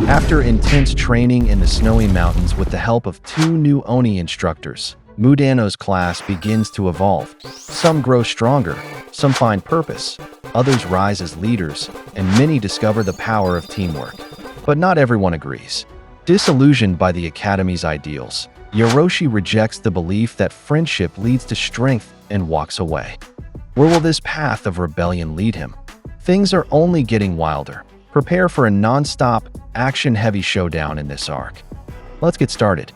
After intense training in the snowy mountains with the help of 2 new Oni instructors, Mudano's class begins to evolve. Some grow stronger, some find purpose, others rise as leaders, and many discover the power of teamwork. But not everyone agrees. Disillusioned by the Academy's ideals, Yoroshi rejects the belief that friendship leads to strength and walks away. Where will this path of rebellion lead him? Things are only getting wilder. Prepare for a non-stop, action-heavy showdown in this arc. Let's get started.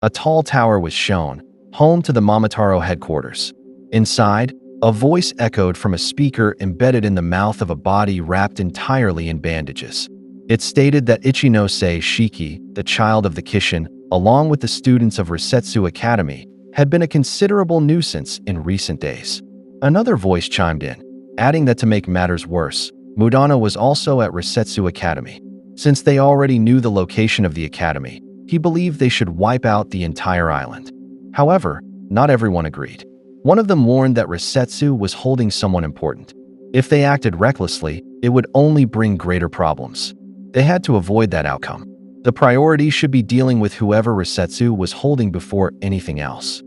A tall tower was shown, home to the Momotaro headquarters. Inside, a voice echoed from a speaker embedded in the mouth of a body wrapped entirely in bandages. It stated that Ichinose Shiki, the child of the Kishin, along with the students of Resetsu Academy, had been a considerable nuisance in recent days. Another voice chimed in, adding that to make matters worse, Mudano was also at Resetsu Academy. Since they already knew the location of the academy, he believed they should wipe out the entire island. However, not everyone agreed. One of them warned that Resetsu was holding someone important. If they acted recklessly, it would only bring greater problems. They had to avoid that outcome. The priority should be dealing with whoever Resetsu was holding before anything else.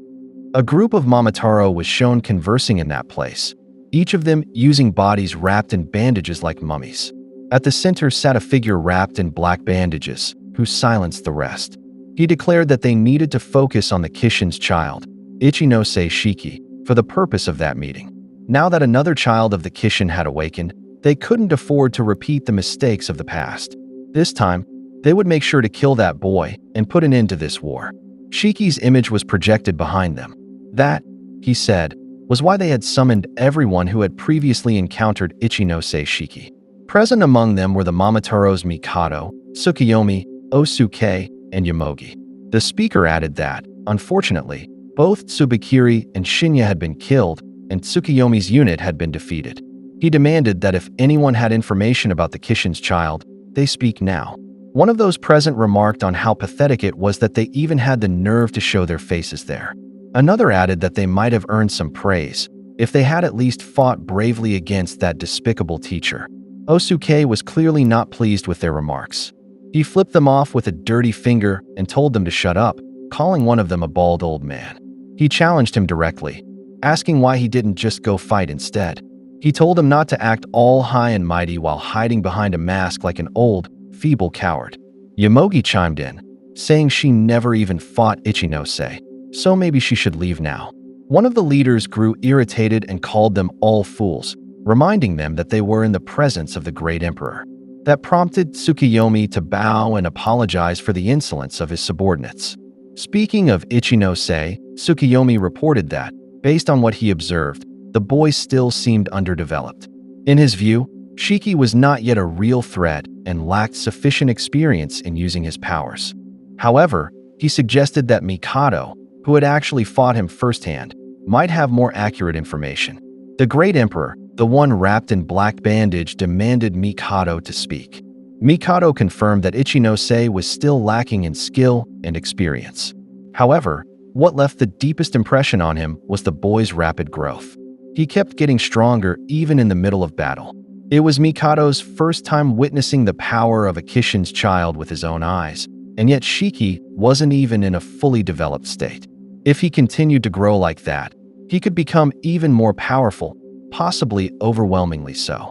A group of Momotaro was shown conversing in that place, each of them using bodies wrapped in bandages like mummies. At the center sat a figure wrapped in black bandages, who silenced the rest. He declared that they needed to focus on the Kishin's child, Ichinose Shiki, for the purpose of that meeting. Now that another child of the Kishin had awakened, they couldn't afford to repeat the mistakes of the past. This time, they would make sure to kill that boy and put an end to this war. Shiki's image was projected behind them. That, he said, was why they had summoned everyone who had previously encountered Ichinose Shiki. Present among them were the Momotaro's Mikado, Tsukuyomi, Osuke, and Yamogi. The speaker added that, unfortunately, both Tsubakiri and Shinya had been killed, and Tsukuyomi's unit had been defeated. He demanded that if anyone had information about the Kishin's child, they speak now. One of those present remarked on how pathetic it was that they even had the nerve to show their faces there. Another added that they might have earned some praise if they had at least fought bravely against that despicable teacher. Osuke was clearly not pleased with their remarks. He flipped them off with a dirty finger and told them to shut up, calling one of them a bald old man. He challenged him directly, asking why he didn't just go fight instead. He told him not to act all high and mighty while hiding behind a mask like an old, feeble coward. Yamogi chimed in, saying she never even fought Ichinose, so maybe she should leave now. One of the leaders grew irritated and called them all fools, reminding them that they were in the presence of the great emperor. That prompted Tsukuyomi to bow and apologize for the insolence of his subordinates. Speaking of Ichinose, Tsukuyomi reported that, based on what he observed, the boy still seemed underdeveloped. In his view, Shiki was not yet a real threat and lacked sufficient experience in using his powers. However, he suggested that Mikado, who had actually fought him firsthand, might have more accurate information. The Great Emperor, the one wrapped in black bandage, demanded Mikado to speak. Mikado confirmed that Ichinose was still lacking in skill and experience. However, what left the deepest impression on him was the boy's rapid growth. He kept getting stronger even in the middle of battle. It was Mikado's first time witnessing the power of a Kishin's child with his own eyes, and yet Shiki wasn't even in a fully developed state. If he continued to grow like that, he could become even more powerful, possibly overwhelmingly so.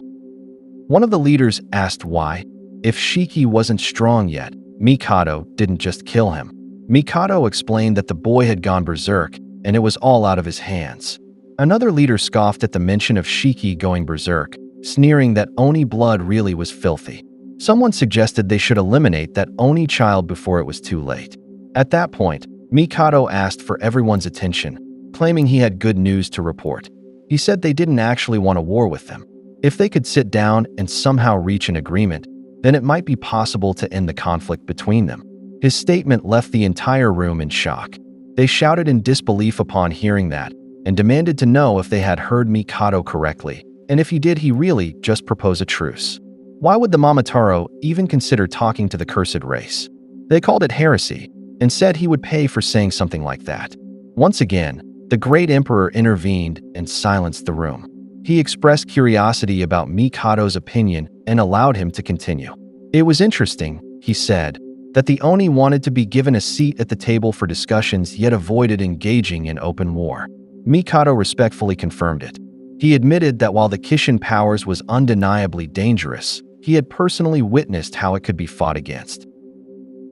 One of the leaders asked why, if Shiki wasn't strong yet, Mikado didn't just kill him. Mikado explained that the boy had gone berserk, and it was all out of his hands. Another leader scoffed at the mention of Shiki going berserk, sneering that Oni blood really was filthy. Someone suggested they should eliminate that Oni child before it was too late. At that point, Mikado asked for everyone's attention, claiming he had good news to report. He said they didn't actually want a war with them. If they could sit down and somehow reach an agreement, then it might be possible to end the conflict between them. His statement left the entire room in shock. They shouted in disbelief upon hearing that, and demanded to know if they had heard Mikado correctly, and if he did, he really just propose a truce. Why would the Momotaro even consider talking to the cursed race? They called it heresy, and said he would pay for saying something like that. Once again, the great emperor intervened and silenced the room. He expressed curiosity about Mikado's opinion and allowed him to continue. It was interesting, he said, that the Oni wanted to be given a seat at the table for discussions yet avoided engaging in open war. Mikado respectfully confirmed it. He admitted that while the Kishin powers was undeniably dangerous, he had personally witnessed how it could be fought against.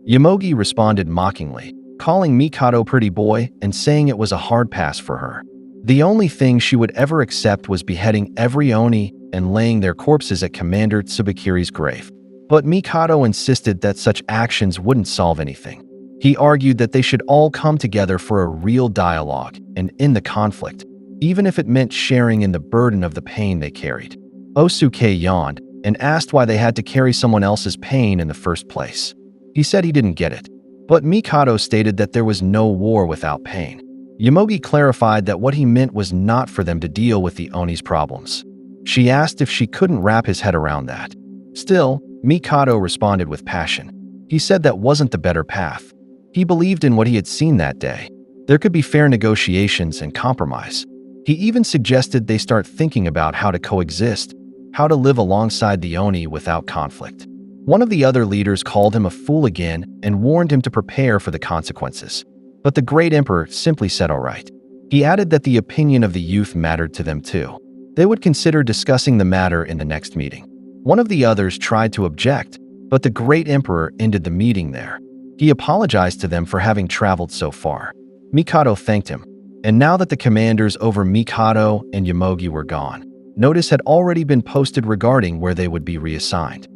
Yamogi responded mockingly, calling Mikado pretty boy and saying it was a hard pass for her. The only thing she would ever accept was beheading every Oni and laying their corpses at Commander Tsubakiri's grave. But Mikado insisted that such actions wouldn't solve anything. He argued that they should all come together for a real dialogue and end the conflict, even if it meant sharing in the burden of the pain they carried. Osuke yawned and asked why they had to carry someone else's pain in the first place. He said he didn't get it, but Mikado stated that there was no war without pain. Yamogi clarified that what he meant was not for them to deal with the Oni's problems. She asked if she couldn't wrap his head around that. Still, Mikado responded with passion. He said that wasn't the better path. He believed in what he had seen that day. There could be fair negotiations and compromise. He even suggested they start thinking about how to coexist, how to live alongside the Oni without conflict. One of the other leaders called him a fool again and warned him to prepare for the consequences. But the great emperor simply said all right. He added that the opinion of the youth mattered to them too. They would consider discussing the matter in the next meeting. One of the others tried to object, but the great emperor ended the meeting there. He apologized to them for having traveled so far. Mikado thanked him, and now that the commanders over Mikado and Yamogi were gone, notice had already been posted regarding where they would be reassigned.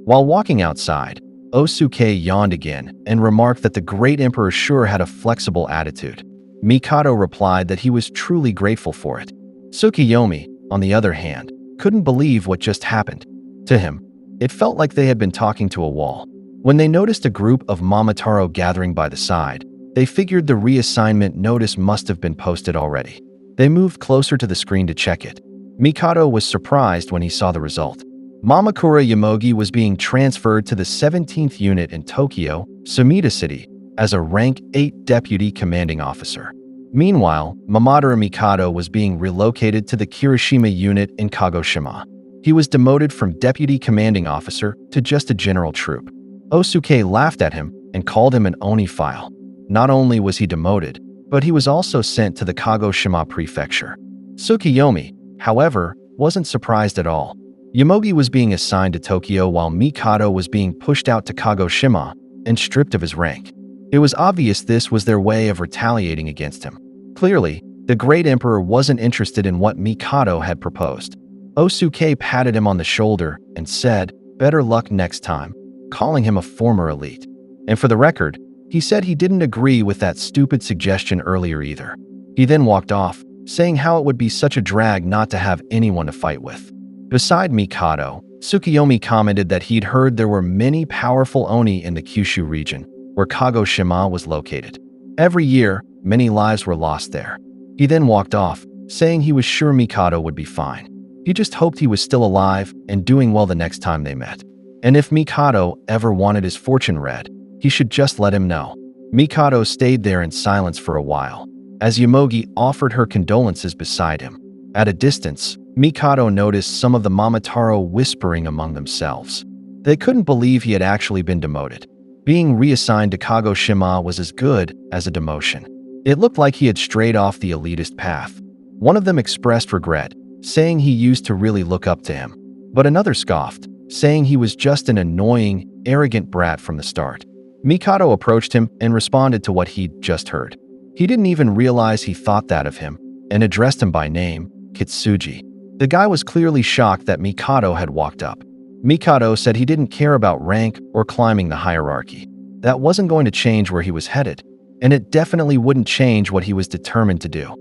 While walking outside, Osuke yawned again and remarked that the great emperor sure had a flexible attitude. Mikado replied that he was truly grateful for it. Tsukiyomi, on the other hand, couldn't believe what just happened. To him, it felt like they had been talking to a wall. When they noticed a group of Momotaro gathering by the side, they figured the reassignment notice must have been posted already. They moved closer to the screen to check it. Mikado was surprised when he saw the result. Mamakura Yamogi was being transferred to the 17th Unit in Tokyo, Sumida City, as a rank 8 deputy commanding officer. Meanwhile, Mamadara Mikado was being relocated to the Kirishima Unit in Kagoshima. He was demoted from deputy commanding officer to just a general troop. Osuke laughed at him and called him an Oni-phile. Not only was he demoted, but he was also sent to the Kagoshima prefecture. Tsukiyomi, however, wasn't surprised at all. Yamogi was being assigned to Tokyo while Mikado was being pushed out to Kagoshima and stripped of his rank. It was obvious this was their way of retaliating against him. Clearly, the great emperor wasn't interested in what Mikado had proposed. Osuke patted him on the shoulder and said, "Better luck next time," calling him a former elite. And for the record, he said he didn't agree with that stupid suggestion earlier either. He then walked off, saying how it would be such a drag not to have anyone to fight with. Beside Mikado, Tsukiyomi commented that he'd heard there were many powerful Oni in the Kyushu region, where Kagoshima was located. Every year, many lives were lost there. He then walked off, saying he was sure Mikado would be fine. He just hoped he was still alive and doing well the next time they met. And if Mikado ever wanted his fortune read, he should just let him know. Mikado stayed there in silence for a while, as Yamogi offered her condolences beside him. At a distance, Mikado noticed some of the Momotaro whispering among themselves. They couldn't believe he had actually been demoted. Being reassigned to Kagoshima was as good as a demotion. It looked like he had strayed off the elitist path. One of them expressed regret, saying he used to really look up to him. But another scoffed, saying he was just an annoying, arrogant brat from the start. Mikado approached him and responded to what he'd just heard. He didn't even realize he thought that of him, and addressed him by name, Kitsuji. The guy was clearly shocked that Mikado had walked up. Mikado said he didn't care about rank or climbing the hierarchy. That wasn't going to change where he was headed, and it definitely wouldn't change what he was determined to do.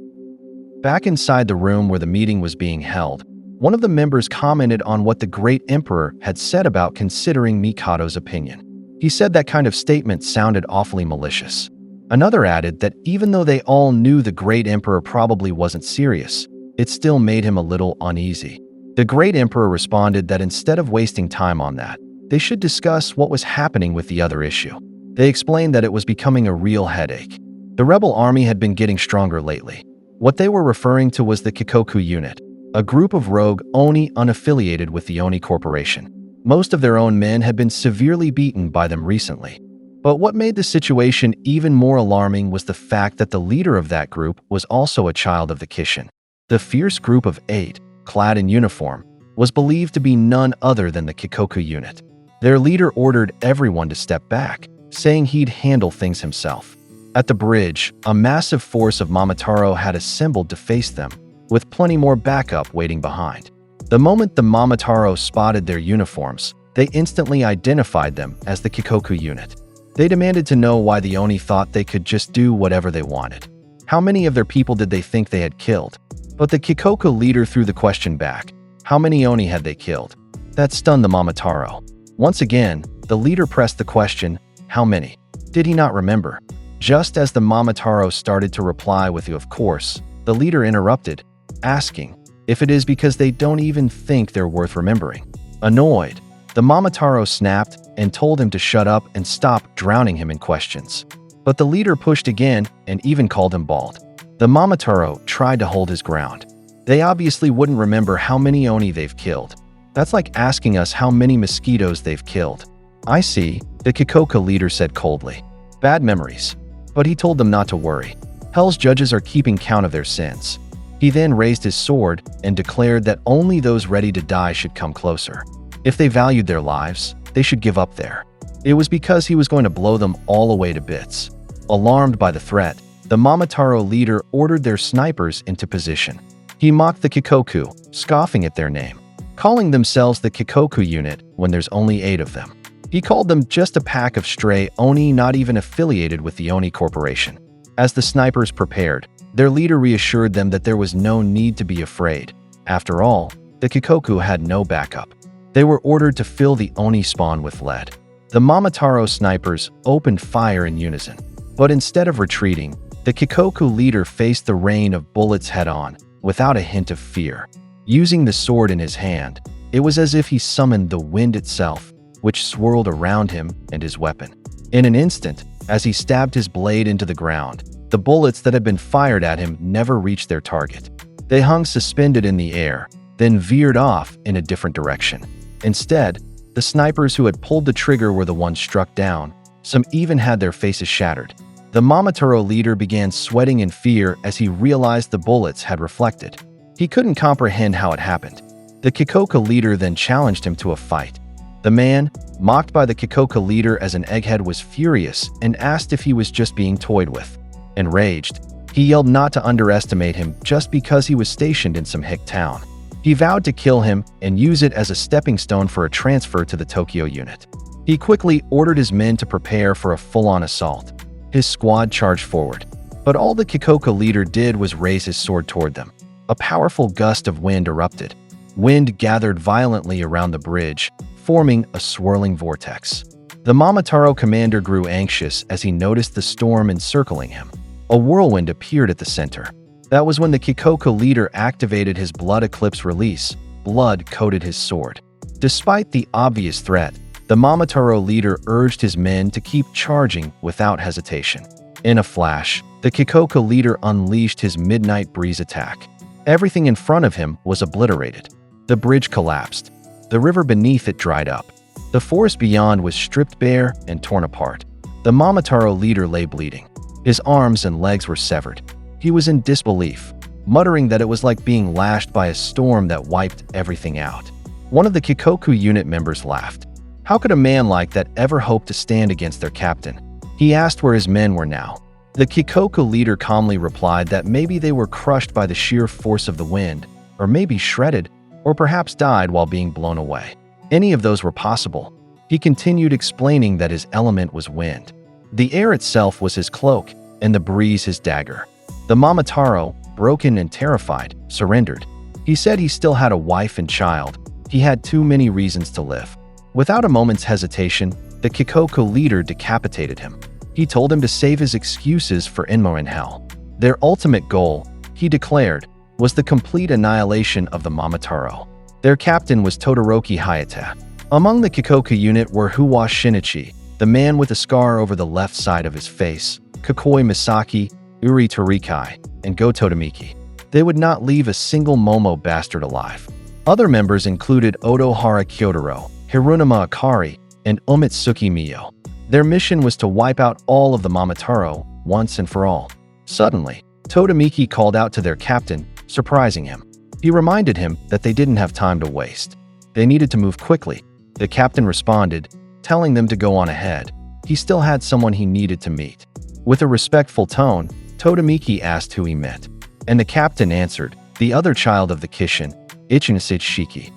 Back inside the room where the meeting was being held, one of the members commented on what the great emperor had said about considering Mikado's opinion. He said that kind of statement sounded awfully malicious. Another added that even though they all knew the great emperor probably wasn't serious, it still made him a little uneasy. The great emperor responded that instead of wasting time on that, they should discuss what was happening with the other issue. They explained that it was becoming a real headache. The rebel army had been getting stronger lately. What they were referring to was the Kikoku unit. a group of rogue Oni unaffiliated with the Oni Corporation. Most of their own men had been severely beaten by them recently. But what made the situation even more alarming was the fact that the leader of that group was also a child of the Kishin. The fierce group of 8, clad in uniform, was believed to be none other than the Kikoku unit. Their leader ordered everyone to step back, saying he'd handle things himself. At the bridge, a massive force of Momotaro had assembled to face them, with plenty more backup waiting behind. The moment the Momotaro spotted their uniforms, they instantly identified them as the Kikoku unit. They demanded to know why the Oni thought they could just do whatever they wanted. How many of their people did they think they had killed? But the Kikoku leader threw the question back. How many Oni had they killed? That stunned the Momotaro. Once again, the leader pressed the question, how many? Did he not remember? Just as the Momotaro started to reply with "of course," the leader interrupted, asking if it is because they don't even think they're worth remembering. Annoyed, the Momotaro snapped and told him to shut up and stop drowning him in questions. But the leader pushed again and even called him bald. The Momotaro tried to hold his ground. They obviously wouldn't remember how many Oni they've killed. That's like asking us how many mosquitoes they've killed. I see, the Kikoku leader said coldly. Bad memories. But he told them not to worry. Hell's judges are keeping count of their sins. He then raised his sword and declared that only those ready to die should come closer. If they valued their lives, they should give up there. It was because he was going to blow them all away to bits. Alarmed by the threat, the Momotaro leader ordered their snipers into position. He mocked the Kikoku, scoffing at their name, calling themselves the Kikoku unit when there's only 8 of them. He called them just a pack of stray Oni not even affiliated with the Oni Corporation. As the snipers prepared, their leader reassured them that there was no need to be afraid. After all, the Kikoku had no backup. They were ordered to fill the Oni spawn with lead. The Momotaro snipers opened fire in unison. But instead of retreating, the Kikoku leader faced the rain of bullets head-on, without a hint of fear. Using the sword in his hand, it was as if he summoned the wind itself, which swirled around him and his weapon. In an instant, as he stabbed his blade into the ground, the bullets that had been fired at him never reached their target. They hung suspended in the air, then veered off in a different direction. Instead, the snipers who had pulled the trigger were the ones struck down. Some even had their faces shattered. The Momotaro leader began sweating in fear as he realized the bullets had reflected. He couldn't comprehend how it happened. The Kikoku leader then challenged him to a fight. The man, mocked by the Kikoku leader as an egghead, was furious and asked if he was just being toyed with. Enraged, he yelled not to underestimate him just because he was stationed in some hick town. He vowed to kill him and use it as a stepping stone for a transfer to the Tokyo unit. He quickly ordered his men to prepare for a full-on assault. His squad charged forward, but all the Kikoku leader did was raise his sword toward them. A powerful gust of wind erupted. Wind gathered violently around the bridge, forming a swirling vortex. The Momotaro commander grew anxious as he noticed the storm encircling him. A whirlwind appeared at the center. That was when the Kikoku leader activated his Blood Eclipse release. Blood coated his sword. Despite the obvious threat, the Momotaro leader urged his men to keep charging without hesitation. In a flash, the Kikoku leader unleashed his Midnight Breeze attack. Everything in front of him was obliterated. The bridge collapsed. The river beneath it dried up. The forest beyond was stripped bare and torn apart. The Momotaro leader lay bleeding. His arms and legs were severed. He was in disbelief, muttering that it was like being lashed by a storm that wiped everything out. One of the Kikoku unit members laughed. How could a man like that ever hope to stand against their captain? He asked where his men were now. The Kikoku leader calmly replied that maybe they were crushed by the sheer force of the wind, or maybe shredded, or perhaps died while being blown away. Any of those were possible. He continued explaining that his element was wind. The air itself was his cloak, and the breeze his dagger. The Momotaro, broken and terrified, surrendered. He said he still had a wife and child. He had too many reasons to live. Without a moment's hesitation, the Kikoku leader decapitated him. He told him to save his excuses for Inmo in hell. Their ultimate goal, he declared, was the complete annihilation of the Momotaro. Their captain was Todoroki Hayate. Among the Kikoku unit were Huwa Shinichi, the man with a scar over the left side of his face, Kokoi Misaki, Uri Torikai, and Go Todamiki. They would not leave a single Momo bastard alive. Other members included Otohara Kyotaro, Hirunuma Akari, and Umitsuki Miyo. Their mission was to wipe out all of the Momotaro once and for all. Suddenly, Todamiki called out to their captain, surprising him. He reminded him that they didn't have time to waste. They needed to move quickly. The captain responded, telling them to go on ahead. He still had someone he needed to meet. With a respectful tone, Todamiki asked who he met, and the captain answered, the other child of the Kishin, Ichinose Shiki.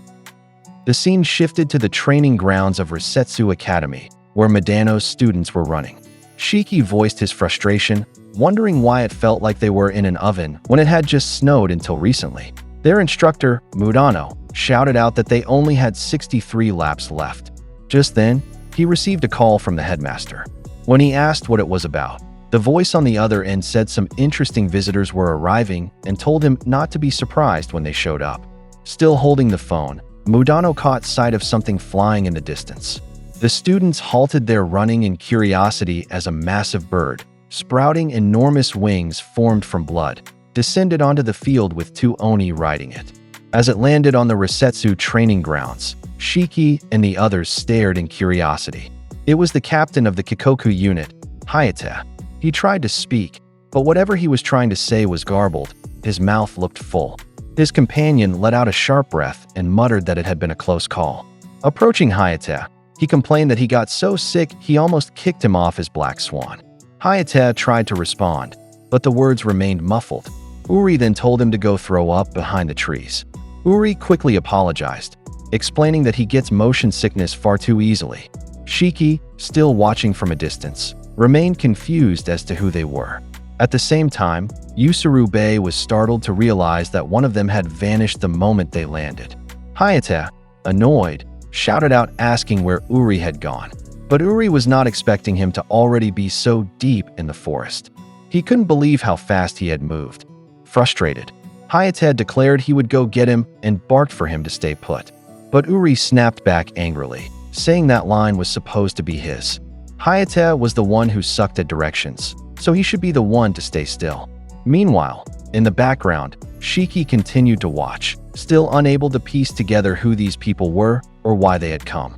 The scene shifted to the training grounds of Resetsu Academy, where Midano's students were running. Shiki voiced his frustration, wondering why it felt like they were in an oven when it had just snowed until recently. Their instructor, Midano, shouted out that they only had 63 laps left. Just then, he received a call from the headmaster. When he asked what it was about, the voice on the other end said some interesting visitors were arriving and told him not to be surprised when they showed up. Still holding the phone, Midano caught sight of something flying in the distance. The students halted their running in curiosity as a massive bird, sprouting enormous wings formed from blood, descended onto the field with two Oni riding it. As it landed on the Resetsu training grounds, Shiki and the others stared in curiosity. It was the captain of the Kikoku unit, Hayate. He tried to speak, but whatever he was trying to say was garbled. His mouth looked full. His companion let out a sharp breath and muttered that it had been a close call. Approaching Hayate, he complained that he got so sick he almost kicked him off his black swan. Hayate tried to respond, but the words remained muffled. Uri then told him to go throw up behind the trees. Uri quickly apologized, explaining that he gets motion sickness far too easily. Shiki, still watching from a distance, remained confused as to who they were. At the same time, Yusuru Bei was startled to realize that one of them had vanished the moment they landed. Hayate, annoyed, shouted out asking where Uri had gone. But Uri was not expecting him to already be so deep in the forest. He couldn't believe how fast he had moved. Frustrated, Hayate declared he would go get him and barked for him to stay put. But Uri snapped back angrily, saying that line was supposed to be his. Hayate was the one who sucked at directions, so he should be the one to stay still. Meanwhile, in the background, Shiki continued to watch, still unable to piece together who these people were or why they had come.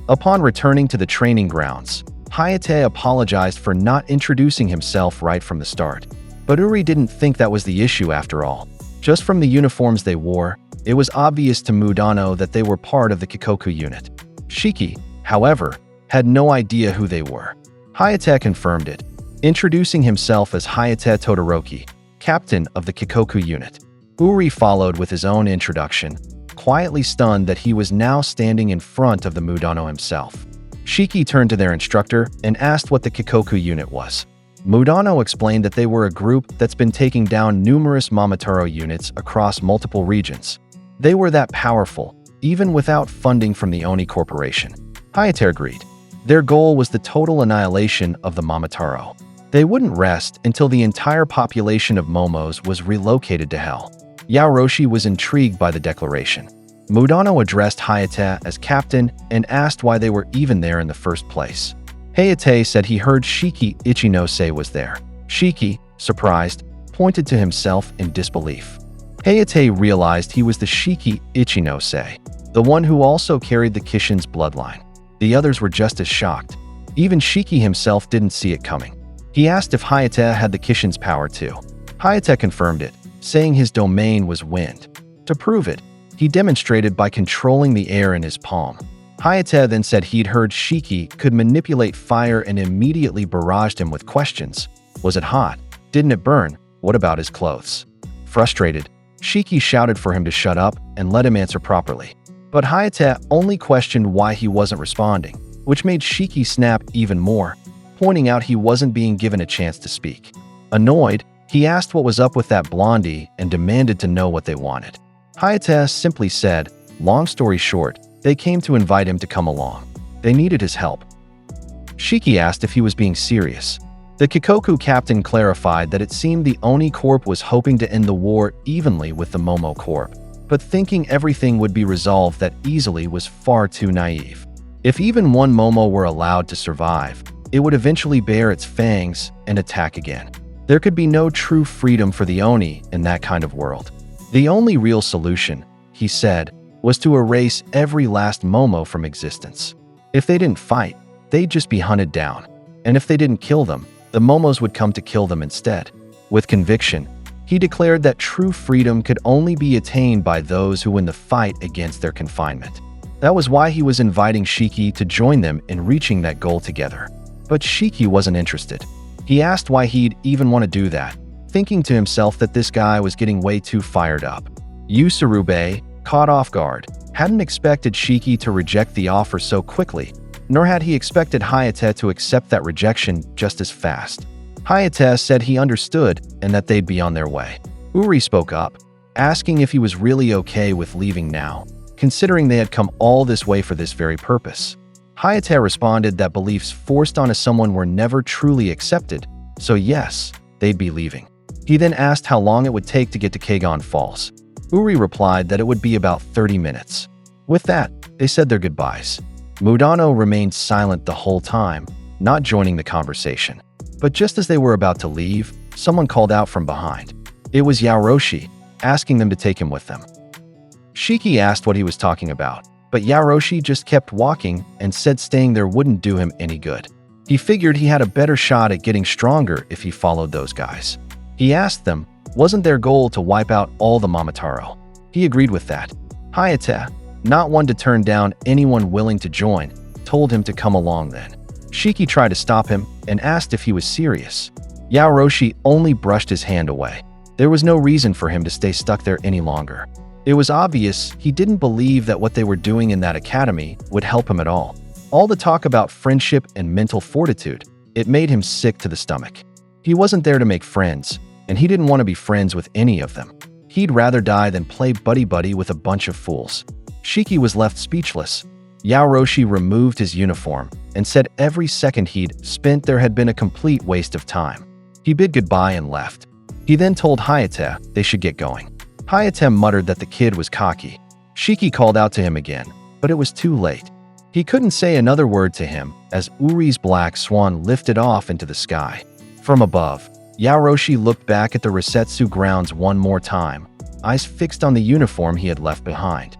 Upon returning to the training grounds, Hayate apologized for not introducing himself right from the start. But Uri didn't think that was the issue after all. Just from the uniforms they wore, it was obvious to Midano that they were part of the Kikoku unit. Shiki, however, had no idea who they were. Hayate confirmed it, introducing himself as Hayate Todoroki, captain of the Kikoku unit. Uri followed with his own introduction, quietly stunned that he was now standing in front of the Midano himself. Shiki turned to their instructor and asked what the Kikoku unit was. Midano explained that they were a group that's been taking down numerous Momotaro units across multiple regions. They were that powerful, even without funding from the Oni Corporation. Hayate agreed. Their goal was the total annihilation of the Momotaro. They wouldn't rest until the entire population of Momos was relocated to Hell. Yaoroshi was intrigued by the declaration. Midano addressed Hayate as captain and asked why they were even there in the first place. Hayate said he heard Shiki Ichinose was there. Shiki, surprised, pointed to himself in disbelief. Hayate realized he was the Shiki Ichinose, the one who also carried the Kishin's bloodline. The others were just as shocked. Even Shiki himself didn't see it coming. He asked if Hayate had the Kishin's power too. Hayate confirmed it, saying his domain was wind. To prove it, he demonstrated by controlling the air in his palm. Hayate then said he'd heard Shiki could manipulate fire and immediately barraged him with questions. Was it hot? Didn't it burn? What about his clothes? Frustrated, Shiki shouted for him to shut up and let him answer properly. But Hayate only questioned why he wasn't responding, which made Shiki snap even more, pointing out he wasn't being given a chance to speak. Annoyed, he asked what was up with that blondie and demanded to know what they wanted. Hayate simply said, long story short, they came to invite him to come along. They needed his help. Shiki asked if he was being serious. The Kikoku captain clarified that it seemed the Oni Corp was hoping to end the war evenly with the Momo Corp, but thinking everything would be resolved that easily was far too naive. If even one Momo were allowed to survive, it would eventually bare its fangs and attack again. There could be no true freedom for the Oni in that kind of world. The only real solution, he said, was to erase every last Momo from existence. If they didn't fight, they'd just be hunted down. And if they didn't kill them, the Momos would come to kill them instead. With conviction, he declared that true freedom could only be attained by those who win the fight against their confinement. That was why he was inviting Shiki to join them in reaching that goal together. But Shiki wasn't interested. He asked why he'd even want to do that, thinking to himself that this guy was getting way too fired up. Usurube, caught off guard, hadn't expected Shiki to reject the offer so quickly, nor had he expected Hayate to accept that rejection just as fast. Hayate said he understood and that they'd be on their way. Uri spoke up, asking if he was really okay with leaving now, considering they had come all this way for this very purpose. Hayate responded that beliefs forced onto someone were never truly accepted, so yes, they'd be leaving. He then asked how long it would take to get to Kegon Falls. Uri replied that it would be about 30 minutes. With that, they said their goodbyes. Mudano remained silent the whole time, not joining the conversation. But just as they were about to leave, someone called out from behind. It was Yaoroshi, asking them to take him with them. Shiki asked what he was talking about, but Yaoroshi just kept walking and said staying there wouldn't do him any good. He figured he had a better shot at getting stronger if he followed those guys. He asked them, wasn't their goal to wipe out all the Momotaro? He agreed with that. Hayate, not one to turn down anyone willing to join, told him to come along then. Shiki tried to stop him and asked if he was serious. Yaoroshi only brushed his hand away. There was no reason for him to stay stuck there any longer. It was obvious he didn't believe that what they were doing in that academy would help him at all. All the talk about friendship and mental fortitude, it made him sick to the stomach. He wasn't there to make friends, and he didn't want to be friends with any of them. He'd rather die than play buddy-buddy with a bunch of fools. Shiki was left speechless. Yaoroshi removed his uniform and said every second he'd spent there had been a complete waste of time. He bid goodbye and left. He then told Hayate they should get going. Hayate muttered that the kid was cocky. Shiki called out to him again, but it was too late. He couldn't say another word to him as Uri's black swan lifted off into the sky. From above, Yaoroshi looked back at the Resetsu grounds one more time, eyes fixed on the uniform he had left behind.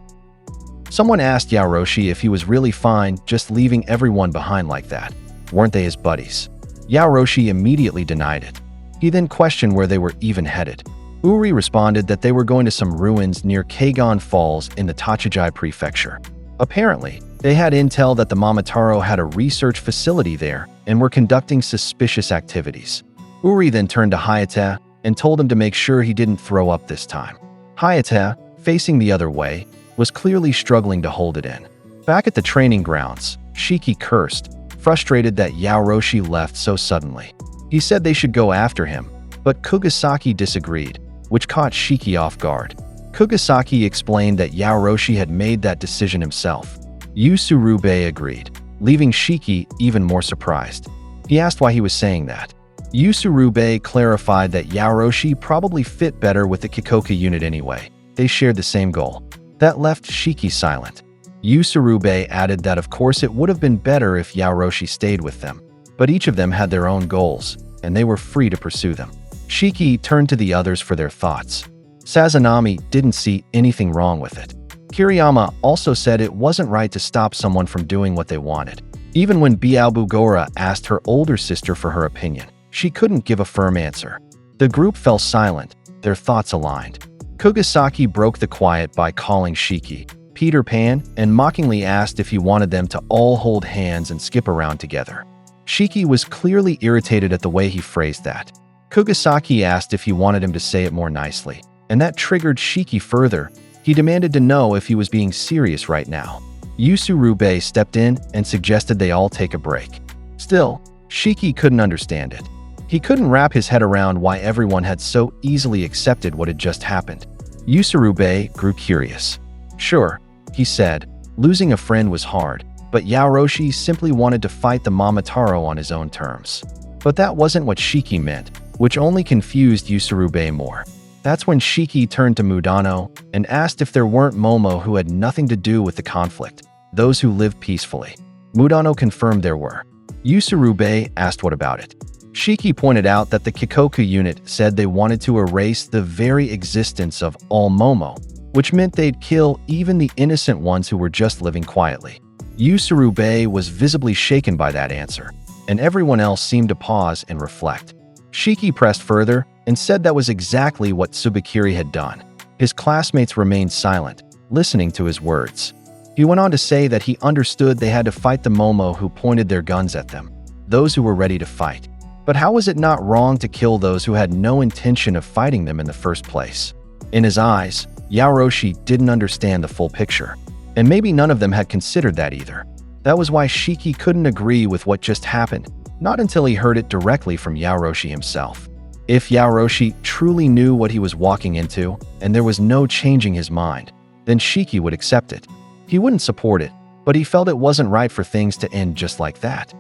Someone asked Yaoroshi if he was really fine just leaving everyone behind like that. Weren't they his buddies? Yaoroshi immediately denied it. He then questioned where they were even headed. Uri responded that they were going to some ruins near Kegon Falls in the Tochigi Prefecture. Apparently, they had intel that the Momotaro had a research facility there and were conducting suspicious activities. Uri then turned to Hayate and told him to make sure he didn't throw up this time. Hayate, facing the other way, was clearly struggling to hold it in. Back at the training grounds, Shiki cursed, frustrated that Yaoroshi left so suddenly. He said they should go after him, but Kugisaki disagreed, which caught Shiki off guard. Kugisaki explained that Yaoroshi had made that decision himself. Usurube agreed, leaving Shiki even more surprised. He asked why he was saying that. Usurube clarified that Yaoroshi probably fit better with the Kikoka unit anyway. They shared the same goal. That left Shiki silent. Usurube added that of course it would have been better if Yaoroshi stayed with them, but each of them had their own goals, and they were free to pursue them. Shiki turned to the others for their thoughts. Sazanami didn't see anything wrong with it. Kiriyama also said it wasn't right to stop someone from doing what they wanted. Even when Biaobugora asked her older sister for her opinion, she couldn't give a firm answer. The group fell silent, their thoughts aligned. Kugisaki broke the quiet by calling Shiki Peter Pan and mockingly asked if he wanted them to all hold hands and skip around together. Shiki was clearly irritated at the way he phrased that. Kugisaki asked if he wanted him to say it more nicely, and that triggered Shiki further. He demanded to know if he was being serious right now. Usurube stepped in and suggested they all take a break. Still, Shiki couldn't understand it. He couldn't wrap his head around why everyone had so easily accepted what had just happened. Usurube grew curious. Sure, he said, losing a friend was hard, but Yaoroshi simply wanted to fight the Momotaro on his own terms. But that wasn't what Shiki meant, which only confused Usurube more. That's when Shiki turned to Mudano and asked if there weren't Momo who had nothing to do with the conflict, those who lived peacefully. Mudano confirmed there were. Usurube asked what about it. Shiki pointed out that the Kikoku unit said they wanted to erase the very existence of all Momo, which meant they'd kill even the innocent ones who were just living quietly. Usurube was visibly shaken by that answer, and everyone else seemed to pause and reflect. Shiki pressed further and said that was exactly what Tsubakiri had done. His classmates remained silent, listening to his words. He went on to say that he understood they had to fight the Momo who pointed their guns at them, those who were ready to fight. But how was it not wrong to kill those who had no intention of fighting them in the first place? In his eyes, Yaoroshi didn't understand the full picture, and maybe none of them had considered that either. That was why Shiki couldn't agree with what just happened, not until he heard it directly from Yaoroshi himself. If Yaoroshi truly knew what he was walking into, and there was no changing his mind, then Shiki would accept it. He wouldn't support it, but he felt it wasn't right for things to end just like that.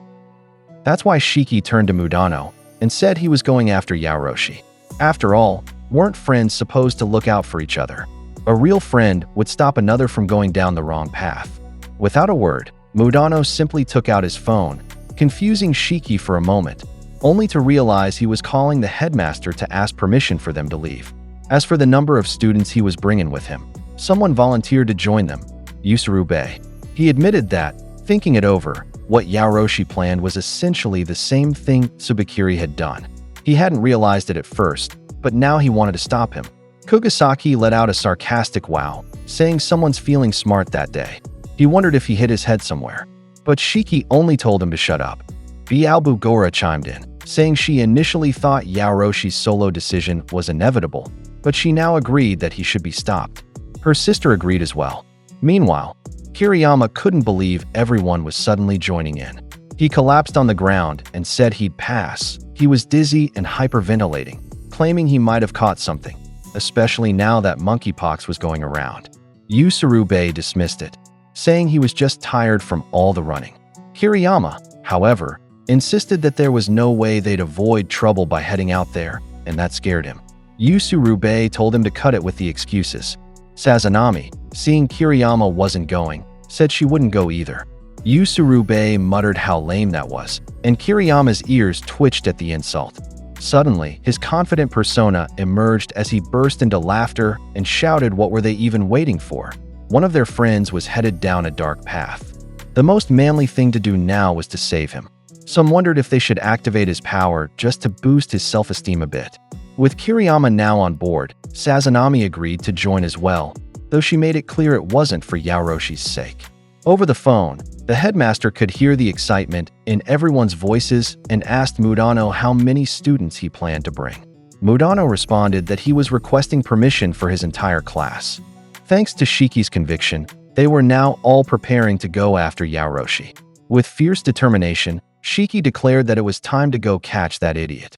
That's why Shiki turned to Mudano and said he was going after Yaoroshi. After all, weren't friends supposed to look out for each other? A real friend would stop another from going down the wrong path. Without a word, Mudano simply took out his phone, confusing Shiki for a moment, only to realize he was calling the headmaster to ask permission for them to leave. As for the number of students he was bringing with him, someone volunteered to join them, Usurube. He admitted that, thinking it over, what Yaoroshi planned was essentially the same thing Tsubakiri had done. He hadn't realized it at first, but now he wanted to stop him. Kugisaki let out a sarcastic wow, saying someone's feeling smart that day. He wondered if he hit his head somewhere. But Shiki only told him to shut up. Bialbugora chimed in, saying she initially thought Yaoroshi's solo decision was inevitable, but she now agreed that he should be stopped. Her sister agreed as well. Meanwhile, Kiriyama couldn't believe everyone was suddenly joining in. He collapsed on the ground and said he'd pass. He was dizzy and hyperventilating, claiming he might have caught something, especially now that monkeypox was going around. Usurube dismissed it, saying he was just tired from all the running. Kiriyama, however, insisted that there was no way they'd avoid trouble by heading out there, and that scared him. Usurube told him to cut it with the excuses. Sazanami, seeing Kiriyama wasn't going, said she wouldn't go either. Usurube muttered how lame that was, and Kiriyama's ears twitched at the insult. Suddenly, his confident persona emerged as he burst into laughter and shouted what were they even waiting for. One of their friends was headed down a dark path. The most manly thing to do now was to save him. Some wondered if they should activate his power just to boost his self-esteem a bit. With Kiriyama now on board, Sazanami agreed to join as well, though she made it clear it wasn't for Yaoroshi's sake. Over the phone, the headmaster could hear the excitement in everyone's voices and asked Mudano how many students he planned to bring. Mudano responded that he was requesting permission for his entire class. Thanks to Shiki's conviction, they were now all preparing to go after Yaoroshi. With fierce determination, Shiki declared that it was time to go catch that idiot.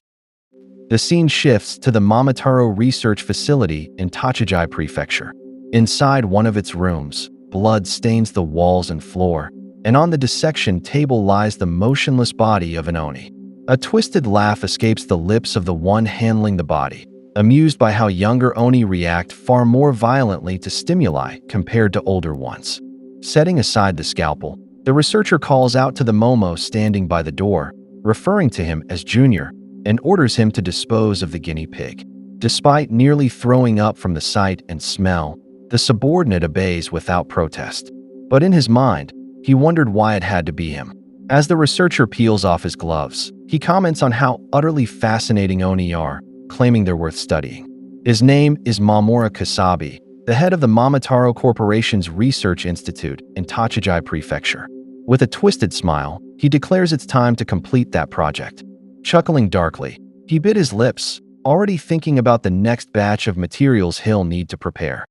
The scene shifts to the Momotaro Research Facility in Tochigi Prefecture. Inside one of its rooms, blood stains the walls and floor, and on the dissection table lies the motionless body of an Oni. A twisted laugh escapes the lips of the one handling the body, amused by how younger Oni react far more violently to stimuli compared to older ones. Setting aside the scalpel, the researcher calls out to the Momo standing by the door, referring to him as Junior, and orders him to dispose of the guinea pig. Despite nearly throwing up from the sight and smell, the subordinate obeys without protest. But in his mind, he wondered why it had to be him. As the researcher peels off his gloves, he comments on how utterly fascinating Oni are, claiming they're worth studying. His name is Mamura Kasabi, the head of the Momotaro Corporation's Research Institute in Tochigi Prefecture. With a twisted smile, he declares it's time to complete that project. Chuckling darkly, he bit his lips, already thinking about the next batch of materials he'll need to prepare.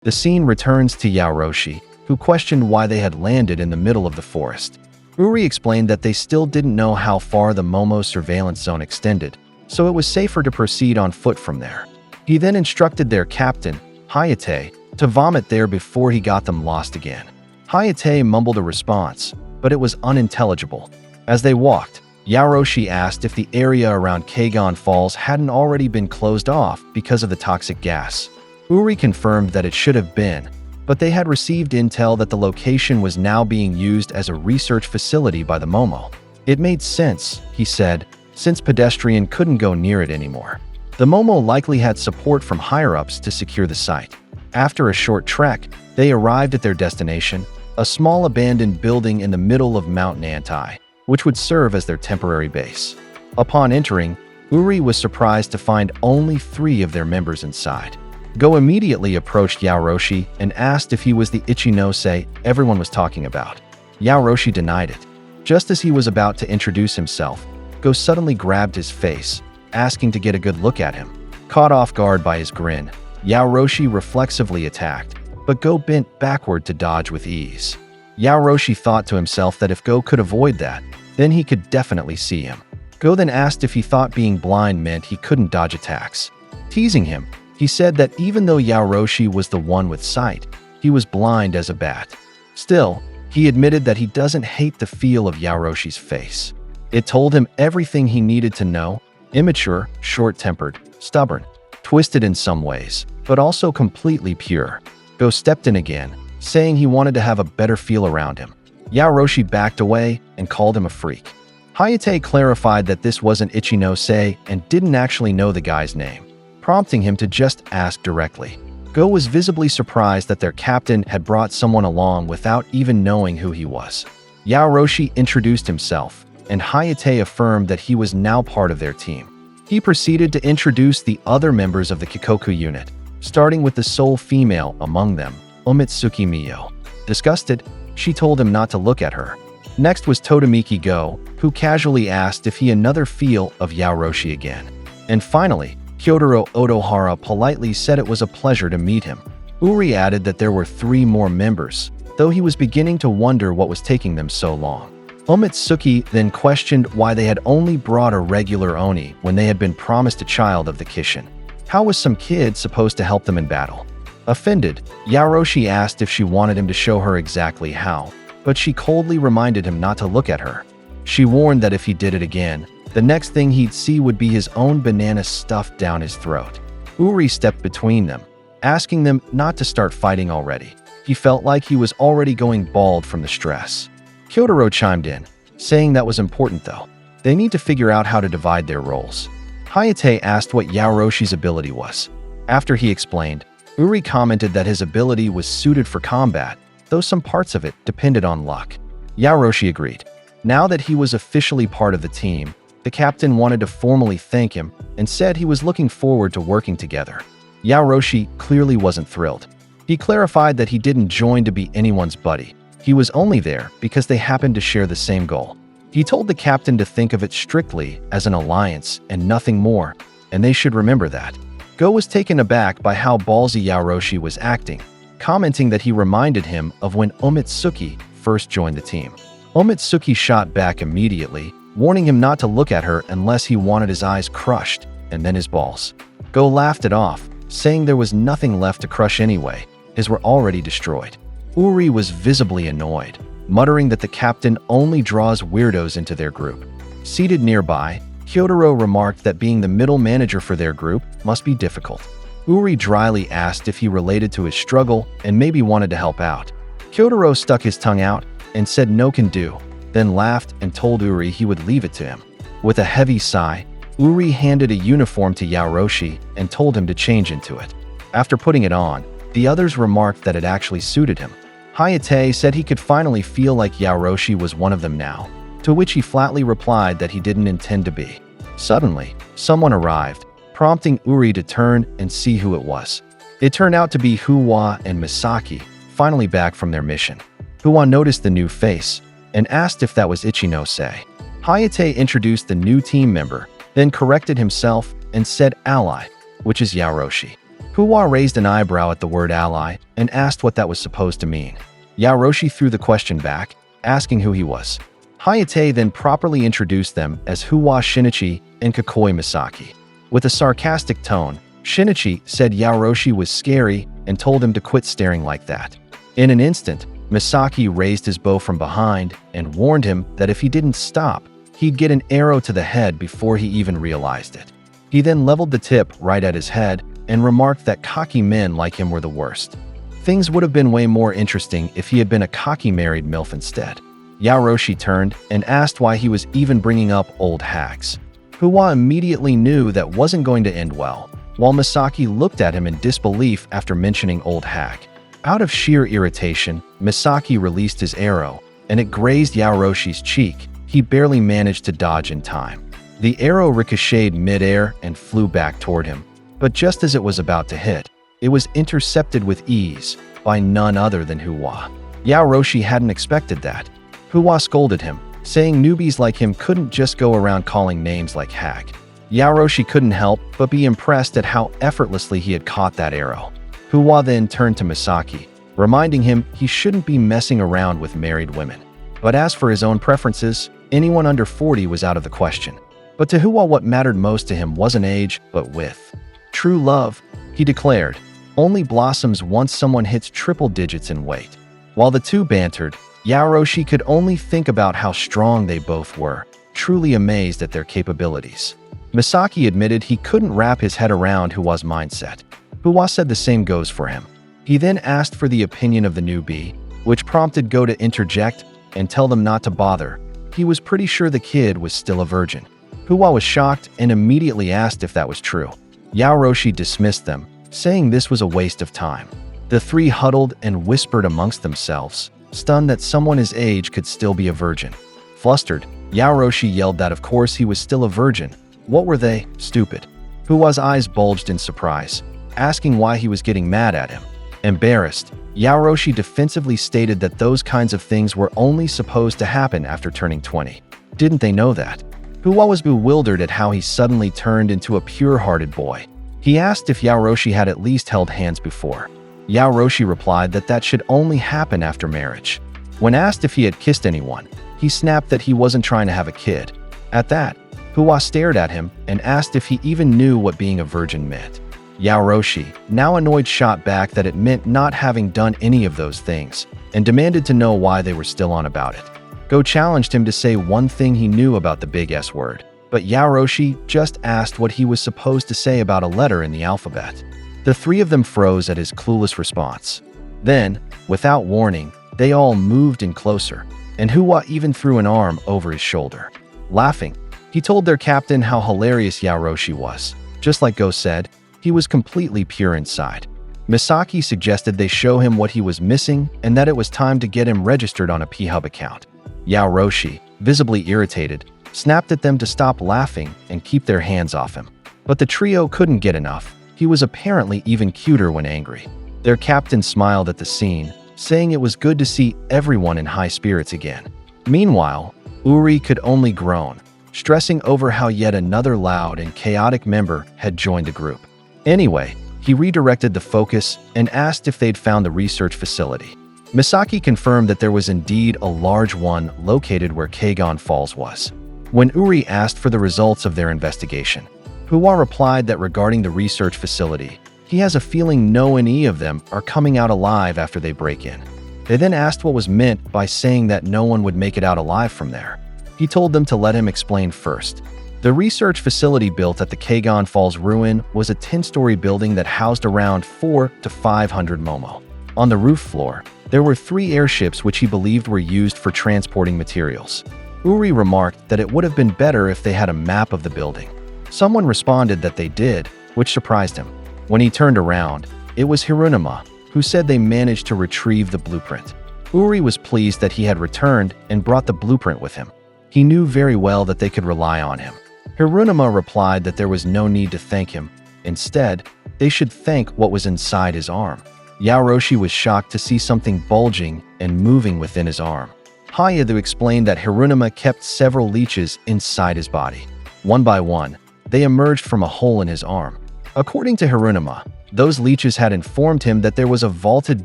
The scene returns to Yaoroshi, who questioned why they had landed in the middle of the forest. Uri explained that they still didn't know how far the Momo surveillance zone extended, so it was safer to proceed on foot from there. He then instructed their captain, Hayate, to vomit there before he got them lost again. Hayate mumbled a response, but it was unintelligible. As they walked, Yaoroshi asked if the area around Kegon Falls hadn't already been closed off because of the toxic gas. Uri confirmed that it should have been, but they had received intel that the location was now being used as a research facility by the Momo. It made sense, he said, since pedestrian couldn't go near it anymore. The Momo likely had support from higher-ups to secure the site. After a short trek, they arrived at their destination, a small abandoned building in the middle of Mount Nantai, which would serve as their temporary base. Upon entering, Uri was surprised to find only 3 of their members inside. Go immediately approached Yaoroshi and asked if he was the Ichinose everyone was talking about. Yaoroshi denied it. Just as he was about to introduce himself, Go suddenly grabbed his face, asking to get a good look at him. Caught off guard by his grin, Yaoroshi reflexively attacked, but Go bent backward to dodge with ease. Yaoroshi thought to himself that if Go could avoid that, then he could definitely see him. Go then asked if he thought being blind meant he couldn't dodge attacks. Teasing him, he said that even though Yaoroshi was the one with sight, he was blind as a bat. Still, he admitted that he doesn't hate the feel of Yaoroshi's face. It told him everything he needed to know: immature, short-tempered, stubborn, twisted in some ways, but also completely pure. Go stepped in again, saying he wanted to have a better feel around him. Yaoroshi backed away and called him a freak. Hayate clarified that this wasn't Ichinose and didn't actually know the guy's name, prompting him to just ask directly. Go was visibly surprised that their captain had brought someone along without even knowing who he was. Yaoroshi introduced himself, and Hayate affirmed that he was now part of their team. He proceeded to introduce the other members of the Kikoku unit, starting with the sole female among them, Umitsuki Miyo. Disgusted, she told him not to look at her. Next was Totomiki Go, who casually asked if he another feel of Yaoroshi again. And finally, Kyotaro Otohara politely said it was a pleasure to meet him. Uri added that there were 3 more members, though he was beginning to wonder what was taking them so long. Umitsuki then questioned why they had only brought a regular Oni when they had been promised a child of the Kishin. How was some kid supposed to help them in battle? Offended, Yaoroshi asked if she wanted him to show her exactly how, but she coldly reminded him not to look at her. She warned that if he did it again, the next thing he'd see would be his own banana stuffed down his throat. Uri stepped between them, asking them not to start fighting already. He felt like he was already going bald from the stress. Kyotaro chimed in, saying that was important though. They need to figure out how to divide their roles. Hayate asked what Yaoroshi's ability was. After he explained, Uri commented that his ability was suited for combat, though some parts of it depended on luck. Yaoroshi agreed. Now that he was officially part of the team, the captain wanted to formally thank him and said he was looking forward to working together. Yaoroshi clearly wasn't thrilled. He clarified that he didn't join to be anyone's buddy. He was only there because they happened to share the same goal. He told the captain to think of it strictly as an alliance and nothing more, and they should remember that. Go was taken aback by how ballsy Yaoroshi was acting, commenting that he reminded him of when Umitsuki first joined the team. Umitsuki shot back immediately, warning him not to look at her unless he wanted his eyes crushed, and then his balls. Go laughed it off, saying there was nothing left to crush anyway, his were already destroyed. Uri was visibly annoyed, muttering that the captain only draws weirdos into their group. Seated nearby, Kyotaro remarked that being the middle manager for their group must be difficult. Uri dryly asked if he related to his struggle and maybe wanted to help out. Kyotaro stuck his tongue out and said no can do, then laughed and told Uri he would leave it to him. With a heavy sigh, Uri handed a uniform to Yaoroshi and told him to change into it. After putting it on, the others remarked that it actually suited him. Hayate said he could finally feel like Yaoroshi was one of them now, to which he flatly replied that he didn't intend to be. Suddenly, someone arrived, prompting Uri to turn and see who it was. It turned out to be Huwa and Misaki, finally back from their mission. Huwa noticed the new face and asked if that was Ichinose. Hayate introduced the new team member, then corrected himself and said ally, which is Yaoroshi. Huwa raised an eyebrow at the word ally and asked what that was supposed to mean. Yaoroshi threw the question back, asking who he was. Hayate then properly introduced them as Huwa Shinichi and Kakoi Misaki. With a sarcastic tone, Shinichi said Yaoroshi was scary and told him to quit staring like that. In an instant, Misaki raised his bow from behind and warned him that if he didn't stop, he'd get an arrow to the head before he even realized it. He then leveled the tip right at his head and remarked that cocky men like him were the worst. Things would have been way more interesting if he had been a cocky married MILF instead. Yaoroshi turned and asked why he was even bringing up old hags. Huwa immediately knew that wasn't going to end well, while Misaki looked at him in disbelief after mentioning old hack. Out of sheer irritation, Misaki released his arrow, and it grazed Yaoroshi's cheek. He barely managed to dodge in time. The arrow ricocheted mid-air and flew back toward him, but just as it was about to hit, it was intercepted with ease by none other than Huwa. Yaoroshi hadn't expected that. Huwa scolded him, saying newbies like him couldn't just go around calling names like hack. Yaoroshi couldn't help but be impressed at how effortlessly he had caught that arrow. Huwa then turned to Misaki, reminding him he shouldn't be messing around with married women. But as for his own preferences, anyone under 40 was out of the question. But to Huwa, what mattered most to him wasn't age, but width. True love, he declared, only blossoms once someone hits triple digits in weight. While the two bantered, Yaoroshi could only think about how strong they both were, truly amazed at their capabilities. Misaki admitted he couldn't wrap his head around Huwa's mindset. Huwa said the same goes for him. He then asked for the opinion of the newbie, which prompted Go to interject and tell them not to bother. He was pretty sure the kid was still a virgin. Huwa was shocked and immediately asked if that was true. Yaoroshi dismissed them, saying this was a waste of time. The three huddled and whispered amongst themselves, stunned that someone his age could still be a virgin. Flustered, Yaoroshi yelled that of course he was still a virgin. What were they? Stupid. Huwa's eyes bulged in surprise, asking why he was getting mad at him. Embarrassed, Yaoroshi defensively stated that those kinds of things were only supposed to happen after turning 20. Didn't they know that? Huwa was bewildered at how he suddenly turned into a pure-hearted boy. He asked if Yaoroshi had at least held hands before. Yaoroshi replied that that should only happen after marriage. When asked if he had kissed anyone, he snapped that he wasn't trying to have a kid. At that, Huwa stared at him and asked if he even knew what being a virgin meant. Yaoroshi, now annoyed, shot back that it meant not having done any of those things, and demanded to know why they were still on about it. Go challenged him to say one thing he knew about the big S word, but Yaoroshi just asked what he was supposed to say about a letter in the alphabet. The three of them froze at his clueless response. Then, without warning, they all moved in closer, and Huwa even threw an arm over his shoulder. Laughing, he told their captain how hilarious Yaoroshi was. Just like Go said, he was completely pure inside. Misaki suggested they show him what he was missing and that it was time to get him registered on a P-Hub account. Yaoroshi, visibly irritated, snapped at them to stop laughing and keep their hands off him. But the trio couldn't get enough. He was apparently even cuter when angry. Their captain smiled at the scene, saying it was good to see everyone in high spirits again. Meanwhile, Uri could only groan, stressing over how yet another loud and chaotic member had joined the group. Anyway, he redirected the focus and asked if they'd found the research facility. Misaki confirmed that there was indeed a large one located where Kegon Falls was. When Uri asked for the results of their investigation, Huwa replied that regarding the research facility, he has a feeling no any of them are coming out alive after they break in. They then asked what was meant by saying that no one would make it out alive from there. He told them to let him explain first. The research facility built at the Kegon Falls ruin was a 10-story building that housed around 400 to 500 momo. On the roof floor, there were 3 airships which he believed were used for transporting materials. Uri remarked that it would have been better if they had a map of the building. Someone responded that they did, which surprised him. When he turned around, it was Hirunuma, who said they managed to retrieve the blueprint. Uri was pleased that he had returned and brought the blueprint with him. He knew very well that they could rely on him. Hirunuma replied that there was no need to thank him. Instead, they should thank what was inside his arm. Yaoroshi was shocked to see something bulging and moving within his arm. Hayadu explained that Hirunuma kept several leeches inside his body. One by one, they emerged from a hole in his arm. According to Hirunuma, those leeches had informed him that there was a vaulted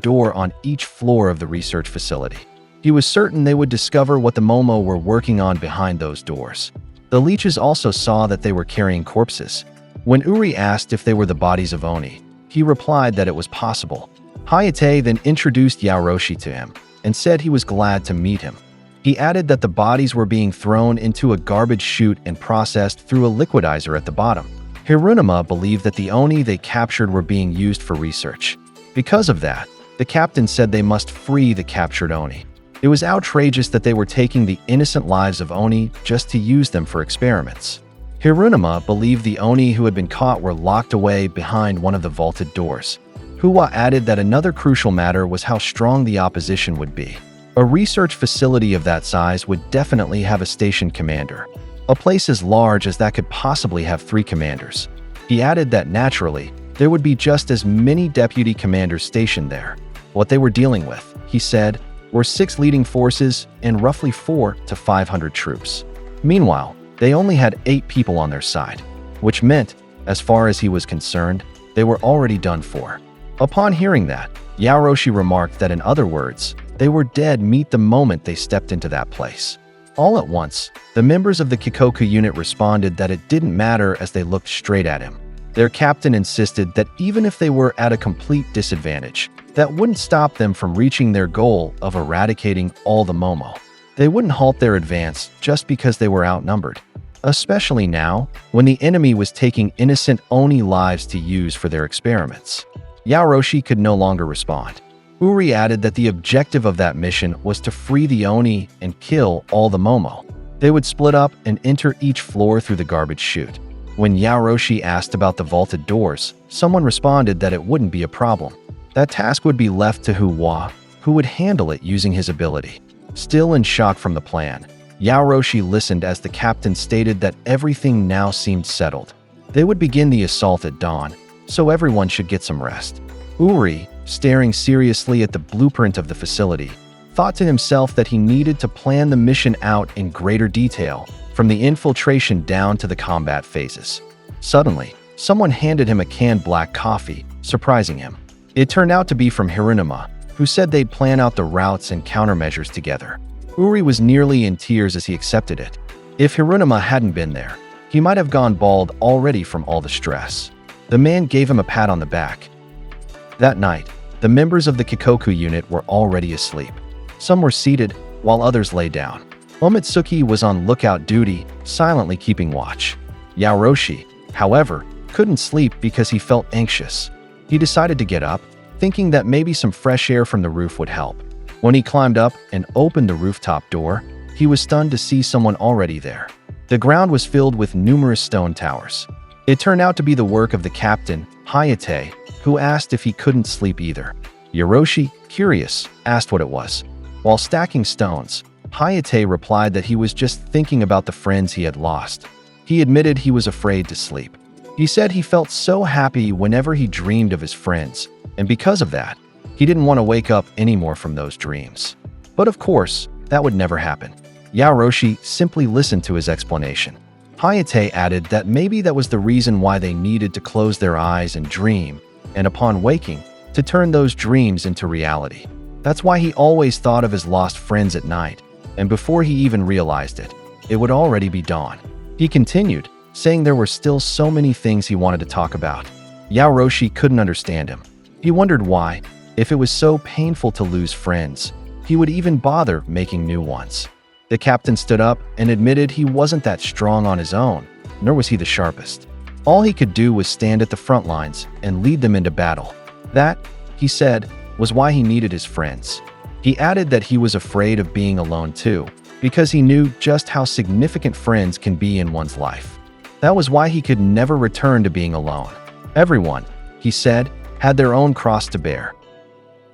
door on each floor of the research facility. He was certain they would discover what the Momo were working on behind those doors. The leeches also saw that they were carrying corpses. When Uri asked if they were the bodies of Oni, he replied that it was possible. Hayate then introduced Yaoroshi to him and said he was glad to meet him. He added that the bodies were being thrown into a garbage chute and processed through a liquidizer at the bottom. Hirunuma believed that the Oni they captured were being used for research. Because of that, the captain said they must free the captured Oni. It was outrageous that they were taking the innocent lives of Oni just to use them for experiments. Hirunuma believed the Oni who had been caught were locked away behind one of the vaulted doors. Huwa added that another crucial matter was how strong the opposition would be. A research facility of that size would definitely have a station commander. A place as large as that could possibly have 3 commanders. He added that naturally, there would be just as many deputy commanders stationed there. What they were dealing with, he said, were 6 leading forces and roughly 400 to 500 troops. Meanwhile, they only had 8 people on their side, which meant, as far as he was concerned, they were already done for. Upon hearing that, Yaoroshi remarked that in other words, they were dead meat the moment they stepped into that place. All at once, the members of the Kikoku unit responded that it didn't matter as they looked straight at him. Their captain insisted that even if they were at a complete disadvantage, that wouldn't stop them from reaching their goal of eradicating all the Momo. They wouldn't halt their advance just because they were outnumbered, especially now when the enemy was taking innocent Oni lives to use for their experiments. Yaoroshi could no longer respond. Uri added that the objective of that mission was to free the Oni and kill all the Momo. They would split up and enter each floor through the garbage chute. When Yaoroshi asked about the vaulted doors, someone responded that it wouldn't be a problem. That task would be left to Huwa, who would handle it using his ability. Still in shock from the plan, Yaoroshi listened as the captain stated that everything now seemed settled. They would begin the assault at dawn, so everyone should get some rest. Uri, staring seriously at the blueprint of the facility, thought to himself that he needed to plan the mission out in greater detail, from the infiltration down to the combat phases. Suddenly, someone handed him a canned black coffee, surprising him. It turned out to be from Hirunuma, who said they'd plan out the routes and countermeasures together. Uri was nearly in tears as he accepted it. If Hirunuma hadn't been there, he might have gone bald already from all the stress. The man gave him a pat on the back. That night, the members of the Kikoku unit were already asleep. Some were seated, while others lay down. Omitsuki was on lookout duty, silently keeping watch. Yaoroshi, however, couldn't sleep because he felt anxious. He decided to get up, thinking that maybe some fresh air from the roof would help. When he climbed up and opened the rooftop door, he was stunned to see someone already there. The ground was filled with numerous stone towers. It turned out to be the work of the captain, Hayate, who asked if he couldn't sleep either. Yaoroshi, curious, asked what it was. While stacking stones, Hayate replied that he was just thinking about the friends he had lost. He admitted he was afraid to sleep. He said he felt so happy whenever he dreamed of his friends, and because of that, he didn't want to wake up anymore from those dreams. But of course, that would never happen. Yaoroshi simply listened to his explanation. Hayate added that maybe that was the reason why they needed to close their eyes and dream, and upon waking, to turn those dreams into reality. That's why he always thought of his lost friends at night, and before he even realized it, it would already be dawn. He continued, saying there were still so many things he wanted to talk about. Yaoroshi couldn't understand him. He wondered why, if it was so painful to lose friends, he would even bother making new ones. The captain stood up and admitted he wasn't that strong on his own, nor was he the sharpest. All he could do was stand at the front lines and lead them into battle. That, he said, was why he needed his friends. He added that he was afraid of being alone too, because he knew just how significant friends can be in one's life. That was why he could never return to being alone. Everyone, he said, had their own cross to bear.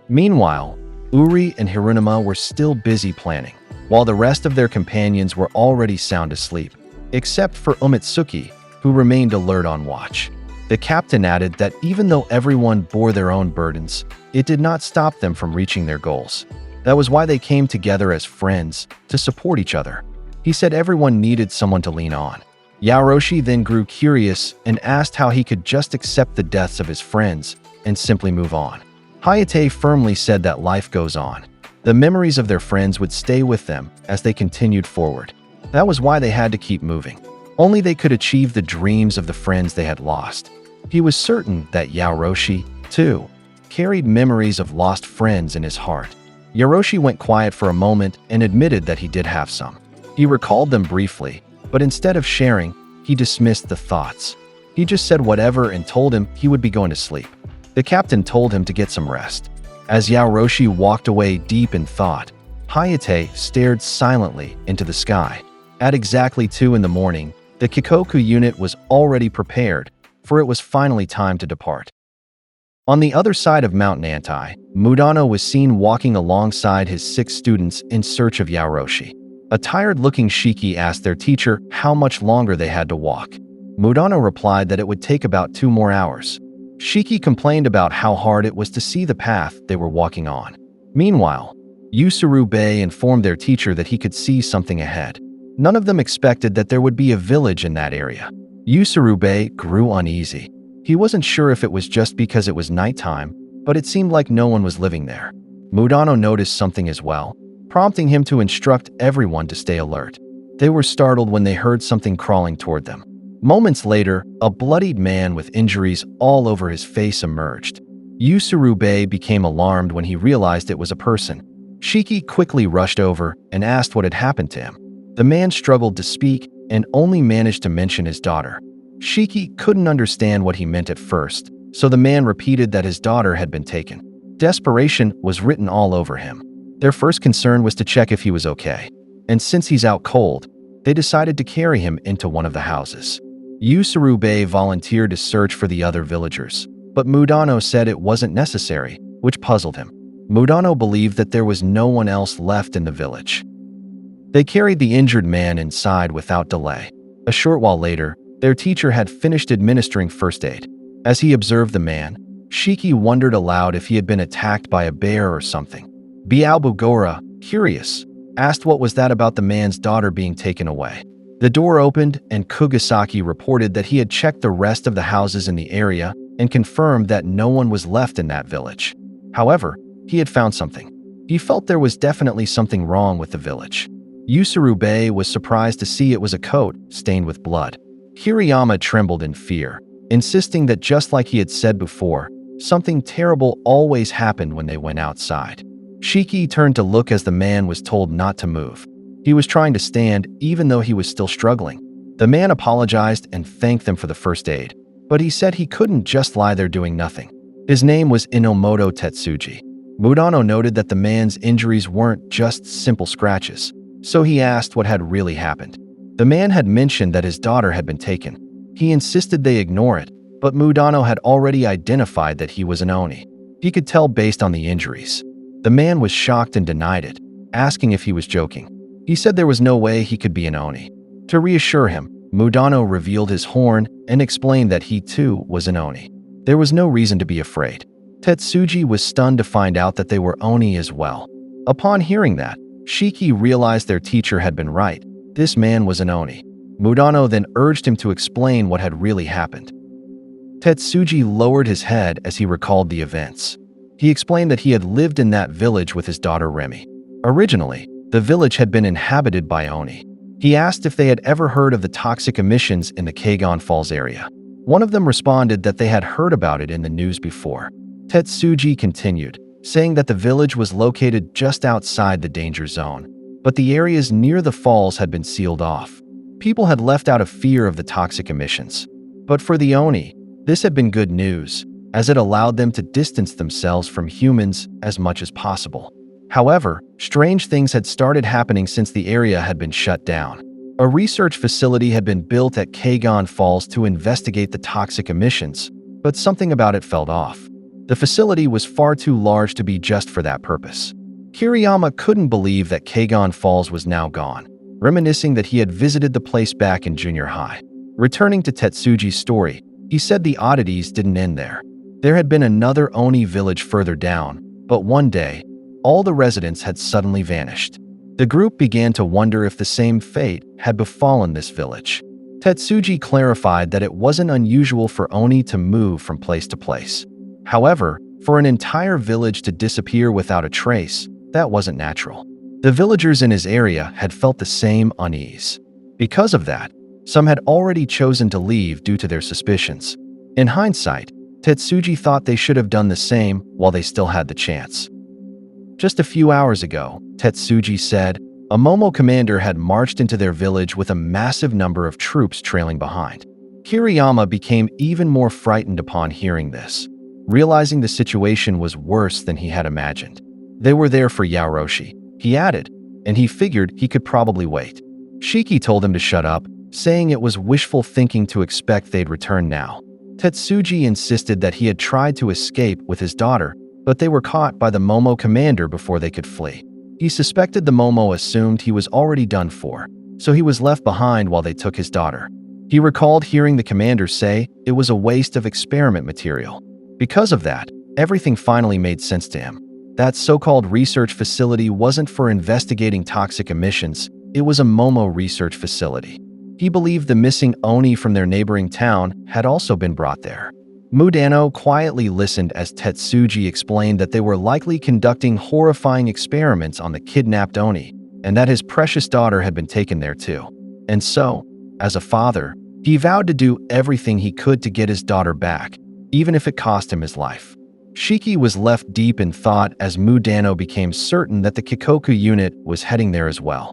Meanwhile, Uri and Hirunuma were still busy planning, while the rest of their companions were already sound asleep, except for Omitsuki, who remained alert on watch. The captain added that even though everyone bore their own burdens, it did not stop them from reaching their goals. That was why they came together as friends, to support each other. He said everyone needed someone to lean on. Yaoroshi then grew curious and asked how he could just accept the deaths of his friends and simply move on. Hayate firmly said that life goes on. The memories of their friends would stay with them as they continued forward. That was why they had to keep moving. Only they could achieve the dreams of the friends they had lost. He was certain that Yaoroshi, too, carried memories of lost friends in his heart. Yaoroshi went quiet for a moment and admitted that he did have some. He recalled them briefly, but instead of sharing, he dismissed the thoughts. He just said whatever and told him he would be going to sleep. The captain told him to get some rest. As Yaoroshi walked away deep in thought, Hayate stared silently into the sky. At exactly 2 in the morning, The Kikoku unit was already prepared, for it was finally time to depart. On the other side of Mount Nantai, Mudano was seen walking alongside his 6 students in search of Yaoroshi. A tired-looking Shiki asked their teacher how much longer they had to walk. Mudano replied that it would take about 2 more hours. Shiki complained about how hard it was to see the path they were walking on. Meanwhile, Yusuru-bei informed their teacher that he could see something ahead. None of them expected that there would be a village in that area. Yusuru-bei grew uneasy. He wasn't sure if it was just because it was nighttime, but it seemed like no one was living there. Mudano noticed something as well, prompting him to instruct everyone to stay alert. They were startled when they heard something crawling toward them. Moments later, a bloodied man with injuries all over his face emerged. Yusuru-bei became alarmed when he realized it was a person. Shiki quickly rushed over and asked what had happened to him. The man struggled to speak and only managed to mention his daughter. Shiki couldn't understand what he meant at first, so the man repeated that his daughter had been taken. Desperation was written all over him. Their first concern was to check if he was okay, and since he's out cold, they decided to carry him into one of the houses. Yusuru-bei volunteered to search for the other villagers, but Mudano said it wasn't necessary, which puzzled him. Mudano believed that there was no one else left in the village. They carried the injured man inside without delay. A short while later, their teacher had finished administering first aid. As he observed the man, Shiki wondered aloud if he had been attacked by a bear or something. Bialbugora, curious, asked what was that about the man's daughter being taken away. The door opened and Kugisaki reported that he had checked the rest of the houses in the area and confirmed that no one was left in that village. However, he had found something. He felt there was definitely something wrong with the village. Yusuru-bei was surprised to see it was a coat stained with blood. Kiriyama trembled in fear, insisting that just like he had said before, something terrible always happened when they went outside. Shiki turned to look as the man was told not to move. He was trying to stand even though he was still struggling. The man apologized and thanked them for the first aid, but he said he couldn't just lie there doing nothing. His name was Inomoto Tetsuji. Mudano noted that the man's injuries weren't just simple scratches, so he asked what had really happened. The man had mentioned that his daughter had been taken. He insisted they ignore it, but Mudano had already identified that he was an Oni. He could tell based on the injuries. The man was shocked and denied it, asking if he was joking. He said there was no way he could be an Oni. To reassure him, Mudano revealed his horn and explained that he too was an Oni. There was no reason to be afraid. Tetsuji was stunned to find out that they were Oni as well. Upon hearing that, Shiki realized their teacher had been right. This man was an Oni. Mudano then urged him to explain what had really happened. Tetsuji lowered his head as he recalled the events. He explained that he had lived in that village with his daughter Remi. Originally, the village had been inhabited by Oni. He asked if they had ever heard of the toxic emissions in the Kegon Falls area. One of them responded that they had heard about it in the news before. Tetsuji continued, saying that the village was located just outside the danger zone, but the areas near the falls had been sealed off. People had left out of fear of the toxic emissions. But for the Oni, this had been good news, as it allowed them to distance themselves from humans as much as possible. However, strange things had started happening since the area had been shut down. A research facility had been built at Kegon Falls to investigate the toxic emissions, but something about it fell off. The facility was far too large to be just for that purpose. Kiriyama couldn't believe that Kegon Falls was now gone, reminiscing that he had visited the place back in junior high. Returning to Tetsuji's story, he said the oddities didn't end there. There had been another Oni village further down, but one day, all the residents had suddenly vanished. The group began to wonder if the same fate had befallen this village. Tetsuji clarified that it wasn't unusual for Oni to move from place to place. However, for an entire village to disappear without a trace, that wasn't natural. The villagers in his area had felt the same unease. Because of that, some had already chosen to leave due to their suspicions. In hindsight, Tetsuji thought they should have done the same while they still had the chance. Just a few hours ago, Tetsuji said, a Momo commander had marched into their village with a massive number of troops trailing behind. Kiriyama became even more frightened upon hearing this, realizing the situation was worse than he had imagined. They were there for Yaoroshi, he added, and he figured he could probably wait. Shiki told him to shut up, saying it was wishful thinking to expect they'd return now. Tetsuji insisted that he had tried to escape with his daughter, but they were caught by the Momo commander before they could flee. He suspected the Momo assumed he was already done for, so he was left behind while they took his daughter. He recalled hearing the commander say it was a waste of experiment material. Because of that, everything finally made sense to him. That so-called research facility wasn't for investigating toxic emissions, it was a Momo research facility. He believed the missing Oni from their neighboring town had also been brought there. Mudano quietly listened as Tetsuji explained that they were likely conducting horrifying experiments on the kidnapped Oni, and that his precious daughter had been taken there too. And so, as a father, he vowed to do everything he could to get his daughter back, even if it cost him his life. Shiki was left deep in thought as Mudano became certain that the Kikoku unit was heading there as well.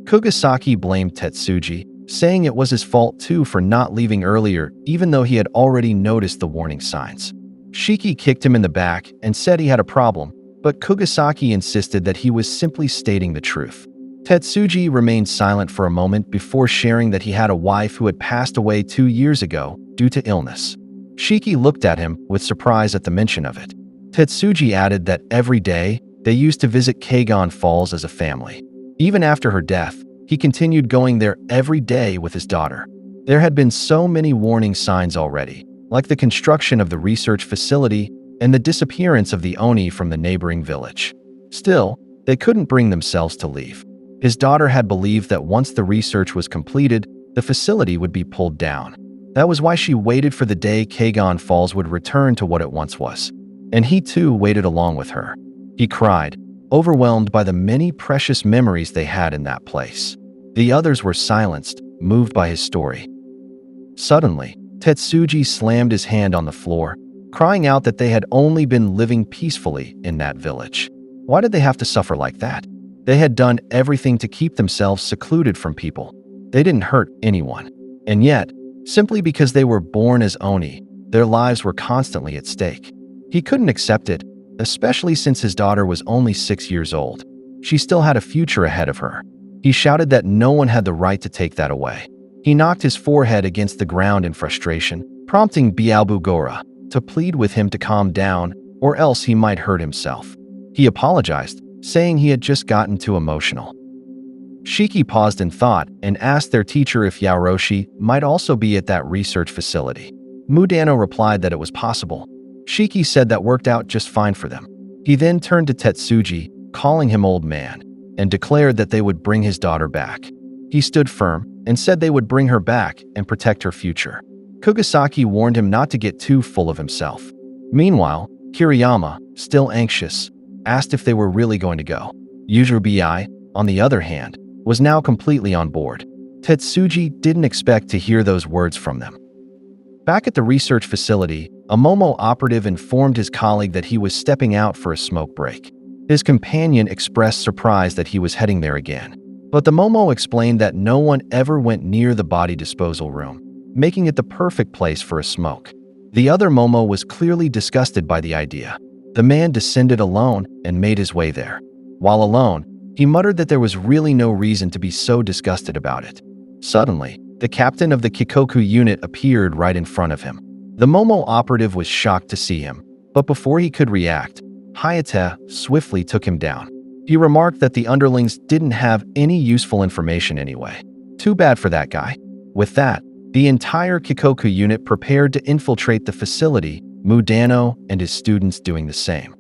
Kugisaki blamed Tetsuji, saying it was his fault too for not leaving earlier, even though he had already noticed the warning signs. Shiki kicked him in the back and said he had a problem, but Kugisaki insisted that he was simply stating the truth. Tetsuji remained silent for a moment before sharing that he had a wife who had passed away 2 years ago due to illness. Shiki looked at him with surprise at the mention of it. Tetsuji added that every day they used to visit Kegon Falls as a family. Even after her death, he continued going there every day with his daughter. There had been so many warning signs already, like the construction of the research facility and the disappearance of the Oni from the neighboring village. Still, they couldn't bring themselves to leave. His daughter had believed that once the research was completed, the facility would be pulled down. That was why she waited for the day Kegon Falls would return to what it once was. And he too waited along with her. He cried, overwhelmed by the many precious memories they had in that place. The others were silenced, moved by his story. Suddenly, Tetsuji slammed his hand on the floor, crying out that they had only been living peacefully in that village. Why did they have to suffer like that? They had done everything to keep themselves secluded from people. They didn't hurt anyone. And yet, simply because they were born as Oni, their lives were constantly at stake. He couldn't accept it, especially since his daughter was only 6 years old. She still had a future ahead of her. He shouted that no one had the right to take that away. He knocked his forehead against the ground in frustration, prompting Bialbugora to plead with him to calm down, or else he might hurt himself. He apologized, saying he had just gotten too emotional. Shiki paused in thought and asked their teacher if Yaoroshi might also be at that research facility. Mudano replied that it was possible. Shiki said that worked out just fine for them. He then turned to Tetsuji, calling him old man, and declared that they would bring his daughter back. He stood firm and said they would bring her back and protect her future. Kugisaki warned him not to get too full of himself. Meanwhile, Kiriyama, still anxious, asked if they were really going to go. Uzubi, on the other hand, was now completely on board. Tetsuji didn't expect to hear those words from them. Back at the research facility, a Momo operative informed his colleague that he was stepping out for a smoke break. His companion expressed surprise that he was heading there again. But the Momo explained that no one ever went near the body disposal room, making it the perfect place for a smoke. The other Momo was clearly disgusted by the idea. The man descended alone and made his way there. While alone, he muttered that there was really no reason to be so disgusted about it. Suddenly, the captain of the Kikoku unit appeared right in front of him. The Momo operative was shocked to see him, but before he could react, Hayate swiftly took him down. He remarked that the underlings didn't have any useful information anyway. Too bad for that guy. With that, the entire Kikoku unit prepared to infiltrate the facility, Mudano and his students doing the same.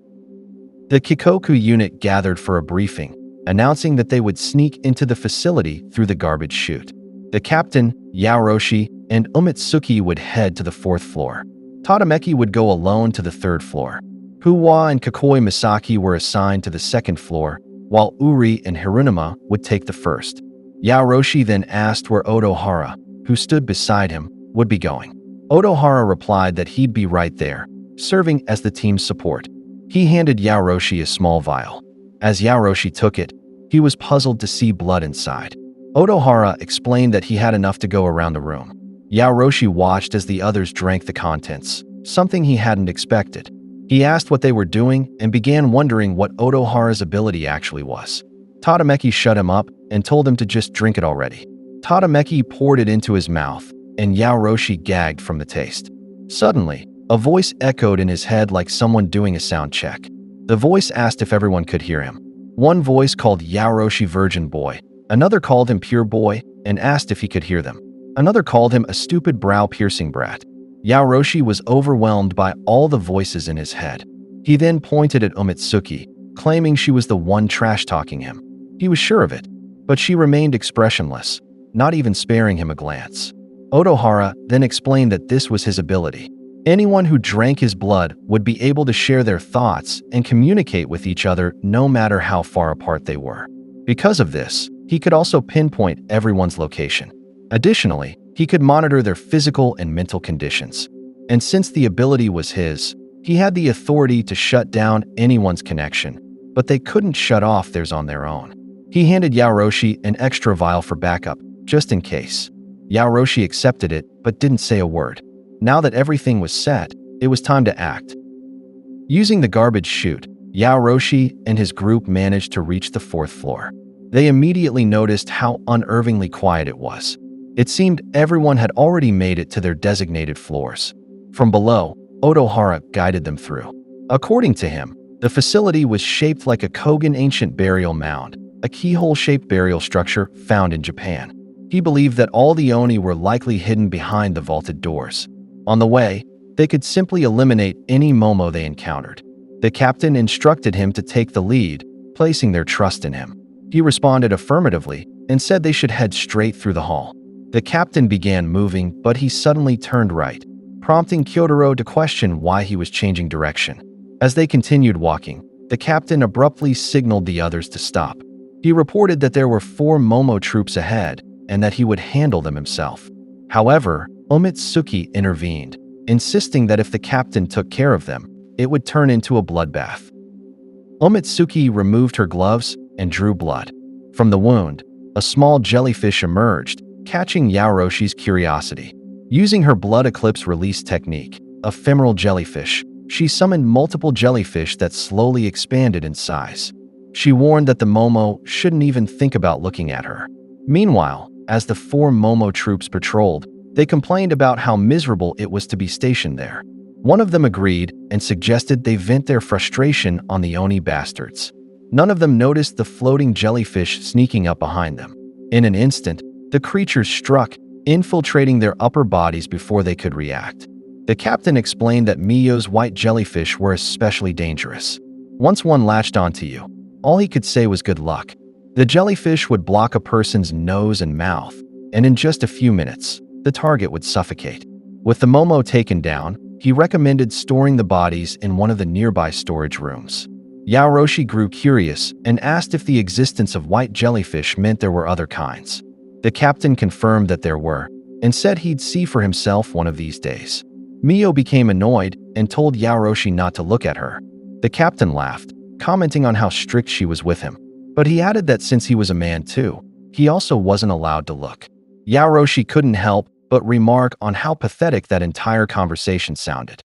The Kikoku unit gathered for a briefing, announcing that they would sneak into the facility through the garbage chute. The captain, Yaoroshi, and Umitsuki would head to the 4th floor. Tadameki would go alone to the 3rd floor. Huwa and Kakoi Misaki were assigned to the 2nd floor, while Uri and Hirunuma would take the 1st. Yaoroshi then asked where Otohara, who stood beside him, would be going. Otohara replied that he'd be right there, serving as the team's support. He handed Yaoroshi a small vial. As Yaoroshi took it, he was puzzled to see blood inside. Otohara explained that he had enough to go around the room. Yaoroshi watched as the others drank the contents, something he hadn't expected. He asked what they were doing and began wondering what Otohara's ability actually was. Tadameki shut him up and told him to just drink it already. Tadameki poured it into his mouth, and Yaoroshi gagged from the taste. Suddenly, a voice echoed in his head like someone doing a sound check. The voice asked if everyone could hear him. One voice called Yaoroshi Virgin Boy, another called him Pure Boy, and asked if he could hear them. Another called him a stupid brow-piercing brat. Yaoroshi was overwhelmed by all the voices in his head. He then pointed at Umitsuki, claiming she was the one trash-talking him. He was sure of it, but she remained expressionless, not even sparing him a glance. Otohara then explained that this was his ability. Anyone who drank his blood would be able to share their thoughts and communicate with each other no matter how far apart they were. Because of this, he could also pinpoint everyone's location. Additionally, he could monitor their physical and mental conditions. And since the ability was his, he had the authority to shut down anyone's connection, but they couldn't shut off theirs on their own. He handed Yaoroshi an extra vial for backup, just in case. Yaoroshi accepted it, but didn't say a word. Now that everything was set, it was time to act. Using the garbage chute, Yaoroshi and his group managed to reach the 4th floor. They immediately noticed how unnervingly quiet it was. It seemed everyone had already made it to their designated floors. From below, Otohara guided them through. According to him, the facility was shaped like a Kogan ancient burial mound, a keyhole-shaped burial structure found in Japan. He believed that all the Oni were likely hidden behind the vaulted doors. On the way, they could simply eliminate any Momo they encountered. The captain instructed him to take the lead, placing their trust in him. He responded affirmatively and said they should head straight through the hall. The captain began moving, but he suddenly turned right, prompting Kyotaro to question why he was changing direction. As they continued walking, the captain abruptly signaled the others to stop. He reported that there were 4 Momo troops ahead and that he would handle them himself. However, Umitsuki intervened, insisting that if the captain took care of them, it would turn into a bloodbath. Umitsuki removed her gloves and drew blood. From the wound, a small jellyfish emerged, catching Yaoroshi's curiosity. Using her blood eclipse release technique, ephemeral jellyfish, she summoned multiple jellyfish that slowly expanded in size. She warned that the Momo shouldn't even think about looking at her. Meanwhile, as the 4 Momo troops patrolled, they complained about how miserable it was to be stationed there. One of them agreed and suggested they vent their frustration on the Oni bastards. None of them noticed the floating jellyfish sneaking up behind them. In an instant, the creatures struck, infiltrating their upper bodies before they could react. The captain explained that Miyo's white jellyfish were especially dangerous. Once one latched onto you, all he could say was good luck. The jellyfish would block a person's nose and mouth, and in just a few minutes, the target would suffocate. With the Momo taken down, he recommended storing the bodies in one of the nearby storage rooms. Yaoroshi grew curious and asked if the existence of white jellyfish meant there were other kinds. The captain confirmed that there were, and said he'd see for himself one of these days. Miyo became annoyed and told Yaoroshi not to look at her. The captain laughed, commenting on how strict she was with him. But he added that since he was a man too, he also wasn't allowed to look. Yaoroshi couldn't help but remark on how pathetic that entire conversation sounded.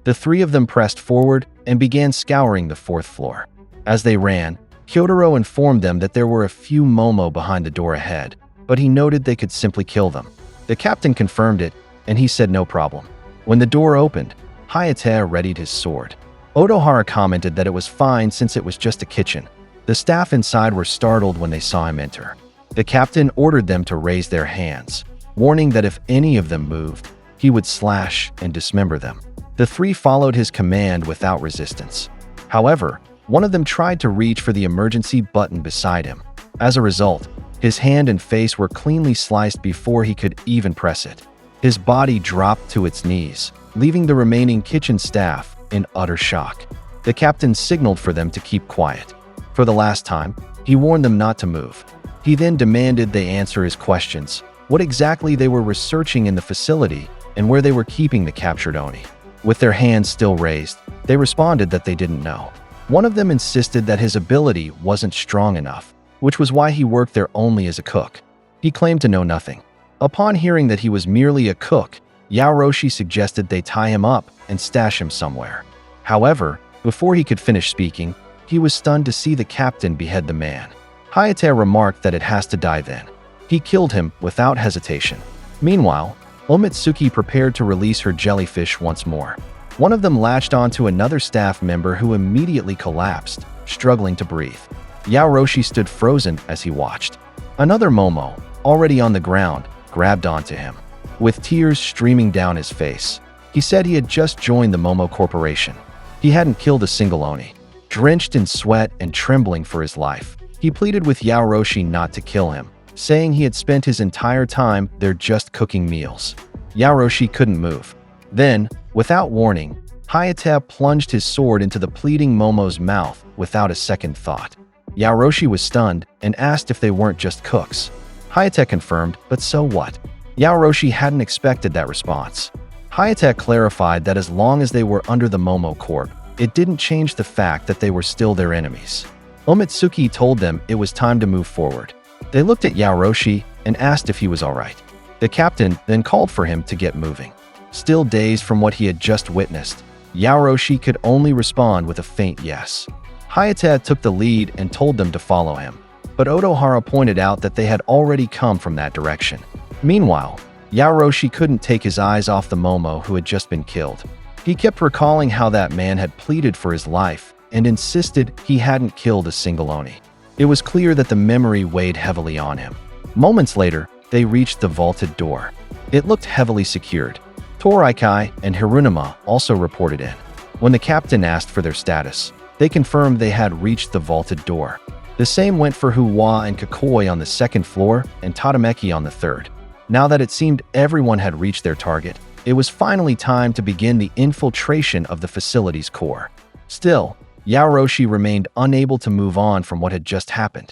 The 3 of them pressed forward and began scouring the 4th floor. As they ran, Kyotaro informed them that there were a few Momo behind the door ahead, but he noted they could simply kill them. The captain confirmed it, and he said no problem. When the door opened, Hayate readied his sword. Otohara commented that it was fine since it was just a kitchen. The staff inside were startled when they saw him enter. The captain ordered them to raise their hands, warning that if any of them moved, he would slash and dismember them. The 3 followed his command without resistance. However, one of them tried to reach for the emergency button beside him. As a result, his hand and face were cleanly sliced before he could even press it. His body dropped to its knees, leaving the remaining kitchen staff in utter shock. The captain signaled for them to keep quiet. For the last time, he warned them not to move. He then demanded they answer his questions, what exactly they were researching in the facility, and where they were keeping the captured Oni. With their hands still raised, they responded that they didn't know. One of them insisted that his ability wasn't strong enough, which was why he worked there only as a cook. He claimed to know nothing. Upon hearing that he was merely a cook, Yaoroshi suggested they tie him up and stash him somewhere. However, before he could finish speaking, he was stunned to see the captain behead the man. Hayate remarked that it has to die then. He killed him without hesitation. Meanwhile, Omitsuki prepared to release her jellyfish once more. One of them latched onto another staff member who immediately collapsed, struggling to breathe. Yaoroshi stood frozen as he watched. Another Momo, already on the ground, grabbed onto him. With tears streaming down his face, he said he had just joined the Momo Corporation. He hadn't killed a single Oni. Drenched in sweat and trembling for his life, he pleaded with Yaoroshi not to kill him, saying he had spent his entire time there just cooking meals. Yaoroshi couldn't move. Then, without warning, Hayate plunged his sword into the pleading Momo's mouth without a second thought. Yaoroshi was stunned and asked if they weren't just cooks. Hayate confirmed, but so what? Yaoroshi hadn't expected that response. Hayate clarified that as long as they were under the Momo Corp, it didn't change the fact that they were still their enemies. Omitsuki told them it was time to move forward. They looked at Yaoroshi and asked if he was alright. The captain then called for him to get moving. Still dazed from what he had just witnessed, Yaoroshi could only respond with a faint yes. Hayate took the lead and told them to follow him, but Otohara pointed out that they had already come from that direction. Meanwhile, Yaoroshi couldn't take his eyes off the Momo who had just been killed. He kept recalling how that man had pleaded for his life and insisted he hadn't killed a single Oni. It was clear that the memory weighed heavily on him. Moments later, they reached the vaulted door. It looked heavily secured. Torikai and Hirunuma also reported in. When the captain asked for their status, they confirmed they had reached the vaulted door. The same went for Huwa and Kakoi on the second floor and Tatameki on the third. Now that it seemed everyone had reached their target, it was finally time to begin the infiltration of the facility's core. Still, Yaoroshi remained unable to move on from what had just happened.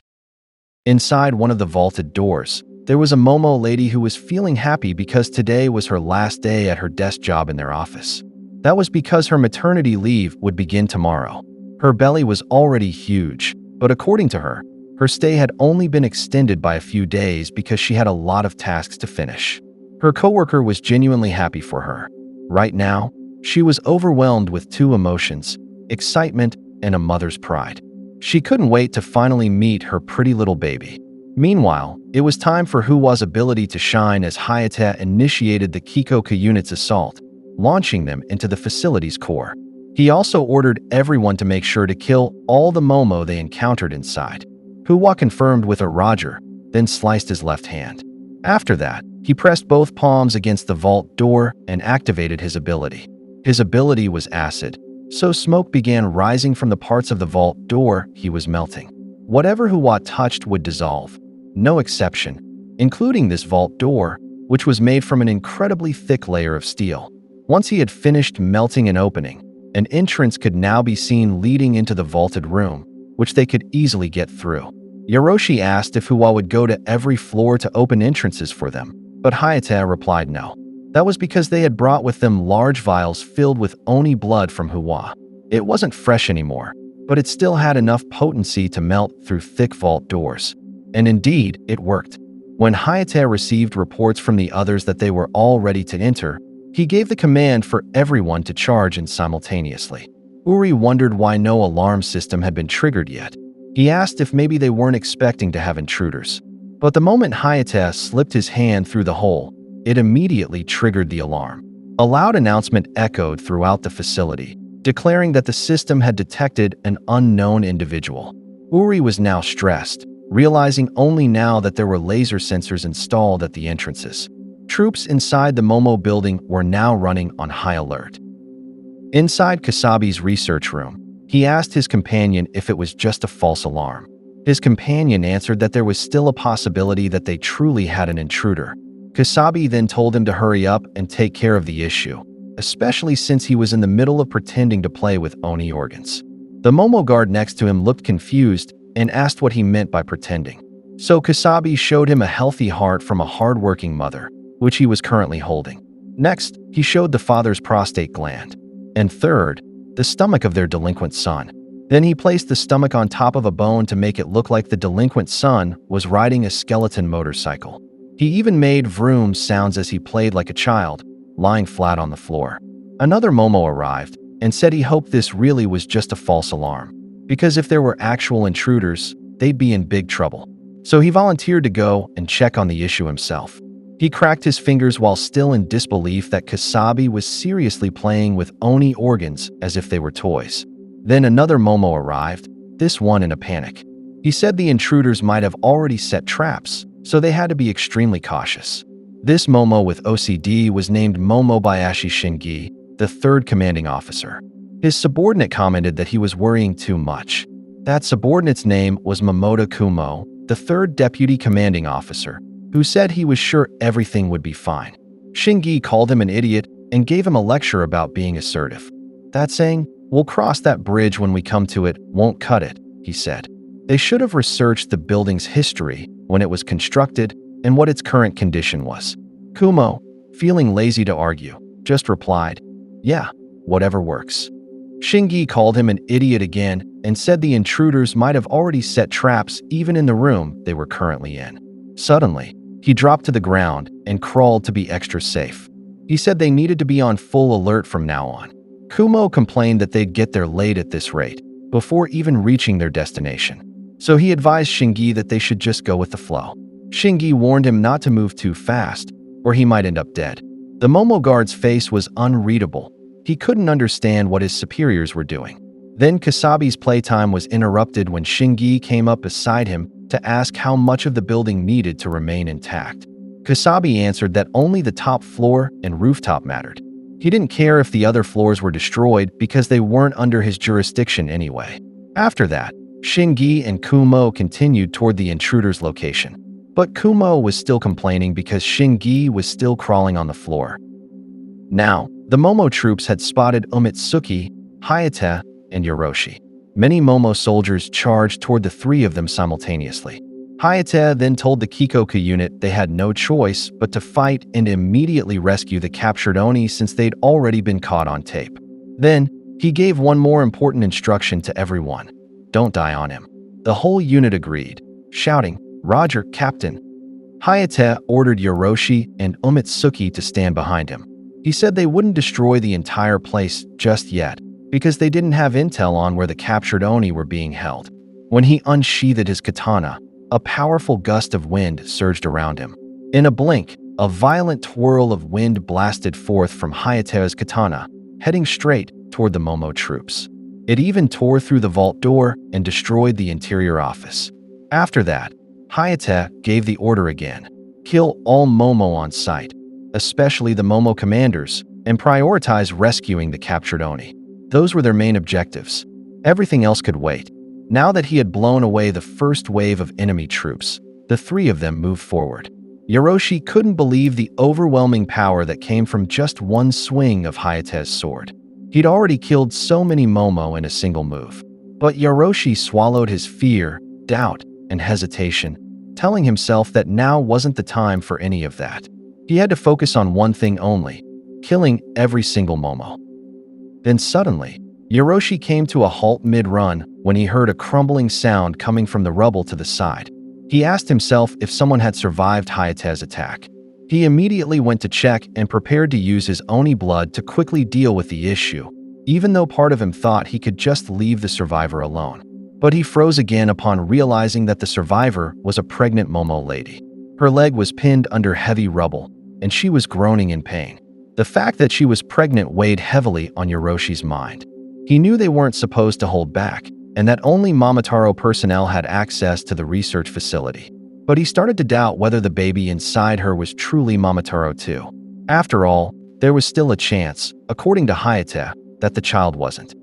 Inside one of the vaulted doors, there was a Momo lady who was feeling happy because today was her last day at her desk job in their office. That was because her maternity leave would begin tomorrow. Her belly was already huge, but according to her, her stay had only been extended by a few days because she had a lot of tasks to finish. Her coworker was genuinely happy for her. Right now, she was overwhelmed with two emotions: excitement and a mother's pride. She couldn't wait to finally meet her pretty little baby. Meanwhile, it was time for Huwa's ability to shine as Hayate initiated the Kikoka unit's assault, launching them into the facility's core. He also ordered everyone to make sure to kill all the Momo they encountered inside. Huwa confirmed with a Roger, then sliced his left hand. After that, he pressed both palms against the vault door and activated his ability. His ability was acid, so smoke began rising from the parts of the vault door he was melting. Whatever Huwa touched would dissolve, no exception, including this vault door, which was made from an incredibly thick layer of steel. Once he had finished melting and opening, an entrance could now be seen leading into the vaulted room, which they could easily get through. Yaoroshi asked if Huwa would go to every floor to open entrances for them, but Hayate replied no. That was because they had brought with them large vials filled with Oni blood from Huwa. It wasn't fresh anymore, but it still had enough potency to melt through thick vault doors. And indeed, it worked. When Hayate received reports from the others that they were all ready to enter, he gave the command for everyone to charge in simultaneously. Uri wondered why no alarm system had been triggered yet. He asked if maybe they weren't expecting to have intruders. But the moment Hayate slipped his hand through the hole, it immediately triggered the alarm. A loud announcement echoed throughout the facility, declaring that the system had detected an unknown individual. Uri was now stressed, realizing only now that there were laser sensors installed at the entrances. Troops inside the Momo building were now running on high alert. Inside Kasabi's research room, he asked his companion if it was just a false alarm. His companion answered that there was still a possibility that they truly had an intruder. Kasabi then told him to hurry up and take care of the issue, especially since he was in the middle of pretending to play with Oni organs. The Momo guard next to him looked confused and asked what he meant by pretending. So Kasabi showed him a healthy heart from a hardworking mother, which he was currently holding. Next, he showed the father's prostate gland. And third, the stomach of their delinquent son. Then he placed the stomach on top of a bone to make it look like the delinquent son was riding a skeleton motorcycle. He even made vroom sounds as he played like a child, lying flat on the floor. Another Momo arrived and said he hoped this really was just a false alarm, because if there were actual intruders, they'd be in big trouble. So he volunteered to go and check on the issue himself. He cracked his fingers while still in disbelief that Kasabi was seriously playing with Oni organs as if they were toys. Then another Momo arrived, this one in a panic. He said the intruders might have already set traps, so they had to be extremely cautious. This Momo with OCD was named Momobayashi Shingi, the third commanding officer. His subordinate commented that he was worrying too much. That subordinate's name was Mamoto Kumo, the third deputy commanding officer, who said he was sure everything would be fine. Shingi called him an idiot and gave him a lecture about being assertive. That saying, "We'll cross that bridge when we come to it, won't cut it," he said. They should have researched the building's history, when it was constructed, and what its current condition was. Kumo, feeling lazy to argue, just replied, "Yeah, whatever works." Shingi called him an idiot again and said the intruders might have already set traps even in the room they were currently in. Suddenly, he dropped to the ground and crawled to be extra safe. He said they needed to be on full alert from now on. Kumo complained that they'd get there late at this rate, before even reaching their destination. So he advised Shingi that they should just go with the flow. Shingi warned him not to move too fast, or he might end up dead. The Momo guard's face was unreadable. He couldn't understand what his superiors were doing. Then Kasabi's playtime was interrupted when Shingi came up beside him to ask how much of the building needed to remain intact. Kasabi answered that only the top floor and rooftop mattered. He didn't care if the other floors were destroyed because they weren't under his jurisdiction anyway. After that, Shingi and Kumo continued toward the intruder's location. But Kumo was still complaining because Shingi was still crawling on the floor. Now, the Momo troops had spotted Umitsuki, Hayate, and Yoroshi. Many Momo soldiers charged toward the three of them simultaneously. Hayate then told the Kikoku unit they had no choice but to fight and immediately rescue the captured Oni since they'd already been caught on tape. Then, he gave one more important instruction to everyone. Don't die on him. The whole unit agreed, shouting, "Roger, Captain." Hayate ordered Yoroshi and Umitsuki to stand behind him. He said they wouldn't destroy the entire place just yet, because they didn't have intel on where the captured Oni were being held. When he unsheathed his katana, a powerful gust of wind surged around him. In a blink, a violent twirl of wind blasted forth from Hayate's katana, heading straight toward the Momo troops. It even tore through the vault door and destroyed the interior office. After that, Hayate gave the order again. Kill all Momo on sight, especially the Momo commanders, and prioritize rescuing the captured Oni. Those were their main objectives. Everything else could wait. Now that he had blown away the first wave of enemy troops, the three of them moved forward. Yoroshi couldn't believe the overwhelming power that came from just one swing of Hayate's sword. He'd already killed so many Momo in a single move. But Yoroshi swallowed his fear, doubt, and hesitation, telling himself that now wasn't the time for any of that. He had to focus on one thing only, killing every single Momo. Then suddenly, Yoroshi came to a halt mid-run when he heard a crumbling sound coming from the rubble to the side. He asked himself if someone had survived Hayate's attack. He immediately went to check and prepared to use his Oni blood to quickly deal with the issue, even though part of him thought he could just leave the survivor alone. But he froze again upon realizing that the survivor was a pregnant Momo lady. Her leg was pinned under heavy rubble, and she was groaning in pain. The fact that she was pregnant weighed heavily on Yoroshi's mind. He knew they weren't supposed to hold back, and that only Momotaro personnel had access to the research facility. But he started to doubt whether the baby inside her was truly Momotaro too. After all, there was still a chance, according to Hayate, that the child wasn't.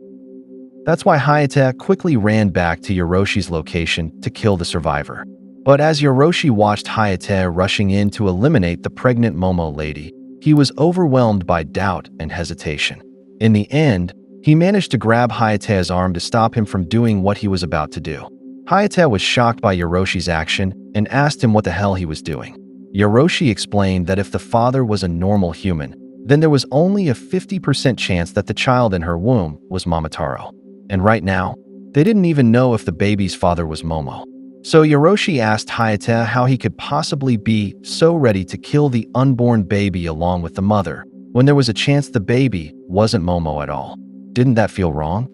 That's why Hayate quickly ran back to Yoroshi's location to kill the survivor. But as Yoroshi watched Hayate rushing in to eliminate the pregnant Momo lady, he was overwhelmed by doubt and hesitation. In the end, he managed to grab Hayate's arm to stop him from doing what he was about to do. Hayate was shocked by Yoroshi's action and asked him what the hell he was doing. Yoroshi explained that if the father was a normal human, then there was only a 50% chance that the child in her womb was Momotaro. And right now, they didn't even know if the baby's father was Momo. So Yoroshi asked Hayate how he could possibly be so ready to kill the unborn baby along with the mother, when there was a chance the baby wasn't Momo at all. Didn't that feel wrong?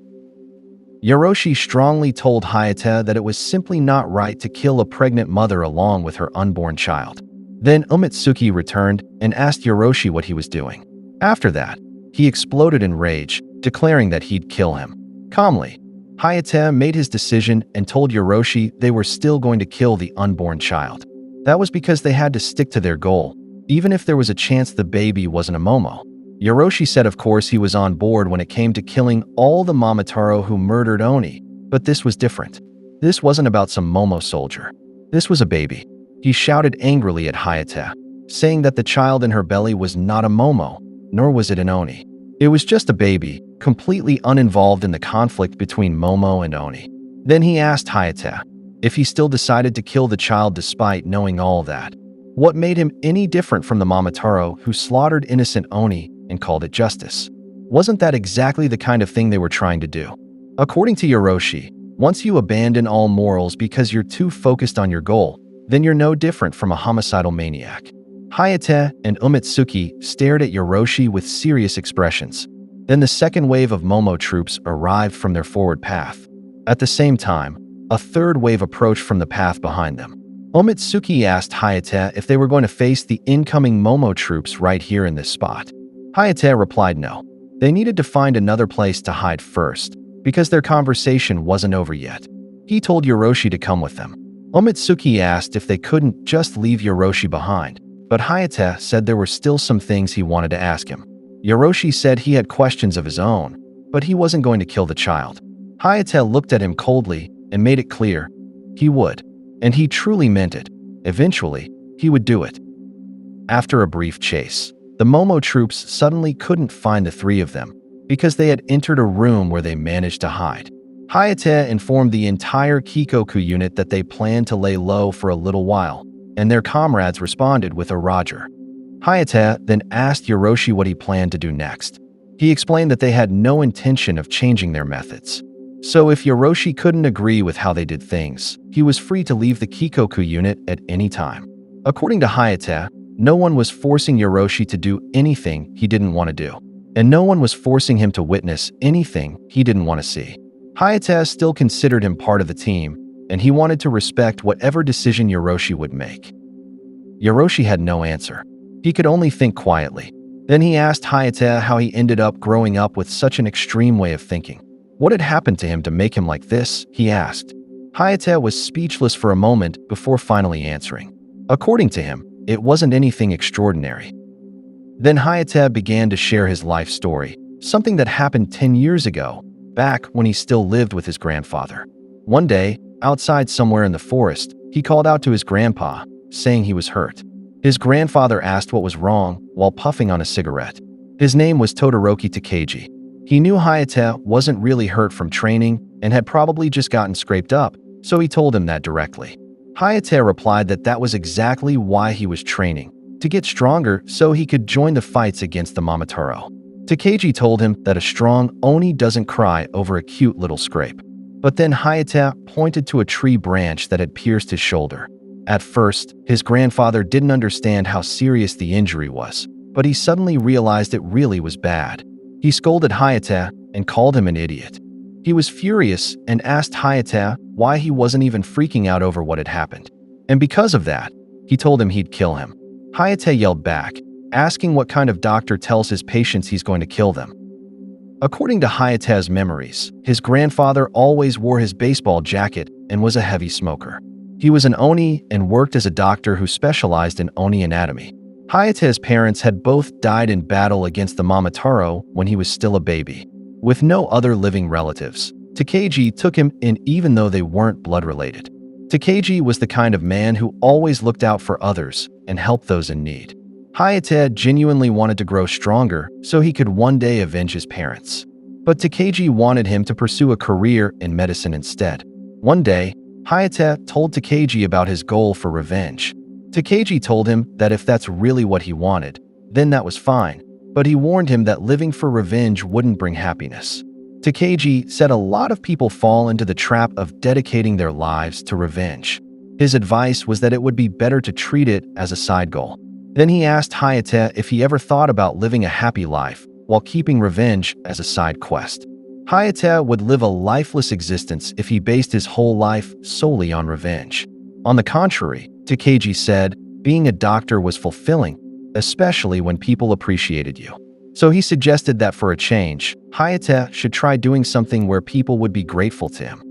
Yoroshi strongly told Hayate that it was simply not right to kill a pregnant mother along with her unborn child. Then Umitsuki returned and asked Yoroshi what he was doing. After that, he exploded in rage, declaring that he'd kill him. Calmly, Hayate made his decision and told Yoroshi they were still going to kill the unborn child. That was because they had to stick to their goal, even if there was a chance the baby wasn't a Momo. Yoroshi said of course he was on board when it came to killing all the Momotaro who murdered Oni, but this was different. This wasn't about some Momo soldier. This was a baby. He shouted angrily at Hayate, saying that the child in her belly was not a Momo, nor was it an Oni. It was just a baby, completely uninvolved in the conflict between Momo and Oni. Then he asked Hayate if he still decided to kill the child despite knowing all that. What made him any different from the Momotaro who slaughtered innocent Oni and called it justice? Wasn't that exactly the kind of thing they were trying to do? According to Yoroshi, once you abandon all morals because you're too focused on your goal, then you're no different from a homicidal maniac. Hayate and Umitsuki stared at Yoroshi with serious expressions. Then the second wave of Momo troops arrived from their forward path. At the same time, a third wave approached from the path behind them. Umitsuki asked Hayate if they were going to face the incoming Momo troops right here in this spot. Hayate replied no. They needed to find another place to hide first, because their conversation wasn't over yet. He told Yoroshi to come with them. Umitsuki asked if they couldn't just leave Yoroshi behind, but Hayate said there were still some things he wanted to ask him. Yoroshi said he had questions of his own, but he wasn't going to kill the child. Hayate looked at him coldly and made it clear he would, and he truly meant it. Eventually, he would do it. After a brief chase, the Momo troops suddenly couldn't find the three of them because they had entered a room where they managed to hide. Hayate informed the entire Kikoku unit that they planned to lay low for a little while, and their comrades responded with a Roger. Hayate then asked Yoroshi what he planned to do next. He explained that they had no intention of changing their methods. So if Yoroshi couldn't agree with how they did things, he was free to leave the Kikoku unit at any time. According to Hayate, no one was forcing Yoroshi to do anything he didn't want to do, and no one was forcing him to witness anything he didn't want to see. Hayate still considered him part of the team, and he wanted to respect whatever decision Yoroshi would make. Yoroshi had no answer. He could only think quietly. Then he asked Hayate how he ended up growing up with such an extreme way of thinking. What had happened to him to make him like this, he asked. Hayate was speechless for a moment before finally answering. According to him, it wasn't anything extraordinary. Then Hayate began to share his life story, something that happened 10 years ago, back when he still lived with his grandfather. One day, outside somewhere in the forest, he called out to his grandpa, saying he was hurt. His grandfather asked what was wrong while puffing on a cigarette. His name was Todoroki Takagi. He knew Hayate wasn't really hurt from training and had probably just gotten scraped up, so he told him that directly. Hayate replied that that was exactly why he was training, to get stronger so he could join the fights against the Momotaro. Takagi told him that a strong Oni doesn't cry over a cute little scrape. But then Hayate pointed to a tree branch that had pierced his shoulder. At first, his grandfather didn't understand how serious the injury was, but he suddenly realized it really was bad. He scolded Hayate and called him an idiot. He was furious and asked Hayate why he wasn't even freaking out over what had happened. And because of that, he told him he'd kill him. Hayate yelled back, asking what kind of doctor tells his patients he's going to kill them. According to Hayate's memories, his grandfather always wore his baseball jacket and was a heavy smoker. He was an Oni and worked as a doctor who specialized in Oni anatomy. Hayate's parents had both died in battle against the Momotaro when he was still a baby. With no other living relatives, Takagi took him in even though they weren't blood-related. Takagi was the kind of man who always looked out for others and helped those in need. Hayate genuinely wanted to grow stronger so he could one day avenge his parents. But Takagi wanted him to pursue a career in medicine instead. One day, Hayate told Takagi about his goal for revenge. Takagi told him that if that's really what he wanted, then that was fine, but he warned him that living for revenge wouldn't bring happiness. Takagi said a lot of people fall into the trap of dedicating their lives to revenge. His advice was that it would be better to treat it as a side goal. Then he asked Hayate if he ever thought about living a happy life while keeping revenge as a side quest. Hayate would live a lifeless existence if he based his whole life solely on revenge. On the contrary, Takeji said, being a doctor was fulfilling, especially when people appreciated you. So he suggested that for a change, Hayate should try doing something where people would be grateful to him.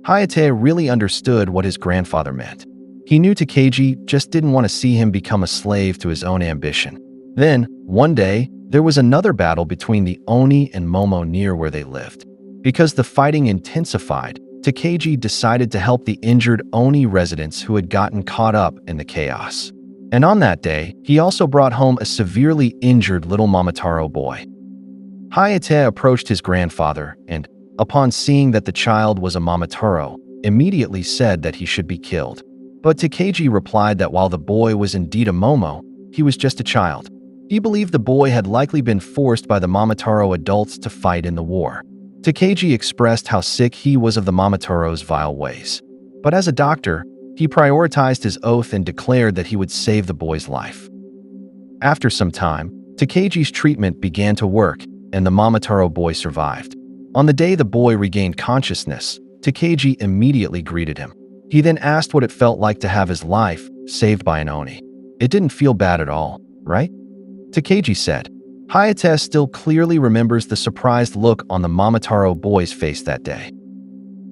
Hayate really understood what his grandfather meant. He knew Takeji just didn't want to see him become a slave to his own ambition. Then, one day, there was another battle between the Oni and Momo near where they lived. Because the fighting intensified, Takeji decided to help the injured Oni residents who had gotten caught up in the chaos. And on that day, he also brought home a severely injured little Momotaro boy. Hayate approached his grandfather and, upon seeing that the child was a Momotaro, immediately said that he should be killed. But Takeji replied that while the boy was indeed a Momo, he was just a child. He believed the boy had likely been forced by the Momotaro adults to fight in the war. Takeji expressed how sick he was of the Momotaro's vile ways. But as a doctor, he prioritized his oath and declared that he would save the boy's life. After some time, Takeji's treatment began to work, and the Momotaro boy survived. On the day the boy regained consciousness, Takeji immediately greeted him. He then asked what it felt like to have his life saved by an Oni. It didn't feel bad at all, right? Takeji said. Hayate still clearly remembers the surprised look on the Momotaro boy's face that day.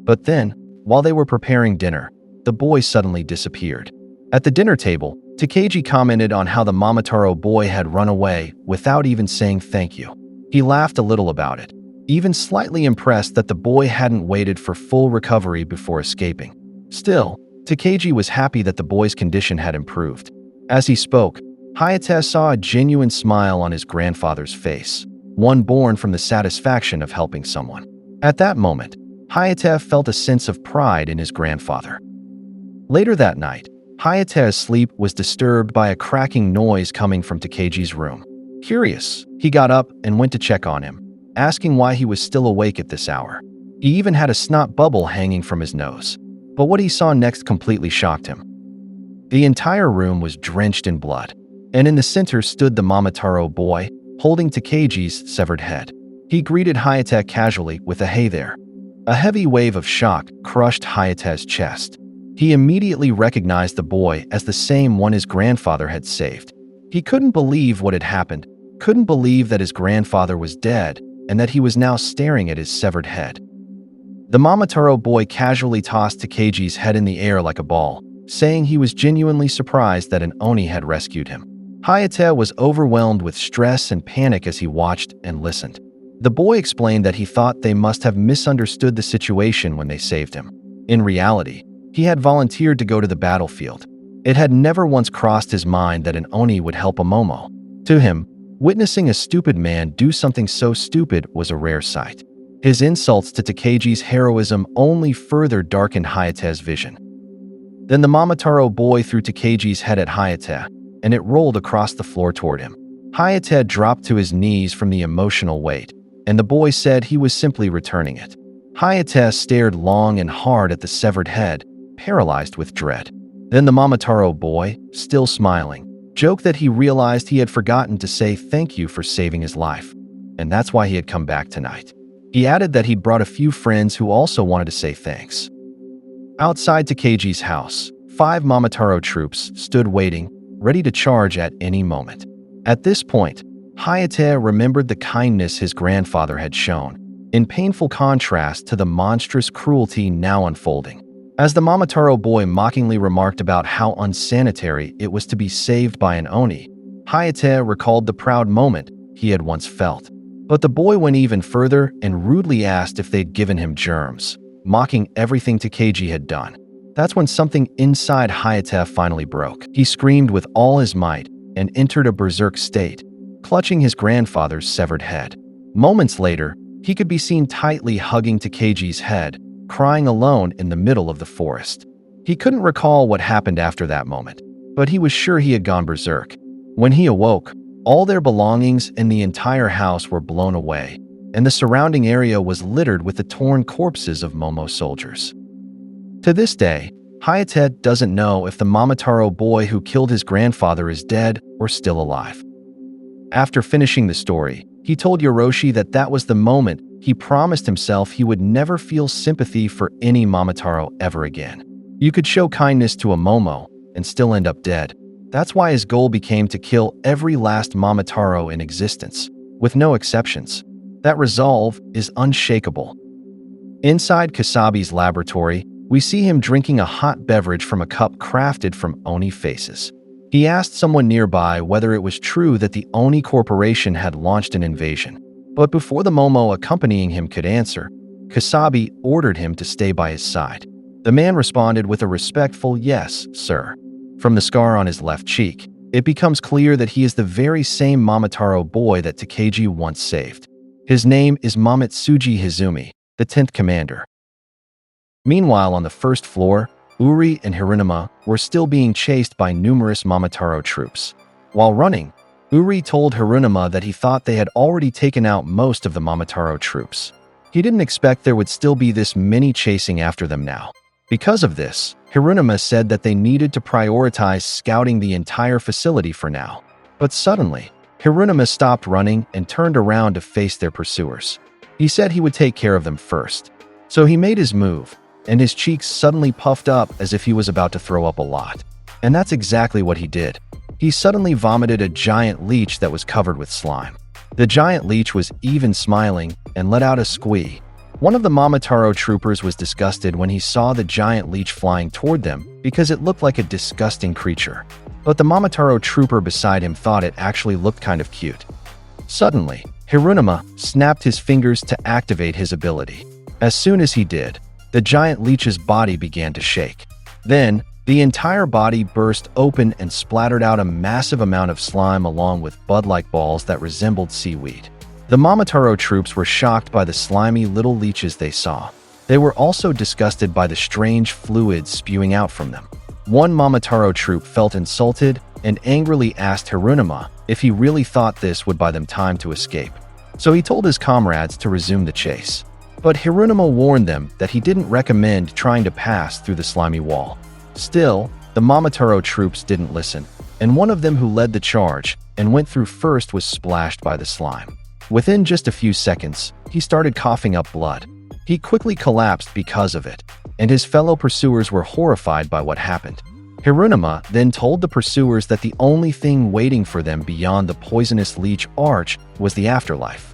But then, while they were preparing dinner, the boy suddenly disappeared. At the dinner table, Takeji commented on how the Momotaro boy had run away without even saying thank you. He laughed a little about it, even slightly impressed that the boy hadn't waited for full recovery before escaping. Still, Takeji was happy that the boy's condition had improved. As he spoke, Hayate saw a genuine smile on his grandfather's face, one born from the satisfaction of helping someone. At that moment, Hayate felt a sense of pride in his grandfather. Later that night, Hayate's sleep was disturbed by a cracking noise coming from Takeji's room. Curious, he got up and went to check on him, asking why he was still awake at this hour. He even had a snot bubble hanging from his nose. But what he saw next completely shocked him. The entire room was drenched in blood, and in the center stood the Momotaro boy, holding Takeji's severed head. He greeted Hayate casually with a "Hey there." A heavy wave of shock crushed Hayate's chest. He immediately recognized the boy as the same one his grandfather had saved. He couldn't believe what had happened, couldn't believe that his grandfather was dead, and that he was now staring at his severed head. The Momotaro boy casually tossed Takeji's head in the air like a ball, saying he was genuinely surprised that an Oni had rescued him. Hayate was overwhelmed with stress and panic as he watched and listened. The boy explained that he thought they must have misunderstood the situation when they saved him. In reality, he had volunteered to go to the battlefield. It had never once crossed his mind that an Oni would help a Momo. To him, witnessing a stupid man do something so stupid was a rare sight. His insults to Takeji's heroism only further darkened Hayate's vision. Then the Momotaro boy threw Takeji's head at Hayate, and it rolled across the floor toward him. Hayate dropped to his knees from the emotional weight, and the boy said he was simply returning it. Hayate stared long and hard at the severed head, paralyzed with dread. Then the Momotaro boy, still smiling, joked that he realized he had forgotten to say thank you for saving his life, and that's why he had come back tonight. He added that he'd brought a few friends who also wanted to say thanks. Outside Takeji's house, 5 Momotaro troops stood waiting, ready to charge at any moment. At this point, Hayate remembered the kindness his grandfather had shown, in painful contrast to the monstrous cruelty now unfolding. As the Momotaro boy mockingly remarked about how unsanitary it was to be saved by an Oni, Hayate recalled the proud moment he had once felt. But the boy went even further and rudely asked if they'd given him germs, mocking everything Takeji had done. That's when something inside Hayate finally broke. He screamed with all his might and entered a berserk state, clutching his grandfather's severed head. Moments later, he could be seen tightly hugging Takeji's head, crying alone in the middle of the forest. He couldn't recall what happened after that moment, but he was sure he had gone berserk. When he awoke, all their belongings in the entire house were blown away, and the surrounding area was littered with the torn corpses of Momo soldiers. To this day, Hayate doesn't know if the Momotaro boy who killed his grandfather is dead or still alive. After finishing the story, he told Yoroshi that that was the moment he promised himself he would never feel sympathy for any Momotaro ever again. You could show kindness to a Momo and still end up dead. That's why his goal became to kill every last Momotaro in existence, with no exceptions. That resolve is unshakable. Inside Kasabi's laboratory, we see him drinking a hot beverage from a cup crafted from Oni faces. He asked someone nearby whether it was true that the Oni Corporation had launched an invasion. But before the Momo accompanying him could answer, Kasabi ordered him to stay by his side. The man responded with a respectful "Yes, sir." From the scar on his left cheek, it becomes clear that he is the very same Momotaro boy that Takagi once saved. His name is Mamitsuji Hizumi, the 10th commander. Meanwhile, on the first floor, Uri and Hiranuma were still being chased by numerous Momotaro troops. While running, Uri told Hiranuma that he thought they had already taken out most of the Momotaro troops. He didn't expect there would still be this many chasing after them now. Because of this, Hiranuma said that they needed to prioritize scouting the entire facility for now. But suddenly, Hiranuma stopped running and turned around to face their pursuers. He said he would take care of them first. So he made his move, and his cheeks suddenly puffed up as if he was about to throw up a lot. And that's exactly what he did. He suddenly vomited a giant leech that was covered with slime. The giant leech was even smiling and let out a squee. One of the Momotaro troopers was disgusted when he saw the giant leech flying toward them because it looked like a disgusting creature. But the Momotaro trooper beside him thought it actually looked kind of cute. Suddenly, Hiranuma snapped his fingers to activate his ability. As soon as he did, the giant leech's body began to shake. Then, the entire body burst open and splattered out a massive amount of slime along with bud-like balls that resembled seaweed. The Momotaro troops were shocked by the slimy little leeches they saw. They were also disgusted by the strange fluids spewing out from them. One Momotaro troop felt insulted and angrily asked Hiranuma if he really thought this would buy them time to escape. So he told his comrades to resume the chase. But Hiranuma warned them that he didn't recommend trying to pass through the slimy wall. Still, the Momotaro troops didn't listen, and one of them who led the charge and went through first was splashed by the slime. Within just a few seconds, he started coughing up blood. He quickly collapsed because of it, and his fellow pursuers were horrified by what happened. Hiranuma then told the pursuers that the only thing waiting for them beyond the poisonous leech arch was the afterlife.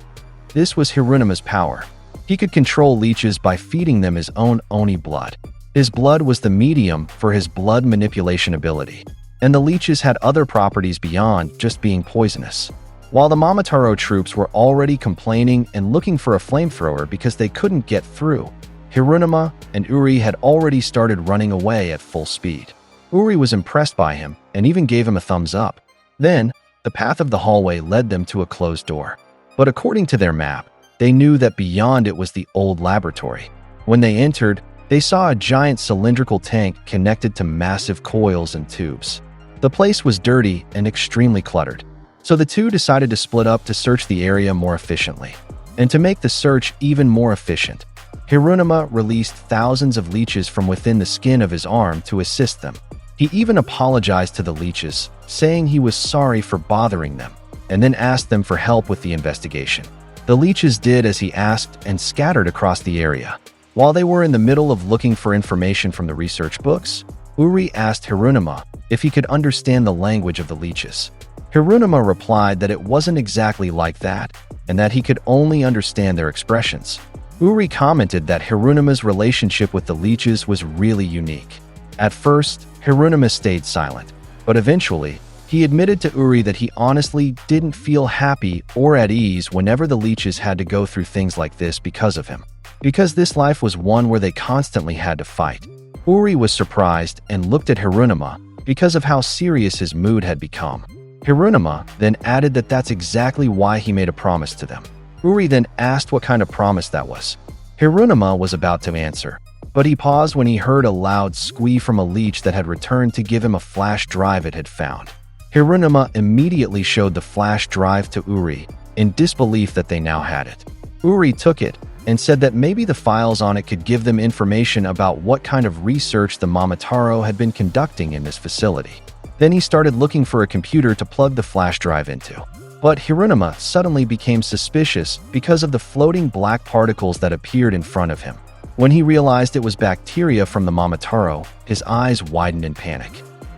This was Hiranuma's power. He could control leeches by feeding them his own Oni blood. His blood was the medium for his blood manipulation ability, and the leeches had other properties beyond just being poisonous. While the Momotaro troops were already complaining and looking for a flamethrower because they couldn't get through, Hiranuma and Uri had already started running away at full speed. Uri was impressed by him and even gave him a thumbs up. Then, the path of the hallway led them to a closed door. But according to their map, they knew that beyond it was the old laboratory. When they entered, they saw a giant cylindrical tank connected to massive coils and tubes. The place was dirty and extremely cluttered. So the two decided to split up to search the area more efficiently. And to make the search even more efficient, Hiranuma released thousands of leeches from within the skin of his arm to assist them. He even apologized to the leeches, saying he was sorry for bothering them, and then asked them for help with the investigation. The leeches did as he asked and scattered across the area. While they were in the middle of looking for information from the research books, Uri asked Hiranuma if he could understand the language of the leeches. Hiranuma replied that it wasn't exactly like that, and that he could only understand their expressions. Uri commented that Hiranuma's relationship with the leeches was really unique. At first, Hiranuma stayed silent, but eventually, he admitted to Uri that he honestly didn't feel happy or at ease whenever the leeches had to go through things like this because of him. Because this life was one where they constantly had to fight. Uri was surprised and looked at Hiranuma because of how serious his mood had become. Hiranuma then added that that's exactly why he made a promise to them. Uri then asked what kind of promise that was. Hiranuma was about to answer, but he paused when he heard a loud squee from a leech that had returned to give him a flash drive it had found. Hiranuma immediately showed the flash drive to Uri, in disbelief that they now had it. Uri took it and said that maybe the files on it could give them information about what kind of research the Momotaro had been conducting in this facility. Then he started looking for a computer to plug the flash drive into. But Hirunuma suddenly became suspicious because of the floating black particles that appeared in front of him. When he realized it was bacteria from the Momotaro, his eyes widened in panic.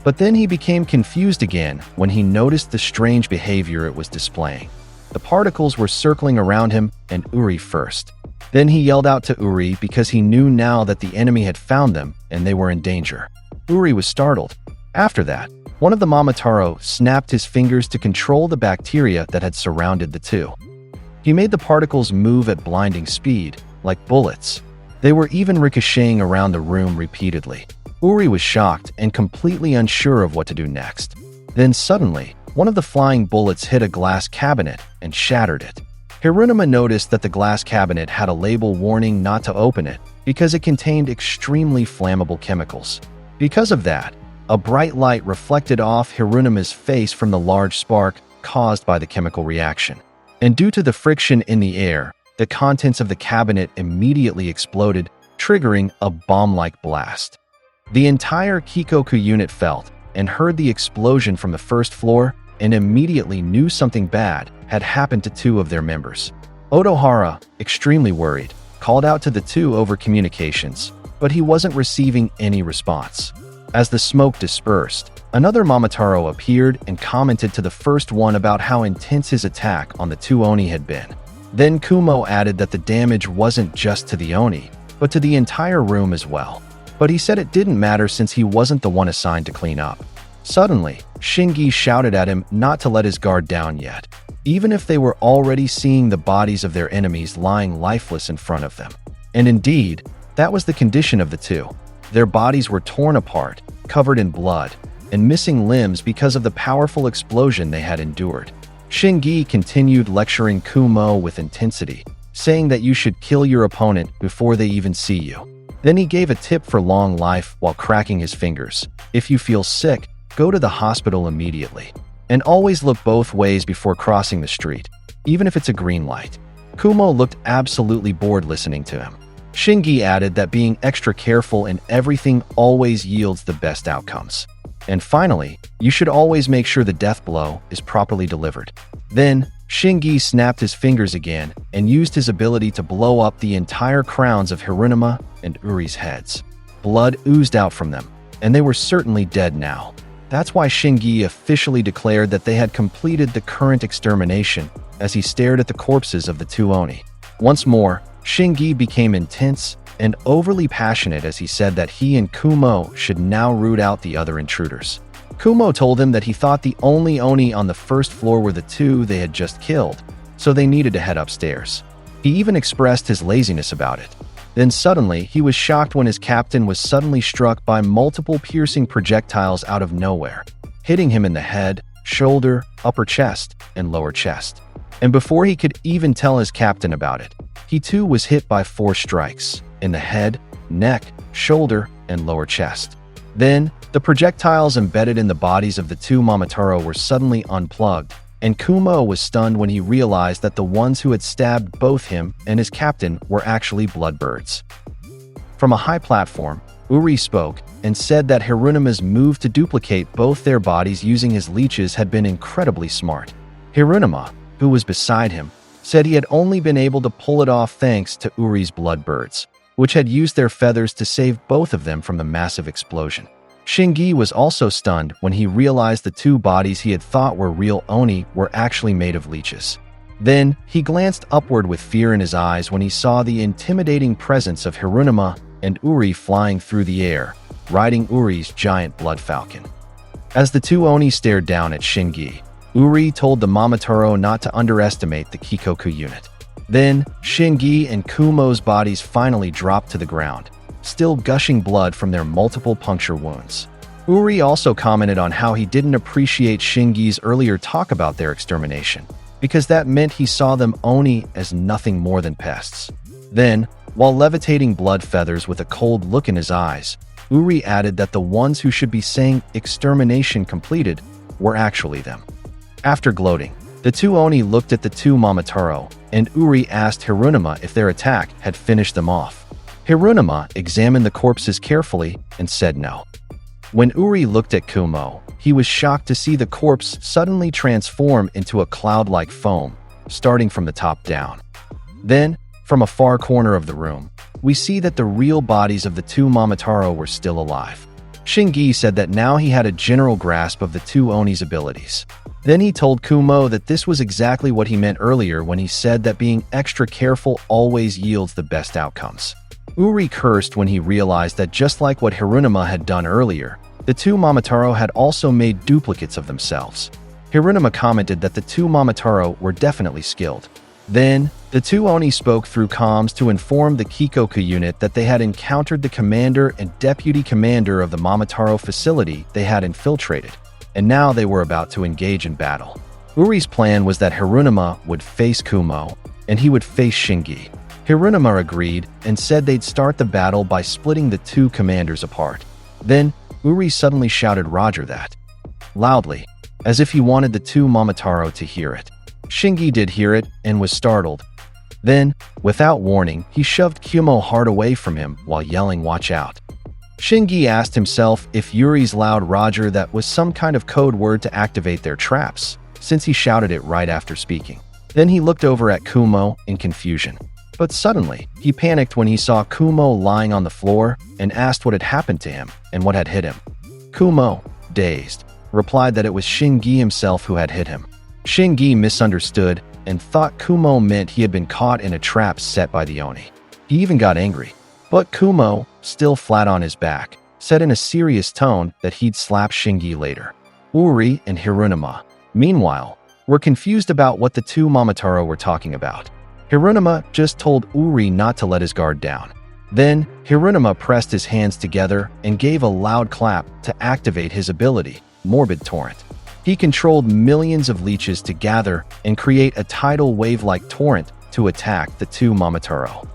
But then he became confused again when he noticed the strange behavior it was displaying. The particles were circling around him and Uri first. Then he yelled out to Uri because he knew now that the enemy had found them and they were in danger. Uri was startled. After that, one of the Momotaro snapped his fingers to control the bacteria that had surrounded the two. He made the particles move at blinding speed, like bullets. They were even ricocheting around the room repeatedly. Uri was shocked and completely unsure of what to do next. Then suddenly, one of the flying bullets hit a glass cabinet and shattered it. Hirunuma noticed that the glass cabinet had a label warning not to open it because it contained extremely flammable chemicals. Because of that, a bright light reflected off Hirunuma's face from the large spark caused by the chemical reaction. And due to the friction in the air, the contents of the cabinet immediately exploded, triggering a bomb-like blast. The entire Kikoku unit felt and heard the explosion from the first floor and immediately knew something bad had happened to two of their members. Otohara, extremely worried, called out to the two over communications, but he wasn't receiving any response. As the smoke dispersed, another Momotaro appeared and commented to the first one about how intense his attack on the two Oni had been. Then Kumo added that the damage wasn't just to the Oni, but to the entire room as well. But he said it didn't matter since he wasn't the one assigned to clean up. Suddenly, Shingi shouted at him not to let his guard down yet, even if they were already seeing the bodies of their enemies lying lifeless in front of them. And indeed, that was the condition of the two. Their bodies were torn apart, covered in blood, and missing limbs because of the powerful explosion they had endured. Shingi continued lecturing Kumo with intensity, saying that you should kill your opponent before they even see you. Then he gave a tip for long life while cracking his fingers. If you feel sick, go to the hospital immediately. And always look both ways before crossing the street, even if it's a green light. Kumo looked absolutely bored listening to him. Shingi added that being extra careful in everything always yields the best outcomes. And finally, you should always make sure the death blow is properly delivered. Then, Shingi snapped his fingers again and used his ability to blow up the entire crowns of Hirunuma and Uri's heads. Blood oozed out from them, and they were certainly dead now. That's why Shingi officially declared that they had completed the current extermination as he stared at the corpses of the two Oni. Once more, Shingi became intense and overly passionate as he said that he and Kumo should now root out the other intruders. Kumo told him that he thought the only Oni on the first floor were the two they had just killed, so they needed to head upstairs. He even expressed his laziness about it. Then suddenly, he was shocked when his captain was suddenly struck by multiple piercing projectiles out of nowhere, hitting him in the head, shoulder, upper chest, and lower chest. And before he could even tell his captain about it, he too was hit by 4 strikes, in the head, neck, shoulder, and lower chest. Then, the projectiles embedded in the bodies of the two Momotaro were suddenly unplugged, and Kumo was stunned when he realized that the ones who had stabbed both him and his captain were actually bloodbirds. From a high platform, Uri spoke and said that Hirunuma's move to duplicate both their bodies using his leeches had been incredibly smart. Hirunuma, who was beside him, said he had only been able to pull it off thanks to Uri's bloodbirds, which had used their feathers to save both of them from the massive explosion. Shingi was also stunned when he realized the two bodies he had thought were real Oni were actually made of leeches. Then, he glanced upward with fear in his eyes when he saw the intimidating presence of Hirunuma and Uri flying through the air, riding Uri's giant blood falcon. As the two Oni stared down at Shingi, Uri told the Momotaro not to underestimate the Kikoku unit. Then, Shingi and Kumo's bodies finally dropped to the ground, still gushing blood from their multiple puncture wounds. Uri also commented on how he didn't appreciate Shingi's earlier talk about their extermination, because that meant he saw them Oni as nothing more than pests. Then, while levitating blood feathers with a cold look in his eyes, Uri added that the ones who should be saying extermination completed were actually them. After gloating, the two Oni looked at the two Momotaro, and Uri asked Hirunuma if their attack had finished them off. Hirunuma examined the corpses carefully and said no. When Uri looked at Kumo, he was shocked to see the corpse suddenly transform into a cloud-like foam, starting from the top down. Then, from a far corner of the room, we see that the real bodies of the two Momotaro were still alive. Shingi said that now he had a general grasp of the two Oni's abilities. Then he told Kumo that this was exactly what he meant earlier when he said that being extra careful always yields the best outcomes. Uri cursed when he realized that just like what Hirunuma had done earlier, the two Momotaro had also made duplicates of themselves. Hirunuma commented that the two Momotaro were definitely skilled. Then, the two Oni spoke through comms to inform the Kikoku unit that they had encountered the commander and deputy commander of the Momotaro facility they had infiltrated, and now they were about to engage in battle. Uri's plan was that Hirunuma would face Kumo, and he would face Shingi. Hirunuma agreed and said they'd start the battle by splitting the two commanders apart. Then, Uri suddenly shouted Roger that, loudly, as if he wanted the two Momotaro to hear it. Shingi did hear it and was startled. Then, without warning, he shoved Kumo hard away from him while yelling watch out. Shingi asked himself if Yuri's loud Roger that was some kind of code word to activate their traps, since he shouted it right after speaking. Then he looked over at Kumo in confusion. But suddenly, he panicked when he saw Kumo lying on the floor and asked what had happened to him and what had hit him. Kumo, dazed, replied that it was Shingi himself who had hit him. Shingi misunderstood and thought Kumo meant he had been caught in a trap set by the Oni. He even got angry. But Kumo, still flat on his back, said in a serious tone that he'd slap Shingi later. Uri and Hirunuma, meanwhile, were confused about what the two Momotaro were talking about. Hirunuma just told Uri not to let his guard down. Then, Hirunuma pressed his hands together and gave a loud clap to activate his ability, Morbid Torrent. He controlled millions of leeches to gather and create a tidal wave-like torrent to attack the two Momotaro.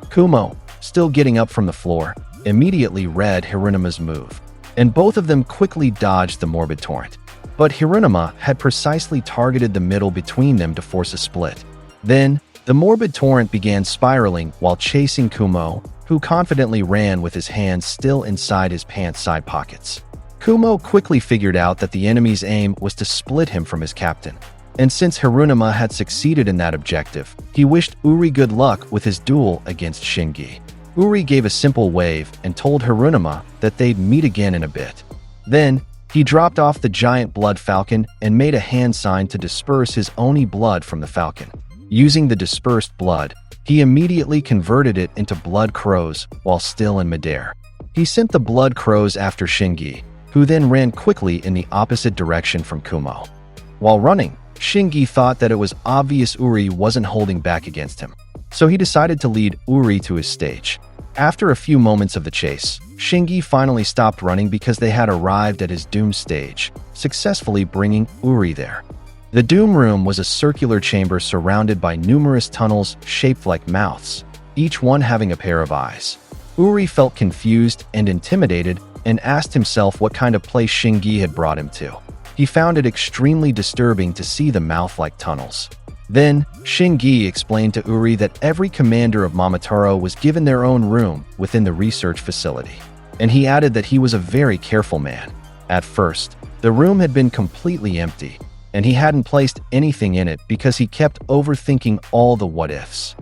Kumo, still getting up from the floor, immediately read Hirunuma's move, and both of them quickly dodged the Morbid Torrent. But Hirunuma had precisely targeted the middle between them to force a split. Then, the Morbid Torrent began spiraling while chasing Kumo, who confidently ran with his hands still inside his pants side pockets. Kumo quickly figured out that the enemy's aim was to split him from his captain. And since Hirunuma had succeeded in that objective, he wished Uri good luck with his duel against Shingi. Uri gave a simple wave and told Hirunuma that they'd meet again in a bit. Then, he dropped off the giant blood falcon and made a hand sign to disperse his Oni blood from the falcon. Using the dispersed blood, he immediately converted it into blood crows while still in midair. He sent the blood crows after Shingi, who then ran quickly in the opposite direction from Kumo. While running, Shingi thought that it was obvious Uri wasn't holding back against him, so he decided to lead Uri to his stage. After a few moments of the chase, Shingi finally stopped running because they had arrived at his doom stage, successfully bringing Uri there. The doom room was a circular chamber surrounded by numerous tunnels shaped like mouths, each one having a pair of eyes. Uri felt confused and intimidated and asked himself what kind of place Shingi had brought him to. He found it extremely disturbing to see the mouth-like tunnels. Then, Shingi explained to Uri that every commander of Momotaro was given their own room within the research facility, and he added that he was a very careful man. At first, the room had been completely empty, and he hadn't placed anything in it because he kept overthinking all the what-ifs.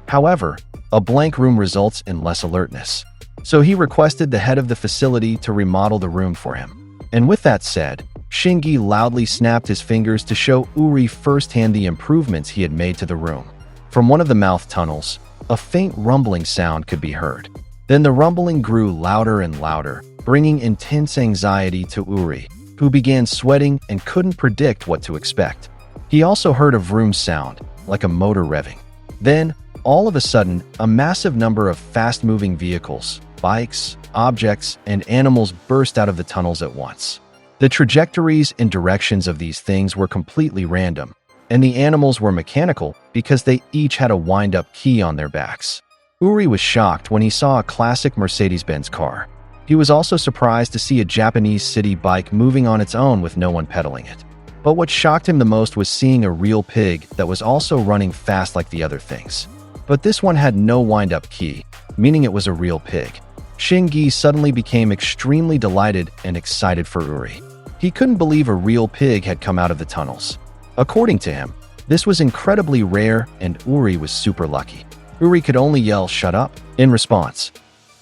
However, a blank room results in less alertness. So he requested the head of the facility to remodel the room for him. And with that said, Shingi loudly snapped his fingers to show Uri firsthand the improvements he had made to the room. From one of the mouth tunnels, a faint rumbling sound could be heard. Then the rumbling grew louder and louder, bringing intense anxiety to Uri, who began sweating and couldn't predict what to expect. He also heard a vroom sound, like a motor revving. Then, all of a sudden, a massive number of fast-moving vehicles, bikes, objects, and animals burst out of the tunnels at once. The trajectories and directions of these things were completely random, and the animals were mechanical because they each had a wind-up key on their backs. Uri was shocked when he saw a classic Mercedes-Benz car. He was also surprised to see a Japanese city bike moving on its own with no one pedaling it. But what shocked him the most was seeing a real pig that was also running fast like the other things. But this one had no wind-up key, meaning it was a real pig. Shingi suddenly became extremely delighted and excited for Uri. He couldn't believe a real pig had come out of the tunnels. According to him, this was incredibly rare and Uri was super lucky. Uri could only yell "shut up" in response.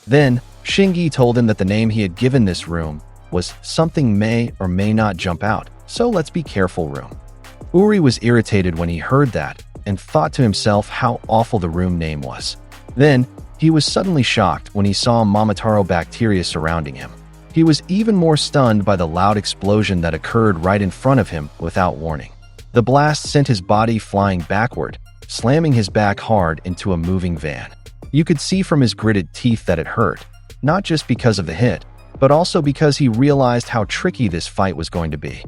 Then, Shingi told him that the name he had given this room was something may or may not jump out, so let's be careful room. Uri was irritated when he heard that and thought to himself how awful the room name was. Then, he was suddenly shocked when he saw Momotaro bacteria surrounding him. He was even more stunned by the loud explosion that occurred right in front of him without warning. The blast sent his body flying backward, slamming his back hard into a moving van. You could see from his gritted teeth that it hurt, not just because of the hit, but also because he realized how tricky this fight was going to be.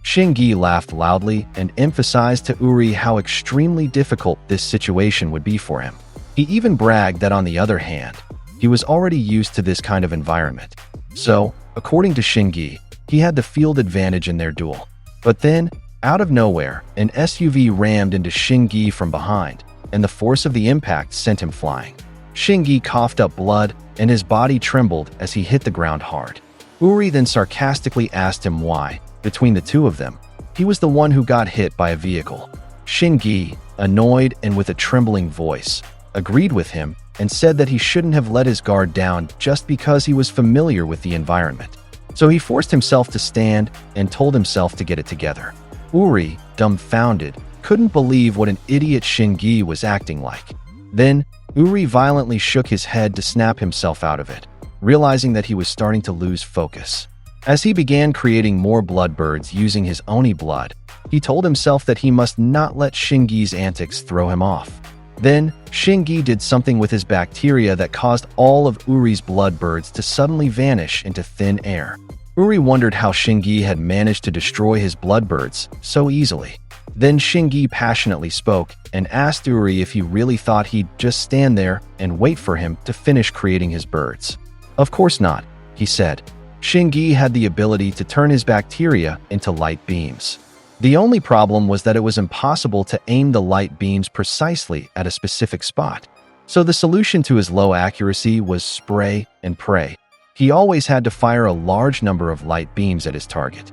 Shingi laughed loudly and emphasized to Uri how extremely difficult this situation would be for him. He even bragged that on the other hand, he was already used to this kind of environment. So, according to Shingi, he had the field advantage in their duel. But then, out of nowhere, an SUV rammed into Shingi from behind, and the force of the impact sent him flying. Shingi coughed up blood, and his body trembled as he hit the ground hard. Uri then sarcastically asked him why, between the two of them, he was the one who got hit by a vehicle. Shingi, annoyed and with a trembling voice, agreed with him and said that he shouldn't have let his guard down just because he was familiar with the environment. So he forced himself to stand and told himself to get it together. Uri, dumbfounded, couldn't believe what an idiot Shingi was acting like. Then, Uri violently shook his head to snap himself out of it, realizing that he was starting to lose focus. As he began creating more bloodbirds using his Oni blood, he told himself that he must not let Shingi's antics throw him off. Then, Shingi did something with his bacteria that caused all of Uri's bloodbirds to suddenly vanish into thin air. Uri wondered how Shingi had managed to destroy his bloodbirds so easily. Then Shingi passionately spoke and asked Uri if he really thought he'd just stand there and wait for him to finish creating his birds. Of course not, he said. Shingi had the ability to turn his bacteria into light beams. The only problem was that it was impossible to aim the light beams precisely at a specific spot. So the solution to his low accuracy was spray and pray. He always had to fire a large number of light beams at his target.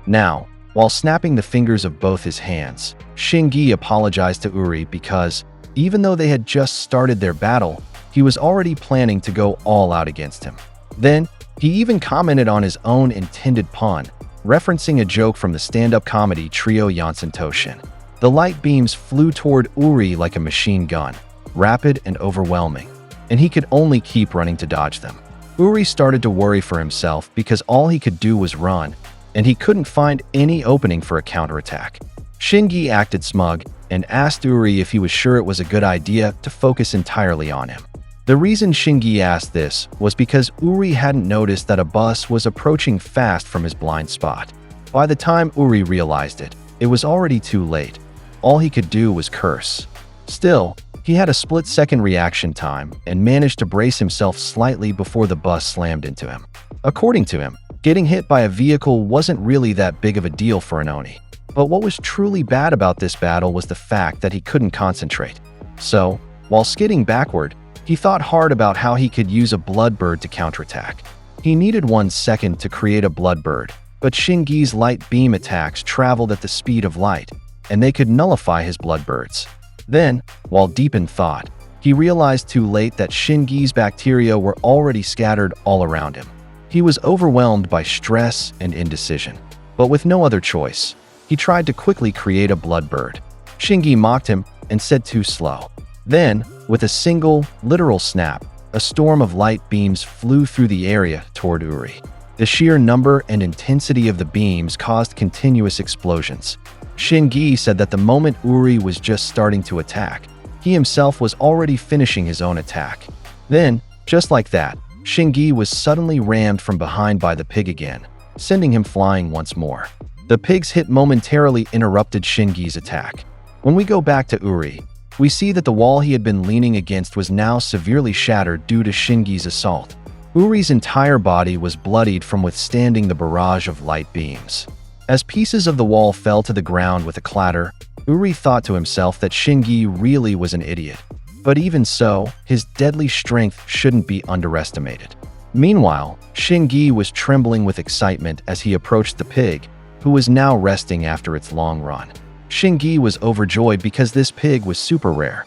Now, while snapping the fingers of both his hands, Shingi apologized to Uri because, even though they had just started their battle, he was already planning to go all out against him. Then, he even commented on his own intended pun, referencing a joke from the stand-up comedy trio Janssen Toshin. The light beams flew toward Uri like a machine gun, rapid and overwhelming, and he could only keep running to dodge them. Uri started to worry for himself because all he could do was run, and he couldn't find any opening for a counterattack. Shingi acted smug and asked Uri if he was sure it was a good idea to focus entirely on him. The reason Shingi asked this was because Uri hadn't noticed that a bus was approaching fast from his blind spot. By the time Uri realized it, it was already too late. All he could do was curse. Still, he had a split-second reaction time and managed to brace himself slightly before the bus slammed into him. According to him, getting hit by a vehicle wasn't really that big of a deal for an Oni. But what was truly bad about this battle was the fact that he couldn't concentrate. So, while skidding backward, he thought hard about how he could use a bloodbird to counterattack. He needed 1 second to create a bloodbird, but Shingi's light beam attacks traveled at the speed of light, and they could nullify his bloodbirds. Then, while deep in thought, he realized too late that Shingi's bacteria were already scattered all around him. He was overwhelmed by stress and indecision, but with no other choice, he tried to quickly create a bloodbird. Shingi mocked him and said too slow. Then, with a single, literal snap, a storm of light beams flew through the area toward Uri. The sheer number and intensity of the beams caused continuous explosions. Shingi said that the moment Uri was just starting to attack, he himself was already finishing his own attack. Then, just like that, Shingi was suddenly rammed from behind by the pig again, sending him flying once more. The pig's hit momentarily interrupted Shingi's attack. When we go back to Uri, we see that the wall he had been leaning against was now severely shattered due to Shingi's assault. Uri's entire body was bloodied from withstanding the barrage of light beams. As pieces of the wall fell to the ground with a clatter, Uri thought to himself that Shingi really was an idiot. But even so, his deadly strength shouldn't be underestimated. Meanwhile, Shingi was trembling with excitement as he approached the pig, who was now resting after its long run. Shingi was overjoyed because this pig was super rare.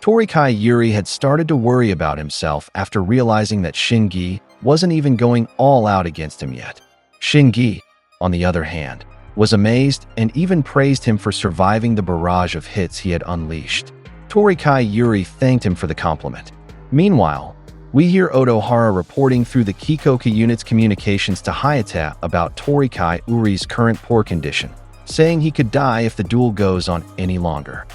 Torikai Yuri had started to worry about himself after realizing that Shingi wasn't even going all out against him yet. Shingi, on the other hand, was amazed and even praised him for surviving the barrage of hits he had unleashed. Torikai Yuri thanked him for the compliment. Meanwhile, we hear Otohara reporting through the Kikoka unit's communications to Hayate about Torikai Yuri's current poor condition, saying he could die if the duel goes on any longer.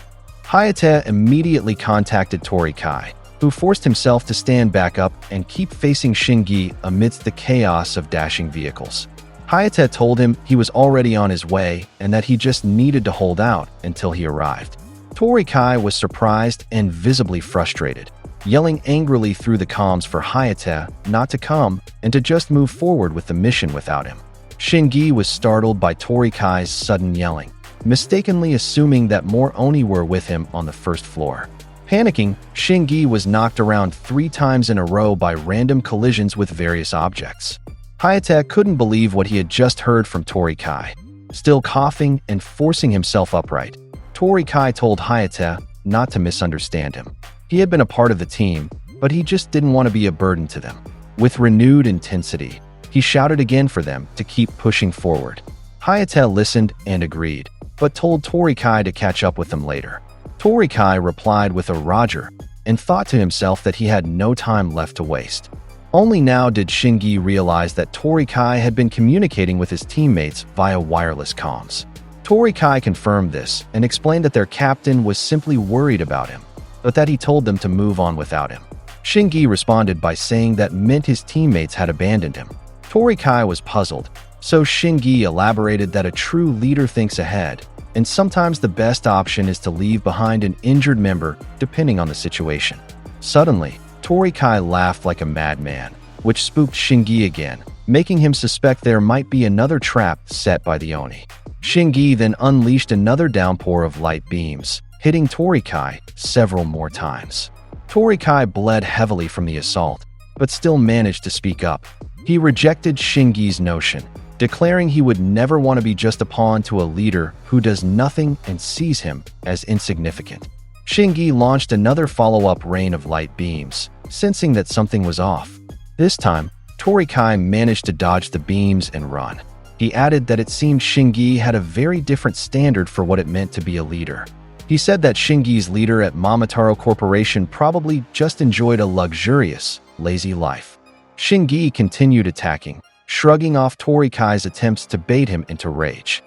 Hayate immediately contacted Torikai, who forced himself to stand back up and keep facing Shingi amidst the chaos of dashing vehicles. Hayate told him he was already on his way and that he just needed to hold out until he arrived. Torikai was surprised and visibly frustrated, yelling angrily through the comms for Hayate not to come and to just move forward with the mission without him. Shingi was startled by Torikai's sudden yelling, mistakenly assuming that more Oni were with him on the first floor. Panicking, Shingi was knocked around 3 times in a row by random collisions with various objects. Hayate couldn't believe what he had just heard from Torikai. Still coughing and forcing himself upright, Torikai told Hayate not to misunderstand him. He had been a part of the team, but he just didn't want to be a burden to them. With renewed intensity, he shouted again for them to keep pushing forward. Hayate listened and agreed, but told Torikai to catch up with them later. Torikai replied with a Roger and thought to himself that he had no time left to waste. Only now did Shingi realize that Torikai had been communicating with his teammates via wireless comms. Torikai confirmed this and explained that their captain was simply worried about him, but that he told them to move on without him. Shingi responded by saying that meant his teammates had abandoned him. Torikai was puzzled, so Shingi elaborated that a true leader thinks ahead, and sometimes the best option is to leave behind an injured member depending on the situation. Suddenly, Torikai laughed like a madman, which spooked Shingi again, making him suspect there might be another trap set by the Oni. Shingi then unleashed another downpour of light beams, hitting Torikai several more times. Torikai bled heavily from the assault, but still managed to speak up. He rejected Shingi's notion, declaring he would never want to be just a pawn to a leader who does nothing and sees him as insignificant. Shingi launched another follow-up rain of light beams, sensing that something was off. This time, Torikai managed to dodge the beams and run. He added that it seemed Shingi had a very different standard for what it meant to be a leader. He said that Shingi's leader at Momotaro Corporation probably just enjoyed a luxurious, lazy life. Shingi continued attacking, shrugging off Torikai's attempts to bait him into rage.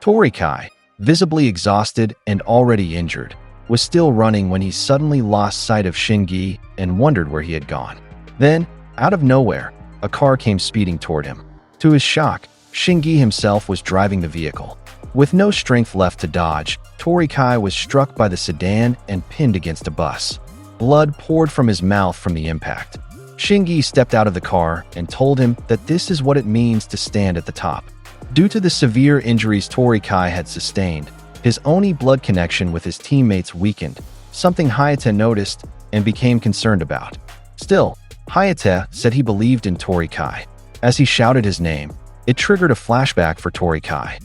Torikai, visibly exhausted and already injured, was still running when he suddenly lost sight of Shingi and wondered where he had gone. Then, out of nowhere, a car came speeding toward him. To his shock, Shingi himself was driving the vehicle. With no strength left to dodge, Torikai was struck by the sedan and pinned against a bus. Blood poured from his mouth from the impact. Shingi stepped out of the car and told him that this is what it means to stand at the top. Due to the severe injuries Torikai had sustained, his Oni blood connection with his teammates weakened, something Hayate noticed and became concerned about. Still, Hayate said he believed in Torikai. As he shouted his name, it triggered a flashback for Torikai.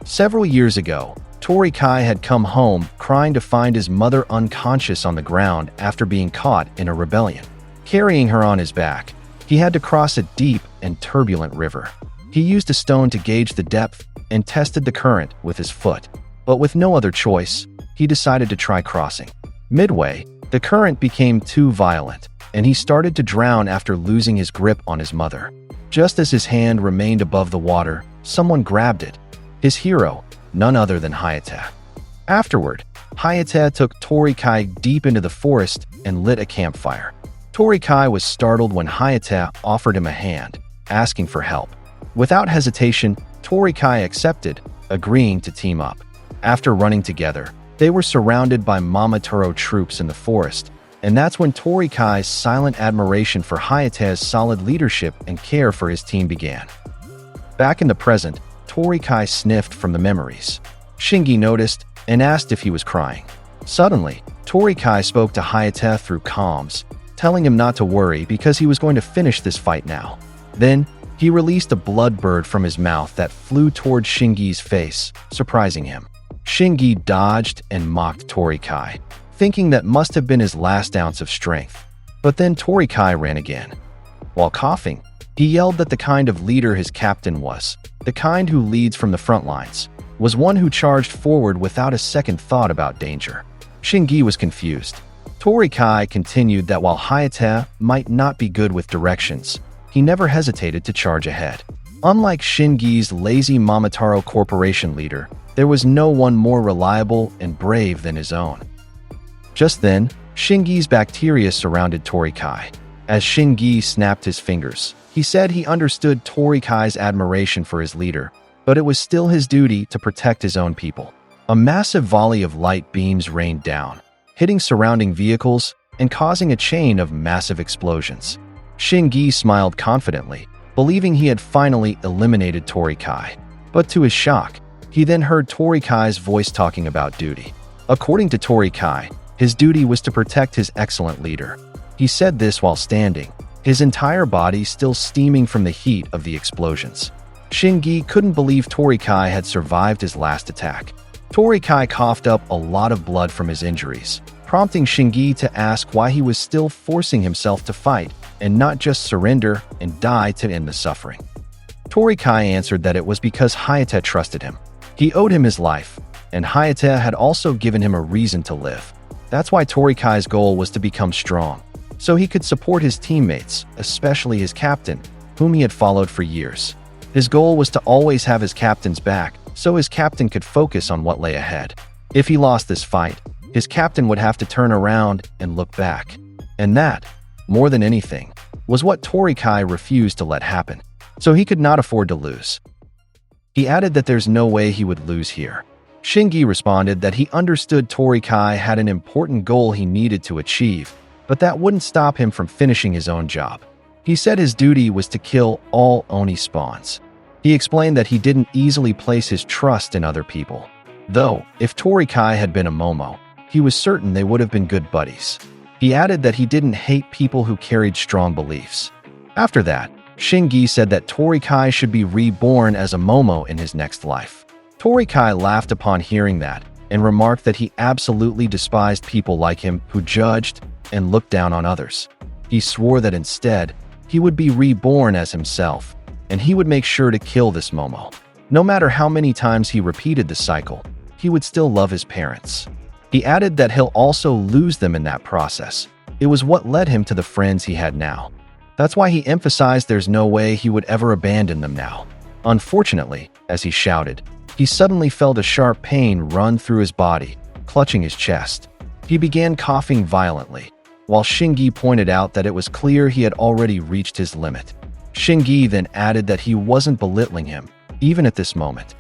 Several years ago, Torikai had come home crying to find his mother unconscious on the ground after being caught in a rebellion. Carrying her on his back, he had to cross a deep and turbulent river. He used a stone to gauge the depth and tested the current with his foot. But with no other choice, he decided to try crossing. Midway, the current became too violent, and he started to drown after losing his grip on his mother. Just as his hand remained above the water, someone grabbed it. His hero, none other than Hayate. Afterward, Hayate took Torikai deep into the forest and lit a campfire. Torikai was startled when Hayate offered him a hand, asking for help. Without hesitation, Torikai accepted, agreeing to team up. After running together, they were surrounded by Momotaro troops in the forest, and that's when Torikai's silent admiration for Hayate's solid leadership and care for his team began. Back in the present, Torikai sniffed from the memories. Shingi noticed and asked if he was crying. Suddenly, Torikai spoke to Hayate through comms, telling him not to worry because he was going to finish this fight now. Then, he released a blood bird from his mouth that flew toward Shingi's face, surprising him. Shingi dodged and mocked Torikai, thinking that must have been his last ounce of strength. But then Torikai ran again. While coughing, he yelled that the kind of leader his captain was, the kind who leads from the front lines, was one who charged forward without a second thought about danger. Shingi was confused. Torikai continued that while Hayate might not be good with directions, he never hesitated to charge ahead. Unlike Shingi's lazy Momotaro Corporation leader, there was no one more reliable and brave than his own. Just then, Shingi's bacteria surrounded Torikai. As Shingi snapped his fingers, he said he understood Torikai's admiration for his leader, but it was still his duty to protect his own people. A massive volley of light beams rained down, hitting surrounding vehicles and causing a chain of massive explosions. Shingi smiled confidently, believing he had finally eliminated Torikai. But to his shock, he then heard Torikai's voice talking about duty. According to Torikai, his duty was to protect his excellent leader. He said this while standing, his entire body still steaming from the heat of the explosions. Shingi couldn't believe Torikai had survived his last attack. Torikai coughed up a lot of blood from his injuries, prompting Shingi to ask why he was still forcing himself to fight and not just surrender and die to end the suffering. Torikai answered that it was because Hayate trusted him. He owed him his life, and Hayate had also given him a reason to live. That's why Torikai's goal was to become strong, so he could support his teammates, especially his captain, whom he had followed for years. His goal was to always have his captain's back, so his captain could focus on what lay ahead. If he lost this fight, his captain would have to turn around and look back. And that, more than anything, was what Torikai refused to let happen, so he could not afford to lose. He added that there's no way he would lose here. Shingi responded that he understood Torikai had an important goal he needed to achieve, but that wouldn't stop him from finishing his own job. He said his duty was to kill all Oni spawns. He explained that he didn't easily place his trust in other people. Though, if Torikai had been a Momo, he was certain they would have been good buddies. He added that he didn't hate people who carried strong beliefs. After that, Shingi said that Torikai should be reborn as a Momo in his next life. Torikai laughed upon hearing that and remarked that he absolutely despised people like him who judged and looked down on others. He swore that instead, he would be reborn as himself, and he would make sure to kill this Momo. No matter how many times he repeated the cycle, he would still love his parents. He added that he'll also lose them in that process. It was what led him to the friends he had now. That's why he emphasized there's no way he would ever abandon them now. Unfortunately, as he shouted, he suddenly felt a sharp pain run through his body, clutching his chest. He began coughing violently, while Shingi pointed out that it was clear he had already reached his limit. Shingi then added that he wasn't belittling him, even at this moment.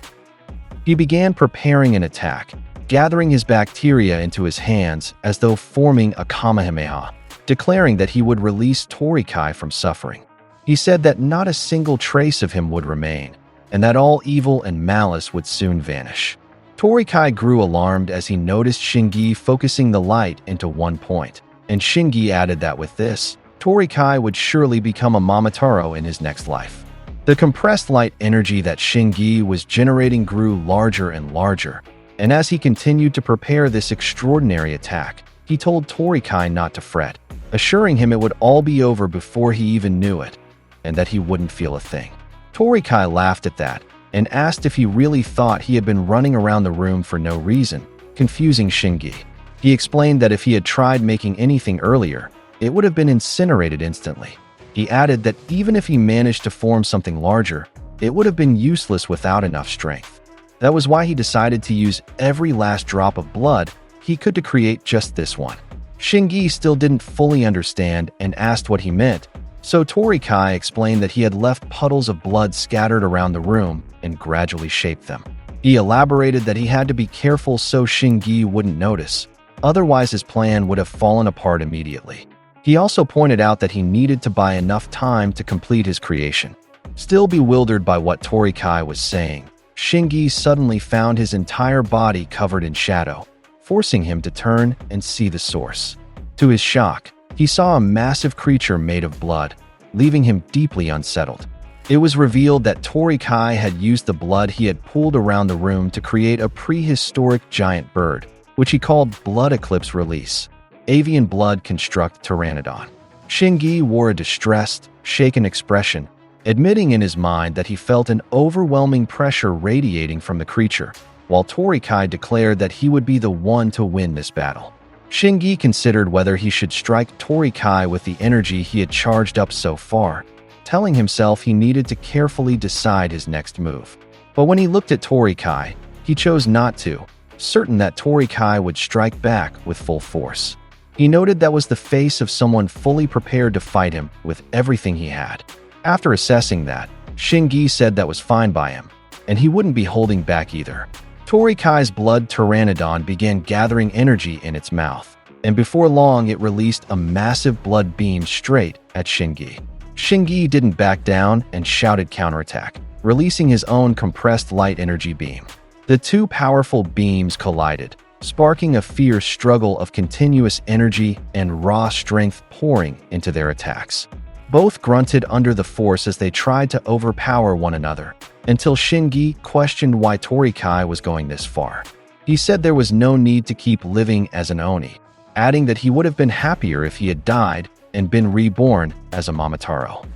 He began preparing an attack, gathering his bacteria into his hands as though forming a Kamehameha, declaring that he would release Torikai from suffering. He said that not a single trace of him would remain, and that all evil and malice would soon vanish. Torikai grew alarmed as he noticed Shingi focusing the light into one point, and Shingi added that with this, Torikai would surely become a Momotaro in his next life. The compressed light energy that Shingi was generating grew larger and larger, and as he continued to prepare this extraordinary attack, he told Torikai not to fret, assuring him it would all be over before he even knew it, and that he wouldn't feel a thing. Torikai laughed at that and asked if he really thought he had been running around the room for no reason, confusing Shingi. He explained that if he had tried making anything earlier, it would have been incinerated instantly. He added that even if he managed to form something larger, it would have been useless without enough strength. That was why he decided to use every last drop of blood he could to create just this one. Shingi still didn't fully understand and asked what he meant, so Torikai explained that he had left puddles of blood scattered around the room and gradually shaped them. He elaborated that he had to be careful so Shingi wouldn't notice, otherwise his plan would have fallen apart immediately. He also pointed out that he needed to buy enough time to complete his creation. Still bewildered by what Torikai was saying, Shingi suddenly found his entire body covered in shadow, forcing him to turn and see the source. To his shock, he saw a massive creature made of blood, leaving him deeply unsettled. It was revealed that Torikai had used the blood he had pooled around the room to create a prehistoric giant bird, which he called Blood Eclipse Release. Avian blood construct Pteranodon. Shingi wore a distressed, shaken expression, admitting in his mind that he felt an overwhelming pressure radiating from the creature, while Torikai declared that he would be the one to win this battle. Shingi considered whether he should strike Torikai with the energy he had charged up so far, telling himself he needed to carefully decide his next move. But when he looked at Torikai, he chose not to, certain that Torikai would strike back with full force. He noted that was the face of someone fully prepared to fight him with everything he had. After assessing that, Shingi said that was fine by him, and he wouldn't be holding back either. Torikai's blood Pteranodon began gathering energy in its mouth, and before long it released a massive blood beam straight at Shingi. Shingi didn't back down and shouted counterattack, releasing his own compressed light energy beam. The two powerful beams collided, sparking a fierce struggle of continuous energy and raw strength pouring into their attacks. Both grunted under the force as they tried to overpower one another, until Shingi questioned why Torikai was going this far. He said there was no need to keep living as an Oni, adding that he would have been happier if he had died and been reborn as a Momotaro.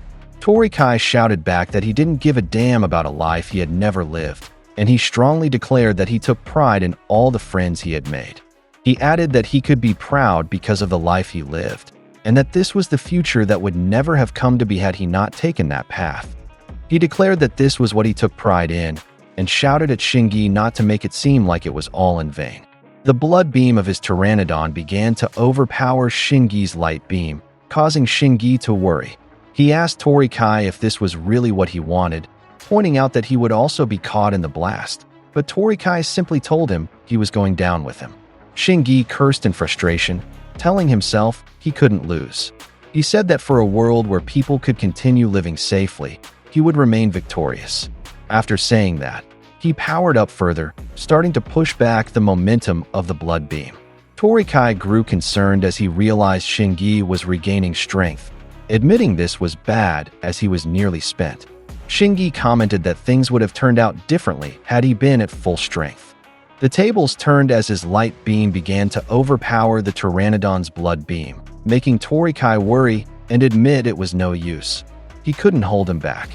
Torikai shouted back that he didn't give a damn about a life he had never lived, and he strongly declared that he took pride in all the friends he had made. He added that he could be proud because of the life he lived, and that this was the future that would never have come to be had he not taken that path. He declared that this was what he took pride in, and shouted at Shingi not to make it seem like it was all in vain. The blood beam of his Pteranodon began to overpower Shingi's light beam, causing Shingi to worry. He asked Torikai if this was really what he wanted, pointing out that he would also be caught in the blast, but Torikai simply told him he was going down with him. Shingi cursed in frustration, telling himself he couldn't lose. He said that for a world where people could continue living safely, he would remain victorious. After saying that, he powered up further, starting to push back the momentum of the blood beam. Torikai grew concerned as he realized Shingi was regaining strength, admitting this was bad as he was nearly spent. Shingi commented that things would have turned out differently had he been at full strength. The tables turned as his light beam began to overpower the Pteranodon's blood beam, making Torikai worry and admit it was no use. He couldn't hold him back.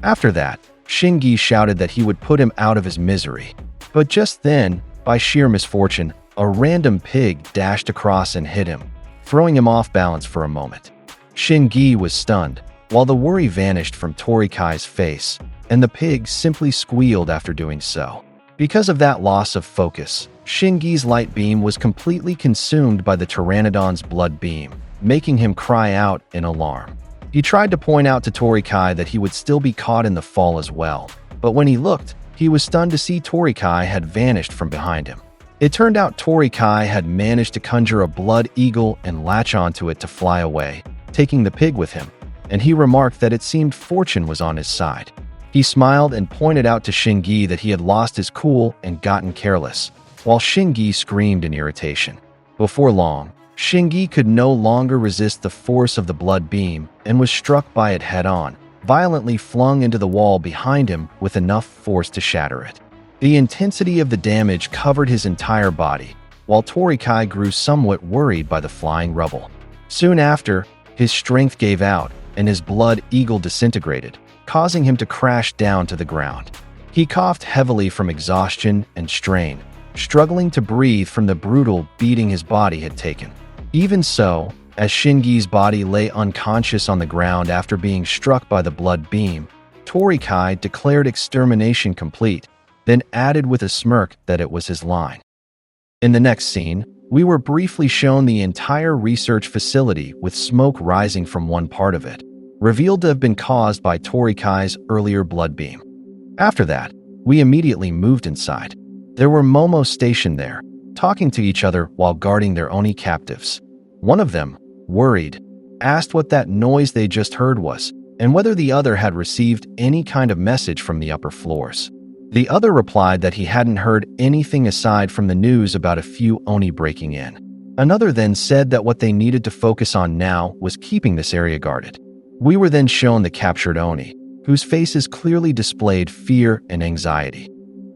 After that, Shingi shouted that he would put him out of his misery. But just then, by sheer misfortune, a random pig dashed across and hit him, throwing him off balance for a moment. Shingi was stunned, while the worry vanished from Torikai's face, and the pig simply squealed after doing so. Because of that loss of focus, Shingi's light beam was completely consumed by the Pteranodon's blood beam, making him cry out in alarm. He tried to point out to Torikai that he would still be caught in the fall as well, but when he looked, he was stunned to see Torikai had vanished from behind him. It turned out Torikai had managed to conjure a blood eagle and latch onto it to fly away, taking the pig with him, and he remarked that it seemed fortune was on his side. He smiled and pointed out to Shingi that he had lost his cool and gotten careless, while Shingi screamed in irritation. Before long, Shingi could no longer resist the force of the blood beam and was struck by it head-on, violently flung into the wall behind him with enough force to shatter it. The intensity of the damage covered his entire body, while Torikai grew somewhat worried by the flying rubble. Soon after, his strength gave out and his blood eagle disintegrated, causing him to crash down to the ground. He coughed heavily from exhaustion and strain, struggling to breathe from the brutal beating his body had taken. Even so, as Shingi's body lay unconscious on the ground after being struck by the blood beam, Torikai declared extermination complete, then added with a smirk that it was his line. In the next scene, we were briefly shown the entire research facility with smoke rising from one part of it, revealed to have been caused by Torikai's earlier blood beam. After that, we immediately moved inside. There were Momo stationed there, talking to each other while guarding their Oni captives. One of them, worried, asked what that noise they just heard was, and whether the other had received any kind of message from the upper floors. The other replied that he hadn't heard anything aside from the news about a few Oni breaking in. Another then said that what they needed to focus on now was keeping this area guarded. We were then shown the captured Oni, whose faces clearly displayed fear and anxiety.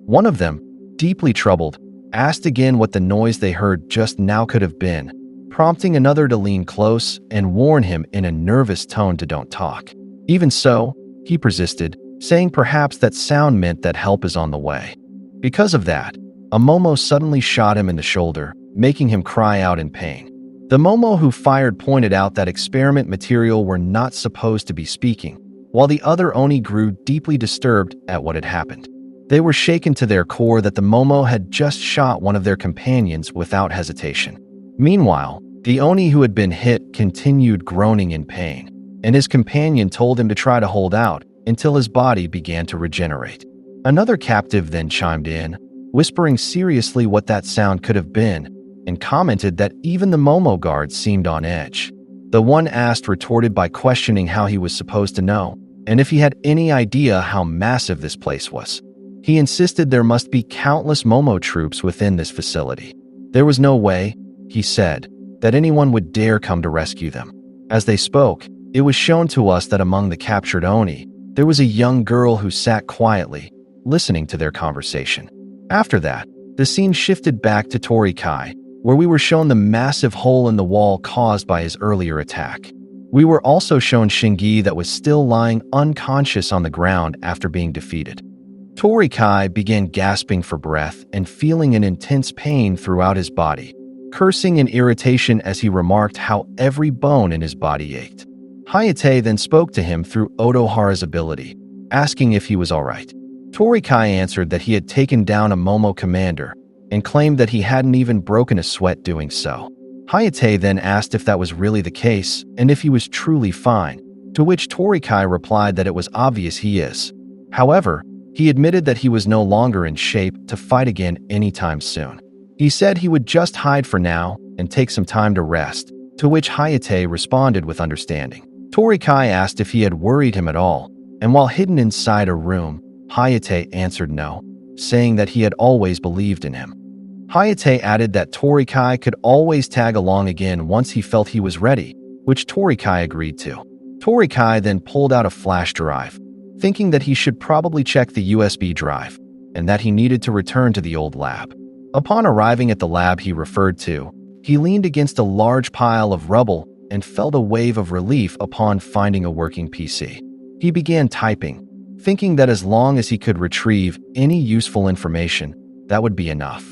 One of them, deeply troubled, asked again what the noise they heard just now could have been, prompting another to lean close and warn him in a nervous tone to don't talk. Even so, he persisted, saying perhaps that sound meant that help is on the way. Because of that, a Momo suddenly shot him in the shoulder, making him cry out in pain. The Momo who fired pointed out that experiment material were not supposed to be speaking, while the other Oni grew deeply disturbed at what had happened. They were shaken to their core that the Momo had just shot one of their companions without hesitation. Meanwhile, the Oni who had been hit continued groaning in pain, and his companion told him to try to hold out until his body began to regenerate. Another captive then chimed in, whispering seriously what that sound could have been, and commented that even the Momo guards seemed on edge. The one asked retorted by questioning how he was supposed to know, and if he had any idea how massive this place was. He insisted there must be countless Momo troops within this facility. There was no way, he said, that anyone would dare come to rescue them. As they spoke, it was shown to us that among the captured Oni, there was a young girl who sat quietly, listening to their conversation. After that, the scene shifted back to Torikai, where we were shown the massive hole in the wall caused by his earlier attack. We were also shown Shingi that was still lying unconscious on the ground after being defeated. Torikai began gasping for breath and feeling an intense pain throughout his body, cursing in irritation as he remarked how every bone in his body ached. Hayate then spoke to him through Otohara's ability, asking if he was alright. Torikai answered that he had taken down a Momo commander and claimed that he hadn't even broken a sweat doing so. Hayate then asked if that was really the case and if he was truly fine, to which Torikai replied that it was obvious he is. However, he admitted that he was no longer in shape to fight again anytime soon. He said he would just hide for now and take some time to rest, to which Hayate responded with understanding. Torikai asked if he had worried him at all, and while hidden inside a room, Hayate answered no, saying that he had always believed in him. Hayate added that Torikai could always tag along again once he felt he was ready, which Torikai agreed to. Torikai then pulled out a flash drive, thinking that he should probably check the USB drive, and that he needed to return to the old lab. Upon arriving at the lab he referred to, he leaned against a large pile of rubble and felt a wave of relief upon finding a working PC. He began typing, thinking that as long as he could retrieve any useful information, that would be enough.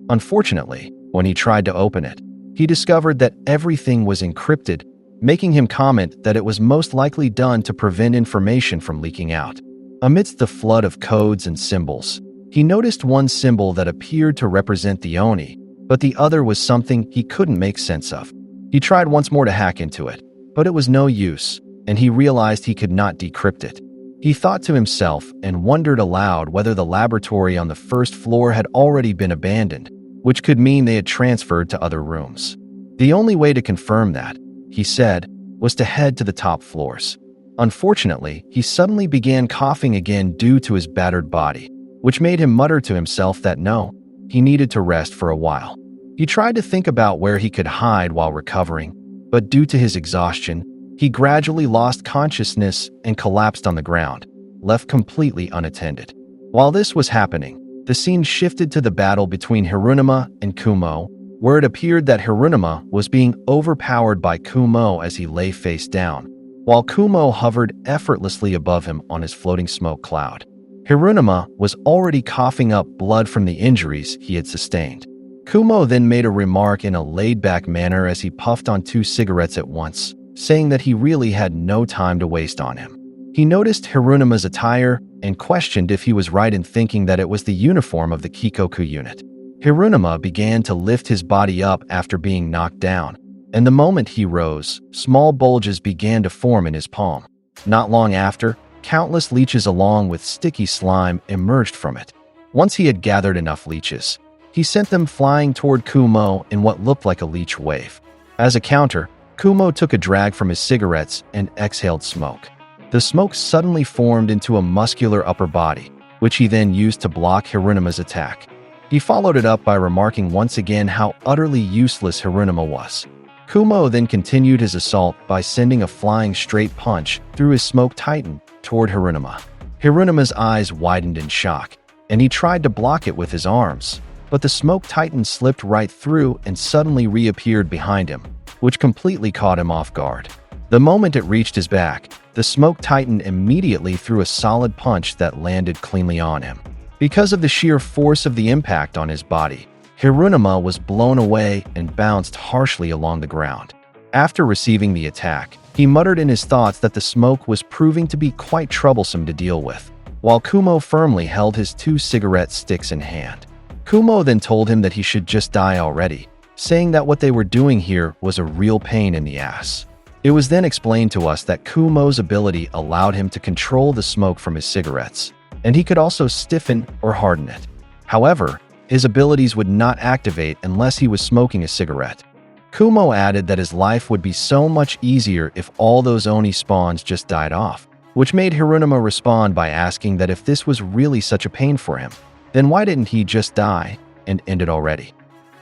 Unfortunately, when he tried to open it, he discovered that everything was encrypted, making him comment that it was most likely done to prevent information from leaking out. Amidst the flood of codes and symbols, he noticed one symbol that appeared to represent the Oni, but the other was something he couldn't make sense of. He tried once more to hack into it, but it was no use, and he realized he could not decrypt it. He thought to himself and wondered aloud whether the laboratory on the first floor had already been abandoned, which could mean they had transferred to other rooms. The only way to confirm that, he said, was to head to the top floors. Unfortunately, he suddenly began coughing again due to his battered body, which made him mutter to himself that no, he needed to rest for a while. He tried to think about where he could hide while recovering, but due to his exhaustion, he gradually lost consciousness and collapsed on the ground, left completely unattended. While this was happening, the scene shifted to the battle between Hirunuma and Kumo, where it appeared that Hirunuma was being overpowered by Kumo as he lay face down, while Kumo hovered effortlessly above him on his floating smoke cloud. Hirunuma was already coughing up blood from the injuries he had sustained. Kumo then made a remark in a laid-back manner as he puffed on 2 cigarettes at once, saying that he really had no time to waste on him. He noticed Hirunuma's attire and questioned if he was right in thinking that it was the uniform of the Kikoku unit. Hirunuma began to lift his body up after being knocked down, and the moment he rose, small bulges began to form in his palm. Not long after, countless leeches along with sticky slime emerged from it. Once he had gathered enough leeches, he sent them flying toward Kumo in what looked like a leech wave. As a counter, Kumo took a drag from his cigarettes and exhaled smoke. The smoke suddenly formed into a muscular upper body, which he then used to block Hirunuma's attack. He followed it up by remarking once again how utterly useless Hirunuma was. Kumo then continued his assault by sending a flying straight punch through his smoke titan toward Hirunuma. Hirunuma's eyes widened in shock, and he tried to block it with his arms, but the smoke titan slipped right through and suddenly reappeared behind him, which completely caught him off guard. The moment it reached his back, the smoke titan immediately threw a solid punch that landed cleanly on him. Because of the sheer force of the impact on his body, Hirunuma was blown away and bounced harshly along the ground. After receiving the attack, he muttered in his thoughts that the smoke was proving to be quite troublesome to deal with, while Kumo firmly held his 2 cigarette sticks in hand. Kumo then told him that he should just die already, saying that what they were doing here was a real pain in the ass. It was then explained to us that Kumo's ability allowed him to control the smoke from his cigarettes, and he could also stiffen or harden it. However, his abilities would not activate unless he was smoking a cigarette. Kumo added that his life would be so much easier if all those Oni spawns just died off, which made Hirunuma respond by asking that if this was really such a pain for him, then why didn't he just die and end it already?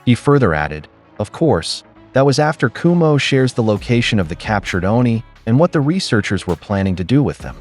He further added, of course, that was after Kumo shares the location of the captured Oni and what the researchers were planning to do with them.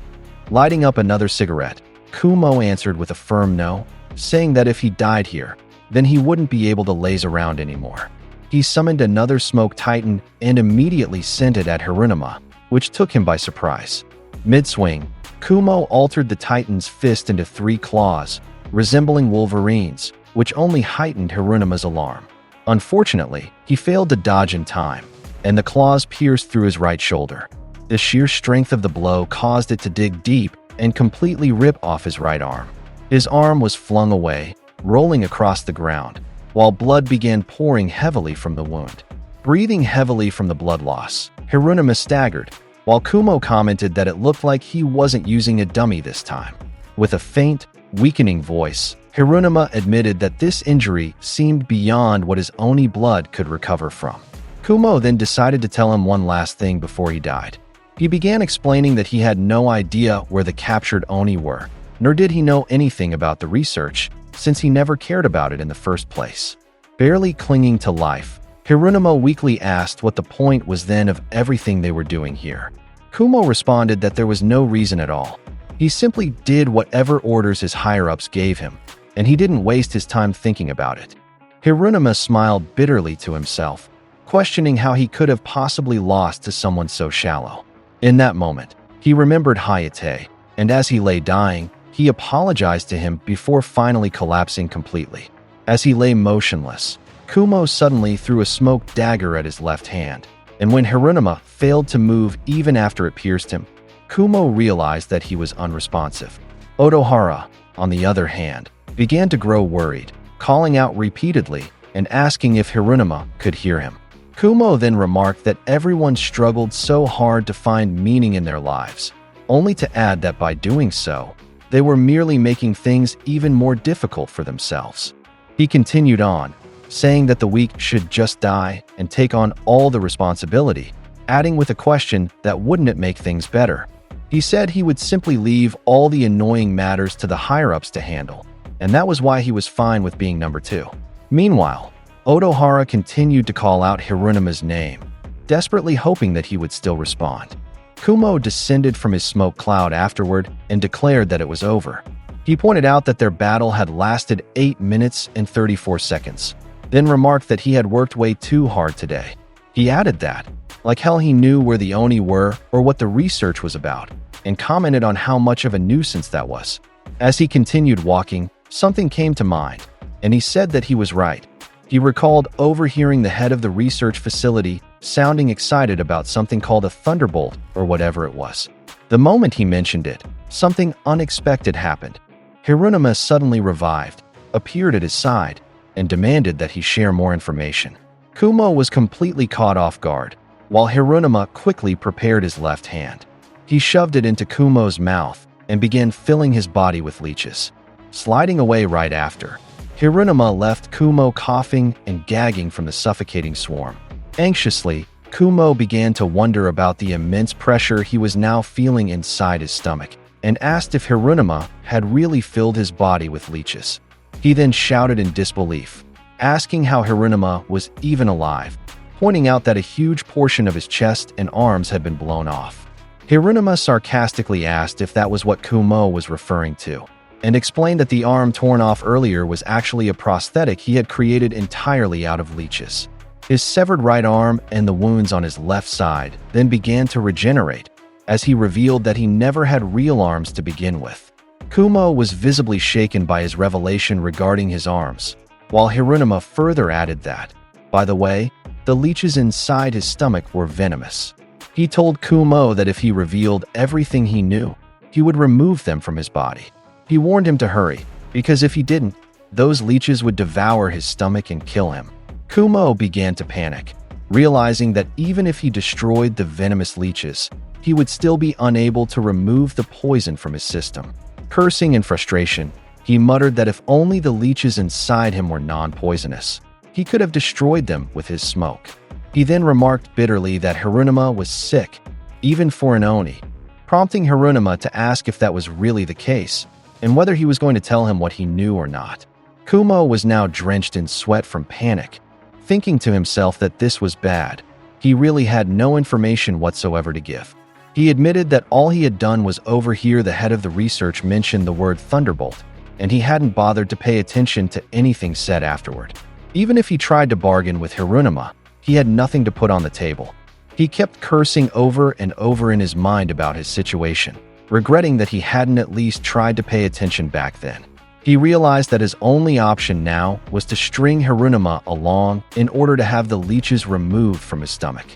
Lighting up another cigarette, Kumo answered with a firm no, saying that if he died here, then he wouldn't be able to laze around anymore. He summoned another smoke titan and immediately sent it at Hirunuma, which took him by surprise. Mid-swing, Kumo altered the titan's fist into 3 claws, resembling Wolverine's, which only heightened Hirunuma's alarm. Unfortunately, he failed to dodge in time, and the claws pierced through his right shoulder. The sheer strength of the blow caused it to dig deep and completely rip off his right arm. His arm was flung away, rolling across the ground, while blood began pouring heavily from the wound. Breathing heavily from the blood loss, Hirunuma staggered, while Kumo commented that it looked like he wasn't using a dummy this time. With a faint, weakening voice, Hirunuma admitted that this injury seemed beyond what his Oni blood could recover from. Kumo then decided to tell him one last thing before he died. He began explaining that he had no idea where the captured Oni were, nor did he know anything about the research, since he never cared about it in the first place. Barely clinging to life, Hirunuma weakly asked what the point was then of everything they were doing here. Kumo responded that there was no reason at all. He simply did whatever orders his higher-ups gave him, and he didn't waste his time thinking about it. Hirunuma smiled bitterly to himself, questioning how he could have possibly lost to someone so shallow. In that moment, he remembered Hayate, and as he lay dying, he apologized to him before finally collapsing completely. As he lay motionless, Kumo suddenly threw a smoke dagger at his left hand, and when Hirunuma failed to move even after it pierced him, Kumo realized that he was unresponsive. Otohara, on the other hand, began to grow worried, calling out repeatedly and asking if Hirunuma could hear him. Kumo then remarked that everyone struggled so hard to find meaning in their lives, only to add that by doing so, they were merely making things even more difficult for themselves. He continued on, saying that the weak should just die and take on all the responsibility, adding with a question that wouldn't it make things better. He said he would simply leave all the annoying matters to the higher-ups to handle, and that was why he was fine with being number 2. Meanwhile, Otohara continued to call out Hirunuma's name, desperately hoping that he would still respond. Kumo descended from his smoke cloud afterward and declared that it was over. He pointed out that their battle had lasted 8 minutes and 34 seconds, then remarked that he had worked way too hard today. He added that, like hell, he knew where the Oni were or what the research was about, and commented on how much of a nuisance that was. As he continued walking, something came to mind, and he said that he was right. He recalled overhearing the head of the research facility sounding excited about something called a thunderbolt or whatever it was. The moment he mentioned it, something unexpected happened. Hirunuma suddenly revived, appeared at his side, and demanded that he share more information. Kumo was completely caught off guard, while Hirunuma quickly prepared his left hand. He shoved it into Kumo's mouth and began filling his body with leeches. Sliding away right after, Hirunuma left Kumo coughing and gagging from the suffocating swarm. Anxiously, Kumo began to wonder about the immense pressure he was now feeling inside his stomach. and asked if Hirunuma had really filled his body with leeches. He then shouted in disbelief, asking how Hirunuma was even alive, pointing out that a huge portion of his chest and arms had been blown off. Hirunuma sarcastically asked if that was what Kumo was referring to, and explained that the arm torn off earlier was actually a prosthetic he had created entirely out of leeches. His severed right arm and the wounds on his left side then began to regenerate, as he revealed that he never had real arms to begin with. Kumo was visibly shaken by his revelation regarding his arms, while Hirunuma further added that, by the way, the leeches inside his stomach were venomous. He told Kumo that if he revealed everything he knew, he would remove them from his body. He warned him to hurry, because if he didn't, those leeches would devour his stomach and kill him. Kumo began to panic, realizing that even if he destroyed the venomous leeches, he would still be unable to remove the poison from his system. Cursing in frustration, he muttered that if only the leeches inside him were non-poisonous, he could have destroyed them with his smoke. He then remarked bitterly that Hirunuma was sick, even for an Oni, prompting Hirunuma to ask if that was really the case, and whether he was going to tell him what he knew or not. Kumo was now drenched in sweat from panic, thinking to himself that this was bad. He really had no information whatsoever to give. He admitted that all he had done was overhear the head of the research mention the word Thunderbolt, and he hadn't bothered to pay attention to anything said afterward. Even if he tried to bargain with Hirunuma, he had nothing to put on the table. He kept cursing over and over in his mind about his situation, regretting that he hadn't at least tried to pay attention back then. He realized that his only option now was to string Hirunuma along in order to have the leeches removed from his stomach.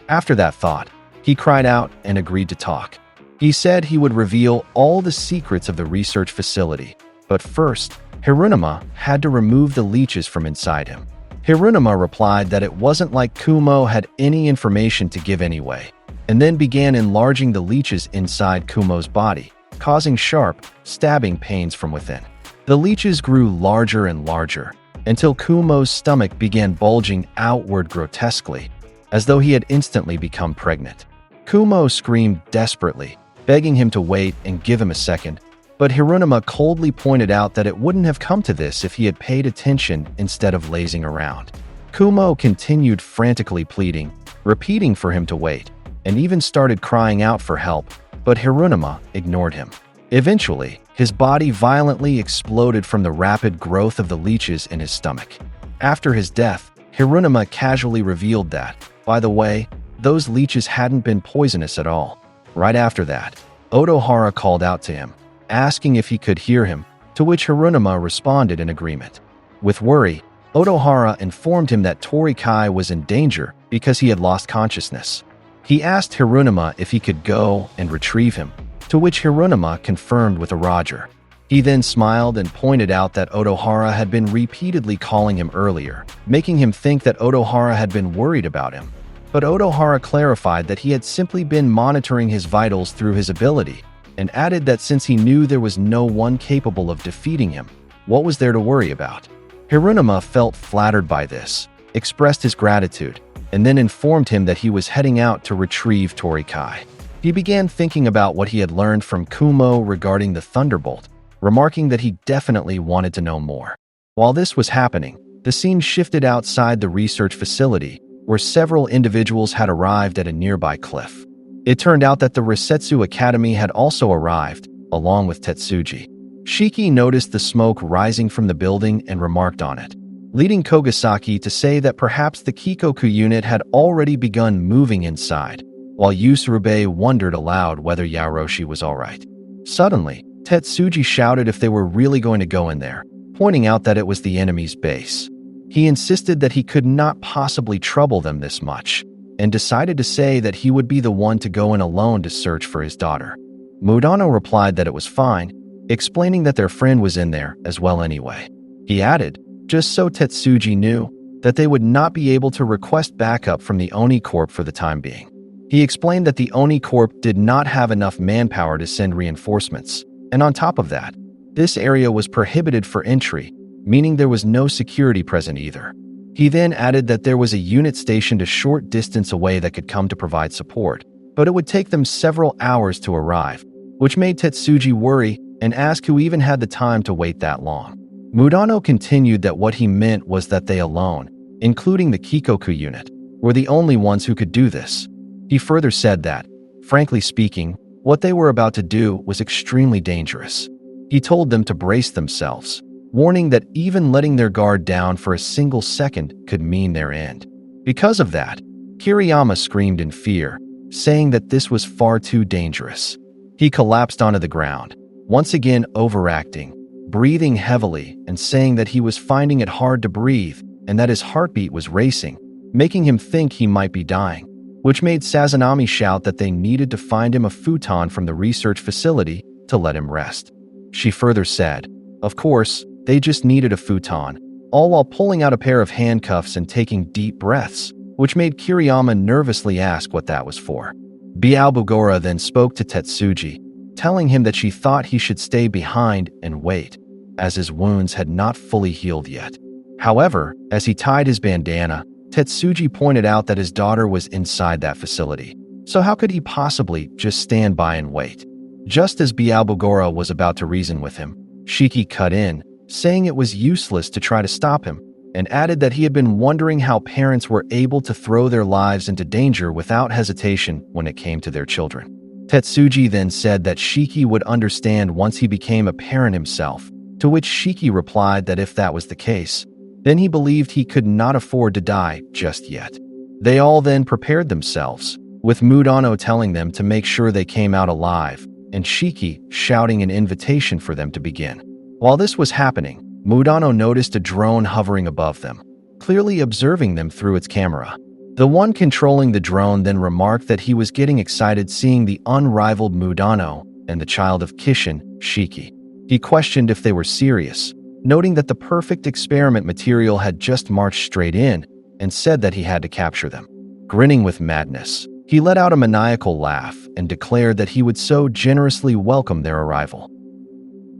After that thought, he cried out and agreed to talk. He said he would reveal all the secrets of the research facility, but first, Hirunuma had to remove the leeches from inside him. Hirunuma replied that it wasn't like Kumo had any information to give anyway, and then began enlarging the leeches inside Kumo's body, causing sharp, stabbing pains from within. The leeches grew larger and larger, until Kumo's stomach began bulging outward grotesquely, as though he had instantly become pregnant. Kumo screamed desperately, begging him to wait and give him a second, but Hirunuma coldly pointed out that it wouldn't have come to this if he had paid attention instead of lazing around. Kumo continued frantically pleading, repeating for him to wait, and even started crying out for help, but Hirunuma ignored him. Eventually, his body violently exploded from the rapid growth of the leeches in his stomach. After his death, Hirunuma casually revealed that, by the way, those leeches hadn't been poisonous at all. Right after that, Otohara called out to him, asking if he could hear him, to which Hirunuma responded in agreement. With worry, Otohara informed him that Torikai was in danger because he had lost consciousness. He asked Hirunuma if he could go and retrieve him, to which Hirunuma confirmed with a Roger. He then smiled and pointed out that Otohara had been repeatedly calling him earlier, making him think that Otohara had been worried about him. But Otohara clarified that he had simply been monitoring his vitals through his ability, and added that since he knew there was no one capable of defeating him, what was there to worry about? Hirunuma felt flattered by this, expressed his gratitude, and then informed him that he was heading out to retrieve Torikai. He began thinking about what he had learned from Kumo regarding the Thunderbolt, remarking that he definitely wanted to know more. While this was happening, the scene shifted outside the research facility, where several individuals had arrived at a nearby cliff. It turned out that the Resetsu Academy had also arrived, along with Tetsuji. Shiki noticed the smoke rising from the building and remarked on it, leading Kogasaki to say that perhaps the Kikoku unit had already begun moving inside, while Yusurube wondered aloud whether Yaroshi was alright. Suddenly, Tetsuji shouted if they were really going to go in there, pointing out that it was the enemy's base. He insisted that he could not possibly trouble them this much, and decided to say that he would be the one to go in alone to search for his daughter. Mudano replied that it was fine, explaining that their friend was in there as well anyway. He added, just so Tetsuji knew, that they would not be able to request backup from the Oni Corp for the time being. He explained that the Oni Corp did not have enough manpower to send reinforcements, and on top of that, this area was prohibited for entry, meaning there was no security present either. He then added that there was a unit stationed a short distance away that could come to provide support, but it would take them several hours to arrive, which made Tetsuji worry and ask who even had the time to wait that long. Mudano continued that what he meant was that they alone, including the Kikoku unit, were the only ones who could do this. He further said that, frankly speaking, what they were about to do was extremely dangerous. He told them to brace themselves, warning that even letting their guard down for a single second could mean their end. Because of that, Kiriyama screamed in fear, saying that this was far too dangerous. He collapsed onto the ground, once again overacting, breathing heavily and saying that he was finding it hard to breathe and that his heartbeat was racing, making him think he might be dying, which made Sazanami shout that they needed to find him a futon from the research facility to let him rest. She further said, of course, they just needed a futon, all while pulling out a pair of handcuffs and taking deep breaths, which made Kiriyama nervously ask what that was for. Bialbugora then spoke to Tetsuji, telling him that she thought he should stay behind and wait, as his wounds had not fully healed yet. However, as he tied his bandana, Tetsuji pointed out that his daughter was inside that facility, so how could he possibly just stand by and wait? Just as Bialbugora was about to reason with him, Shiki cut in, saying it was useless to try to stop him, and added that he had been wondering how parents were able to throw their lives into danger without hesitation when it came to their children. Tetsuji then said that Shiki would understand once he became a parent himself, to which Shiki replied that if that was the case, then he believed he could not afford to die just yet. They all then prepared themselves, with Mudano telling them to make sure they came out alive, and Shiki shouting an invitation for them to begin. While this was happening, Mudano noticed a drone hovering above them, clearly observing them through its camera. The one controlling the drone then remarked that he was getting excited seeing the unrivaled Mudano and the child of Kishin, Shiki. He questioned if they were serious, noting that the perfect experiment material had just marched straight in, and said that he had to capture them. Grinning with madness, he let out a maniacal laugh and declared that he would so generously welcome their arrival.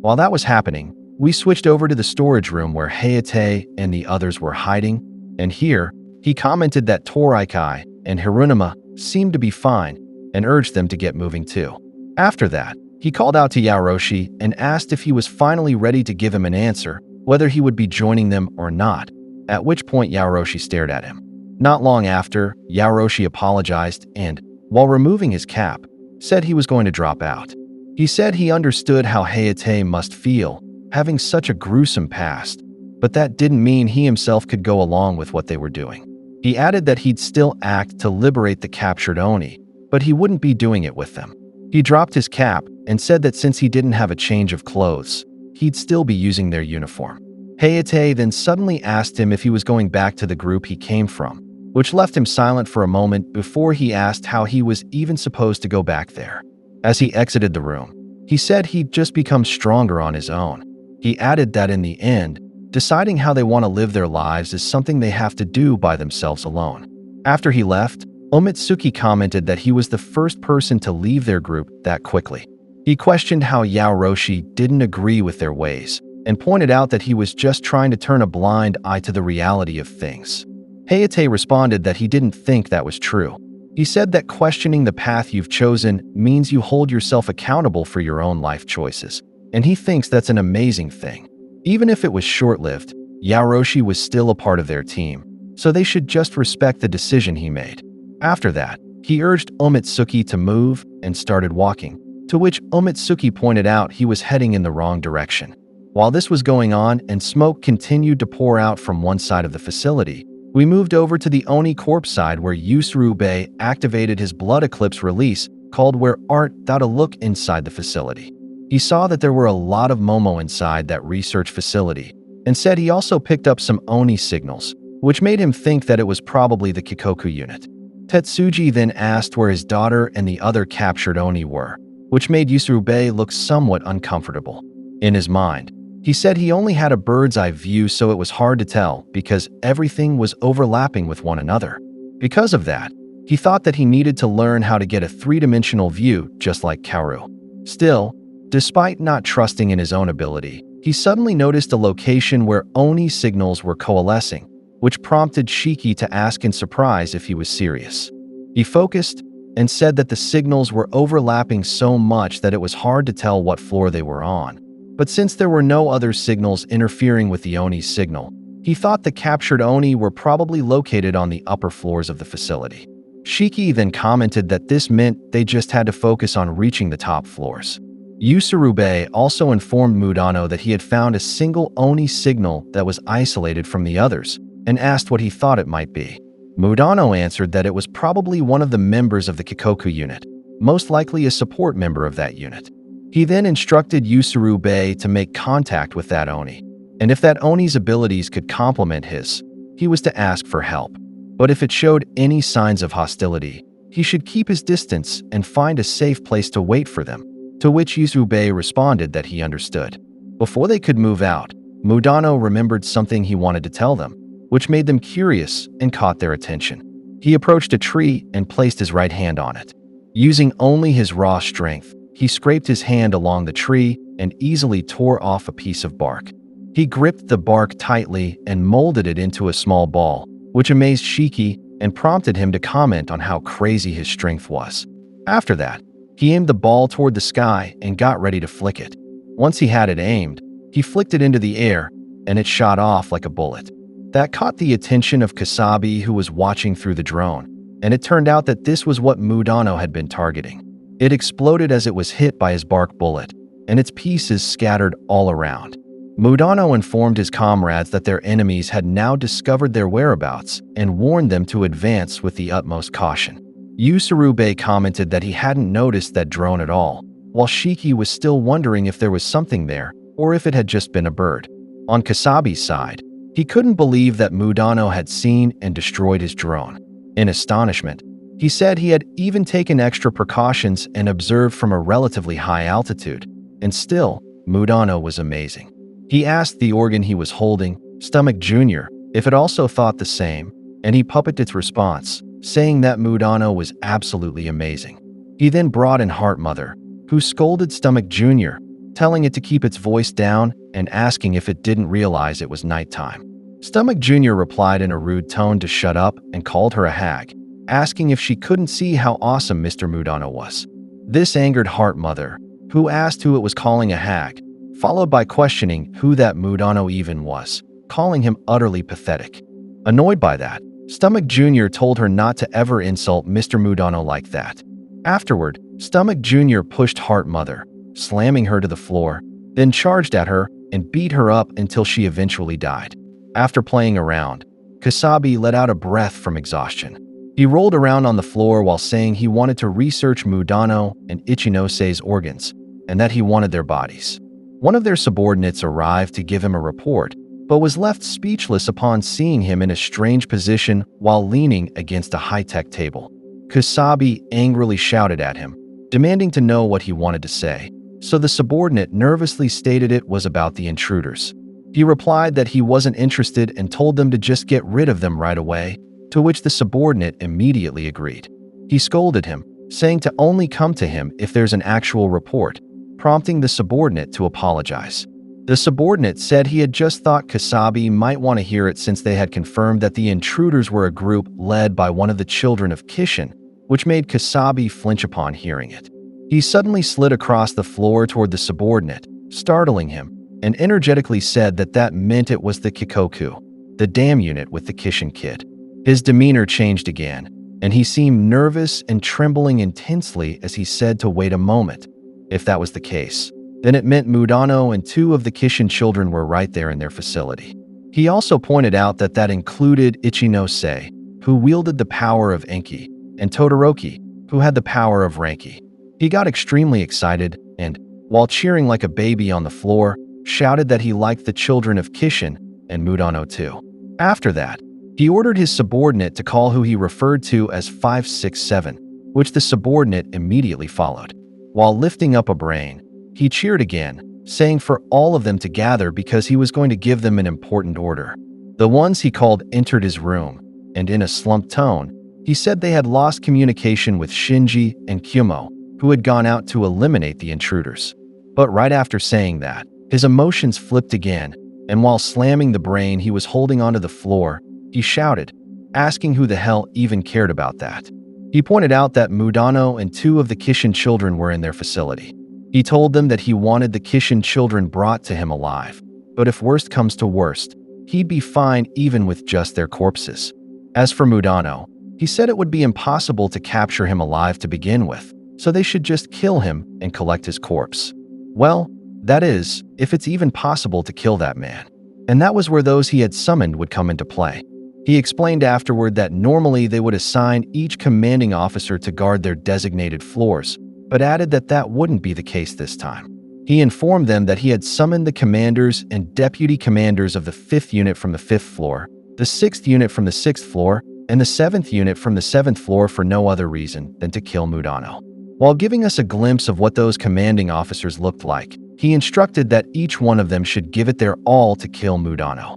While that was happening, we switched over to the storage room where Hayate and the others were hiding, and here, he commented that Toraikai and Hirunuma seemed to be fine and urged them to get moving too. After that, he called out to Yaoroshi and asked if he was finally ready to give him an answer, whether he would be joining them or not, at which point Yaoroshi stared at him. Not long after, Yaoroshi apologized and, while removing his cap, said he was going to drop out. He said he understood how Hayate must feel, having such a gruesome past, but that didn't mean he himself could go along with what they were doing. He added that he'd still act to liberate the captured Oni, but he wouldn't be doing it with them. He dropped his cap and said that since he didn't have a change of clothes, he'd still be using their uniform. Hayate then suddenly asked him if he was going back to the group he came from, which left him silent for a moment before he asked how he was even supposed to go back there. As he exited the room, he said he'd just become stronger on his own. He added that in the end, deciding how they want to live their lives is something they have to do by themselves alone. After he left, Omitsuki commented that he was the first person to leave their group that quickly. He questioned how Yaoroshi didn't agree with their ways, and pointed out that he was just trying to turn a blind eye to the reality of things. Hayate responded that he didn't think that was true. He said that questioning the path you've chosen means you hold yourself accountable for your own life choices, and he thinks that's an amazing thing. Even if it was short-lived, Yaoroshi was still a part of their team, so they should just respect the decision he made. After that, he urged Omitsuki to move and started walking, to which Omitsuki pointed out he was heading in the wrong direction. While this was going on and smoke continued to pour out from one side of the facility, we moved over to the Oni Corp side where Yusurube activated his Blood Eclipse release called Where Art Thou to look inside the facility. He saw that there were a lot of Momo inside that research facility and said he also picked up some Oni signals, which made him think that it was probably the Kikoku unit. Tetsuji then asked where his daughter and the other captured Oni were, which made Yusurube look somewhat uncomfortable. In his mind, he said he only had a bird's eye view, so it was hard to tell because everything was overlapping with one another. Because of that, he thought that he needed to learn how to get a three-dimensional view just like Kaoru. Still, despite not trusting in his own ability, he suddenly noticed a location where Oni signals were coalescing, which prompted Shiki to ask in surprise if he was serious. He focused and said that the signals were overlapping so much that it was hard to tell what floor they were on. But since there were no other signals interfering with the Oni's signal, he thought the captured Oni were probably located on the upper floors of the facility. Shiki then commented that this meant they just had to focus on reaching the top floors. Usurube also informed Mudano that he had found a single Oni signal that was isolated from the others, and asked what he thought it might be. Mudano answered that it was probably one of the members of the Kikoku unit, most likely a support member of that unit. He then instructed Usurube to make contact with that Oni, and if that Oni's abilities could complement his, he was to ask for help. But if it showed any signs of hostility, he should keep his distance and find a safe place to wait for them, to which Usurube responded that he understood. Before they could move out, Mudano remembered something he wanted to tell them, which made them curious and caught their attention. He approached a tree and placed his right hand on it. Using only his raw strength, he scraped his hand along the tree and easily tore off a piece of bark. He gripped the bark tightly and molded it into a small ball, which amazed Shiki and prompted him to comment on how crazy his strength was. After that, he aimed the ball toward the sky and got ready to flick it. Once he had it aimed, he flicked it into the air, and it shot off like a bullet. That caught the attention of Kasabi, who was watching through the drone, and it turned out that this was what Mudano had been targeting. It exploded as it was hit by his bark bullet, and its pieces scattered all around. Mudano informed his comrades that their enemies had now discovered their whereabouts and warned them to advance with the utmost caution. Usurube commented that he hadn't noticed that drone at all, while Shiki was still wondering if there was something there or if it had just been a bird. On Kasabi's side, he couldn't believe that Mudano had seen and destroyed his drone. In astonishment, he said he had even taken extra precautions and observed from a relatively high altitude, and still, Mudano was amazing. He asked the organ he was holding, Stomach Jr., if it also thought the same, and he puppeted its response, saying that Mudano was absolutely amazing. He then brought in Heart Mother, who scolded Stomach Jr., telling it to keep its voice down and asking if it didn't realize it was nighttime. Stomach Jr. replied in a rude tone to shut up and called her a hag, asking if she couldn't see how awesome Mr. Mudano was. This angered Heart Mother, who asked who it was calling a hag, followed by questioning who that Mudano even was, calling him utterly pathetic. Annoyed by that, Stomach Jr. told her not to ever insult Mr. Mudano like that. Afterward, Stomach Jr. pushed Heart Mother, slamming her to the floor, then charged at her and beat her up until she eventually died. After playing around, Kasabi let out a breath from exhaustion. He rolled around on the floor while saying he wanted to research Mudano and Ichinose's organs, and that he wanted their bodies. One of their subordinates arrived to give him a report, but was left speechless upon seeing him in a strange position while leaning against a high-tech table. Kasabi angrily shouted at him, demanding to know what he wanted to say, so the subordinate nervously stated it was about the intruders. He replied that he wasn't interested and told them to just get rid of them right away, to which the subordinate immediately agreed. He scolded him, saying to only come to him if there's an actual report, prompting the subordinate to apologize. The subordinate said he had just thought Kasabi might want to hear it since they had confirmed that the intruders were a group led by one of the children of Kishin, which made Kasabi flinch upon hearing it. He suddenly slid across the floor toward the subordinate, startling him, and energetically said that that meant it was the Kikoku, the dam unit with the Kishin kid. His demeanor changed again, and he seemed nervous and trembling intensely as he said to wait a moment. If that was the case, then it meant Mudano and two of the Kishin children were right there in their facility. He also pointed out that that included Ichinose, who wielded the power of Enki, and Todoroki, who had the power of Ranki. He got extremely excited and, while cheering like a baby on the floor, shouted that he liked the children of Kishin and Mudano too. After that, he ordered his subordinate to call who he referred to as 567, which the subordinate immediately followed. While lifting up a brain, he cheered again, saying for all of them to gather because he was going to give them an important order. The ones he called entered his room, and in a slumped tone, he said they had lost communication with Shinji and Kyumo, who had gone out to eliminate the intruders. But right after saying that, his emotions flipped again, and while slamming the brain he was holding onto the floor, he shouted, asking who the hell even cared about that. He pointed out that Mudano and 2 of the Kishin children were in their facility. He told them that he wanted the Kishin children brought to him alive, but if worst comes to worst, he'd be fine even with just their corpses. As for Mudano, he said it would be impossible to capture him alive to begin with, so they should just kill him and collect his corpse. Well, that is, if it's even possible to kill that man. And that was where those he had summoned would come into play. He explained afterward that normally they would assign each commanding officer to guard their designated floors, but added that that wouldn't be the case this time. He informed them that he had summoned the commanders and deputy commanders of the 5th unit from the 5th floor, the 6th unit from the 6th floor, and the 7th unit from the 7th floor for no other reason than to kill Mudano. While giving us a glimpse of what those commanding officers looked like, he instructed that each one of them should give it their all to kill Mudano.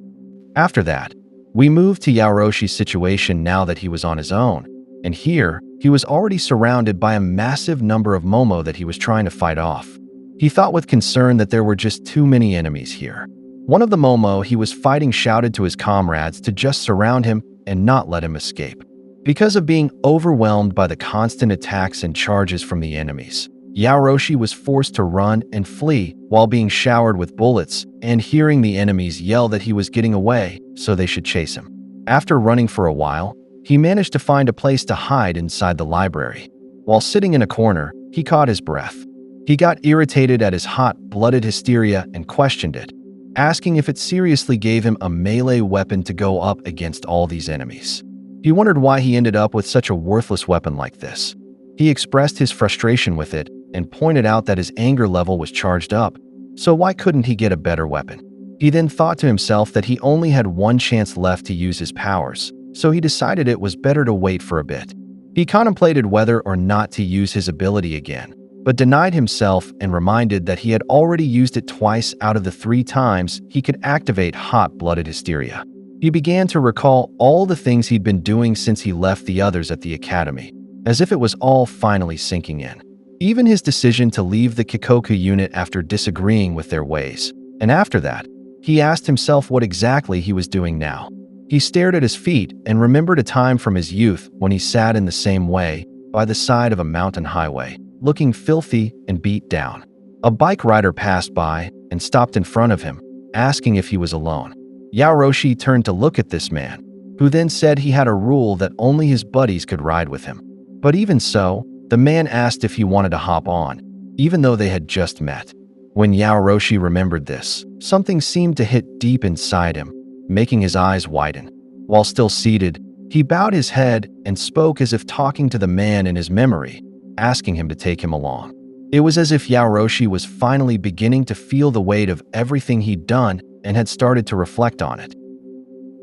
After that, we moved to Yaoroshi's situation now that he was on his own, and here, he was already surrounded by a massive number of Momo that he was trying to fight off. He thought with concern that there were just too many enemies here. One of the Momo he was fighting shouted to his comrades to just surround him and not let him escape. Because of being overwhelmed by the constant attacks and charges from the enemies, Yaoroshi was forced to run and flee while being showered with bullets and hearing the enemies yell that he was getting away so they should chase him. After running for a while, he managed to find a place to hide inside the library. While sitting in a corner, he caught his breath. He got irritated at his hot-blooded hysteria and questioned it, asking if it seriously gave him a melee weapon to go up against all these enemies. He wondered why he ended up with such a worthless weapon like this. He expressed his frustration with it and pointed out that his anger level was charged up, so why couldn't he get a better weapon? He then thought to himself that he only had one chance left to use his powers, so he decided it was better to wait for a bit. He contemplated whether or not to use his ability again, but denied himself and reminded that he had already used it twice out of the 3 times he could activate hot-blooded hysteria. He began to recall all the things he'd been doing since he left the others at the academy, as if it was all finally sinking in. Even his decision to leave the Kikoku unit after disagreeing with their ways. And after that, he asked himself what exactly he was doing now. He stared at his feet and remembered a time from his youth when he sat in the same way, by the side of a mountain highway, looking filthy and beat down. A bike rider passed by and stopped in front of him, asking if he was alone. Yaoroshi turned to look at this man, who then said he had a rule that only his buddies could ride with him. But even so, the man asked if he wanted to hop on, even though they had just met. When Yaoroshi remembered this, something seemed to hit deep inside him, making his eyes widen. While still seated, he bowed his head and spoke as if talking to the man in his memory, asking him to take him along. It was as if Yaoroshi was finally beginning to feel the weight of everything he'd done and had started to reflect on it.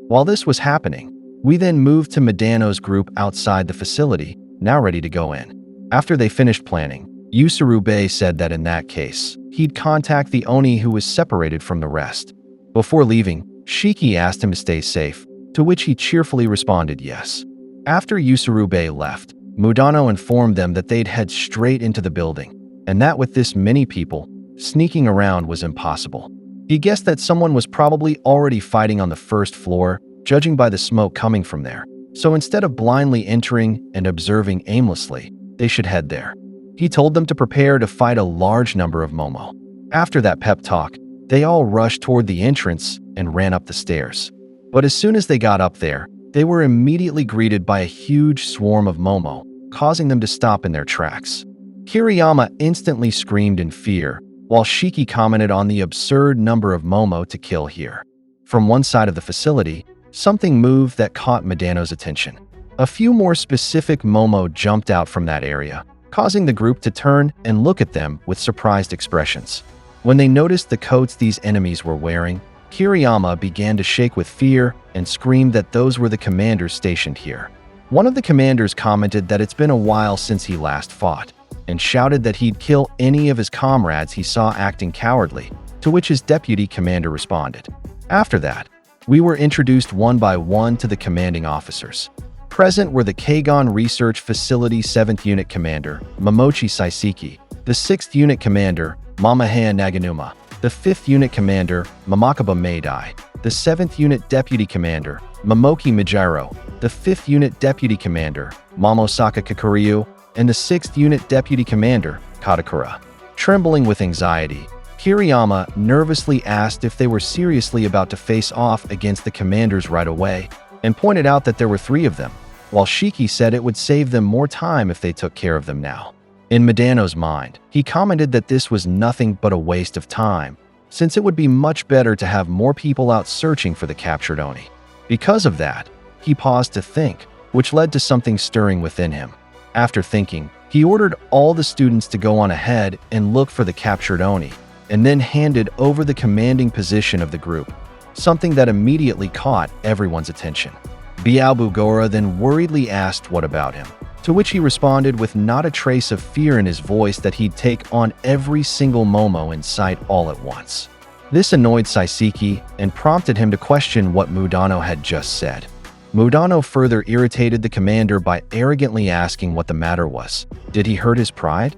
While this was happening, we then moved to Medano's group outside the facility, now ready to go in. After they finished planning, Usurube said that in that case, he'd contact the Oni who was separated from the rest. Before leaving, Shiki asked him to stay safe, to which he cheerfully responded yes. After Usurube left, Mudano informed them that they'd head straight into the building, and that with this many people, sneaking around was impossible. He guessed that someone was probably already fighting on the 1st floor, judging by the smoke coming from there. So instead of blindly entering and observing aimlessly, they should head there. He told them to prepare to fight a large number of Momo. After that pep talk, they all rushed toward the entrance and ran up the stairs. But as soon as they got up there, they were immediately greeted by a huge swarm of Momo, causing them to stop in their tracks. Kiriyama instantly screamed in fear, while Shiki commented on the absurd number of Momo to kill here. From one side of the facility, something moved that caught Medano's attention. A few more specific Momo jumped out from that area, causing the group to turn and look at them with surprised expressions. When they noticed the coats these enemies were wearing, Kiriyama began to shake with fear and screamed that those were the commanders stationed here. One of the commanders commented that it's been a while since he last fought, and shouted that he'd kill any of his comrades he saw acting cowardly, to which his deputy commander responded. After that, we were introduced one by one to the commanding officers. Present were the Kegon Research Facility 7th Unit Commander, Momochi Saisiki, the 6th Unit Commander, Mamahea Naganuma, the 5th Unit Commander, Mamakaba Meidai, the 7th Unit Deputy Commander, Momoki Mijiro, the 5th Unit Deputy Commander, Momosaka Kakuryu, and the 6th Unit Deputy Commander, Katakura. Trembling with anxiety, Kiriyama nervously asked if they were seriously about to face off against the commanders right away, and pointed out that there were 3 of them, while Shiki said it would save them more time if they took care of them now. In Midano's mind, he commented that this was nothing but a waste of time, since it would be much better to have more people out searching for the captured Oni. Because of that, he paused to think, which led to something stirring within him. After thinking, he ordered all the students to go on ahead and look for the captured Oni, and then handed over the commanding position of the group, something that immediately caught everyone's attention. Biaobugora then worriedly asked what about him, to which he responded with not a trace of fear in his voice that he'd take on every single Momo in sight all at once. This annoyed Saiseki and prompted him to question what Mudano had just said. Mudano further irritated the commander by arrogantly asking what the matter was. Did he hurt his pride?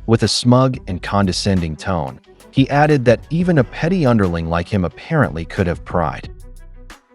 With a smug and condescending tone, he added that even a petty underling like him apparently could have pride.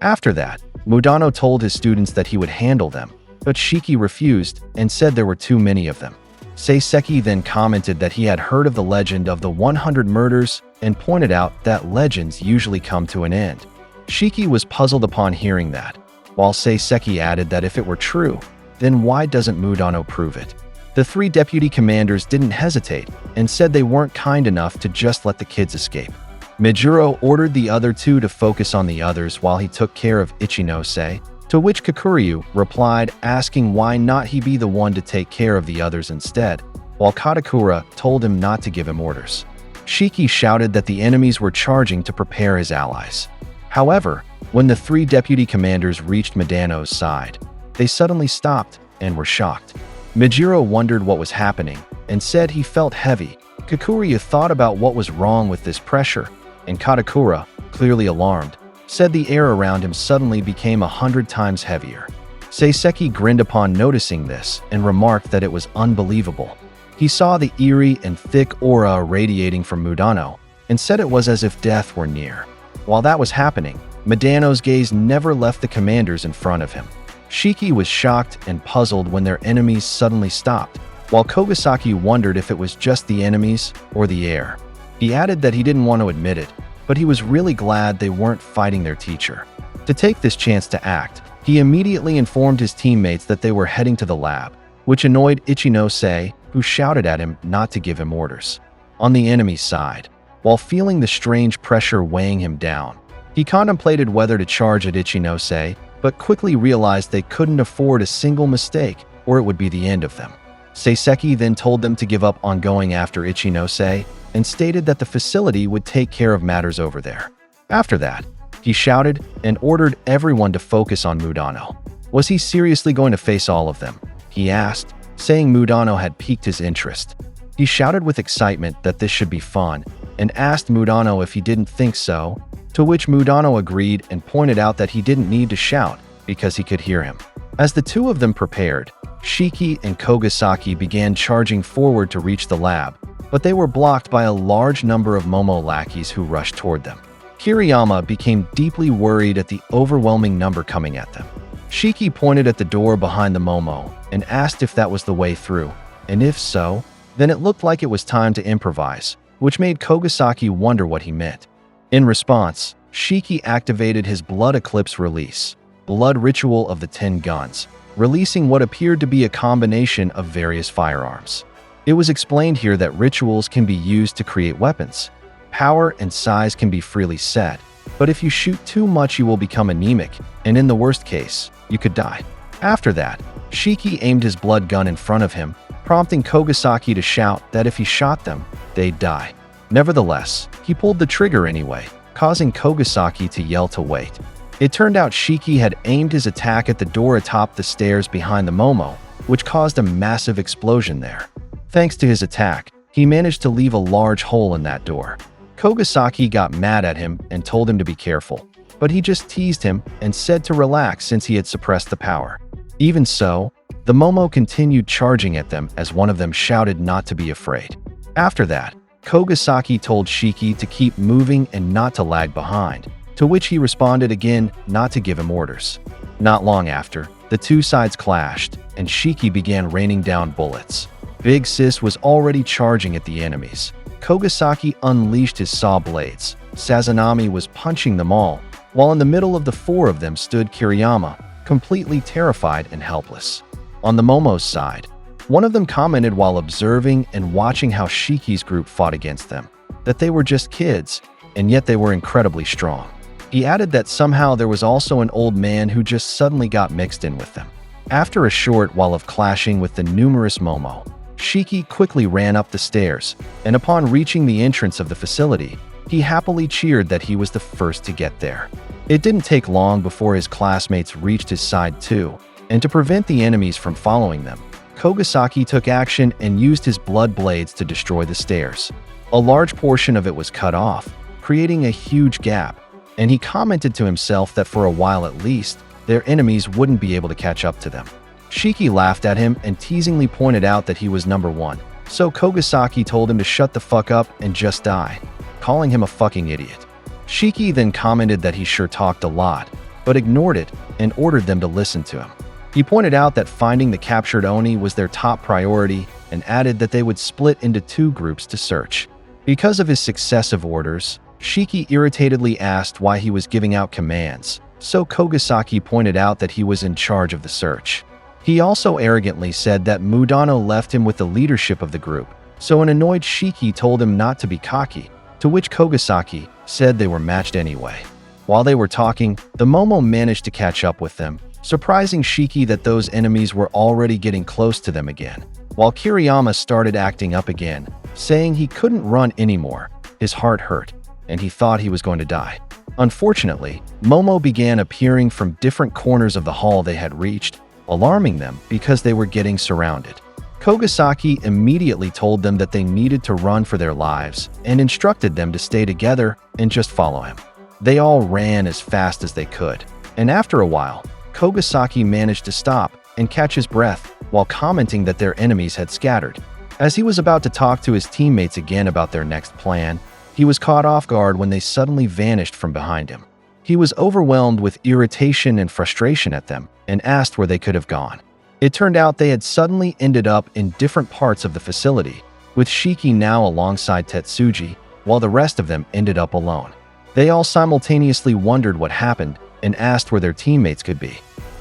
After that, Mudano told his students that he would handle them, but Shiki refused and said there were too many of them. Seiseki then commented that he had heard of the legend of the 100 murders and pointed out that legends usually come to an end. Shiki was puzzled upon hearing that, while Seiseki added that if it were true, then why doesn't Mudano prove it? The 3 deputy commanders didn't hesitate and said they weren't kind enough to just let the kids escape. Mijuro ordered the other 2 to focus on the others while he took care of Ichinose, to which Kakuryu replied asking why not he be the one to take care of the others instead, while Katakura told him not to give him orders. Shiki shouted that the enemies were charging to prepare his allies. However, when the 3 deputy commanders reached Midano's side, they suddenly stopped and were shocked. Mijiro wondered what was happening and said he felt heavy. Kakuryu thought about what was wrong with this pressure, and Katakura, clearly alarmed, said the air around him suddenly became 100 times heavier. Seiseki grinned upon noticing this and remarked that it was unbelievable. He saw the eerie and thick aura radiating from Mudano and said it was as if death were near. While that was happening, Midano's gaze never left the commanders in front of him. Shiki was shocked and puzzled when their enemies suddenly stopped, while Kogasaki wondered if it was just the enemies or the air. He added that he didn't want to admit it, but he was really glad they weren't fighting their teacher. To take this chance to act, he immediately informed his teammates that they were heading to the lab, which annoyed Ichinose, who shouted at him not to give him orders. On the enemy's side, while feeling the strange pressure weighing him down, he contemplated whether to charge at Ichinose, but quickly realized they couldn't afford a single mistake or it would be the end of them. Seiseki then told them to give up on going after Ichinose and stated that the facility would take care of matters over there. After that, he shouted and ordered everyone to focus on Mudano. Was he seriously going to face all of them? He asked, saying Mudano had piqued his interest. He shouted with excitement that this should be fun and asked Mudano if he didn't think so, to which Mudano agreed and pointed out that he didn't need to shout because he could hear him. As the 2 of them prepared, Shiki and Kogasaki began charging forward to reach the lab, but they were blocked by a large number of Momo lackeys who rushed toward them. Kiriyama became deeply worried at the overwhelming number coming at them. Shiki pointed at the door behind the Momo and asked if that was the way through, and if so, then it looked like it was time to improvise, which made Kogasaki wonder what he meant. In response, Shiki activated his Blood Eclipse release, Blood Ritual of the 10 Guns, releasing what appeared to be a combination of various firearms. It was explained here that rituals can be used to create weapons. Power and size can be freely set, but if you shoot too much you will become anemic, and in the worst case, you could die. After that, Shiki aimed his blood gun in front of him, prompting Kogasaki to shout that if he shot them, they'd die. Nevertheless, he pulled the trigger anyway, causing Kogasaki to yell to wait. It turned out Shiki had aimed his attack at the door atop the stairs behind the Momo, which caused a massive explosion there. Thanks to his attack, he managed to leave a large hole in that door. Kogasaki got mad at him and told him to be careful, but he just teased him and said to relax since he had suppressed the power. Even so, the Momo continued charging at them as one of them shouted not to be afraid. After that, Kogasaki told Shiki to keep moving and not to lag behind, to which he responded again not to give him orders. Not long after, The two sides clashed, and Shiki began raining down bullets. Big Sis was already charging at the enemies. Kogasaki unleashed his saw blades. Sazanami was punching them all, while in the middle of the four of them stood Kiriyama, completely terrified and helpless. On the Momo's side, one of them commented while observing and watching how Shiki's group fought against them, that they were just kids, and yet they were incredibly strong. He added that somehow there was also an old man who just suddenly got mixed in with them. After a short while of clashing with the numerous Momo, Shiki quickly ran up the stairs, and upon reaching the entrance of the facility, he happily cheered that he was the first to get there. It didn't take long before his classmates reached his side too, and to prevent the enemies from following them, Kogasaki took action and used his blood blades to destroy the stairs. A large portion of it was cut off, creating a huge gap, and he commented to himself that for a while at least, their enemies wouldn't be able to catch up to them. Shiki laughed at him and teasingly pointed out that he was number one, so Kogasaki told him to shut the fuck up and just die, calling him a fucking idiot. Shiki then commented that he sure talked a lot, but ignored it and ordered them to listen to him. He pointed out that finding the captured Oni was their top priority and added that they would split into two groups to search. Because of his successive orders, Shiki irritatedly asked why he was giving out commands, so Kogasaki pointed out that he was in charge of the search. He also arrogantly said that Mudano left him with the leadership of the group, so an annoyed Shiki told him not to be cocky, to which Kogasaki said they were matched anyway. While they were talking, the Momo managed to catch up with them, surprising Shiki that those enemies were already getting close to them again. While Kiriyama started acting up again, saying he couldn't run anymore, his heart hurt, and he thought he was going to die. Unfortunately, Momo began appearing from different corners of the hall they had reached, alarming them because they were getting surrounded. Kogasaki immediately told them that they needed to run for their lives and instructed them to stay together and just follow him. They all ran as fast as they could, and after a while, Kogasaki managed to stop and catch his breath while commenting that their enemies had scattered. As he was about to talk to his teammates again about their next plan, he was caught off guard when they suddenly vanished from behind him. He was overwhelmed with irritation and frustration at them and asked where they could have gone. It turned out they had suddenly ended up in different parts of the facility, with Shiki now alongside Tetsuji, while the rest of them ended up alone. They all simultaneously wondered what happened and asked where their teammates could be.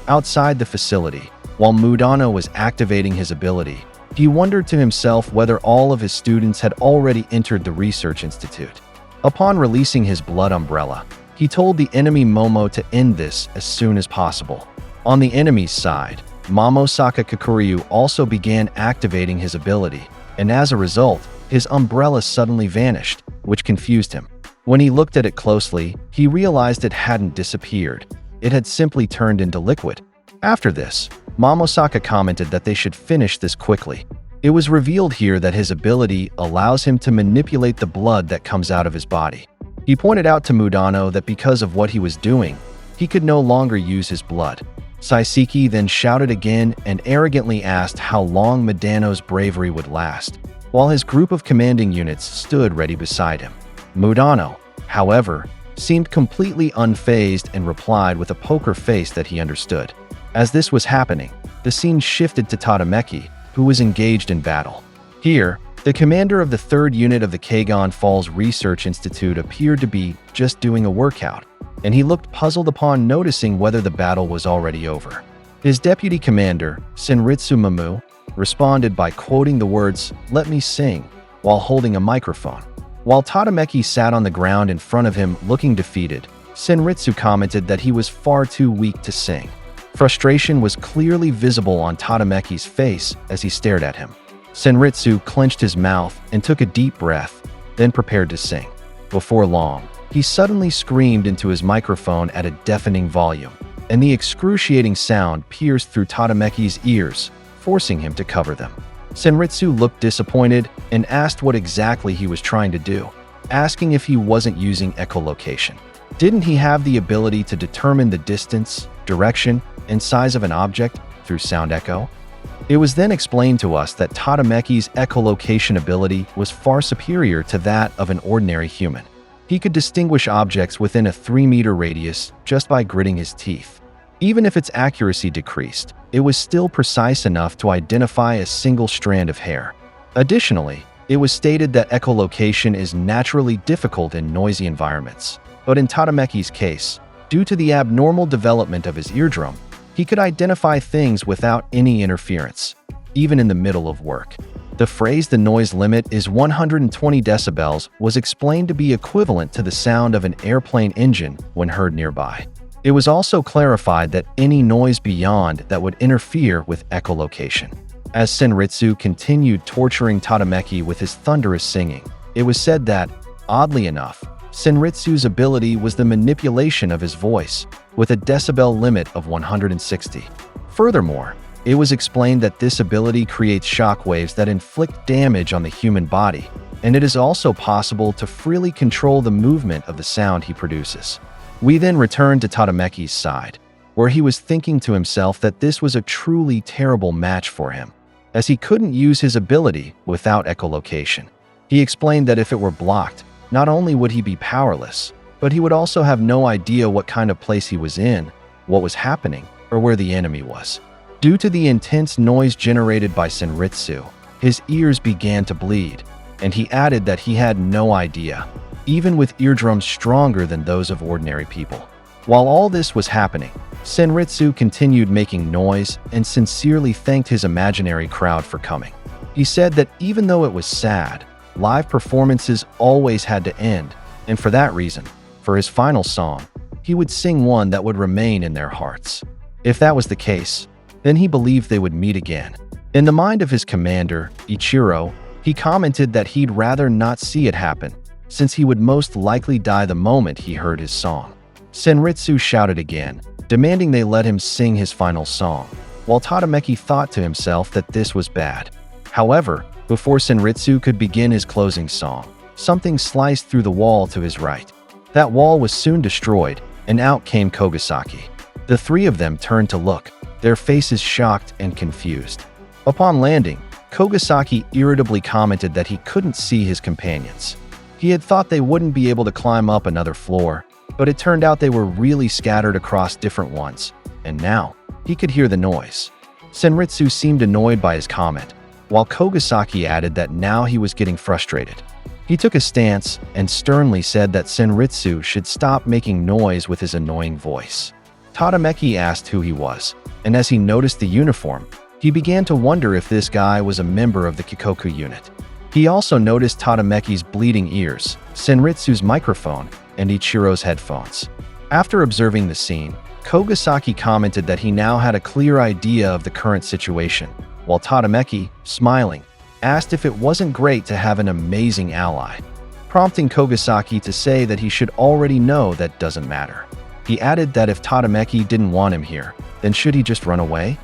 Outside the facility, while Mudano was activating his ability, he wondered to himself whether all of his students had already entered the research institute. Upon releasing his blood umbrella, he told the enemy Momo to end this as soon as possible. On the enemy's side, Momosaka Kakuryu also began activating his ability, and as a result, his umbrella suddenly vanished, which confused him. When he looked at it closely, he realized it hadn't disappeared. It had simply turned into liquid. After this, Momosaka commented that they should finish this quickly. It was revealed here that his ability allows him to manipulate the blood that comes out of his body. He pointed out to Mudano that because of what he was doing, he could no longer use his blood. Saisiki then shouted again and arrogantly asked how long Mudano's bravery would last, while his group of commanding units stood ready beside him. Mudano, however, seemed completely unfazed and replied with a poker face that he understood. As this was happening, the scene shifted to Tadameki, who was engaged in battle. Here, the commander of the 3rd unit of the Kegon Falls Research Institute appeared to be just doing a workout, and he looked puzzled upon noticing whether the battle was already over. His deputy commander, Senritsu Mamu, responded by quoting the words, "Let me sing," while holding a microphone. While Tadameki sat on the ground in front of him looking defeated, Senritsu commented that he was far too weak to sing. Frustration was clearly visible on Tadameki's face as he stared at him. Senritsu clenched his mouth and took a deep breath, then prepared to sing. Before long, he suddenly screamed into his microphone at a deafening volume, and the excruciating sound pierced through Tadameki's ears, forcing him to cover them. Senritsu looked disappointed and asked what exactly he was trying to do, asking if he wasn't using echolocation. Didn't he have the ability to determine the distance, direction, and size of an object through sound echo? It was then explained to us that Tadameki's echolocation ability was far superior to that of an ordinary human. He could distinguish objects within a 3-meter radius just by gritting his teeth. Even if its accuracy decreased, it was still precise enough to identify a single strand of hair. Additionally, it was stated that echolocation is naturally difficult in noisy environments. But in Tadameki's case, due to the abnormal development of his eardrum, he could identify things without any interference, even in the middle of work. The phrase "the noise limit is 120 decibels" was explained to be equivalent to the sound of an airplane engine when heard nearby. It was also clarified that any noise beyond that would interfere with echolocation. As Senritsu continued torturing Tadameki with his thunderous singing, it was said that, oddly enough, Senritsu's ability was the manipulation of his voice, with a decibel limit of 160. Furthermore, it was explained that this ability creates shockwaves that inflict damage on the human body, and it is also possible to freely control the movement of the sound he produces. We then returned to Tadameki's side, where he was thinking to himself that this was a truly terrible match for him, as he couldn't use his ability without echolocation. He explained that if it were blocked, not only would he be powerless, but he would also have no idea what kind of place he was in, what was happening, or where the enemy was. Due to the intense noise generated by Senritsu, his ears began to bleed, and he added that he had no idea, even with eardrums stronger than those of ordinary people. While all this was happening, Senritsu continued making noise and sincerely thanked his imaginary crowd for coming. He said that even though it was sad, live performances always had to end, and for that reason, for his final song, he would sing one that would remain in their hearts. If that was the case, then he believed they would meet again. In the mind of his commander, Ichiro, he commented that he'd rather not see it happen, since he would most likely die the moment he heard his song. Senritsu shouted again, demanding they let him sing his final song, while Tadameki thought to himself that this was bad. However, before Senritsu could begin his closing song, something sliced through the wall to his right. That wall was soon destroyed, and out came Kogasaki. The three of them turned to look, their faces shocked and confused. Upon landing, Kogasaki irritably commented that he couldn't see his companions. He had thought they wouldn't be able to climb up another floor, but it turned out they were really scattered across different ones, and now he could hear the noise. Senritsu seemed annoyed by his comment, while Kogasaki added that now he was getting frustrated. He took a stance and sternly said that Senritsu should stop making noise with his annoying voice. Tadameki asked who he was, and as he noticed the uniform, he began to wonder if this guy was a member of the Kikoku unit. He also noticed Tadameki's bleeding ears, Senritsu's microphone, and Ichiro's headphones. After observing the scene, Kogasaki commented that he now had a clear idea of the current situation, while Tadameki, smiling, asked if it wasn't great to have an amazing ally, prompting Kogasaki to say that he should already know that doesn't matter. He added that if Tadameki didn't want him here, then should he just run away?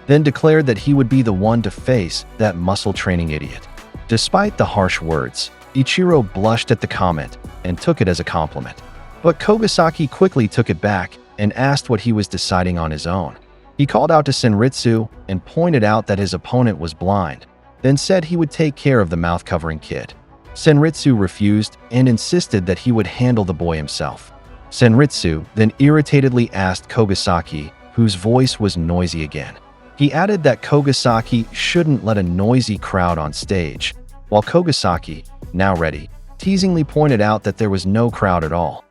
Then declared that he would be the one to face that muscle training idiot. Despite the harsh words, Ichiro blushed at the comment and took it as a compliment. But Kogasaki quickly took it back and asked what he was deciding on his own. He called out to Senritsu and pointed out that his opponent was blind, then said he would take care of the mouth-covering kid. Senritsu refused and insisted that he would handle the boy himself. Senritsu then irritatedly asked Kogasaki, whose voice was noisy again. He added that Kogasaki shouldn't let a noisy crowd on stage, while Kogasaki, now ready, teasingly pointed out that there was no crowd at all.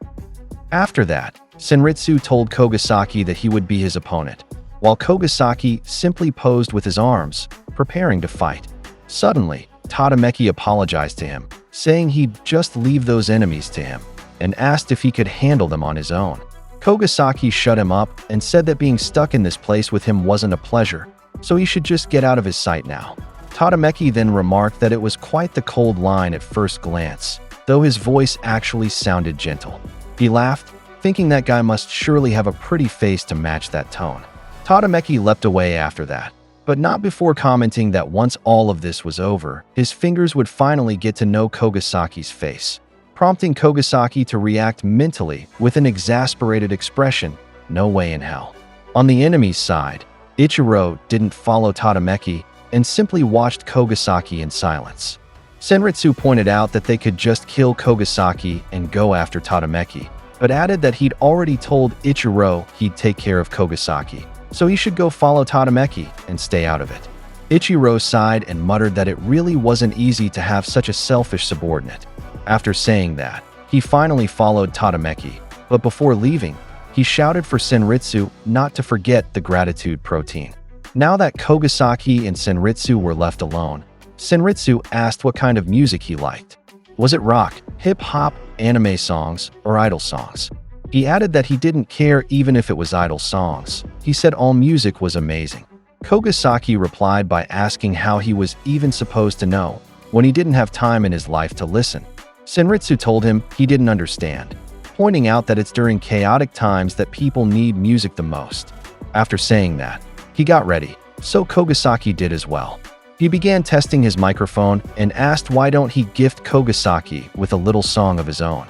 After that, Senritsu told Kogasaki that he would be his opponent, while Kogasaki simply posed with his arms, preparing to fight. Suddenly, Tadameki apologized to him, saying he'd just leave those enemies to him, and asked if he could handle them on his own. Kogasaki shut him up and said that being stuck in this place with him wasn't a pleasure, so he should just get out of his sight now. Tadameki then remarked that it was quite the cold line at first glance, though his voice actually sounded gentle. He laughed, thinking that guy must surely have a pretty face to match that tone. Tadameki leapt away after that, but not before commenting that once all of this was over, his fingers would finally get to know Kogasaki's face, prompting Kogasaki to react mentally with an exasperated expression, "No way in hell." On the enemy's side, Ichiro didn't follow Tadameki and simply watched Kogasaki in silence. Senritsu pointed out that they could just kill Kogasaki and go after Tadameki, but added that he'd already told Ichiro he'd take care of Kogasaki, so he should go follow Tadameki and stay out of it. Ichiro sighed and muttered that it really wasn't easy to have such a selfish subordinate. After saying that, he finally followed Tadameki, but before leaving, he shouted for Senritsu not to forget the gratitude protein. Now that Kogasaki and Senritsu were left alone, Senritsu asked what kind of music he liked. Was it rock, hip-hop, anime songs, or idol songs? He added that he didn't care even if it was idol songs. He said all music was amazing. Kogasaki replied by asking how he was even supposed to know when he didn't have time in his life to listen. Senritsu told him he didn't understand, pointing out that it's during chaotic times that people need music the most. After saying that, he got ready, so Kogasaki did as well. He began testing his microphone and asked why don't he gift Kogasaki with a little song of his own.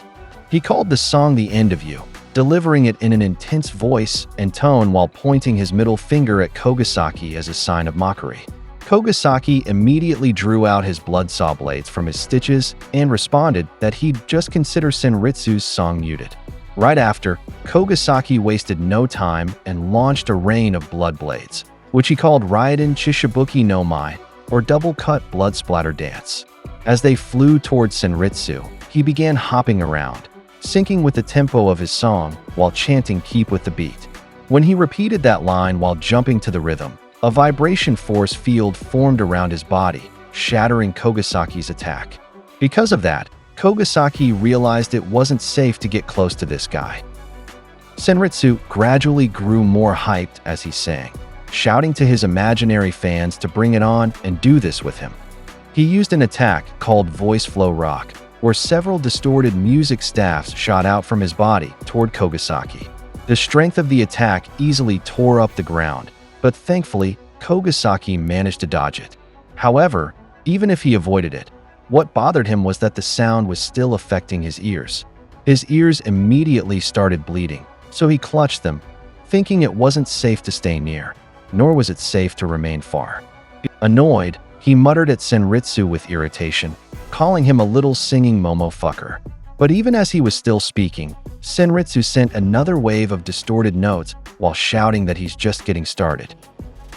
He called the song The End of You, delivering it in an intense voice and tone while pointing his middle finger at Kogasaki as a sign of mockery. Kogasaki immediately drew out his blood saw blades from his stitches and responded that he'd just consider Senritsu's song muted. Right after, Kogasaki wasted no time and launched a rain of blood blades, which he called Ryoden Chishibuki no Mai, or Double Cut Blood Splatter Dance. As they flew towards Senritsu, he began hopping around, syncing with the tempo of his song while chanting "Keep with the beat." When he repeated that line while jumping to the rhythm, a vibration force field formed around his body, shattering Kogasaki's attack. Because of that, Kogasaki realized it wasn't safe to get close to this guy. Senritsu gradually grew more hyped as he sang, shouting to his imaginary fans to bring it on and do this with him. He used an attack called Voice Flow Rock, where several distorted music staffs shot out from his body toward Kogasaki. The strength of the attack easily tore up the ground, but thankfully, Kogasaki managed to dodge it. However, even if he avoided it, what bothered him was that the sound was still affecting his ears. His ears immediately started bleeding, so he clutched them, thinking it wasn't safe to stay near, nor was it safe to remain far. Annoyed, he muttered at Senritsu with irritation, calling him a little singing momo fucker. But even as he was still speaking, Senritsu sent another wave of distorted notes while shouting that he's just getting started.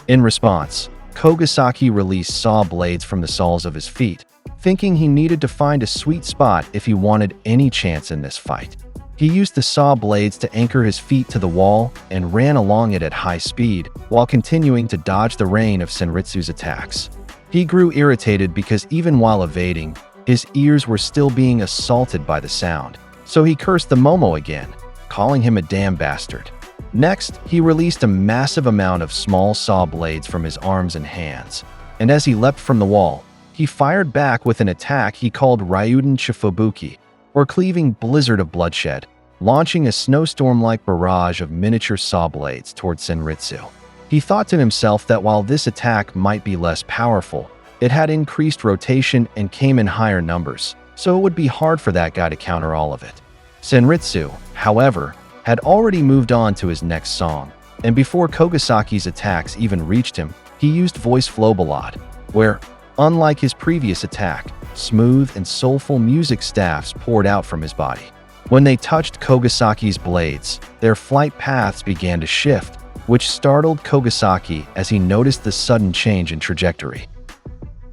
In response, Kogasaki released saw blades from the soles of his feet, thinking he needed to find a sweet spot if he wanted any chance in this fight. He used the saw blades to anchor his feet to the wall and ran along it at high speed while continuing to dodge the rain of Senritsu's attacks. He grew irritated because even while evading, his ears were still being assaulted by the sound, so he cursed the Momo again, calling him a damn bastard. Next, he released a massive amount of small saw blades from his arms and hands, and as he leapt from the wall, he fired back with an attack he called Ryuden Chifubuki, or Cleaving Blizzard of Bloodshed, launching a snowstorm-like barrage of miniature saw blades towards Senritsu. He thought to himself that while this attack might be less powerful, it had increased rotation and came in higher numbers, so it would be hard for that guy to counter all of it. Senritsu, however, had already moved on to his next song, and before Kogasaki's attacks even reached him, he used Voice Flow Ballade, where, unlike his previous attack, smooth and soulful music staffs poured out from his body. When they touched Kogasaki's blades, their flight paths began to shift, which startled Kogasaki as he noticed the sudden change in trajectory.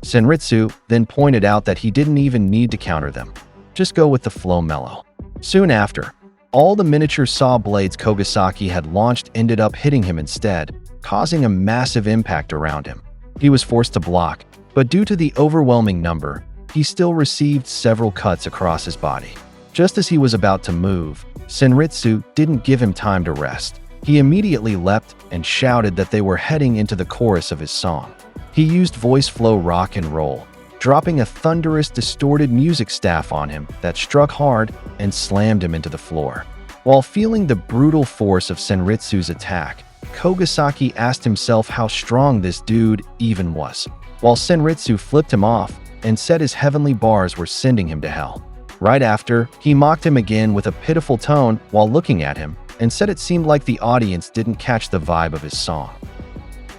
Senritsu then pointed out that he didn't even need to counter them. Just go with the flow mellow. Soon after, all the miniature saw blades Kogasaki had launched ended up hitting him instead, causing a massive impact around him. He was forced to block, but due to the overwhelming number, he still received several cuts across his body. Just as he was about to move, Senritsu didn't give him time to rest. He immediately leapt and shouted that they were heading into the chorus of his song. He used Voice Flow Rock and Roll, dropping a thunderous, distorted music staff on him that struck hard and slammed him into the floor. While feeling the brutal force of Senritsu's attack, Kogasaki asked himself how strong this dude even was, while Senritsu flipped him off and said his heavenly bars were sending him to hell. Right after, he mocked him again with a pitiful tone while looking at him, and said it seemed like the audience didn't catch the vibe of his song.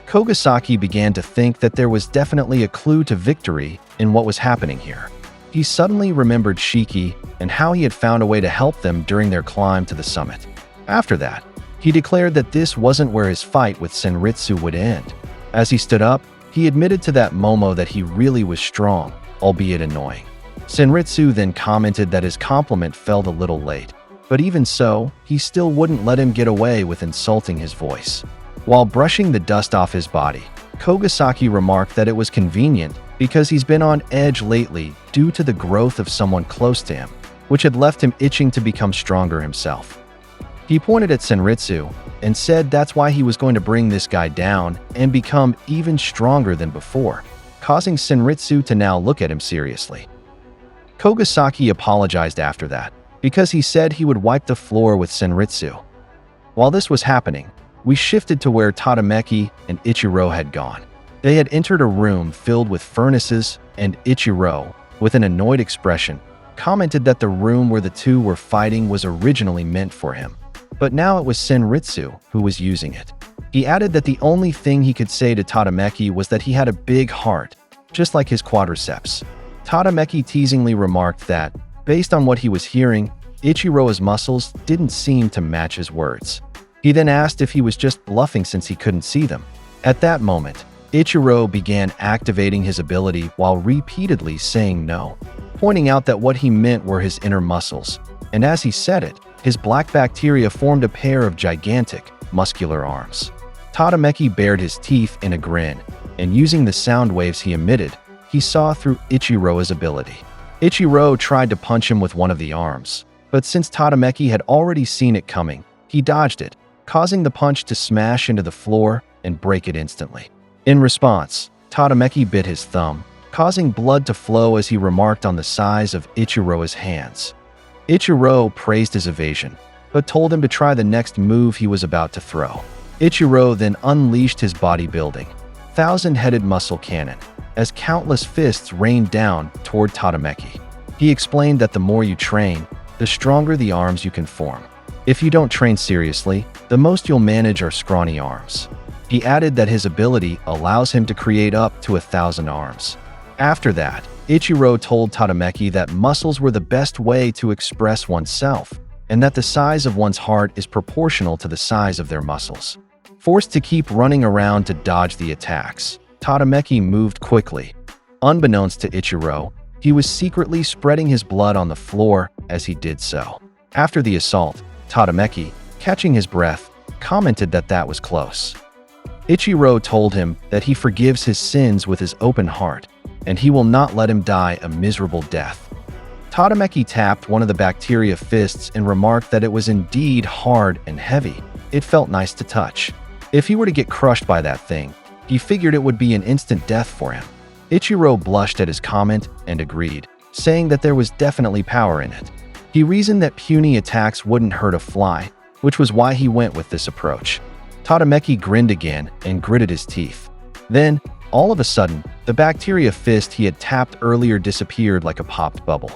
Kogasaki began to think that there was definitely a clue to victory in what was happening here. He suddenly remembered Shiki and how he had found a way to help them during their climb to the summit. After that, he declared that this wasn't where his fight with Senritsu would end. As he stood up, he admitted to that Momo that he really was strong, albeit annoying. Senritsu then commented that his compliment felt a little late, but even so, he still wouldn't let him get away with insulting his voice. While brushing the dust off his body, Kogasaki remarked that it was convenient because he's been on edge lately due to the growth of someone close to him, which had left him itching to become stronger himself. He pointed at Senritsu and said that's why he was going to bring this guy down and become even stronger than before, causing Senritsu to now look at him seriously. Kogasaki apologized after that because he said he would wipe the floor with Senritsu. While this was happening, we shifted to where Tadameki and Ichiro had gone. They had entered a room filled with furnaces, and Ichiro, with an annoyed expression, commented that the room where the two were fighting was originally meant for him, but now it was Senritsu who was using it. He added that the only thing he could say to Tadameki was that he had a big heart, just like his quadriceps. Tadameki teasingly remarked that, based on what he was hearing, Ichiro's muscles didn't seem to match his words. He then asked if he was just bluffing since he couldn't see them. At that moment, Ichiro began activating his ability while repeatedly saying no, pointing out that what he meant were his inner muscles, and as he said it, his black bacteria formed a pair of gigantic, muscular arms. Tadameki bared his teeth in a grin, and using the sound waves he emitted, he saw through Ichiro's ability. Ichiro tried to punch him with one of the arms, but since Tadameki had already seen it coming, he dodged it, causing the punch to smash into the floor and break it instantly. In response, Tadameki bit his thumb, causing blood to flow as he remarked on the size of Ichiro's hands. Ichiro praised his evasion, but told him to try the next move he was about to throw. Ichiro then unleashed his bodybuilding, thousand-headed muscle cannon, as countless fists rained down toward Tadameki. He explained that the more you train, the stronger the arms you can form. If you don't train seriously, the most you'll manage are scrawny arms. He added that his ability allows him to create up to 1,000 arms. After that, Ichiro told Tadameki that muscles were the best way to express oneself, and that the size of one's heart is proportional to the size of their muscles. Forced to keep running around to dodge the attacks, Tadameki moved quickly. Unbeknownst to Ichiro, he was secretly spreading his blood on the floor as he did so. After the assault, Tadameki, catching his breath, commented that that was close. Ichiro told him that he forgives his sins with his open heart, and he will not let him die a miserable death. Tadameki tapped one of the bacteria fists and remarked that it was indeed hard and heavy. It felt nice to touch. If he were to get crushed by that thing, he figured it would be an instant death for him. Ichiro blushed at his comment and agreed, saying that there was definitely power in it. He reasoned that puny attacks wouldn't hurt a fly, which was why he went with this approach. Tadameki grinned again and gritted his teeth. Then, all of a sudden, the bacteria fist he had tapped earlier disappeared like a popped bubble.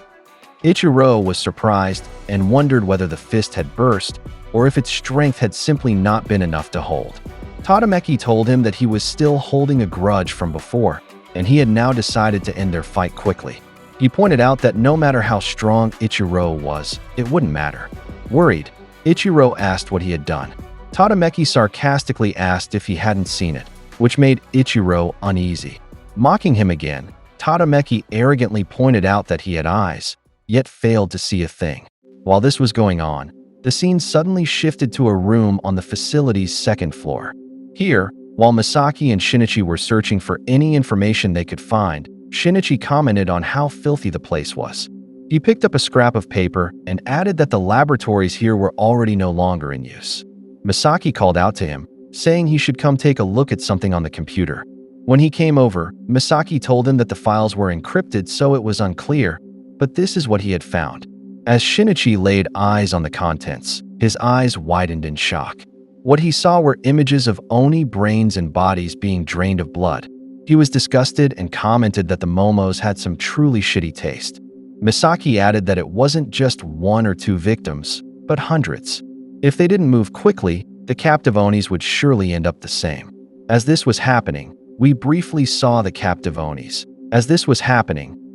Ichiro was surprised and wondered whether the fist had burst or if its strength had simply not been enough to hold. Tadameki told him that he was still holding a grudge from before, and he had now decided to end their fight quickly. He pointed out that no matter how strong Ichiro was, it wouldn't matter. Worried, Ichiro asked what he had done. Tadameki sarcastically asked if he hadn't seen it, which made Ichiro uneasy. Mocking him again, Tadameki arrogantly pointed out that he had eyes, yet failed to see a thing. While this was going on, the scene suddenly shifted to a room on the facility's second floor. Here, while Misaki and Shinichi were searching for any information they could find, Shinichi commented on how filthy the place was. He picked up a scrap of paper and added that the laboratories here were already no longer in use. Misaki called out to him, saying he should come take a look at something on the computer. When he came over, Misaki told him that the files were encrypted, so it was unclear, but this is what he had found. As Shinichi laid eyes on the contents, his eyes widened in shock. What he saw were images of Oni brains and bodies being drained of blood. He was disgusted and commented that the momos had some truly shitty taste. Misaki added that it wasn't just one or two victims, but hundreds. If they didn't move quickly, the captive Onis would surely end up the same. As this was happening, we briefly saw the captive Onis.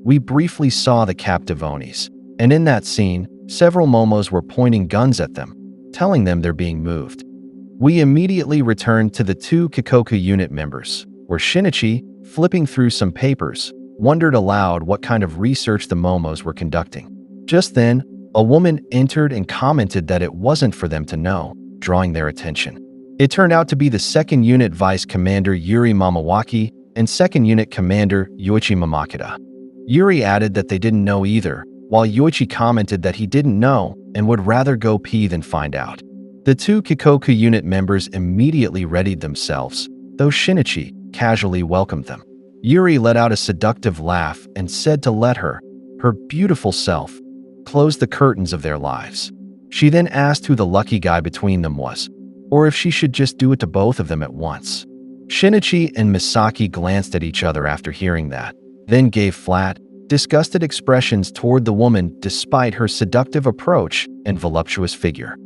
we briefly saw the captive Onis, and in that scene, several Momos were pointing guns at them, telling them they're being moved. We immediately returned to the two Kikoku unit members, where Shinichi, flipping through some papers, wondered aloud what kind of research the Momos were conducting. Just then, a woman entered and commented that it wasn't for them to know, drawing their attention. It turned out to be the 2nd Unit Vice Commander Yuri Mamawaki and 2nd Unit Commander Yoichi Mamakita. Yuri added that they didn't know either, while Yoichi commented that he didn't know and would rather go pee than find out. The two Kikoku unit members immediately readied themselves, though Shinichi casually welcomed them. Yuri let out a seductive laugh and said to let her beautiful self, close the curtains of their lives. She then asked who the lucky guy between them was, or if she should just do it to both of them at once. Shinichi and Misaki glanced at each other after hearing that, then gave flat, disgusted expressions toward the woman despite her seductive approach and voluptuous figure.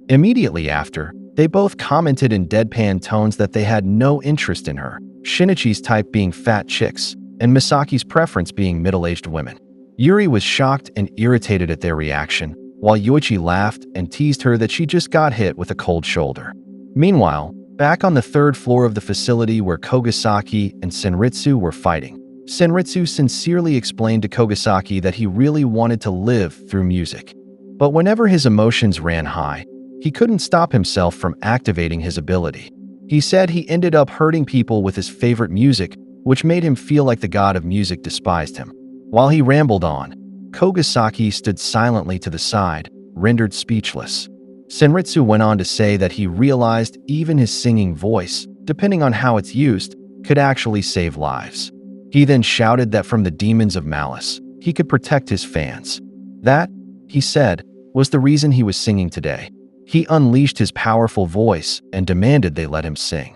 Immediately after, they both commented in deadpan tones that they had no interest in her, Shinichi's type being fat chicks, and Misaki's preference being middle-aged women. Yuri was shocked and irritated at their reaction, while Yoichi laughed and teased her that she just got hit with a cold shoulder. Meanwhile, back on the 3rd floor of the facility where Kogasaki and Senritsu were fighting, Senritsu sincerely explained to Kogasaki that he really wanted to live through music. But whenever his emotions ran high, he couldn't stop himself from activating his ability. He said he ended up hurting people with his favorite music, which made him feel like the god of music despised him. While he rambled on, Kogasaki stood silently to the side, rendered speechless. Senritsu went on to say that he realized even his singing voice, depending on how it's used, could actually save lives. He then shouted that from the demons of malice, he could protect his fans. That, he said, was the reason he was singing today. He unleashed his powerful voice and demanded they let him sing.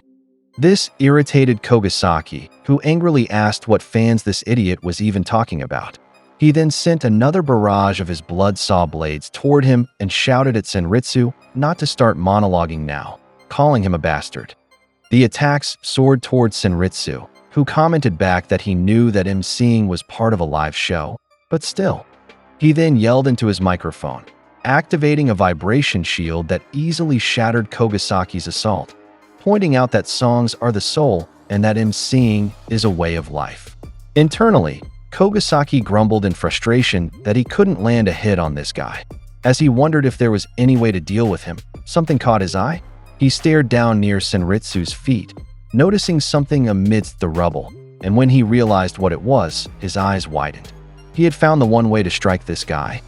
This irritated Kogasaki, who angrily asked what fans this idiot was even talking about. He then sent another barrage of his blood saw blades toward him and shouted at Senritsu not to start monologuing now, calling him a bastard. The attacks soared towards Senritsu, who commented back that he knew that emceeing was part of a live show, but still. He then yelled into his microphone, activating a vibration shield that easily shattered Kogasaki's assault, pointing out that songs are the soul and that emceeing is a way of life. Internally, Kogasaki grumbled in frustration that he couldn't land a hit on this guy. As he wondered if there was any way to deal with him, something caught his eye. He stared down near Senritsu's feet, noticing something amidst the rubble, and when he realized what it was, his eyes widened. He had found the one way to strike this guy.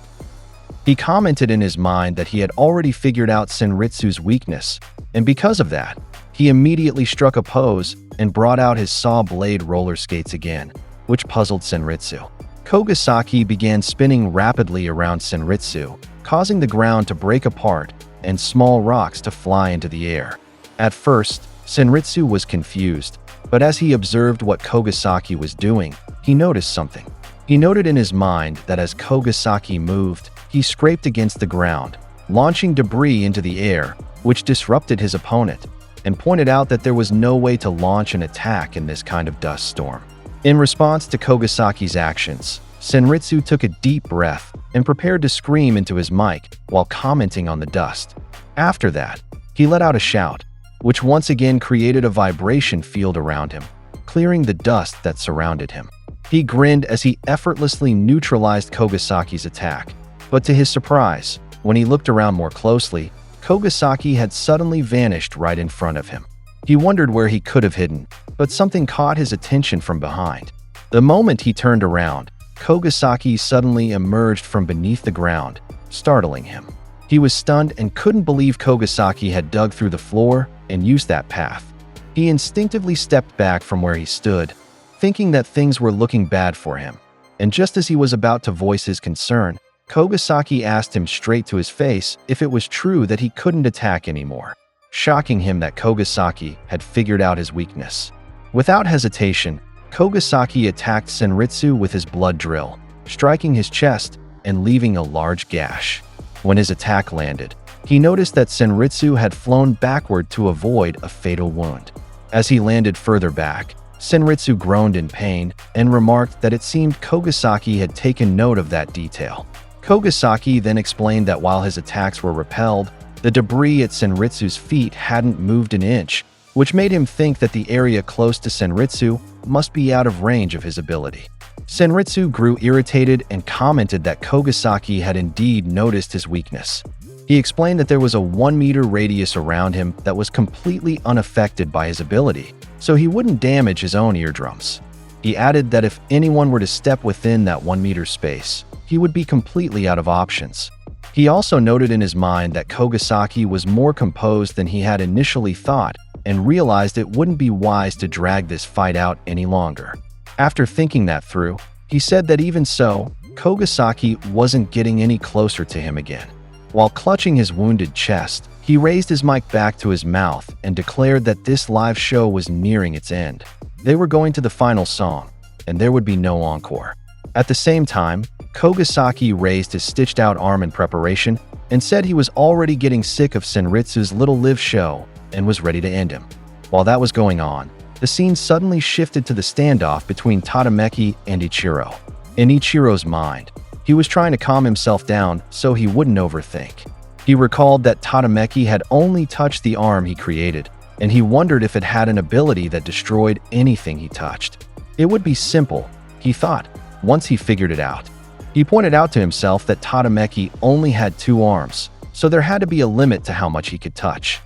He commented in his mind that he had already figured out Senritsu's weakness, and because of that, he immediately struck a pose and brought out his saw blade roller skates again, which puzzled Senritsu. Kogasaki began spinning rapidly around Senritsu, causing the ground to break apart and small rocks to fly into the air. At first, Senritsu was confused, but as he observed what Kogasaki was doing, he noticed something. He noted in his mind that as Kogasaki moved, he scraped against the ground, launching debris into the air, which disrupted his opponent, and pointed out that there was no way to launch an attack in this kind of dust storm. In response to Kogasaki's actions, Senritsu took a deep breath and prepared to scream into his mic while commenting on the dust. After that, he let out a shout, which once again created a vibration field around him, clearing the dust that surrounded him. He grinned as he effortlessly neutralized Kogasaki's attack, but to his surprise, when he looked around more closely, Kogasaki had suddenly vanished right in front of him. He wondered where he could have hidden, but something caught his attention from behind. The moment he turned around, Kogasaki suddenly emerged from beneath the ground, startling him. He was stunned and couldn't believe Kogasaki had dug through the floor and used that path. He instinctively stepped back from where he stood, thinking that things were looking bad for him, and just as he was about to voice his concern, Kogasaki asked him straight to his face if it was true that he couldn't attack anymore, shocking him that Kogasaki had figured out his weakness. Without hesitation, Kogasaki attacked Senritsu with his blood drill, striking his chest and leaving a large gash. When his attack landed, he noticed that Senritsu had flown backward to avoid a fatal wound. As he landed further back, Senritsu groaned in pain and remarked that it seemed Kogasaki had taken note of that detail. Kogasaki then explained that while his attacks were repelled, the debris at Senritsu's feet hadn't moved an inch, which made him think that the area close to Senritsu must be out of range of his ability. Senritsu grew irritated and commented that Kogasaki had indeed noticed his weakness. He explained that there was a 1-meter radius around him that was completely unaffected by his ability, so he wouldn't damage his own eardrums. He added that if anyone were to step within that 1-meter space, he would be completely out of options. He also noted in his mind that Kogasaki was more composed than he had initially thought and realized it wouldn't be wise to drag this fight out any longer. After thinking that through, he said that even so, Kogasaki wasn't getting any closer to him again. While clutching his wounded chest, he raised his mic back to his mouth and declared that this live show was nearing its end. They were going to the final song, and there would be no encore. At the same time, Kogasaki raised his stitched-out arm in preparation and said he was already getting sick of Senritsu's little live show and was ready to end him. While that was going on, the scene suddenly shifted to the standoff between Tadameki and Ichiro. In Ichiro's mind, he was trying to calm himself down so he wouldn't overthink. He recalled that Tadameki had only touched the arm he created, and he wondered if it had an ability that destroyed anything he touched. It would be simple, he thought, once he figured it out. He pointed out to himself that Tadameki only had 2 arms, so there had to be a limit to how much he could touch.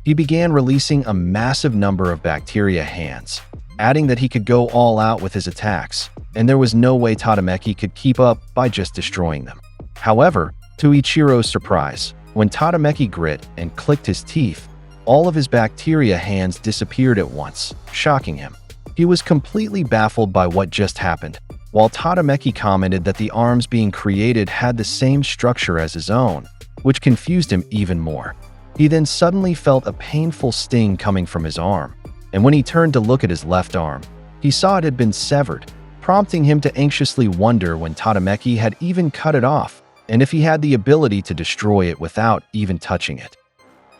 He began releasing a massive number of bacteria hands, adding that he could go all out with his attacks, and there was no way Tadameki could keep up by just destroying them. However, to Ichiro's surprise, when Tadameki grit and clicked his teeth, all of his bacteria hands disappeared at once, shocking him. He was completely baffled by what just happened, while Tadameki commented that the arms being created had the same structure as his own, which confused him even more. He then suddenly felt a painful sting coming from his arm, and when he turned to look at his left arm, he saw it had been severed, prompting him to anxiously wonder when Tadameki had even cut it off, and if he had the ability to destroy it without even touching it.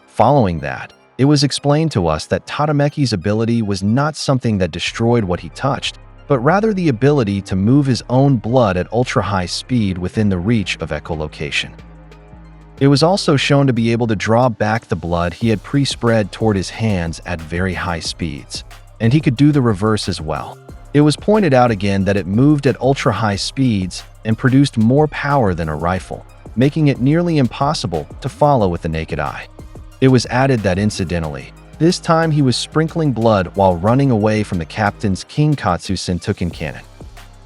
Following that, it was explained to us that Tadameki's ability was not something that destroyed what he touched, but rather the ability to move his own blood at ultra-high speed within the reach of echolocation. It was also shown to be able to draw back the blood he had pre-spread toward his hands at very high speeds, and he could do the reverse as well. It was pointed out again that it moved at ultra-high speeds and produced more power than a rifle, making it nearly impossible to follow with the naked eye. It was added that incidentally, this time he was sprinkling blood while running away from the captain's Kinkatsu Sentuken cannon.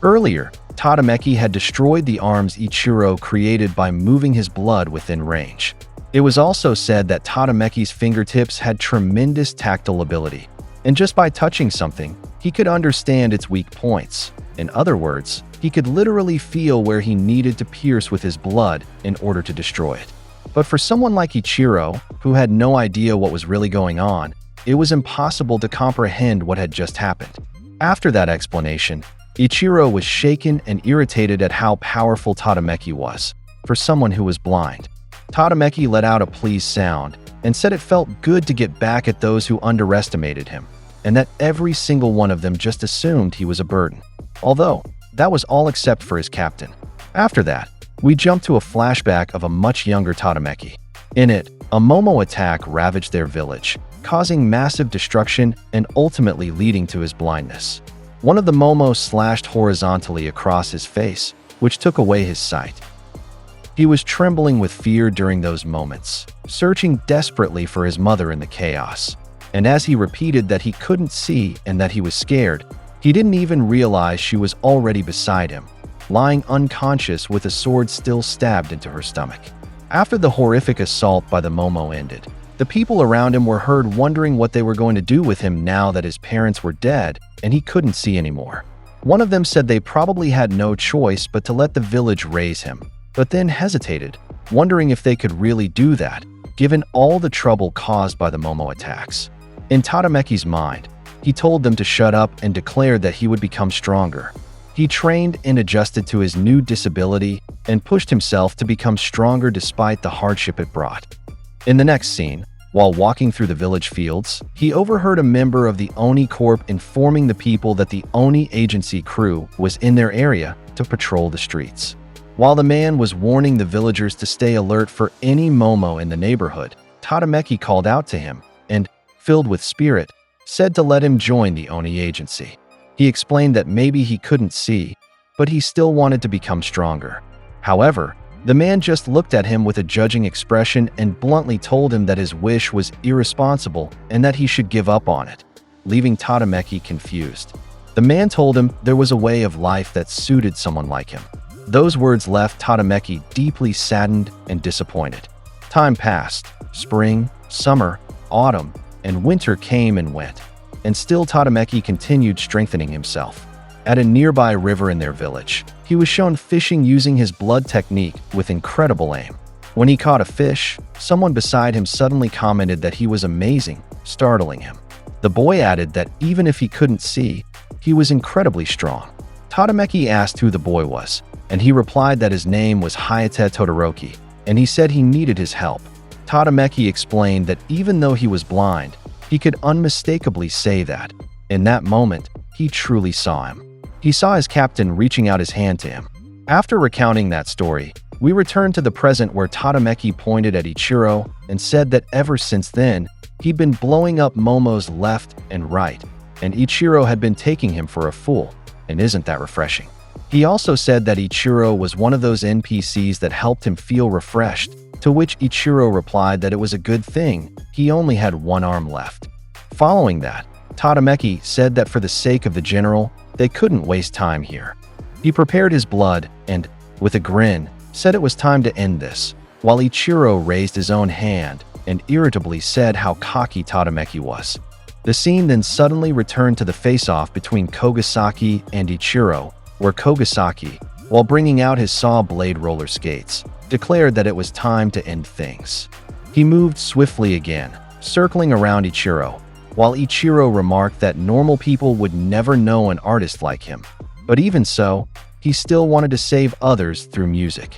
Earlier, Tadameki had destroyed the arms Ichiro created by moving his blood within range. It was also said that Tadameki's fingertips had tremendous tactile ability, and just by touching something, he could understand its weak points. In other words, he could literally feel where he needed to pierce with his blood in order to destroy it. But for someone like Ichiro, who had no idea what was really going on, it was impossible to comprehend what had just happened. After that explanation, Ichiro was shaken and irritated at how powerful Tadameki was, for someone who was blind. Tadameki let out a pleased sound and said it felt good to get back at those who underestimated him, and that every single one of them just assumed he was a burden. Although, that was all except for his captain. After that, we jump to a flashback of a much younger Tadameki. In it, a Momo attack ravaged their village, causing massive destruction and ultimately leading to his blindness. One of the Momo slashed horizontally across his face, which took away his sight. He was trembling with fear during those moments, searching desperately for his mother in the chaos. And as he repeated that he couldn't see and that he was scared, he didn't even realize she was already beside him, lying unconscious with a sword still stabbed into her stomach. After the horrific assault by the Momo ended, the people around him were heard wondering what they were going to do with him now that his parents were dead and he couldn't see anymore. One of them said they probably had no choice but to let the village raise him, but then hesitated, wondering if they could really do that, given all the trouble caused by the Momo attacks. In Tadameki's mind, he told them to shut up and declared that he would become stronger. He trained and adjusted to his new disability and pushed himself to become stronger despite the hardship it brought. In the next scene, While walking through the village fields, he overheard a member of the Oni Corp informing the people that the Oni agency crew was in their area to patrol the streets. While the man was warning the villagers to stay alert for any Momo in the neighborhood, Tadameki called out to him and, filled with spirit, said to let him join the Oni agency. He explained that maybe he couldn't see, but he still wanted to become stronger. However, the man just looked at him with a judging expression and bluntly told him that his wish was irresponsible and that he should give up on it, leaving Tadameki confused. The man told him there was a way of life that suited someone like him. Those words left Tadameki deeply saddened and disappointed. Time passed. Spring, summer, autumn, and winter came and went, and still Tadameki continued strengthening himself. At a nearby river in their village, he was shown fishing using his blood technique with incredible aim. When he caught a fish, someone beside him suddenly commented that he was amazing, startling him. The boy added that even if he couldn't see, he was incredibly strong. Tadameki asked who the boy was, and he replied that his name was Hayate Todoroki, and he said he needed his help. Tadameki explained that even though he was blind, he could unmistakably say that. In that moment, he truly saw him. He saw his captain reaching out his hand to him. After recounting that story, we returned to the present where Tadameki pointed at Ichiro and said that ever since then, he'd been blowing up Momo's left and right, and Ichiro had been taking him for a fool, and isn't that refreshing? He also said that Ichiro was one of those NPCs that helped him feel refreshed, to which Ichiro replied that it was a good thing, he only had one arm left. Following that, Tadameki said that for the sake of the general, they couldn't waste time here. He prepared his blood and, with a grin, said it was time to end this, while Ichiro raised his own hand and irritably said how cocky Tadameki was. The scene then suddenly returned to the face-off between Kogasaki and Ichiro, where Kogasaki, while bringing out his saw blade roller skates, declared that it was time to end things. He moved swiftly again, circling around Ichiro, while Ichiro remarked that normal people would never know an artist like him. But even so, he still wanted to save others through music.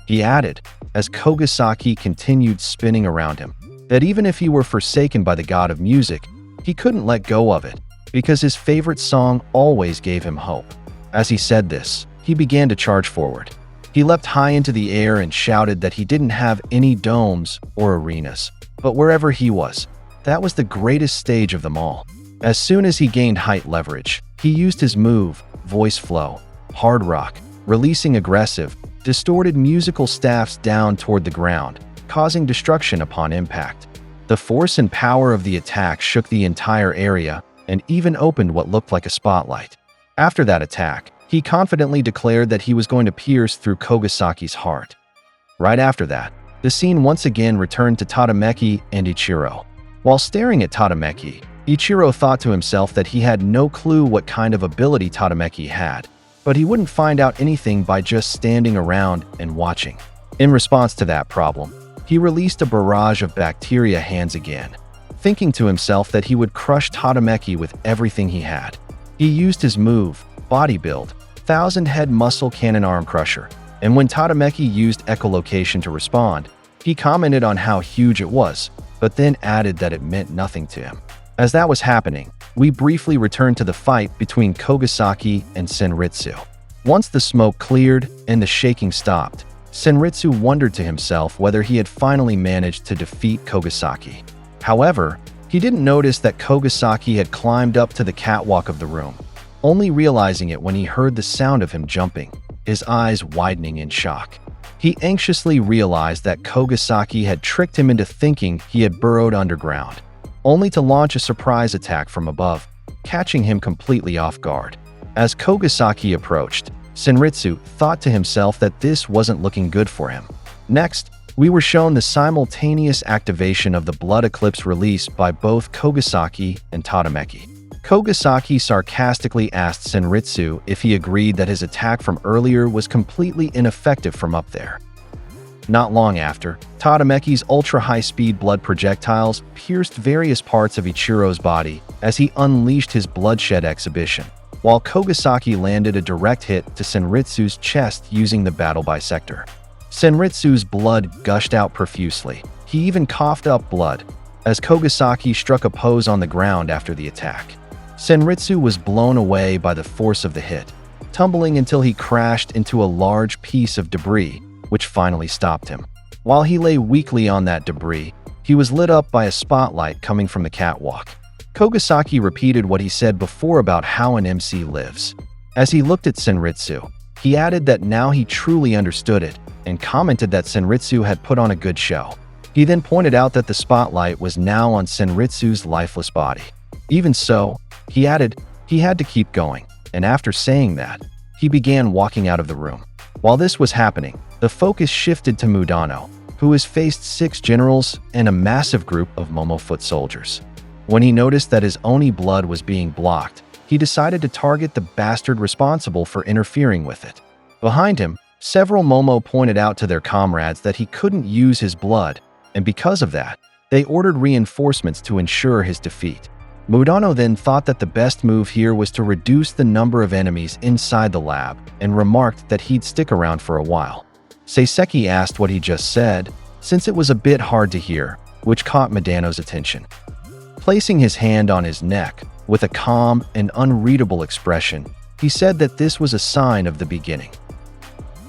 He added, as Kogasaki continued spinning around him, that even if he were forsaken by the god of music, he couldn't let go of it, because his favorite song always gave him hope. As he said this, he began to charge forward. He leapt high into the air and shouted that he didn't have any domes or arenas, but wherever he was, that was the greatest stage of them all. As soon as he gained height leverage, he used his move, Voice Flow, Hard Rock, releasing aggressive, distorted musical staffs down toward the ground, causing destruction upon impact. The force and power of the attack shook the entire area and even opened what looked like a spotlight. After that attack, he confidently declared that he was going to pierce through Kogasaki's heart. Right after that, the scene once again returned to Tadameki and Ichiro. While staring at Tadameki, Ichiro thought to himself that he had no clue what kind of ability Tadameki had, but he wouldn't find out anything by just standing around and watching. In response to that problem, he released a barrage of bacteria hands again, thinking to himself that he would crush Tadameki with everything he had. He used his move, Body Build, 1000-head muscle cannon arm crusher, and when Tadameki used echolocation to respond, he commented on how huge it was, but then added that it meant nothing to him. As that was happening, we briefly returned to the fight between Kogasaki and Senritsu. Once the smoke cleared and the shaking stopped, Senritsu wondered to himself whether he had finally managed to defeat Kogasaki. However, he didn't notice that Kogasaki had climbed up to the catwalk of the room, only realizing it when he heard the sound of him jumping, his eyes widening in shock. He anxiously realized that Kogasaki had tricked him into thinking he had burrowed underground, only to launch a surprise attack from above, catching him completely off guard. As Kogasaki approached, Senritsu thought to himself that this wasn't looking good for him. Next, we were shown the simultaneous activation of the Blood Eclipse released by both Kogasaki and Tadameki. Kogasaki sarcastically asked Senritsu if he agreed that his attack from earlier was completely ineffective from up there. Not long after, Tadameki's ultra-high-speed blood projectiles pierced various parts of Ichiro's body as he unleashed his bloodshed exhibition, while Kogasaki landed a direct hit to Senritsu's chest using the Battle Bisector. Senritsu's blood gushed out profusely. He even coughed up blood, as Kogasaki struck a pose on the ground after the attack. Senritsu was blown away by the force of the hit, tumbling until he crashed into a large piece of debris, which finally stopped him. While he lay weakly on that debris, he was lit up by a spotlight coming from the catwalk. Kogasaki repeated what he said before about how an MC lives. As he looked at Senritsu, he added that now he truly understood it, and commented that Senritsu had put on a good show. He then pointed out that the spotlight was now on Senritsu's lifeless body. Even so, he added, he had to keep going, and after saying that, he began walking out of the room. While this was happening, the focus shifted to Mudano, who has faced 6 generals and a massive group of Momo foot soldiers. When he noticed that his Oni blood was being blocked, he decided to target the bastard responsible for interfering with it. Behind him, several Momo pointed out to their comrades that he couldn't use his blood, and because of that, they ordered reinforcements to ensure his defeat. Mudano then thought that the best move here was to reduce the number of enemies inside the lab and remarked that he'd stick around for a while. Seiseki asked what he just said, since it was a bit hard to hear, which caught Mudano's attention. Placing his hand on his neck, with a calm and unreadable expression, he said that this was a sign of the beginning.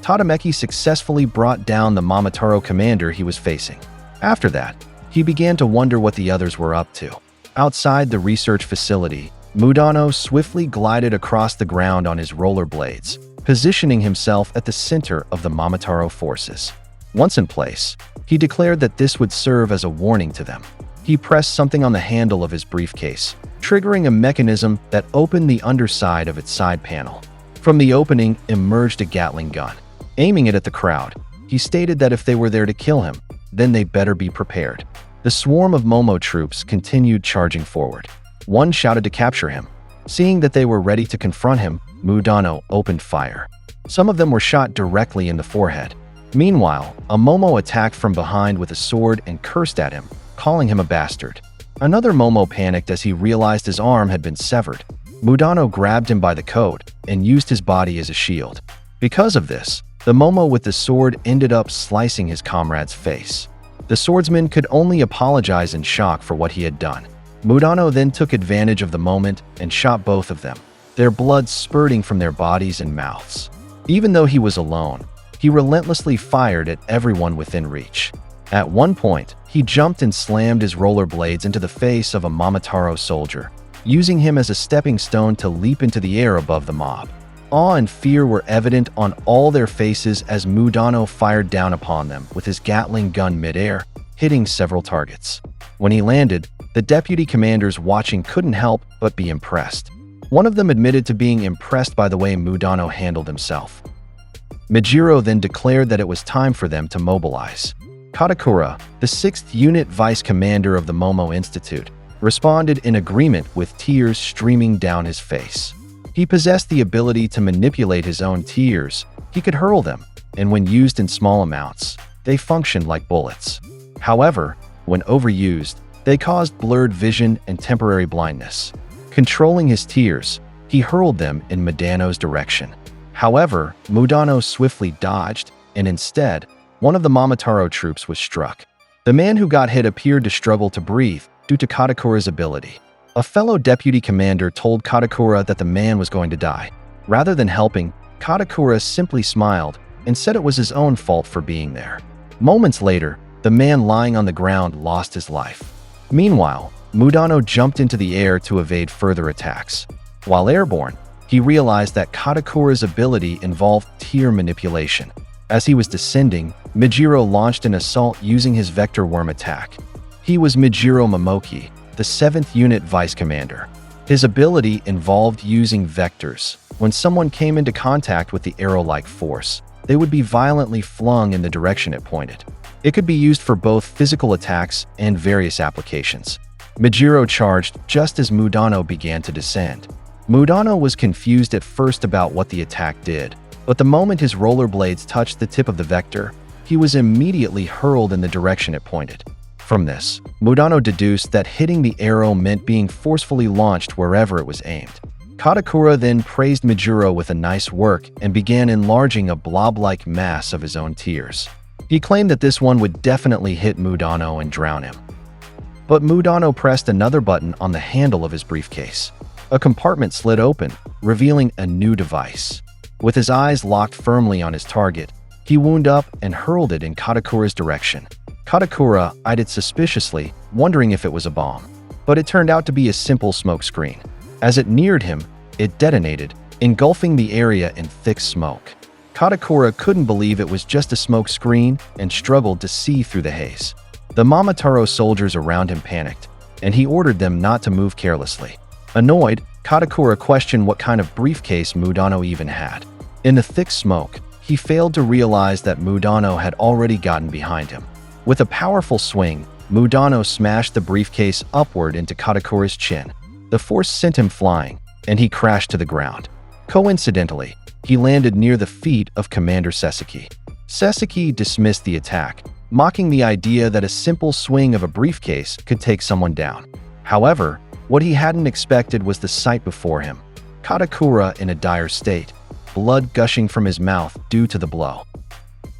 Tadameki successfully brought down the Momotaro commander he was facing. After that, he began to wonder what the others were up to. Outside the research facility, Mudano swiftly glided across the ground on his rollerblades, positioning himself at the center of the Momotaro forces. Once in place, he declared that this would serve as a warning to them. He pressed something on the handle of his briefcase, triggering a mechanism that opened the underside of its side panel. From the opening emerged a Gatling gun. Aiming it at the crowd, he stated that if they were there to kill him, then they better be prepared. The swarm of Momo troops continued charging forward. One shouted to capture him. Seeing that they were ready to confront him, Mudano opened fire. Some of them were shot directly in the forehead. Meanwhile, a Momo attacked from behind with a sword and cursed at him, calling him a bastard. Another Momo panicked as he realized his arm had been severed. Mudano grabbed him by the coat and used his body as a shield. Because of this, the Momo with the sword ended up slicing his comrade's face. The swordsman could only apologize in shock for what he had done. Mudano then took advantage of the moment and shot both of them, their blood spurting from their bodies and mouths. Even though he was alone, he relentlessly fired at everyone within reach. At one point, he jumped and slammed his rollerblades into the face of a Momotaro soldier, using him as a stepping stone to leap into the air above the mob. Awe and fear were evident on all their faces as Mudano fired down upon them with his Gatling gun mid-air, hitting several targets. When he landed, the deputy commanders watching couldn't help but be impressed. One of them admitted to being impressed by the way Mudano handled himself. Mijiro then declared that it was time for them to mobilize. Katakura, the 6th Unit Vice Commander of the Momo Institute, responded in agreement with tears streaming down his face. He possessed the ability to manipulate his own tears. He could hurl them, and when used in small amounts, they functioned like bullets. However, when overused, they caused blurred vision and temporary blindness. Controlling his tears, he hurled them in Mudano's direction. However, Mudano swiftly dodged, and instead, one of the Momotaro troops was struck. The man who got hit appeared to struggle to breathe due to Katakura's ability. A fellow deputy commander told Katakura that the man was going to die. Rather than helping, Katakura simply smiled and said it was his own fault for being there. Moments later, the man lying on the ground lost his life. Meanwhile, Mudano jumped into the air to evade further attacks. While airborne, he realized that Katakura's ability involved tear manipulation. As he was descending, Mijiro launched an assault using his vector worm attack. He was Mijiro Momoki, the 7th Unit Vice Commander. His ability involved using vectors. When someone came into contact with the arrow-like force, they would be violently flung in the direction it pointed. It could be used for both physical attacks and various applications. Mijiro charged just as Mudano began to descend. Mudano was confused at first about what the attack did, but the moment his rollerblades touched the tip of the vector, he was immediately hurled in the direction it pointed. From this, Mudano deduced that hitting the arrow meant being forcefully launched wherever it was aimed. Katakura then praised Mijiro with a nice work and began enlarging a blob-like mass of his own tears. He claimed that this one would definitely hit Mudano and drown him. But Mudano pressed another button on the handle of his briefcase. A compartment slid open, revealing a new device. With his eyes locked firmly on his target, he wound up and hurled it in Katakura's direction. Katakura eyed it suspiciously, wondering if it was a bomb. But it turned out to be a simple smoke screen. As it neared him, it detonated, engulfing the area in thick smoke. Katakura couldn't believe it was just a smoke screen and struggled to see through the haze. The Momotaro soldiers around him panicked, and he ordered them not to move carelessly. Annoyed, Katakura questioned what kind of briefcase Mudano even had. In the thick smoke, he failed to realize that Mudano had already gotten behind him. With a powerful swing, Mudano smashed the briefcase upward into Katakura's chin. The force sent him flying, and he crashed to the ground. Coincidentally, he landed near the feet of Commander Seseki. Seseki dismissed the attack, mocking the idea that a simple swing of a briefcase could take someone down. However, what he hadn't expected was the sight before him. Katakura in a dire state, blood gushing from his mouth due to the blow.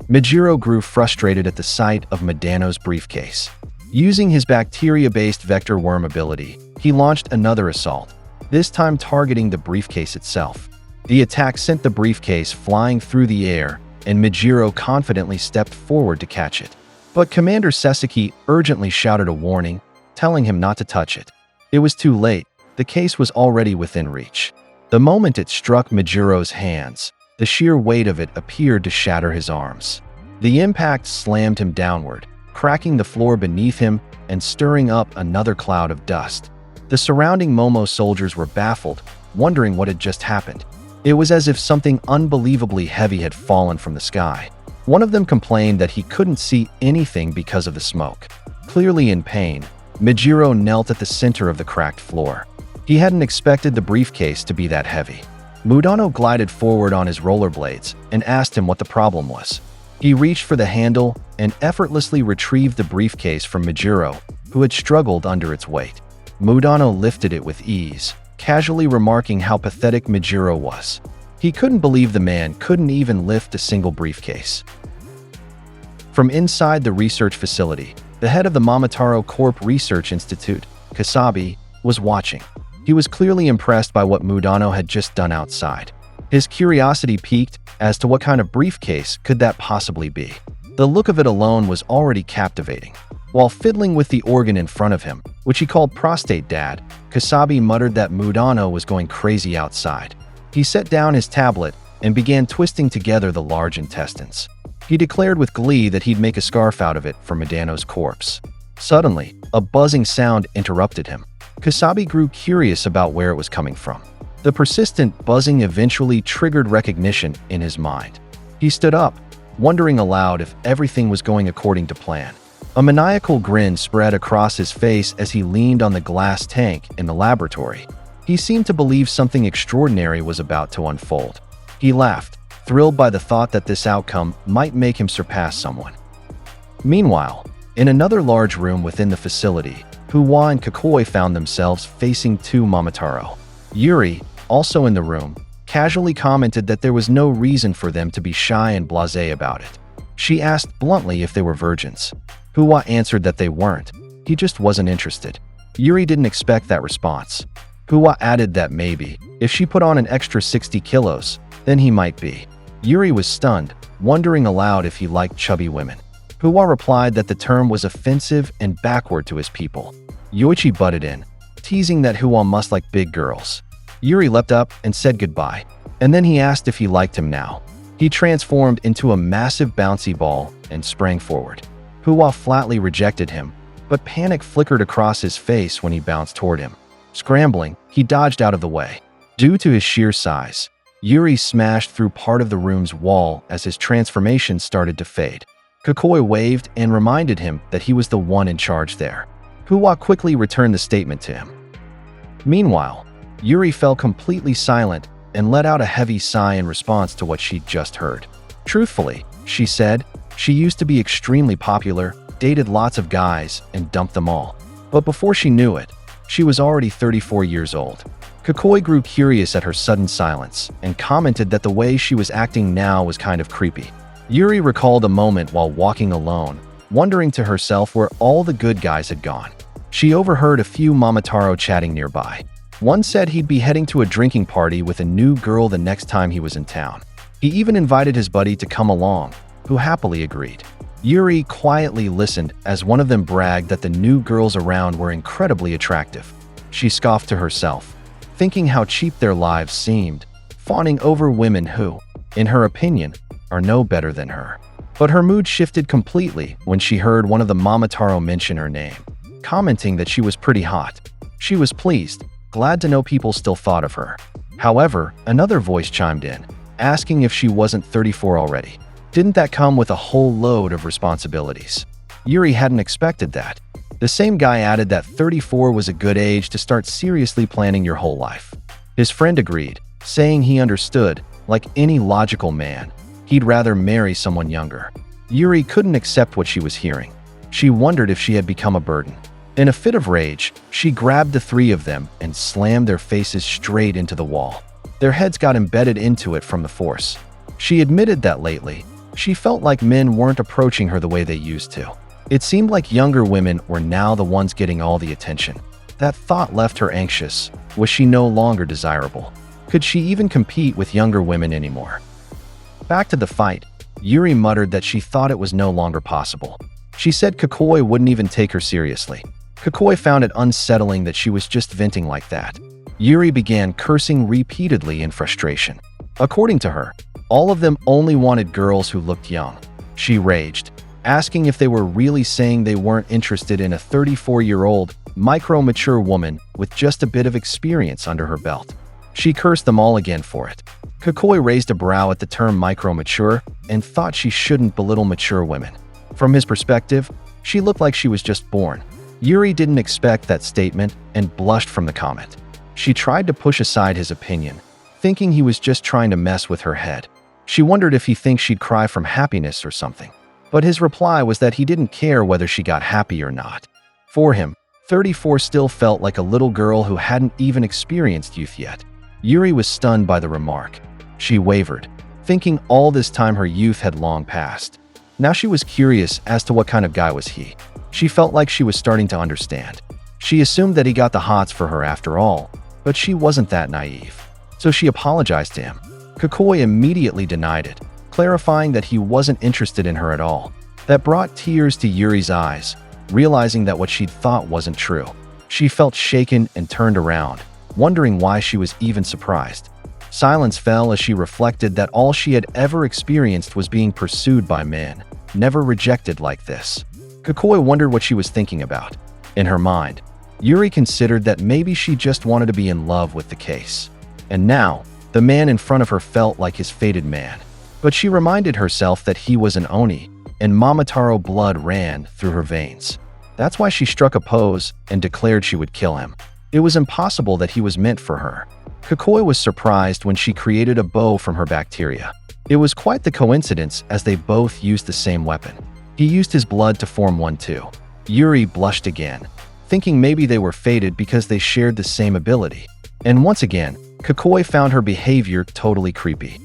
Mijiro grew frustrated at the sight of Mudano's briefcase. Using his bacteria-based vector worm ability, he launched another assault, this time targeting the briefcase itself. The attack sent the briefcase flying through the air, and Mijiro confidently stepped forward to catch it. But Commander Seseki urgently shouted a warning, telling him not to touch it. It was too late. The case was already within reach. The moment it struck Mijiro's hands, the sheer weight of it appeared to shatter his arms. The impact slammed him downward, cracking the floor beneath him and stirring up another cloud of dust. The surrounding Momo soldiers were baffled, wondering what had just happened. It was as if something unbelievably heavy had fallen from the sky. One of them complained that he couldn't see anything because of the smoke. Clearly in pain, Mijiro knelt at the center of the cracked floor. He hadn't expected the briefcase to be that heavy. Mudano glided forward on his rollerblades and asked him what the problem was. He reached for the handle and effortlessly retrieved the briefcase from Mijiro, who had struggled under its weight. Mudano lifted it with ease, casually remarking how pathetic Mijiro was. He couldn't believe the man couldn't even lift a single briefcase. From inside the research facility, the head of the Momotaro Corp Research Institute, Kasabi, was watching. He was clearly impressed by what Mudano had just done outside. His curiosity piqued as to what kind of briefcase could that possibly be. The look of it alone was already captivating. While fiddling with the organ in front of him, which he called Prostate Dad, Kasabi muttered that Mudano was going crazy outside. He set down his tablet and began twisting together the large intestines. He declared with glee that he'd make a scarf out of it for Mudano's corpse. Suddenly, a buzzing sound interrupted him. Kasabi grew curious about where it was coming from. The persistent buzzing eventually triggered recognition in his mind. He stood up, wondering aloud if everything was going according to plan. A maniacal grin spread across his face as he leaned on the glass tank in the laboratory. He seemed to believe something extraordinary was about to unfold. He laughed, thrilled by the thought that this outcome might make him surpass someone. Meanwhile, in another large room within the facility, Huwa and Kakoi found themselves facing two Momotaro. Yuri, also in the room, casually commented that there was no reason for them to be shy and blasé about it. She asked bluntly if they were virgins. Huwa answered that they weren't. He just wasn't interested. Yuri didn't expect that response. Huwa added that maybe, if she put on an extra 60 kilos, then he might be. Yuri was stunned, wondering aloud if he liked chubby women. Huwa replied that the term was offensive and backward to his people. Yoichi butted in, teasing that Huwa must like big girls. Yuri leapt up and said goodbye, and then he asked if he liked him now. He transformed into a massive bouncy ball and sprang forward. Huwa flatly rejected him, but panic flickered across his face when he bounced toward him. Scrambling, he dodged out of the way. Due to his sheer size, Yuri smashed through part of the room's wall as his transformation started to fade. Kakoi waved and reminded him that he was the one in charge there. Huwa quickly returned the statement to him. Meanwhile, Yuri fell completely silent and let out a heavy sigh in response to what she'd just heard. Truthfully, she said, she used to be extremely popular, dated lots of guys, and dumped them all. But before she knew it, she was already 34 years old. Kakoi grew curious at her sudden silence and commented that the way she was acting now was kind of creepy. Yuri recalled a moment while walking alone, wondering to herself where all the good guys had gone. She overheard a few Momotaro chatting nearby. One said he'd be heading to a drinking party with a new girl the next time he was in town. He even invited his buddy to come along, who happily agreed. Yuri quietly listened as one of them bragged that the new girls around were incredibly attractive. She scoffed to herself, thinking how cheap their lives seemed, fawning over women who, in her opinion, are no better than her. But her mood shifted completely when she heard one of the Momotaro mention her name, commenting that she was pretty hot. She was pleased, glad to know people still thought of her. However, another voice chimed in, asking if she wasn't 34 already. Didn't that come with a whole load of responsibilities? Yuri hadn't expected that. The same guy added that 34 was a good age to start seriously planning your whole life. His friend agreed, saying he understood, like any logical man, he'd rather marry someone younger. Yuri couldn't accept what she was hearing. She wondered if she had become a burden. In a fit of rage, she grabbed the three of them and slammed their faces straight into the wall. Their heads got embedded into it from the force. She admitted that lately, she felt like men weren't approaching her the way they used to. It seemed like younger women were now the ones getting all the attention. That thought left her anxious. Was she no longer desirable? Could she even compete with younger women anymore? Back to the fight, Yuri muttered that she thought it was no longer possible. She said Kukoi wouldn't even take her seriously. Kukoi found it unsettling that she was just venting like that. Yuri began cursing repeatedly in frustration. According to her, all of them only wanted girls who looked young. She raged, asking if they were really saying they weren't interested in a 34-year-old, micro-mature woman with just a bit of experience under her belt. She cursed them all again for it. Kukoi raised a brow at the term micro-mature and thought she shouldn't belittle mature women. From his perspective, she looked like she was just born. Yuri didn't expect that statement and blushed from the comment. She tried to push aside his opinion, thinking he was just trying to mess with her head. She wondered if he thinks she'd cry from happiness or something. But his reply was that he didn't care whether she got happy or not. For him, 34 still felt like a little girl who hadn't even experienced youth yet. Yuri was stunned by the remark. She wavered, thinking all this time her youth had long passed. Now she was curious as to what kind of guy was he. She felt like she was starting to understand. She assumed that he got the hots for her after all, but she wasn't that naive. So she apologized to him. Kukoi immediately denied it, clarifying that he wasn't interested in her at all. That brought tears to Yuri's eyes, realizing that what she'd thought wasn't true. She felt shaken and turned around, wondering why she was even surprised. Silence fell as she reflected that all she had ever experienced was being pursued by men, never rejected like this. Kukoi wondered what she was thinking about. In her mind, Yuri considered that maybe she just wanted to be in love with the case. And now, the man in front of her felt like his fated man. But she reminded herself that he was an Oni, and Momotaro blood ran through her veins. That's why she struck a pose and declared she would kill him. It was impossible that he was meant for her. Kukoi was surprised when she created a bow from her bacteria. It was quite the coincidence as they both used the same weapon. He used his blood to form one too. Yuri blushed again, thinking maybe they were fated because they shared the same ability. And once again, Kukoi found her behavior totally creepy.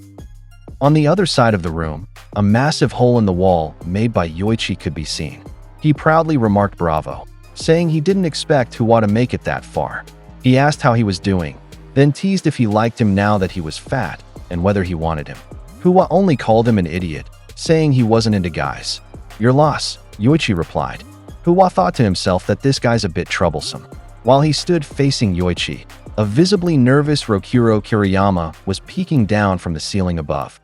On the other side of the room, a massive hole in the wall made by Yoichi could be seen. He proudly remarked bravo, saying he didn't expect Huwa to make it that far. He asked how he was doing, then teased if he liked him now that he was fat and whether he wanted him. Huwa only called him an idiot, saying he wasn't into guys. Your loss, Yoichi replied. Huwa thought to himself that this guy's a bit troublesome. While he stood facing Yoichi, a visibly nervous Rokuro Kiriyama was peeking down from the ceiling above.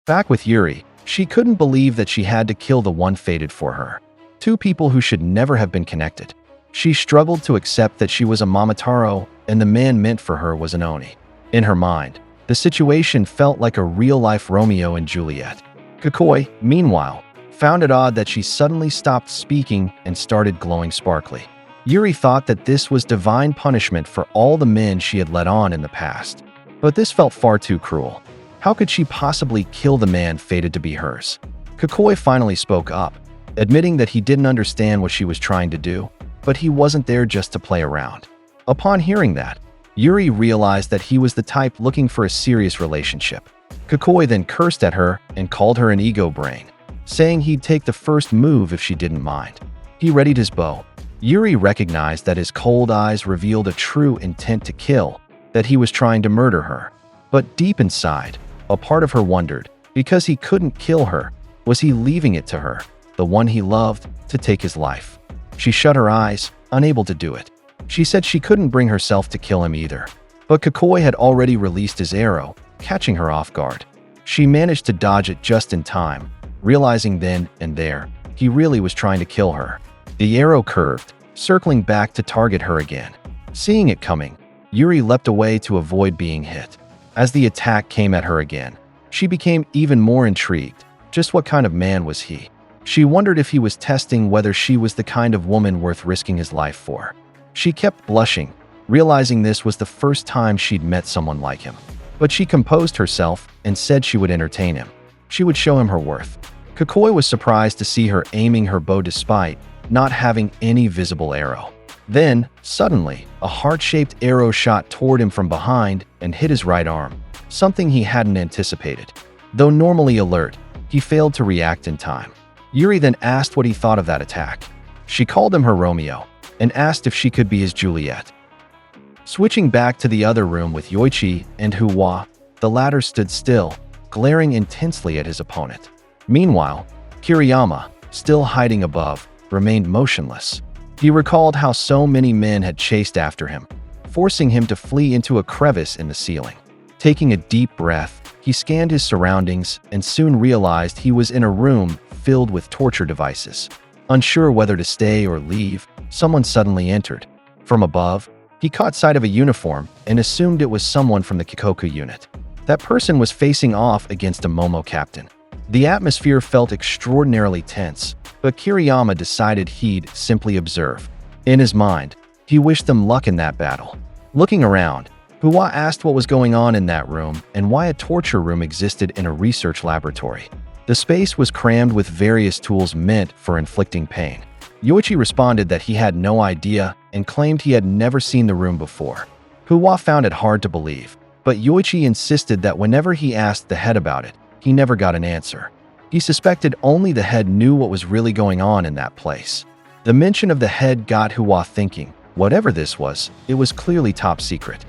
Back with Yuri, she couldn't believe that she had to kill the one fated for her. Two people who should never have been connected. She struggled to accept that she was a Momotaro and the man meant for her was an Oni. In her mind, the situation felt like a real-life Romeo and Juliet. Kukoi, meanwhile, found it odd that she suddenly stopped speaking and started glowing sparkly. Yuri thought that this was divine punishment for all the men she had let on in the past. But this felt far too cruel. How could she possibly kill the man fated to be hers? Kukoi finally spoke up, admitting that he didn't understand what she was trying to do, but he wasn't there just to play around. Upon hearing that, Yuri realized that he was the type looking for a serious relationship. Kukoi then cursed at her and called her an ego brain, saying he'd take the first move if she didn't mind. He readied his bow. Yuri recognized that his cold eyes revealed a true intent to kill, that he was trying to murder her. But deep inside, a part of her wondered, because he couldn't kill her, was he leaving it to her, the one he loved, to take his life? She shut her eyes, unable to do it. She said she couldn't bring herself to kill him either. But Kikoi had already released his arrow, catching her off guard. She managed to dodge it just in time, realizing then and there he really was trying to kill her. The arrow curved, circling back to target her again. Seeing it coming, Yuri leapt away to avoid being hit. As the attack came at her again, she became even more intrigued. Just what kind of man was he? She wondered if he was testing whether she was the kind of woman worth risking his life for. She kept blushing, realizing this was the first time she'd met someone like him. But she composed herself and said she would entertain him. She would show him her worth. Kikoi was surprised to see her aiming her bow despite not having any visible arrow. Then, suddenly, a heart-shaped arrow shot toward him from behind and hit his right arm, something he hadn't anticipated. Though normally alert, he failed to react in time. Yuri then asked what he thought of that attack. She called him her Romeo and asked if she could be his Juliet. Switching back to the other room with Yoichi and Hua, the latter stood still, glaring intensely at his opponent. Meanwhile, Kiriyama, still hiding above, remained motionless. He recalled how so many men had chased after him, forcing him to flee into a crevice in the ceiling. Taking a deep breath, he scanned his surroundings and soon realized he was in a room filled with torture devices. Unsure whether to stay or leave, someone suddenly entered. From above, he caught sight of a uniform and assumed it was someone from the Kikoku unit. That person was facing off against a Momo captain. The atmosphere felt extraordinarily tense, but Kiriyama decided he'd simply observe. In his mind, he wished them luck in that battle. Looking around, Hua asked what was going on in that room and why a torture room existed in a research laboratory. The space was crammed with various tools meant for inflicting pain. Yoichi responded that he had no idea and claimed he had never seen the room before. Hua found it hard to believe, but Yoichi insisted that whenever he asked the head about it, he never got an answer. He suspected only the head knew what was really going on in that place. The mention of the head got Hua thinking, whatever this was, it was clearly top secret.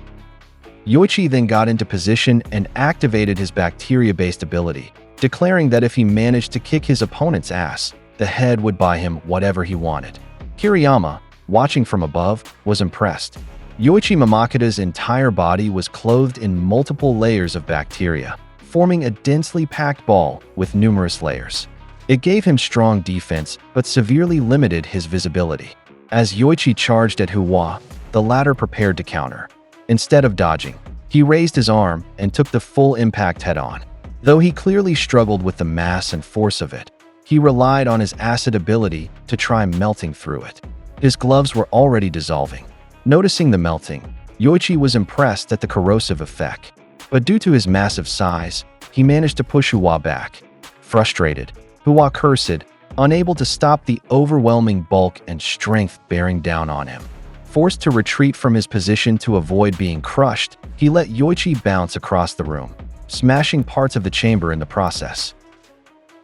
Yoichi then got into position and activated his bacteria-based ability, declaring that if he managed to kick his opponent's ass, the head would buy him whatever he wanted. Kiriyama, watching from above, was impressed. Yoichi Mamakita's entire body was clothed in multiple layers of bacteria, forming a densely packed ball with numerous layers. It gave him strong defense, but severely limited his visibility. As Yoichi charged at Hua, the latter prepared to counter. Instead of dodging, he raised his arm and took the full impact head-on. Though he clearly struggled with the mass and force of it, he relied on his acid ability to try melting through it. His gloves were already dissolving. Noticing the melting, Yoichi was impressed at the corrosive effect. But due to his massive size, he managed to push Hua back. Frustrated, Hua cursed, unable to stop the overwhelming bulk and strength bearing down on him. Forced to retreat from his position to avoid being crushed, he let Yoichi bounce across the room, smashing parts of the chamber in the process.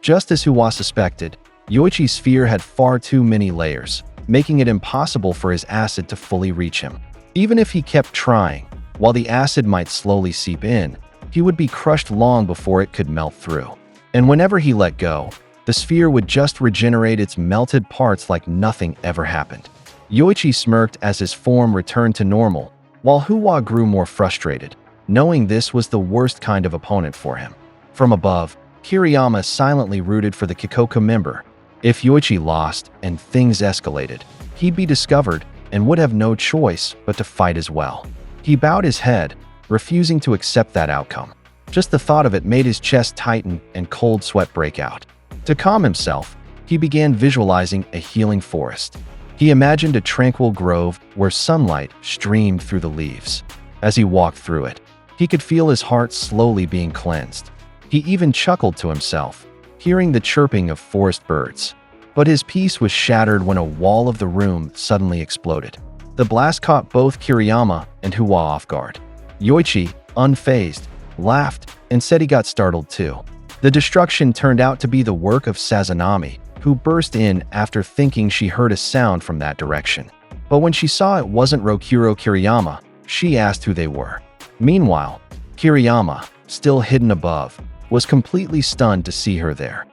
Just as Hua suspected, Yoichi's sphere had far too many layers, making it impossible for his acid to fully reach him. Even if he kept trying, while the acid might slowly seep in, he would be crushed long before it could melt through. And whenever he let go, the sphere would just regenerate its melted parts like nothing ever happened. Yoichi smirked as his form returned to normal, while Hua grew more frustrated, knowing this was the worst kind of opponent for him. From above, Kiriyama silently rooted for the Kikoku member. If Yoichi lost and things escalated, he'd be discovered and would have no choice but to fight as well. He bowed his head, refusing to accept that outcome. Just the thought of it made his chest tighten and cold sweat break out. To calm himself, he began visualizing a healing forest. He imagined a tranquil grove where sunlight streamed through the leaves. As he walked through it, he could feel his heart slowly being cleansed. He even chuckled to himself, hearing the chirping of forest birds. But his peace was shattered when a wall of the room suddenly exploded. The blast caught both Kiriyama and Hua off guard. Yoichi, unfazed, laughed and said he got startled too. The destruction turned out to be the work of Sazanami, who burst in after thinking she heard a sound from that direction. But when she saw it wasn't Rokuro Kiriyama, she asked who they were. Meanwhile, Kiriyama, still hidden above, was completely stunned to see her there.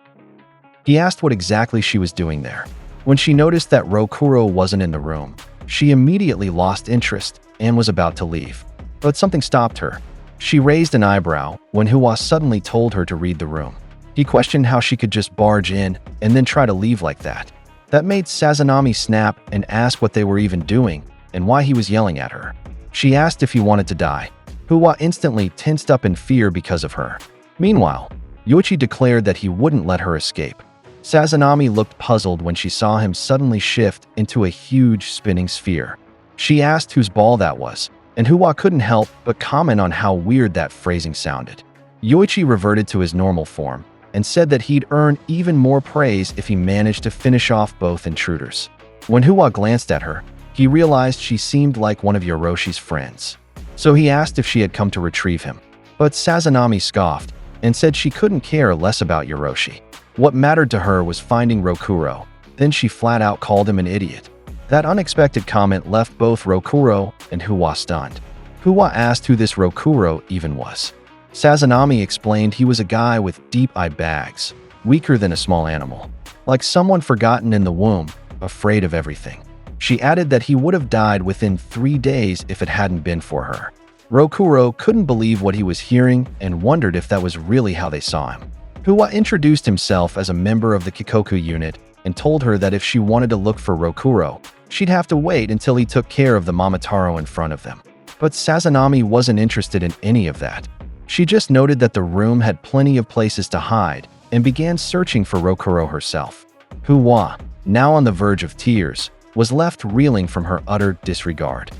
He asked what exactly she was doing there. When she noticed that Rokuro wasn't in the room, she immediately lost interest and was about to leave. But something stopped her. She raised an eyebrow when Huwa suddenly told her to read the room. He questioned how she could just barge in and then try to leave like that. That made Sazanami snap and ask what they were even doing and why he was yelling at her. She asked if he wanted to die. Huwa instantly tensed up in fear because of her. Meanwhile, Yoichi declared that he wouldn't let her escape. Sazanami looked puzzled when she saw him suddenly shift into a huge spinning sphere. She asked whose ball that was, and Huwa couldn't help but comment on how weird that phrasing sounded. Yoichi reverted to his normal form and said that he'd earn even more praise if he managed to finish off both intruders. When Huwa glanced at her, he realized she seemed like one of Yoroshi's friends. So he asked if she had come to retrieve him. But Sazanami scoffed and said she couldn't care less about Yoroshi. What mattered to her was finding Rokuro. Then she flat out called him an idiot. That unexpected comment left both Rokuro and Huwa stunned. Huwa asked who this Rokuro even was. Sazanami explained he was a guy with deep eye bags, weaker than a small animal, like someone forgotten in the womb, afraid of everything. She added that he would have died within 3 days if it hadn't been for her. Rokuro couldn't believe what he was hearing and wondered if that was really how they saw him. Huwa introduced himself as a member of the Kikoku unit and told her that if she wanted to look for Rokuro, she'd have to wait until he took care of the Momotaro in front of them. But Sazanami wasn't interested in any of that. She just noted that the room had plenty of places to hide and began searching for Rokuro herself. Huwa, now on the verge of tears, was left reeling from her utter disregard.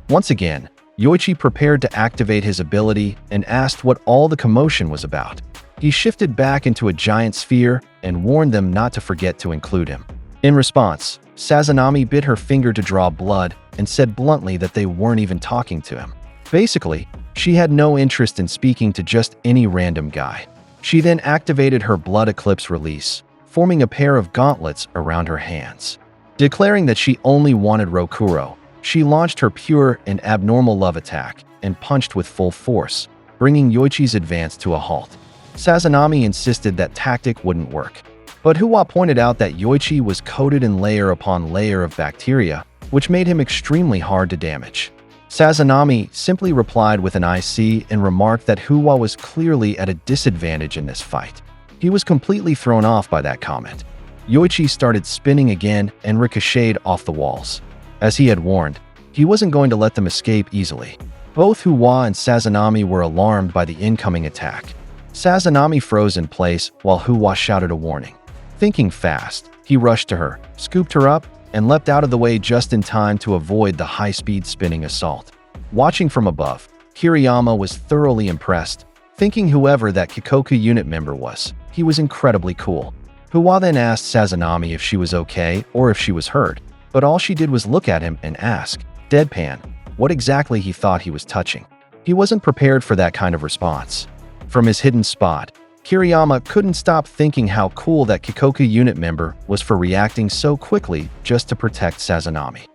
Once again, Yoichi prepared to activate his ability and asked what all the commotion was about. He shifted back into a giant sphere and warned them not to forget to include him. In response, Sazanami bit her finger to draw blood and said bluntly that they weren't even talking to him. Basically, she had no interest in speaking to just any random guy. She then activated her Blood Eclipse release, forming a pair of gauntlets around her hands. Declaring that she only wanted Rokuro, she launched her pure and abnormal love attack and punched with full force, bringing Yoichi's advance to a halt. Sazanami insisted that tactic wouldn't work, but Huwa pointed out that Yoichi was coated in layer upon layer of bacteria, which made him extremely hard to damage. Sazanami simply replied with an IC and remarked that Huwa was clearly at a disadvantage in this fight. He was completely thrown off by that comment. Yoichi started spinning again and ricocheted off the walls. As he had warned, he wasn't going to let them escape easily. Both Huwa and Sazanami were alarmed by the incoming attack. Sazanami froze in place while Huwa shouted a warning. Thinking fast, he rushed to her, scooped her up, and leapt out of the way just in time to avoid the high-speed spinning assault. Watching from above, Kiriyama was thoroughly impressed. Thinking whoever that Kikoku unit member was, he was incredibly cool. Huwa then asked Sazanami if she was okay or if she was hurt, but all she did was look at him and ask, deadpan, what exactly he thought he was touching. He wasn't prepared for that kind of response. From his hidden spot, Kiriyama couldn't stop thinking how cool that Kikoku unit member was for reacting so quickly just to protect Sazanami.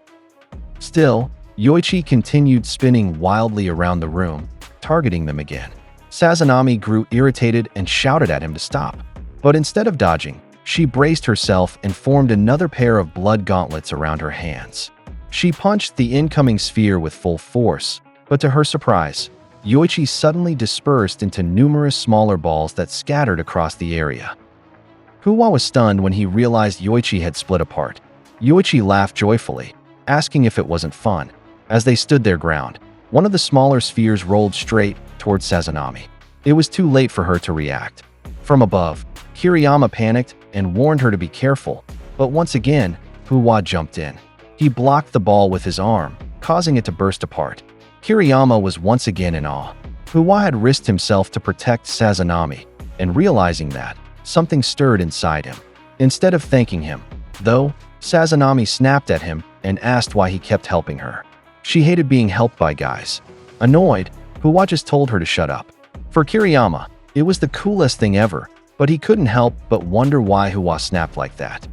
Still, Yoichi continued spinning wildly around the room, targeting them again. Sazanami grew irritated and shouted at him to stop. But instead of dodging, she braced herself and formed another pair of blood gauntlets around her hands. She punched the incoming sphere with full force, but to her surprise, Yoichi suddenly dispersed into numerous smaller balls that scattered across the area. Huwa was stunned when he realized Yoichi had split apart. Yoichi laughed joyfully, asking if it wasn't fun. As they stood their ground, one of the smaller spheres rolled straight towards Sazanami. It was too late for her to react. From above, Kiriyama panicked and warned her to be careful, but once again, Huwa jumped in. He blocked the ball with his arm, causing it to burst apart. Kiriyama was once again in awe. Huwa had risked himself to protect Sazanami, and realizing that, something stirred inside him. Instead of thanking him, though, Sazanami snapped at him and asked why he kept helping her. She hated being helped by guys. Annoyed, Huwa just told her to shut up. For Kiriyama, It was the coolest thing ever, but he couldn't help but wonder why Huwa snapped like that.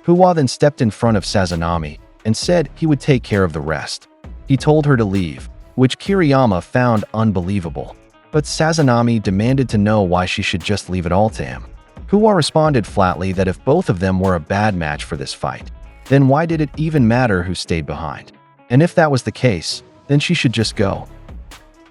Huwa then stepped in front of Sazanami and said he would take care of the rest. He told her to leave, which Kiriyama found unbelievable. But Sazanami demanded to know why she should just leave it all to him. Huwa responded flatly that if both of them were a bad match for this fight, then why did it even matter who stayed behind? And if that was the case, then she should just go.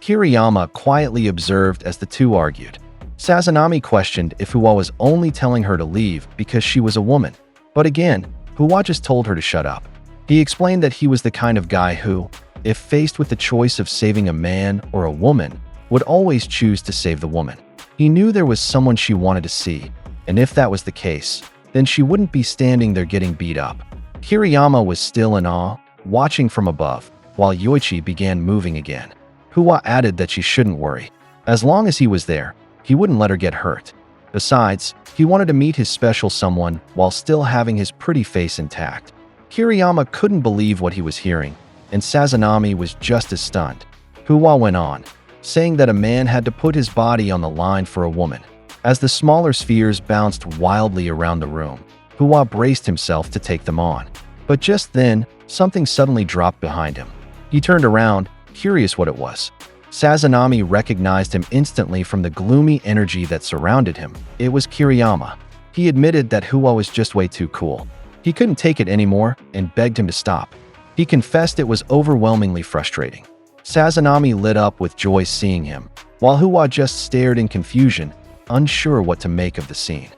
Kiriyama quietly observed as the two argued. Sazanami questioned if Huwa was only telling her to leave because she was a woman. But again, Huwa just told her to shut up. He explained that he was the kind of guy who, if faced with the choice of saving a man or a woman, would always choose to save the woman. He knew there was someone she wanted to see, and if that was the case, then she wouldn't be standing there getting beat up. Kiriyama was still in awe, watching from above, while Yoichi began moving again. Huwa added that she shouldn't worry. As long as he was there, he wouldn't let her get hurt. Besides, he wanted to meet his special someone while still having his pretty face intact. Kiriyama couldn't believe what he was hearing, and Sazanami was just as stunned. Huwa went on, saying that a man had to put his body on the line for a woman. As the smaller spheres bounced wildly around the room, Huwa braced himself to take them on. But just then, something suddenly dropped behind him. He turned around, curious what it was. Sazanami recognized him instantly from the gloomy energy that surrounded him. It was Kiriyama. He admitted that Huwa was just way too cool. He couldn't take it anymore and begged him to stop. He confessed it was overwhelmingly frustrating. Sazanami lit up with joy seeing him, while Huwa just stared in confusion, unsure what to make of the scene.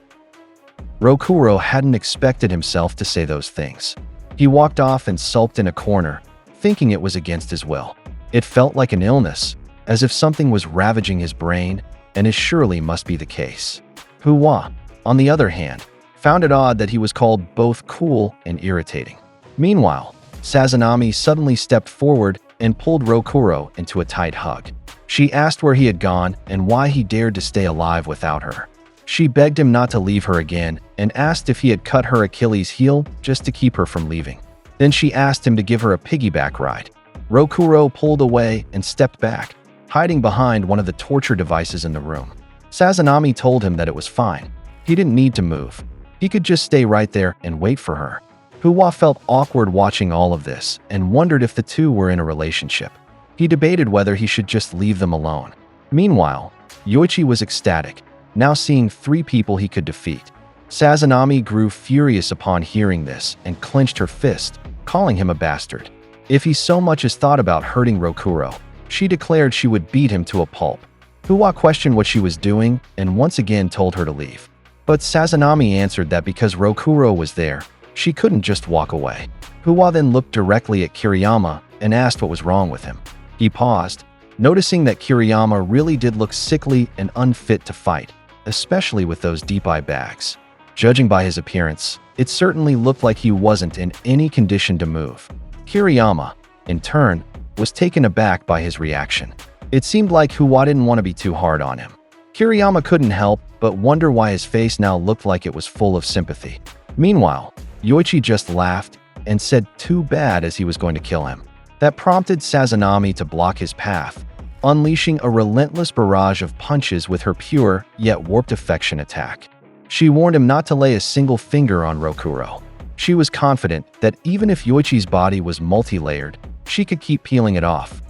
Rokuro hadn't expected himself to say those things. He walked off and sulked in a corner, thinking it was against his will. It felt like an illness, as if something was ravaging his brain, and it surely must be the case. Huwa, on the other hand, found it odd that he was called both cool and irritating. Meanwhile, Sazanami suddenly stepped forward and pulled Rokuro into a tight hug. She asked where he had gone and why he dared to stay alive without her. She begged him not to leave her again and asked if he had cut her Achilles' heel just to keep her from leaving. Then she asked him to give her a piggyback ride. Rokuro pulled away and stepped back, hiding behind one of the torture devices in the room. Sazanami told him that it was fine. He didn't need to move. He could just stay right there and wait for her. Huwa felt awkward watching all of this and wondered if the two were in a relationship. He debated whether he should just leave them alone. Meanwhile, Yoichi was ecstatic, now seeing 3 people he could defeat. Sazanami grew furious upon hearing this and clenched her fist, calling him a bastard. If he so much as thought about hurting Rokuro, she declared she would beat him to a pulp. Huwa questioned what she was doing and once again told her to leave. But Sazanami answered that because Rokuro was there, she couldn't just walk away. Huwa then looked directly at Kiriyama and asked what was wrong with him. He paused, noticing that Kiriyama really did look sickly and unfit to fight, especially with those deep-eye bags. Judging by his appearance, it certainly looked like he wasn't in any condition to move. Kiriyama, in turn, was taken aback by his reaction. It seemed like Huwa didn't want to be too hard on him. Kiriyama couldn't help but wonder why his face now looked like it was full of sympathy. Meanwhile, Yoichi just laughed and said too bad as he was going to kill him. That prompted Sazanami to block his path, unleashing a relentless barrage of punches with her pure yet warped affection attack. She warned him not to lay a single finger on Rokuro. She was confident that even if Yoichi's body was multi-layered, she could keep peeling it off.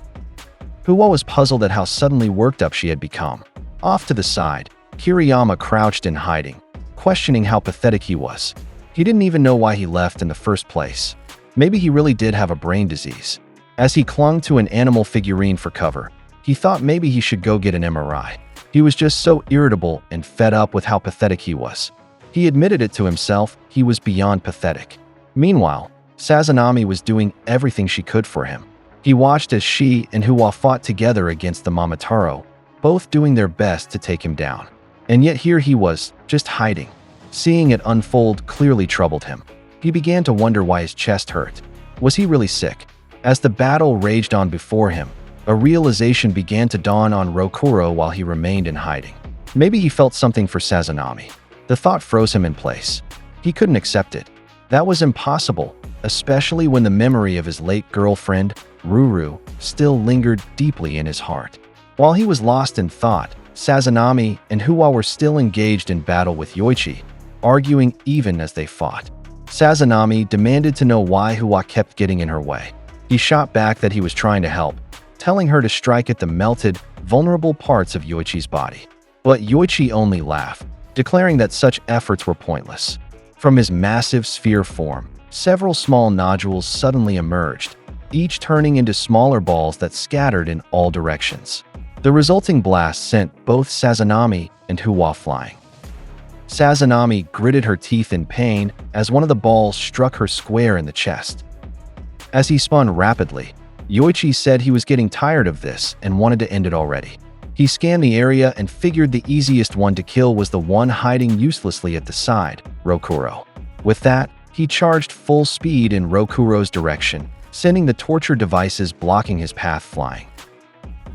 Huwa was puzzled at how suddenly worked up she had become. Off to the side, Kiriyama crouched in hiding, questioning how pathetic he was. He didn't even know why he left in the first place. Maybe he really did have a brain disease. As he clung to an animal figurine for cover, he thought maybe he should go get an MRI. He was just so irritable and fed up with how pathetic he was. He admitted it to himself, he was beyond pathetic. Meanwhile, Sazanami was doing everything she could for him. He watched as she and Huwa fought together against the Momotaro, both doing their best to take him down. And yet here he was, just hiding. Seeing it unfold clearly troubled him. He began to wonder why his chest hurt. Was he really sick? As the battle raged on before him, a realization began to dawn on Rokuro while he remained in hiding. Maybe he felt something for Sazanami. The thought froze him in place. He couldn't accept it. That was impossible, especially when the memory of his late girlfriend, Ruru, still lingered deeply in his heart. While he was lost in thought, Sazanami and Huwa were still engaged in battle with Yoichi, arguing even as they fought. Sazanami demanded to know why Huwa kept getting in her way. He shot back that he was trying to help, telling her to strike at the melted, vulnerable parts of Yoichi's body. But Yoichi only laughed, declaring that such efforts were pointless. From his massive sphere form, several small nodules suddenly emerged, each turning into smaller balls that scattered in all directions. The resulting blast sent both Sazanami and Huwa flying. Sazanami gritted her teeth in pain as one of the balls struck her square in the chest. As he spun rapidly, Yoichi said he was getting tired of this and wanted to end it already. He scanned the area and figured the easiest one to kill was the one hiding uselessly at the side, Rokuro. With that, he charged full speed in Rokuro's direction, sending the torture devices blocking his path flying.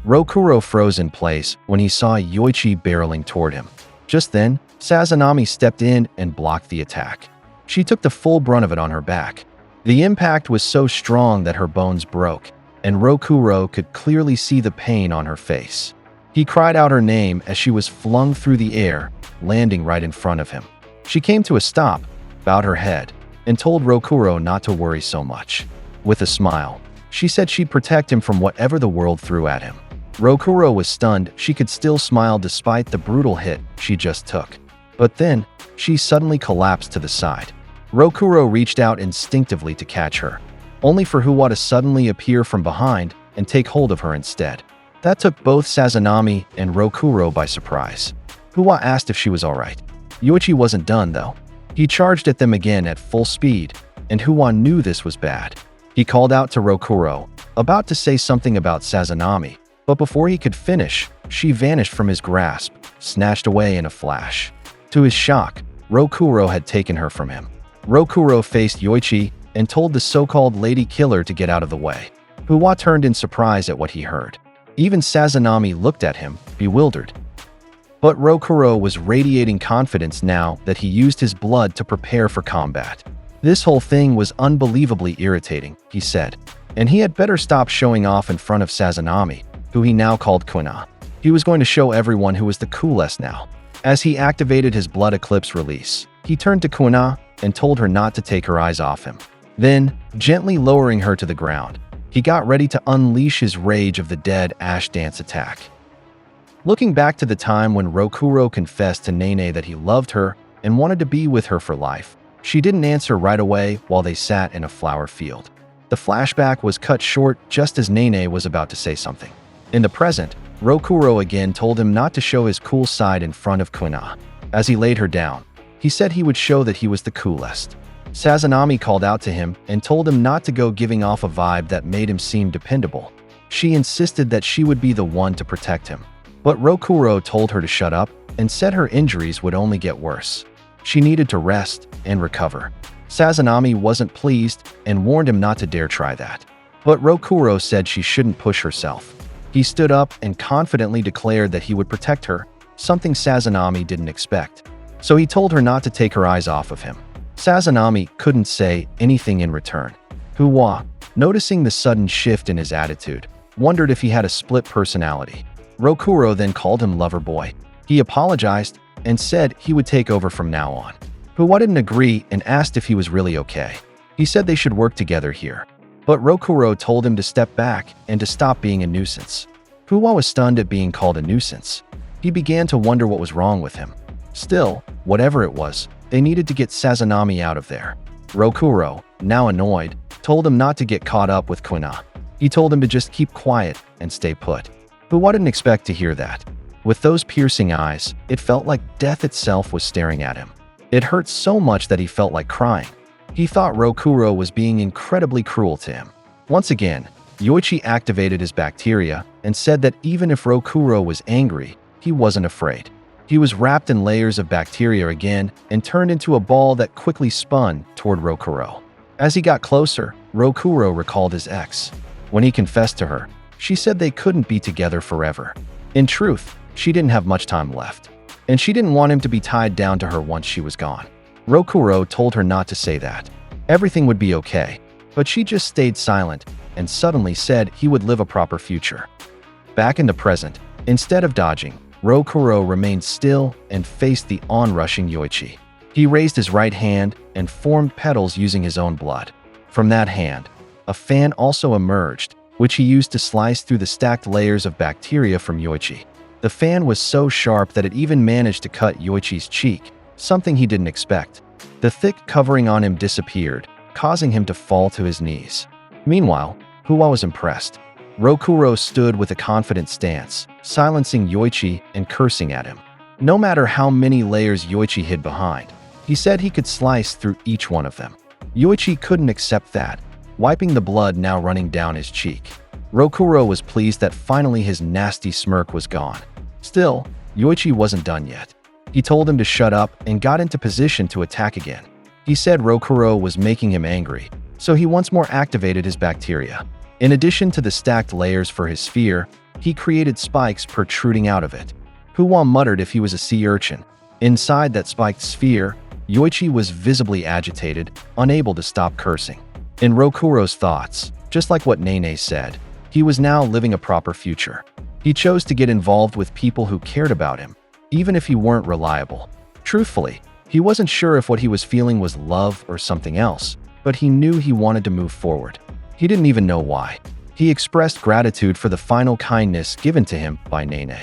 Rokuro froze in place when he saw Yoichi barreling toward him. Just then, Sazanami stepped in and blocked the attack. She took the full brunt of it on her back. The impact was so strong that her bones broke, and Rokuro could clearly see the pain on her face. He cried out her name as she was flung through the air, landing right in front of him. She came to a stop, bowed her head, and told Rokuro not to worry so much. With a smile, she said she'd protect him from whatever the world threw at him. Rokuro was stunned she could still smile despite the brutal hit she just took. But then, she suddenly collapsed to the side. Rokuro reached out instinctively to catch her, only for Huwa to suddenly appear from behind and take hold of her instead. That took both Sazanami and Rokuro by surprise. Huwa asked if she was alright. Yoichi wasn't done, though. He charged at them again at full speed, and Huwa knew this was bad. He called out to Rokuro, about to say something about Sazanami, but before he could finish, she vanished from his grasp, snatched away in a flash. To his shock, Rokuro had taken her from him. Rokuro faced Yoichi and told the so-called Lady Killer to get out of the way. Huwa turned in surprise at what he heard. Even Sazanami looked at him, bewildered. But Rokuro was radiating confidence now that he used his blood to prepare for combat. This whole thing was unbelievably irritating, he said, and he had better stop showing off in front of Sazanami, who he now called Kuna. He was going to show everyone who was the coolest now. As he activated his blood eclipse release, he turned to Kuna and told her not to take her eyes off him. Then, gently lowering her to the ground, he got ready to unleash his Rage of the Dead Ash Dance attack. Looking back to the time when Rokuro confessed to Nene that he loved her and wanted to be with her for life, she didn't answer right away while they sat in a flower field. The flashback was cut short just as Nene was about to say something. In the present, Rokuro again told him not to show his cool side in front of Kuna. As he laid her down, he said he would show that he was the coolest. Sazanami called out to him and told him not to go giving off a vibe that made him seem dependable. She insisted that she would be the one to protect him. But Rokuro told her to shut up and said her injuries would only get worse. She needed to rest and recover. Sazanami wasn't pleased and warned him not to dare try that. But Rokuro said she shouldn't push herself. He stood up and confidently declared that he would protect her, something Sazanami didn't expect. So he told her not to take her eyes off of him. Sazanami couldn't say anything in return. Huwa, noticing the sudden shift in his attitude, wondered if he had a split personality. Rokuro then called him lover boy. He apologized and said he would take over from now on. Huwa didn't agree and asked if he was really okay. He said they should work together here. But Rokuro told him to step back and to stop being a nuisance. Huwa was stunned at being called a nuisance. He began to wonder what was wrong with him. Still, whatever it was, they needed to get Sazanami out of there. Rokuro, now annoyed, told him not to get caught up with Kuna. He told him to just keep quiet and stay put. Huwa didn't expect to hear that. With those piercing eyes, it felt like death itself was staring at him. It hurt so much that he felt like crying. He thought Rokuro was being incredibly cruel to him. Once again, Yoichi activated his bacteria and said that even if Rokuro was angry, he wasn't afraid. He was wrapped in layers of bacteria again and turned into a ball that quickly spun toward Rokuro. As he got closer, Rokuro recalled his ex. When he confessed to her, she said they couldn't be together forever. In truth, she didn't have much time left, and she didn't want him to be tied down to her once she was gone. Rokuro told her not to say that. Everything would be okay, but she just stayed silent and suddenly said he would live a proper future. Back in the present, instead of dodging, Rokuro remained still and faced the onrushing Yoichi. He raised his right hand and formed petals using his own blood. From that hand, a fan also emerged, which he used to slice through the stacked layers of bacteria from Yoichi. The fan was so sharp that it even managed to cut Yoichi's cheek, something he didn't expect. The thick covering on him disappeared, causing him to fall to his knees. Meanwhile, Huwa was impressed. Rokuro stood with a confident stance, silencing Yoichi and cursing at him. No matter how many layers Yoichi hid behind, he said he could slice through each one of them. Yoichi couldn't accept that, wiping the blood now running down his cheek. Rokuro was pleased that finally his nasty smirk was gone. Still, Yoichi wasn't done yet. He told him to shut up and got into position to attack again. He said Rokuro was making him angry, so he once more activated his bacteria. In addition to the stacked layers for his sphere, he created spikes protruding out of it. Huwa muttered if he was a sea urchin. Inside that spiked sphere, Yoichi was visibly agitated, unable to stop cursing. In Rokuro's thoughts, just like what Nene said, he was now living a proper future. He chose to get involved with people who cared about him, even if he weren't reliable. Truthfully, he wasn't sure if what he was feeling was love or something else, but he knew he wanted to move forward. He didn't even know why. He expressed gratitude for the final kindness given to him by Nene.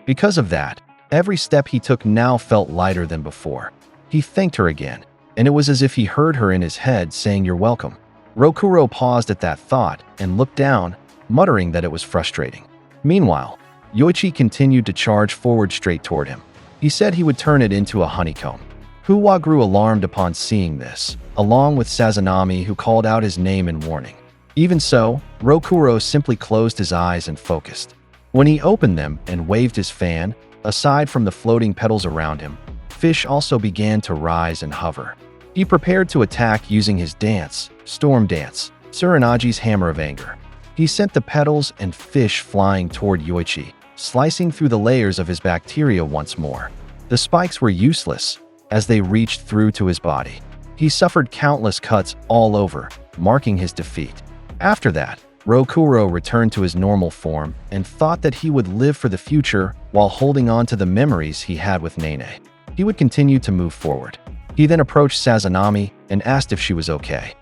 Because of that, every step he took now felt lighter than before. He thanked her again, and it was as if he heard her in his head saying, "You're welcome." Rokuro paused at that thought and looked down, muttering that it was frustrating. Meanwhile, Yoichi continued to charge forward straight toward him. He said he would turn it into a honeycomb. Huwa grew alarmed upon seeing this, along with Sazanami, who called out his name in warning. Even so, Rokuro simply closed his eyes and focused. When he opened them and waved his fan, aside from the floating petals around him, fish also began to rise and hover. He prepared to attack using his dance, Storm Dance, Tsuranagi's Hammer of Anger. He sent the petals and fish flying toward Yoichi, slicing through the layers of his bacteria once more. The spikes were useless, as they reached through to his body. He suffered countless cuts all over, marking his defeat. After that, Rokuro returned to his normal form and thought that he would live for the future while holding on to the memories he had with Nene. He would continue to move forward. He then approached Sazanami and asked if she was okay.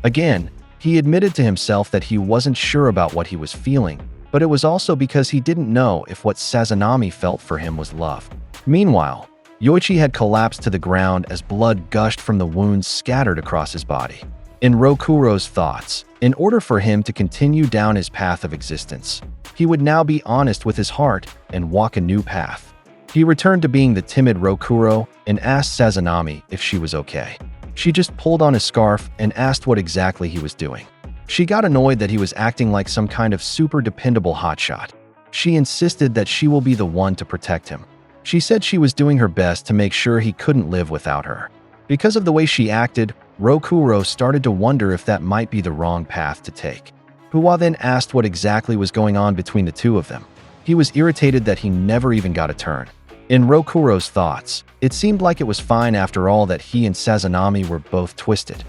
Again, he admitted to himself that he wasn't sure about what he was feeling, but it was also because he didn't know if what Sazanami felt for him was love. Meanwhile, Yoichi had collapsed to the ground as blood gushed from the wounds scattered across his body. In Rokuro's thoughts, in order for him to continue down his path of existence, he would now be honest with his heart and walk a new path. He returned to being the timid Rokuro and asked Sazanami if she was okay. She just pulled on his scarf and asked what exactly he was doing. She got annoyed that he was acting like some kind of super dependable hotshot. She insisted that she will be the one to protect him. She said she was doing her best to make sure he couldn't live without her. Because of the way she acted, Rokuro started to wonder if that might be the wrong path to take. Huwa then asked what exactly was going on between the two of them. He was irritated that he never even got a turn. In Rokuro's thoughts, it seemed like it was fine after all that he and Sazanami were both twisted.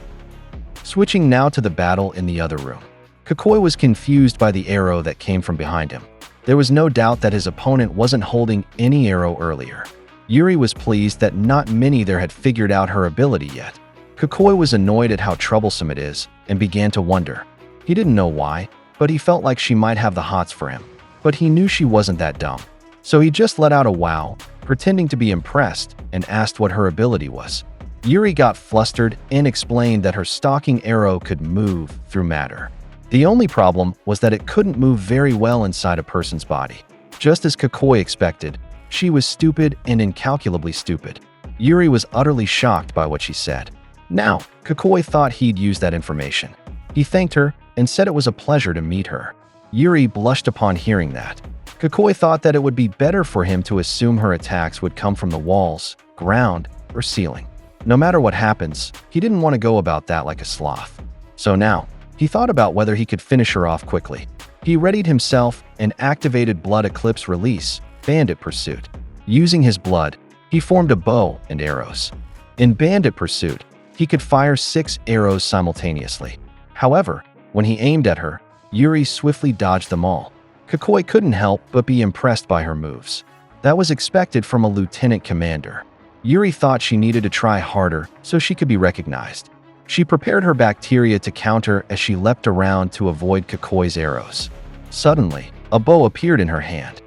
Switching now to the battle in the other room. Kakoi was confused by the arrow that came from behind him. There was no doubt that his opponent wasn't holding any arrow earlier. Yuri was pleased that not many there had figured out her ability yet. Kakoi was annoyed at how troublesome it is and began to wonder. He didn't know why, but he felt like she might have the hots for him. But he knew she wasn't that dumb. So he just let out a wow, pretending to be impressed, and asked what her ability was. Yuri got flustered and explained that her stalking arrow could move through matter. The only problem was that it couldn't move very well inside a person's body. Just as Kakoi expected, she was stupid and incalculably stupid. Yuri was utterly shocked by what she said. Now, Kakoi thought he'd use that information. He thanked her and said it was a pleasure to meet her. Yuri blushed upon hearing that. Kakoi thought that it would be better for him to assume her attacks would come from the walls, ground, or ceiling. No matter what happens, he didn't want to go about that like a sloth. So now, he thought about whether he could finish her off quickly. He readied himself and activated Blood Eclipse Release, Bandit Pursuit. Using his blood, he formed a bow and arrows. In Bandit Pursuit, he could fire 6 arrows simultaneously. However, when he aimed at her, Yuri swiftly dodged them all. Kakoi couldn't help but be impressed by her moves. That was expected from a lieutenant commander. Yuri thought she needed to try harder so she could be recognized. She prepared her bacteria to counter as she leapt around to avoid Kokoi's arrows. Suddenly, a bow appeared in her hand,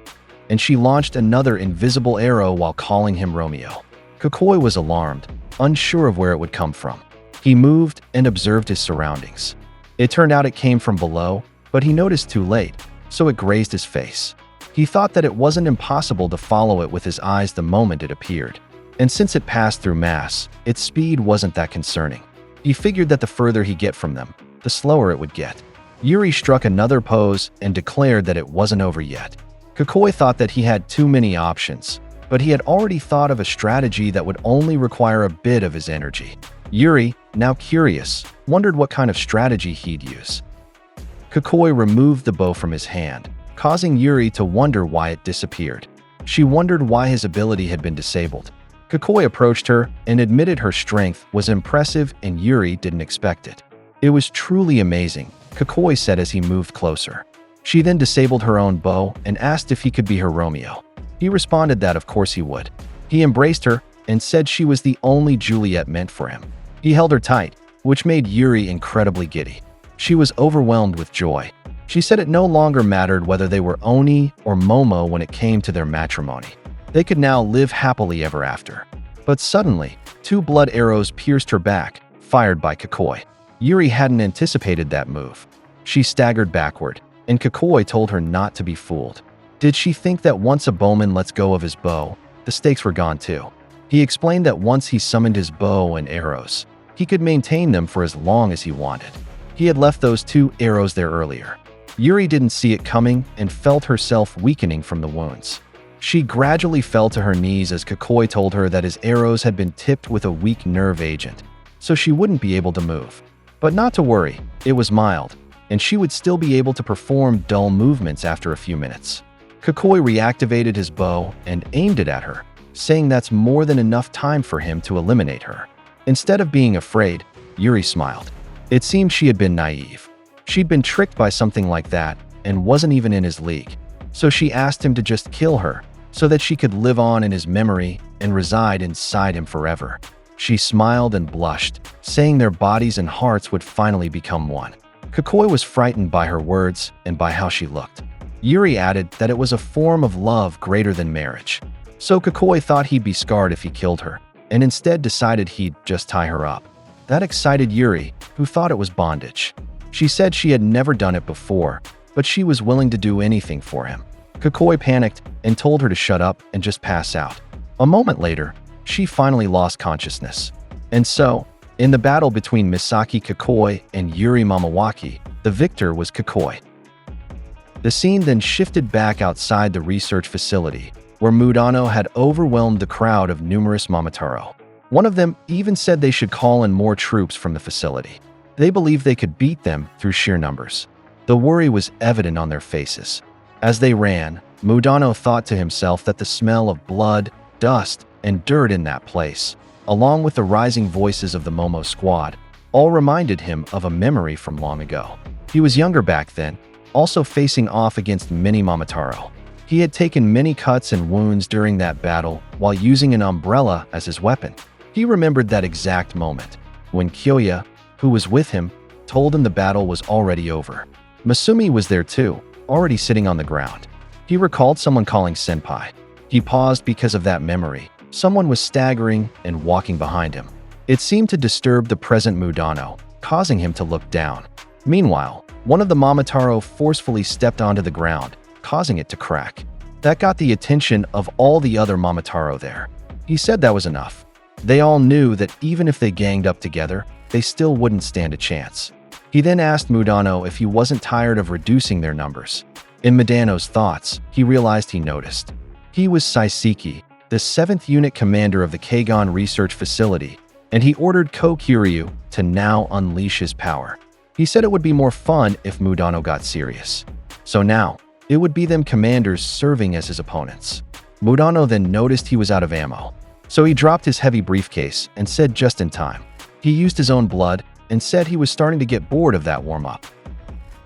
and she launched another invisible arrow while calling him Romeo. Kokoi was alarmed, unsure of where it would come from. He moved and observed his surroundings. It turned out it came from below, but he noticed too late, so it grazed his face. He thought that it wasn't impossible to follow it with his eyes the moment it appeared. And since it passed through mass, its speed wasn't that concerning. He figured that the further he get from them, the slower it would get. Yuri struck another pose and declared that it wasn't over yet. Kokoi thought that he had too many options, but he had already thought of a strategy that would only require a bit of his energy. Yuri, now curious, wondered what kind of strategy he'd use. Kokoi removed the bow from his hand, causing Yuri to wonder why it disappeared. She wondered why his ability had been disabled. Kokoi approached her and admitted her strength was impressive and Yuri didn't expect it. It was truly amazing, Kokoi said as he moved closer. She then disabled her own bow and asked if he could be her Romeo. He responded that of course he would. He embraced her and said she was the only Juliet meant for him. He held her tight, which made Yuri incredibly giddy. She was overwhelmed with joy. She said it no longer mattered whether they were Oni or Momo when it came to their matrimony. They could now live happily ever after. But suddenly, 2 blood arrows pierced her back, fired by Kokoi. Yuri hadn't anticipated that move. She staggered backward, and Kokoi told her not to be fooled. Did she think that once a bowman lets go of his bow, the stakes were gone too? He explained that once he summoned his bow and arrows, he could maintain them for as long as he wanted. He had left those 2 arrows there earlier. Yuri didn't see it coming and felt herself weakening from the wounds. She gradually fell to her knees as Kokoi told her that his arrows had been tipped with a weak nerve agent, so she wouldn't be able to move. But not to worry, it was mild, and she would still be able to perform dull movements after a few minutes. Kokoi reactivated his bow and aimed it at her, saying that's more than enough time for him to eliminate her. Instead of being afraid, Yuri smiled. It seemed she had been naive. She'd been tricked by something like that and wasn't even in his league. So she asked him to just kill her so that she could live on in his memory and reside inside him forever. She smiled and blushed, saying their bodies and hearts would finally become one. Kokoi was frightened by her words and by how she looked. Yuri added that it was a form of love greater than marriage. So Kokoi thought he'd be scarred if he killed her, and instead decided he'd just tie her up. That excited Yuri, who thought it was bondage. She said she had never done it before, but she was willing to do anything for him. Kokoi panicked and told her to shut up and just pass out. A moment later, she finally lost consciousness. And so, in the battle between Misaki Kokoi and Yuri Mamawaki, the victor was Kokoi. The scene then shifted back outside the research facility, where Mudano had overwhelmed the crowd of numerous Momotaro. One of them even said they should call in more troops from the facility. They believed they could beat them through sheer numbers. The worry was evident on their faces. As they ran, Mudano thought to himself that the smell of blood, dust, and dirt in that place, along with the rising voices of the Momo squad, all reminded him of a memory from long ago. He was younger back then, also facing off against many Momotaro. He had taken many cuts and wounds during that battle while using an umbrella as his weapon. He remembered that exact moment, when Kyoya, who was with him, told him the battle was already over. Masumi was there too, already sitting on the ground. He recalled someone calling Senpai. He paused because of that memory. Someone was staggering and walking behind him. It seemed to disturb the present Mudano, causing him to look down. Meanwhile, one of the Momotaro forcefully stepped onto the ground, causing it to crack. That got the attention of all the other Momotaro there. He said that was enough. They all knew that even if they ganged up together, they still wouldn't stand a chance. He then asked Mudano if he wasn't tired of reducing their numbers. In Mudano's thoughts, he realized he noticed. He was Saiseki, the 7th unit commander of the Kegon research facility, and he ordered Kokiryu to now unleash his power. He said it would be more fun if Mudano got serious. So now, it would be them commanders serving as his opponents. Mudano then noticed he was out of ammo. So he dropped his heavy briefcase and said just in time. He used his own blood and said he was starting to get bored of that warm-up.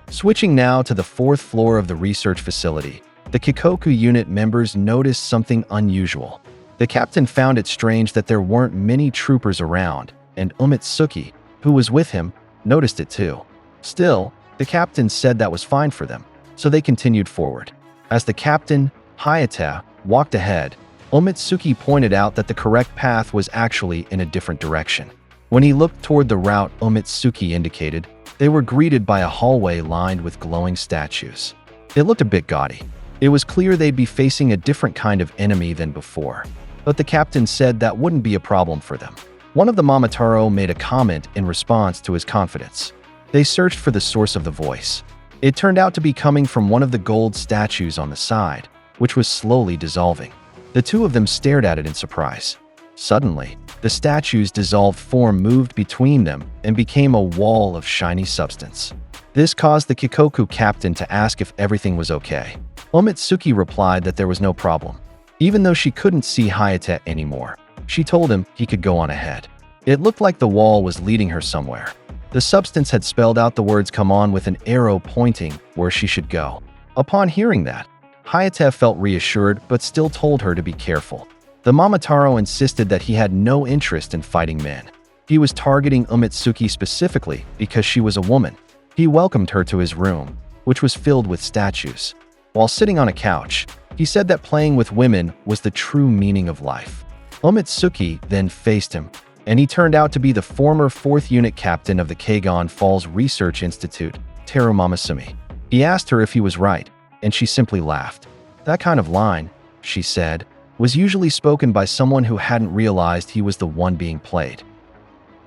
Switching now to the 4th floor of the research facility, the Kikoku unit members noticed something unusual. The captain found it strange that there weren't many troopers around, and Umitsuki, who was with him, noticed it too. Still, the captain said that was fine for them, so they continued forward. As the captain, Hayate, walked ahead, Umitsuki pointed out that the correct path was actually in a different direction. When he looked toward the route Umitsuki indicated, they were greeted by a hallway lined with glowing statues. It looked a bit gaudy. It was clear they'd be facing a different kind of enemy than before, but the captain said that wouldn't be a problem for them. One of the Momotaro made a comment in response to his confidence. They searched for the source of the voice. It turned out to be coming from one of the gold statues on the side, which was slowly dissolving. The two of them stared at it in surprise. Suddenly, the statue's dissolved form moved between them and became a wall of shiny substance. This caused the Kikoku captain to ask if everything was okay. Umitsuki replied that there was no problem. Even though she couldn't see Hayate anymore, she told him he could go on ahead. It looked like the wall was leading her somewhere. The substance had spelled out the words "come on" with an arrow pointing where she should go. Upon hearing that, Hayate felt reassured but still told her to be careful. The Momotaro insisted that he had no interest in fighting men. He was targeting Umitsuki specifically because she was a woman. He welcomed her to his room, which was filled with statues. While sitting on a couch, he said that playing with women was the true meaning of life. Umitsuki then faced him, and he turned out to be the former 4th Unit Captain of the Kegon Falls Research Institute, Teru Mamasumi. He asked her if he was right, and she simply laughed. That kind of line, she said, was usually spoken by someone who hadn't realized he was the one being played.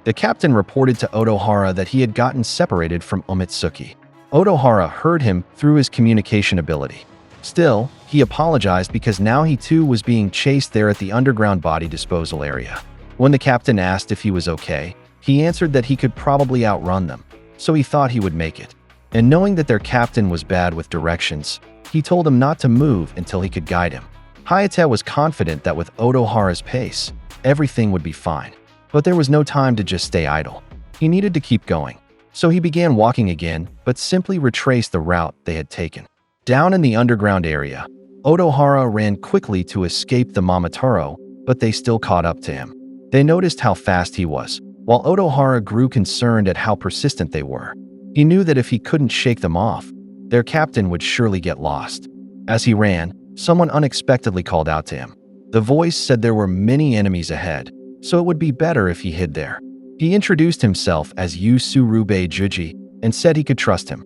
The captain reported to Otohara that he had gotten separated from Umitsuki. Otohara heard him through his communication ability. Still, he apologized because now he too was being chased there at the underground body disposal area. When the captain asked if he was okay, he answered that he could probably outrun them, so he thought he would make it. And knowing that their captain was bad with directions, he told him not to move until he could guide him. Hayate was confident that with Otohara's pace, everything would be fine. But there was no time to just stay idle. He needed to keep going. So he began walking again, but simply retraced the route they had taken. Down in the underground area, Otohara ran quickly to escape the Momotaro, but they still caught up to him. They noticed how fast he was, while Otohara grew concerned at how persistent they were. He knew that if he couldn't shake them off, their captain would surely get lost. As he ran, someone unexpectedly called out to him. The voice said there were many enemies ahead, so it would be better if he hid there. He introduced himself as Yusurube Juji and said he could trust him.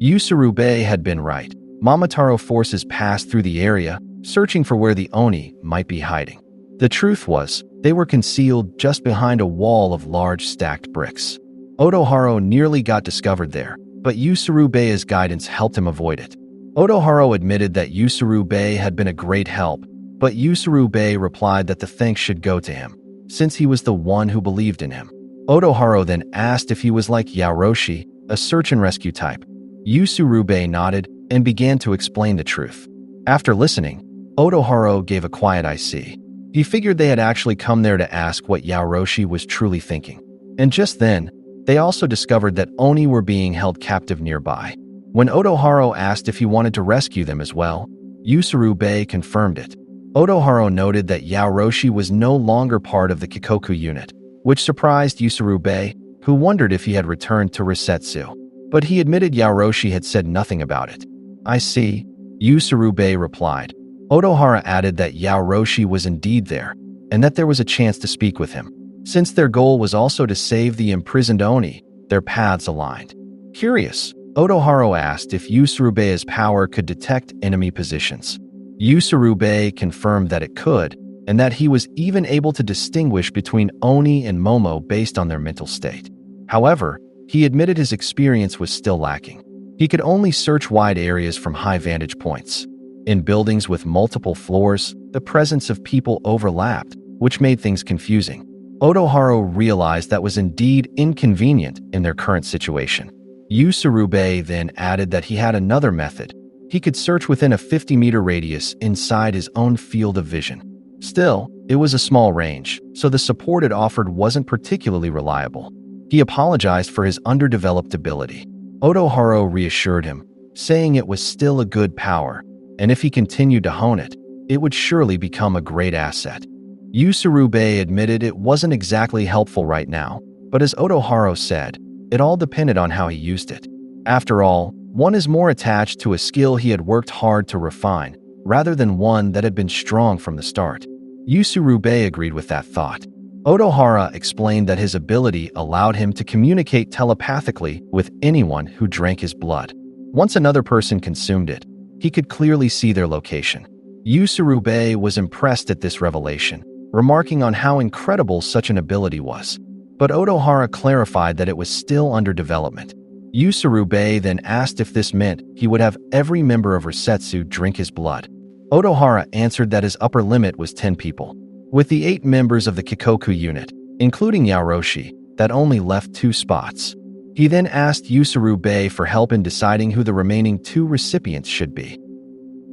Yusurube had been right. Momotaro forces passed through the area, searching for where the Oni might be hiding. The truth was, they were concealed just behind a wall of large stacked bricks. Otohara nearly got discovered there, but Yusurube's guidance helped him avoid it. Otohara admitted that Yusurube had been a great help, but Yusurube replied that the thanks should go to him, since he was the one who believed in him. Otohara then asked if he was like Yaoroshi, a search and rescue type. Yusurube nodded and began to explain the truth. After listening, Otohara gave a quiet "I see." He figured they had actually come there to ask what Yaoroshi was truly thinking. And just then, they also discovered that Oni were being held captive nearby. When Otohara asked if he wanted to rescue them as well, Yusurube confirmed it. Otohara noted that Yaoroshi was no longer part of the Kikoku unit, which surprised Yusurube, who wondered if he had returned to Resetsu. But he admitted Yaoroshi had said nothing about it. "I see," Yusurube replied. Otohara added that Yaoroshi was indeed there, and that there was a chance to speak with him. Since their goal was also to save the imprisoned Oni, their paths aligned. Curious, Otohara asked if Yusurube's power could detect enemy positions. Yusurube confirmed that it could, and that he was even able to distinguish between Oni and Momo based on their mental state. However, he admitted his experience was still lacking. He could only search wide areas from high vantage points. In buildings with multiple floors, the presence of people overlapped, which made things confusing. Otohara realized that was indeed inconvenient in their current situation. Yusurube then added that he had another method. He could search within a 50-meter radius inside his own field of vision. Still, it was a small range, so the support it offered wasn't particularly reliable. He apologized for his underdeveloped ability. Otohara reassured him, saying it was still a good power, and if he continued to hone it, it would surely become a great asset. Yusurube admitted it wasn't exactly helpful right now, but as Otohara said, it all depended on how he used it. After all, one is more attached to a skill he had worked hard to refine, rather than one that had been strong from the start. Yusurube agreed with that thought. Otohara explained that his ability allowed him to communicate telepathically with anyone who drank his blood. Once another person consumed it, he could clearly see their location. Yusurube was impressed at this revelation, remarking on how incredible such an ability was. But Otohara clarified that it was still under development. Yusurube then asked if this meant he would have every member of Resetsu drink his blood. Otohara answered that his upper limit was 10 people. With the 8 members of the Kikoku unit, including Yaoshi, that only left 2 spots. He then asked Yusurube for help in deciding who the remaining 2 recipients should be.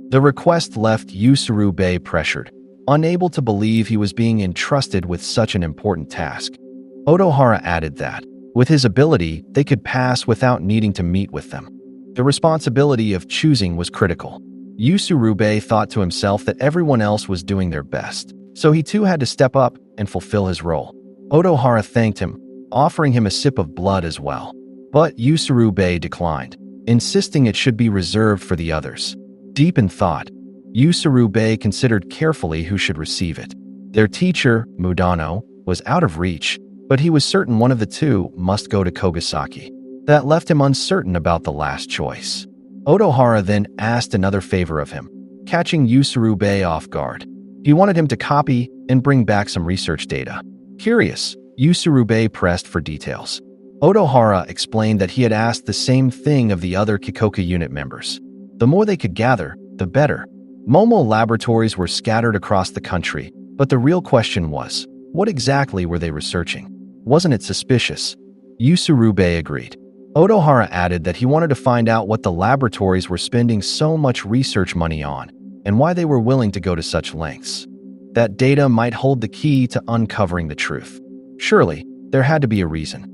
The request left Yusurube pressured, unable to believe he was being entrusted with such an important task. Otohara added that, with his ability, they could pass without needing to meet with them. The responsibility of choosing was critical. Yusurube thought to himself that everyone else was doing their best, so he too had to step up and fulfill his role. Otohara thanked him, offering him a sip of blood as well. But Yusurube declined, insisting it should be reserved for the others. Deep in thought, Yusurube considered carefully who should receive it. Their teacher, Mudano, was out of reach, but he was certain one of the 2 must go to Kogasaki. That left him uncertain about the last choice. Otohara then asked another favor of him, catching Yusurube off guard. He wanted him to copy and bring back some research data. Curious, Yusurube pressed for details. Otohara explained that he had asked the same thing of the other Kikoku unit members. The more they could gather, the better. Momo laboratories were scattered across the country, but the real question was, what exactly were they researching? Wasn't it suspicious? Yusurube agreed. Otohara added that he wanted to find out what the laboratories were spending so much research money on, and why they were willing to go to such lengths. That data might hold the key to uncovering the truth. Surely, there had to be a reason.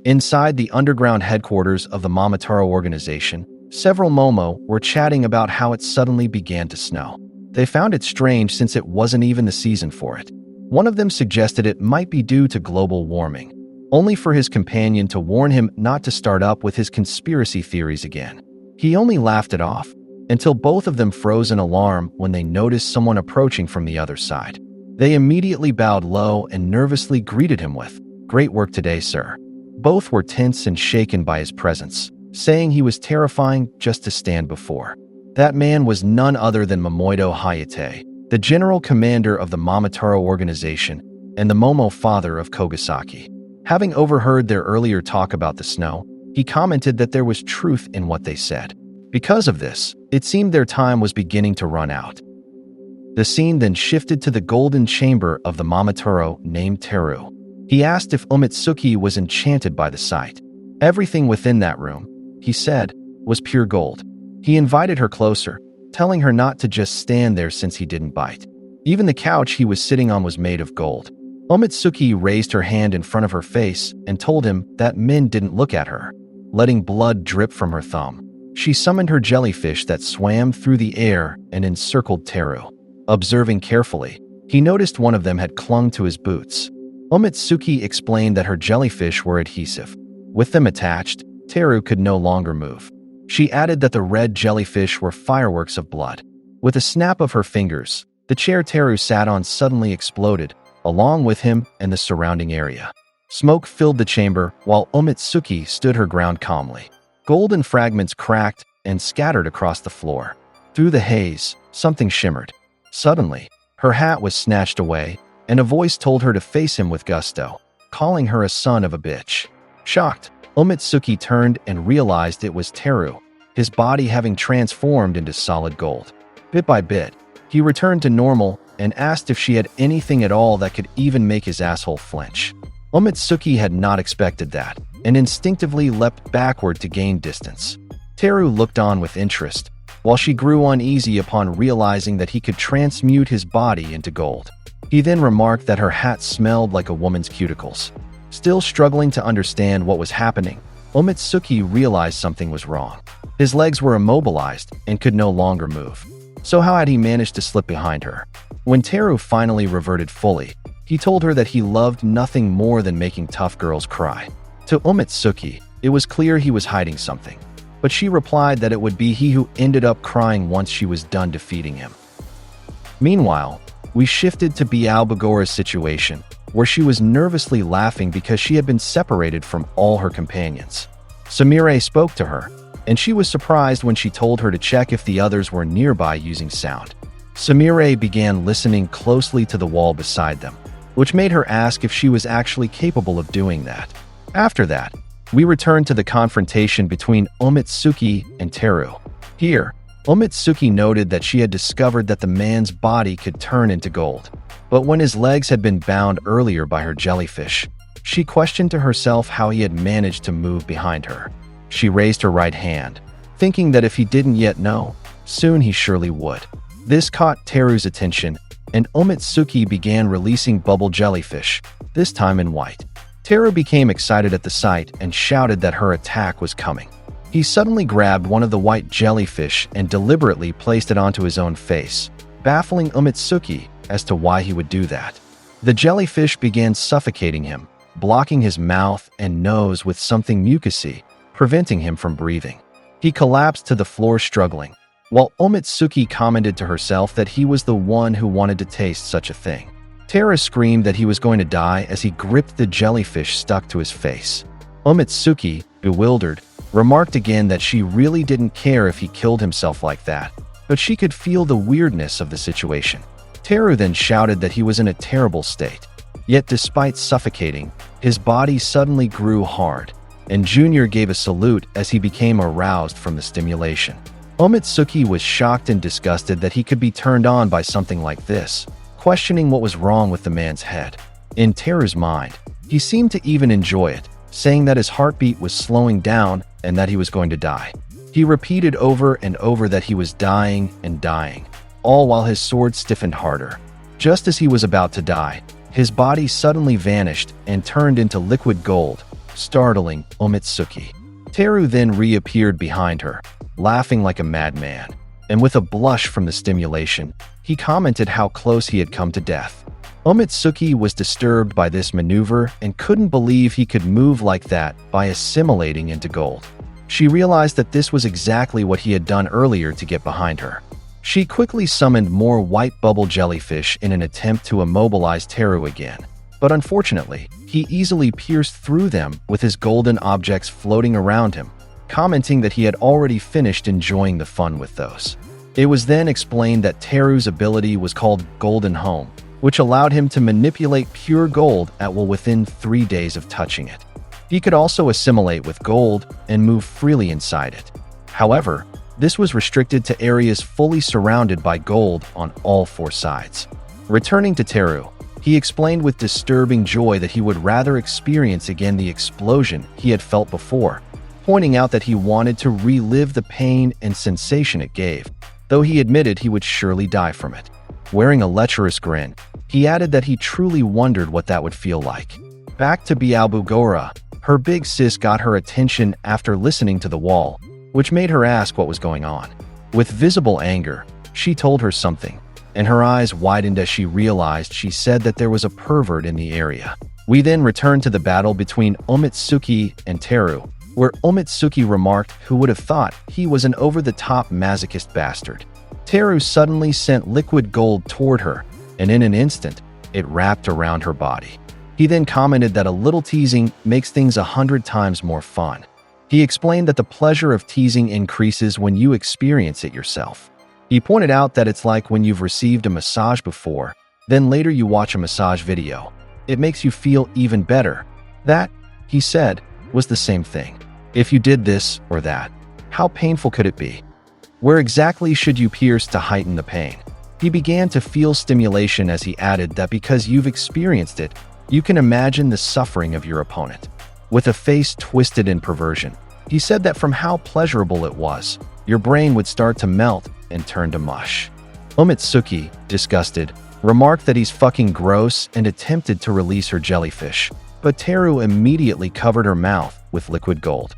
Inside the underground headquarters of the Momotaro organization, several Momo were chatting about how it suddenly began to snow. They found it strange since it wasn't even the season for it. One of them suggested it might be due to global warming, only for his companion to warn him not to start up with his conspiracy theories again. He only laughed it off, until both of them froze in alarm when they noticed someone approaching from the other side. They immediately bowed low and nervously greeted him with, "Great work today, sir." Both were tense and shaken by his presence, saying he was terrifying just to stand before. That man was none other than Momoido Hayate, the general commander of the Momotaro organization and the Momo father of Kogasaki. Having overheard their earlier talk about the snow, he commented that there was truth in what they said. Because of this, it seemed their time was beginning to run out. The scene then shifted to the golden chamber of the Momotaro named Teru. He asked if Umitsuki was enchanted by the sight. Everything within that room, he said, was pure gold. He invited her closer, telling her not to just stand there since he didn't bite. Even the couch he was sitting on was made of gold. Umitsuki raised her hand in front of her face and told him that men didn't look at her, letting blood drip from her thumb. She summoned her jellyfish that swam through the air and encircled Teru. Observing carefully, he noticed one of them had clung to his boots. Umitsuki explained that her jellyfish were adhesive. With them attached, Teru could no longer move. She added that the red jellyfish were fireworks of blood. With a snap of her fingers, the chair Teru sat on suddenly exploded, along with him and the surrounding area. Smoke filled the chamber while Umitsuki stood her ground calmly. Golden fragments cracked and scattered across the floor. Through the haze, something shimmered. Suddenly, her hat was snatched away, and a voice told her to face him with gusto, calling her a son of a bitch. Shocked, Umitsuki turned and realized it was Teru, his body having transformed into solid gold. Bit by bit, he returned to normal and asked if she had anything at all that could even make his asshole flinch. Umitsuki had not expected that, and instinctively leapt backward to gain distance. Teru looked on with interest, while she grew uneasy upon realizing that he could transmute his body into gold. He then remarked that her hat smelled like a woman's cuticles. Still struggling to understand what was happening, Omitsuki realized something was wrong. His legs were immobilized and could no longer move. So how had he managed to slip behind her? When Teru finally reverted fully, he told her that he loved nothing more than making tough girls cry. To Omitsuki, it was clear he was hiding something, but she replied that it would be he who ended up crying once she was done defeating him. Meanwhile, we shifted to Bialbagora's situation, where she was nervously laughing because she had been separated from all her companions. Sumire spoke to her, and she was surprised when she told her to check if the others were nearby using sound. Sumire began listening closely to the wall beside them, which made her ask if she was actually capable of doing that. After that, we returned to the confrontation between Omitsuki and Teru. Here, Omitsuki noted that she had discovered that the man's body could turn into gold. But when his legs had been bound earlier by her jellyfish, she questioned to herself how he had managed to move behind her. She raised her right hand, thinking that if he didn't yet know, soon he surely would. This caught Teru's attention, and Omitsuki began releasing bubble jellyfish, this time in white. Teru became excited at the sight and shouted that her attack was coming. He suddenly grabbed one of the white jellyfish and deliberately placed it onto his own face, baffling Omitsuki as to why he would do that. The jellyfish began suffocating him, blocking his mouth and nose with something mucousy, preventing him from breathing. He collapsed to the floor struggling, while Omitsuki commented to herself that he was the one who wanted to taste such a thing. Teru screamed that he was going to die as he gripped the jellyfish stuck to his face. Omitsuki, bewildered, remarked again that she really didn't care if he killed himself like that, but she could feel the weirdness of the situation. Teru then shouted that he was in a terrible state. Yet despite suffocating, his body suddenly grew hard, and Junior gave a salute as he became aroused from the stimulation. Omitsuki was shocked and disgusted that he could be turned on by something like this, questioning what was wrong with the man's head. In Teru's mind, he seemed to even enjoy it, saying that his heartbeat was slowing down and that he was going to die. He repeated over and over that he was dying and dying, all while his sword stiffened harder. Just as he was about to die, his body suddenly vanished and turned into liquid gold, startling Omitsuki. Teru then reappeared behind her, laughing like a madman, and with a blush from the stimulation, he commented how close he had come to death. Omitsuki was disturbed by this maneuver and couldn't believe he could move like that by assimilating into gold. She realized that this was exactly what he had done earlier to get behind her. She quickly summoned more white bubble jellyfish in an attempt to immobilize Teru again, but unfortunately, he easily pierced through them with his golden objects floating around him, commenting that he had already finished enjoying the fun with those. It was then explained that Teru's ability was called Golden Home, which allowed him to manipulate pure gold at will within 3 days of touching it. He could also assimilate with gold and move freely inside it. However, this was restricted to areas fully surrounded by gold on all 4 sides. Returning to Teru, he explained with disturbing joy that he would rather experience again the explosion he had felt before, pointing out that he wanted to relive the pain and sensation it gave, though he admitted he would surely die from it. Wearing a lecherous grin, he added that he truly wondered what that would feel like. Back to Bialbagora, her big sis got her attention after listening to the wall, which made her ask what was going on. With visible anger, she told her something, and her eyes widened as she realized she said that there was a pervert in the area. We then returned to the battle between Omitsuki and Teru, where Omitsuki remarked who would have thought he was an over-the-top masochist bastard. Teru suddenly sent liquid gold toward her, and in an instant, it wrapped around her body. He then commented that a little teasing makes things 100 times more fun. He explained that the pleasure of teasing increases when you experience it yourself. He pointed out that it's like when you've received a massage before, then later you watch a massage video. It makes you feel even better. That, he said, was the same thing. If you did this or that, how painful could it be? Where exactly should you pierce to heighten the pain? He began to feel stimulation as he added that because you've experienced it, you can imagine the suffering of your opponent. With a face twisted in perversion, he said that from how pleasurable it was, your brain would start to melt and turn to mush. Omitsuki, disgusted, remarked that he's fucking gross and attempted to release her jellyfish, but Teru immediately covered her mouth with liquid gold.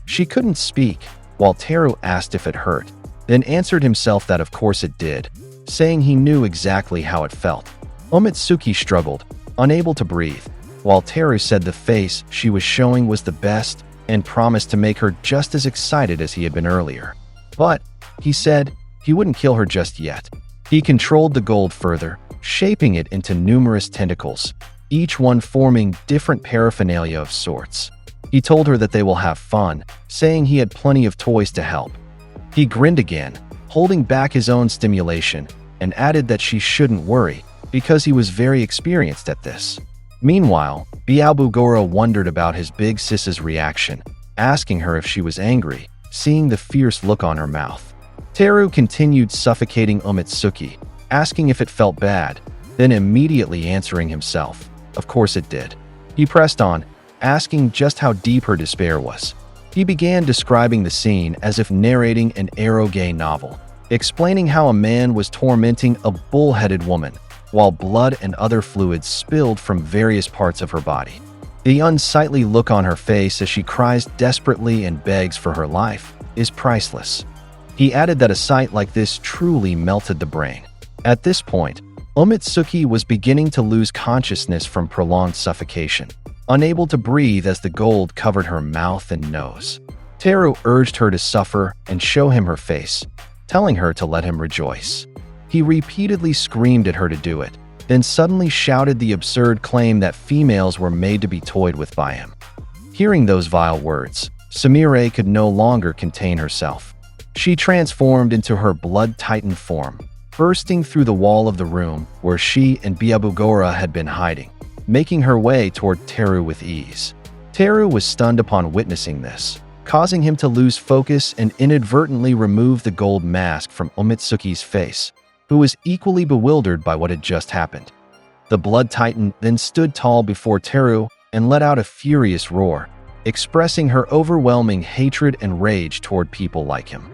She couldn't speak, while Teru asked if it hurt, then answered himself that of course it did, saying he knew exactly how it felt. Omitsuki struggled, unable to breathe, while Teru said the face she was showing was the best and promised to make her just as excited as he had been earlier. But, he said, he wouldn't kill her just yet. He controlled the gold further, shaping it into numerous tentacles, each one forming different paraphernalia of sorts. He told her that they will have fun, saying he had plenty of toys to help. He grinned again, holding back his own stimulation, and added that she shouldn't worry, because he was very experienced at this. Meanwhile, Biabugora wondered about his big sis's reaction, asking her if she was angry, seeing the fierce look on her mouth. Teru continued suffocating Omitsuki, asking if it felt bad, then immediately answering himself. Of course it did. He pressed on, asking just how deep her despair was. He began describing the scene as if narrating an eroge novel, explaining how a man was tormenting a bull-headed woman, while blood and other fluids spilled from various parts of her body. The unsightly look on her face as she cries desperately and begs for her life is priceless. He added that a sight like this truly melted the brain. At this point, Omitsuki was beginning to lose consciousness from prolonged suffocation, unable to breathe as the gold covered her mouth and nose. Teru urged her to suffer and show him her face, telling her to let him rejoice. He repeatedly screamed at her to do it, then suddenly shouted the absurd claim that females were made to be toyed with by him. Hearing those vile words, Sumire could no longer contain herself. She transformed into her blood titan form, bursting through the wall of the room where she and Biabugora had been hiding, making her way toward Teru with ease. Teru was stunned upon witnessing this, causing him to lose focus and inadvertently remove the gold mask from Omitsuki's face, who was equally bewildered by what had just happened. The Blood Titan then stood tall before Teru and let out a furious roar, expressing her overwhelming hatred and rage toward people like him.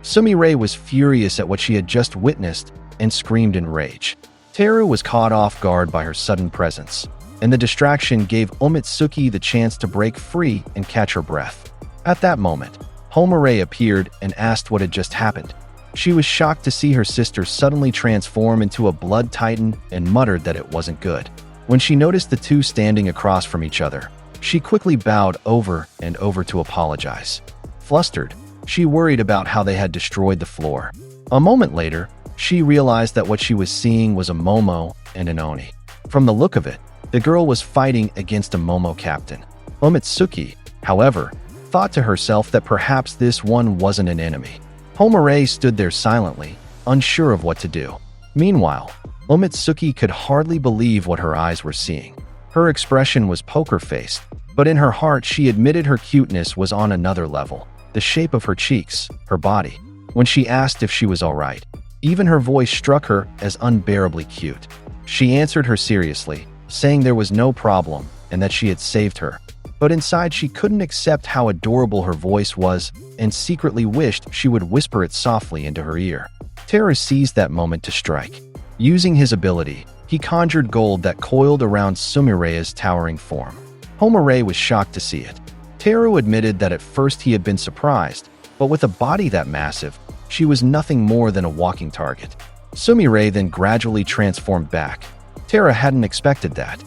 Sumire was furious at what she had just witnessed and screamed in rage. Teru was caught off guard by her sudden presence, and the distraction gave Omitsuki the chance to break free and catch her breath. At that moment, Homare appeared and asked what had just happened. She was shocked to see her sister suddenly transform into a blood titan and muttered that it wasn't good. When she noticed the two standing across from each other, she quickly bowed over and over to apologize. Flustered, she worried about how they had destroyed the floor. A moment later, she realized that what she was seeing was a Momo and an Oni. From the look of it, the girl was fighting against a Momo captain. Omitsuki, however, thought to herself that perhaps this one wasn't an enemy. Homare stood there silently, unsure of what to do. Meanwhile, Omitsuki could hardly believe what her eyes were seeing. Her expression was poker-faced, but in her heart she admitted her cuteness was on another level. The shape of her cheeks, her body. When she asked if she was all right, even her voice struck her as unbearably cute. She answered her seriously, saying there was no problem and that she had saved her. But inside she couldn't accept how adorable her voice was and secretly wished she would whisper it softly into her ear. Teru seized that moment to strike. Using his ability, he conjured gold that coiled around Sumire's towering form. Homare was shocked to see it. Teru admitted that at first he had been surprised, but with a body that massive, she was nothing more than a walking target. Sumire then gradually transformed back. Teru hadn't expected that.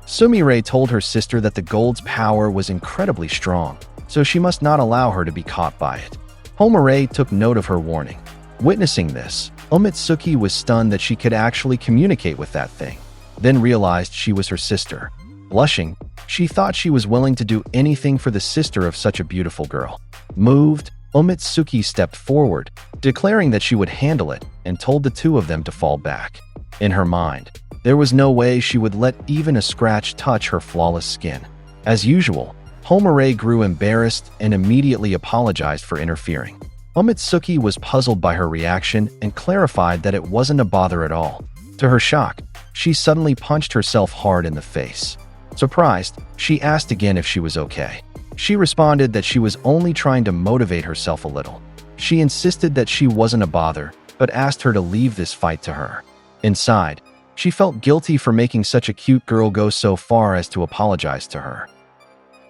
Sumire told her sister that the gold's power was incredibly strong, so she must not allow her to be caught by it. Homare took note of her warning. Witnessing this, Omitsuki was stunned that she could actually communicate with that thing, then realized she was her sister. Blushing, she thought she was willing to do anything for the sister of such a beautiful girl. Moved, Omitsuki stepped forward, declaring that she would handle it, and told the two of them to fall back. In her mind, there was no way she would let even a scratch touch her flawless skin. As usual, Homare grew embarrassed and immediately apologized for interfering. Omitsuki was puzzled by her reaction and clarified that it wasn't a bother at all. To her shock, she suddenly punched herself hard in the face. Surprised, she asked again if she was okay. She responded that she was only trying to motivate herself a little. She insisted that she wasn't a bother, but asked her to leave this fight to her. Inside, she felt guilty for making such a cute girl go so far as to apologize to her.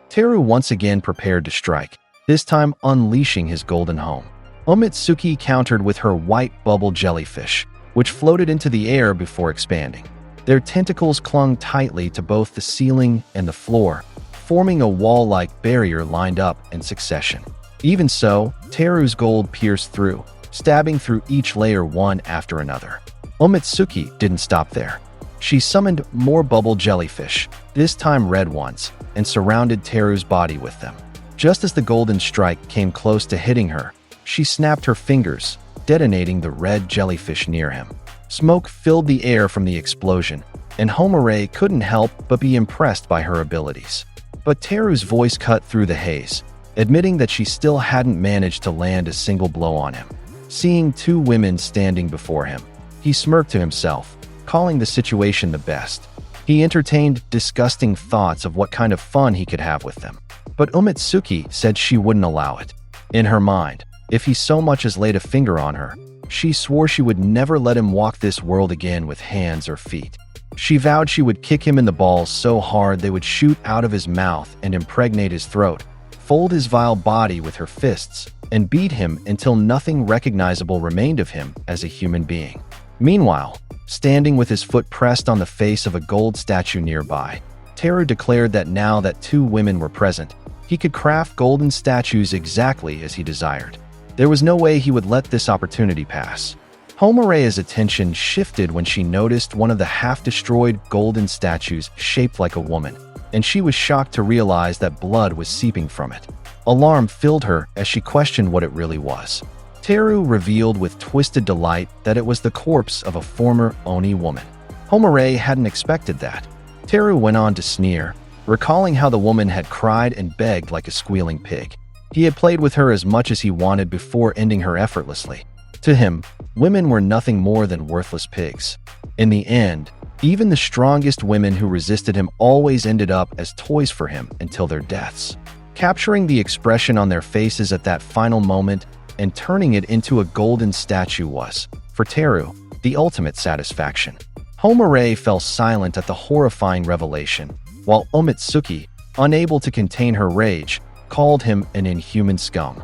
Teru once again prepared to strike, this time unleashing his golden home. Onii-Chan countered with her white bubble jellyfish, which floated into the air before expanding. Their tentacles clung tightly to both the ceiling and the floor, forming a wall-like barrier lined up in succession. Even so, Teru's gold pierced through, stabbing through each layer one after another. Onii-Chan didn't stop there. She summoned more bubble jellyfish, this time red ones, and surrounded Teru's body with them. Just as the golden strike came close to hitting her, she snapped her fingers, detonating the red jellyfish near him. Smoke filled the air from the explosion, and Homare couldn't help but be impressed by her abilities. But Teru's voice cut through the haze, admitting that she still hadn't managed to land a single blow on him. Seeing two women standing before him, he smirked to himself, calling the situation the best. He entertained disgusting thoughts of what kind of fun he could have with them. But Onii-Chan said she wouldn't allow it. In her mind, if he so much as laid a finger on her, she swore she would never let him walk this world again with hands or feet. She vowed she would kick him in the balls so hard they would shoot out of his mouth and impregnate his throat, fold his vile body with her fists, and beat him until nothing recognizable remained of him as a human being. Meanwhile, standing with his foot pressed on the face of a gold statue nearby, Teru declared that now that two women were present, he could craft golden statues exactly as he desired. There was no way he would let this opportunity pass. Homare's attention shifted when she noticed one of the half-destroyed golden statues shaped like a woman, and she was shocked to realize that blood was seeping from it. Alarm filled her as she questioned what it really was. Teru revealed with twisted delight that it was the corpse of a former Oni woman. Homare hadn't expected that. Teru went on to sneer, recalling how the woman had cried and begged like a squealing pig. He had played with her as much as he wanted before ending her effortlessly. To him, women were nothing more than worthless pigs. In the end, even the strongest women who resisted him always ended up as toys for him until their deaths. Capturing the expression on their faces at that final moment and turning it into a golden statue was, for Teru, the ultimate satisfaction. Homare fell silent at the horrifying revelation, while Onii-Chan, unable to contain her rage, called him an inhuman scum.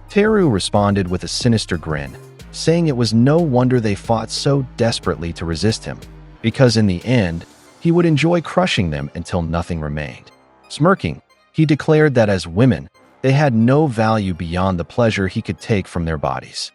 Teru responded with a sinister grin, saying it was no wonder they fought so desperately to resist him, because in the end, he would enjoy crushing them until nothing remained. Smirking, he declared that as women, they had no value beyond the pleasure he could take from their bodies.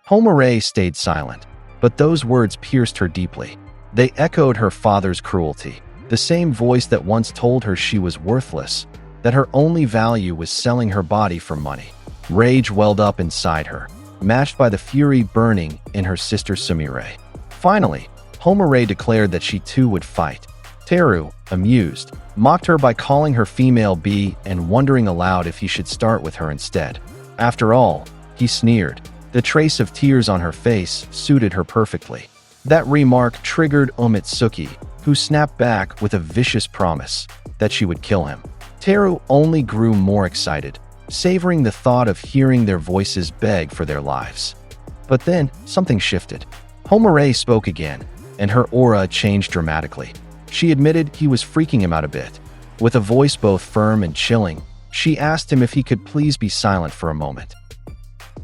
Homare stayed silent, but those words pierced her deeply. They echoed her father's cruelty, the same voice that once told her she was worthless, that her only value was selling her body for money. Rage welled up inside her, matched by the fury burning in her sister Sumire. Finally, Homare declared that she too would fight. Teru, amused, mocked her by calling her female bee and wondering aloud if he should start with her instead. After all, he sneered. The trace of tears on her face suited her perfectly. That remark triggered Onii-Chan, who snapped back with a vicious promise that she would kill him. Teru only grew more excited, savoring the thought of hearing their voices beg for their lives. But then, something shifted. Homare spoke again, and her aura changed dramatically. She admitted he was freaking him out a bit. With a voice both firm and chilling, she asked him if he could please be silent for a moment.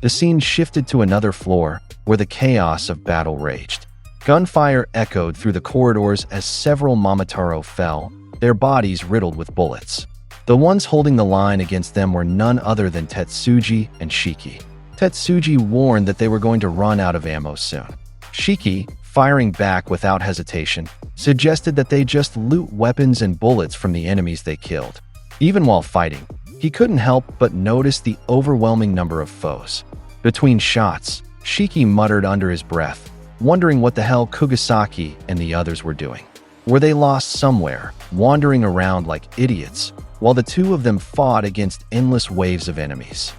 The scene shifted to another floor, where the chaos of battle raged. Gunfire echoed through the corridors as several Momotaro fell, their bodies riddled with bullets. The ones holding the line against them were none other than Tetsuji and Shiki. Tetsuji warned that they were going to run out of ammo soon. Shiki, firing back without hesitation, suggested that they just loot weapons and bullets from the enemies they killed. Even while fighting, he couldn't help but notice the overwhelming number of foes. Between shots, Shiki muttered under his breath, wondering what the hell Kugisaki and the others were doing. Were they lost somewhere, wandering around like idiots, while the two of them fought against endless waves of enemies?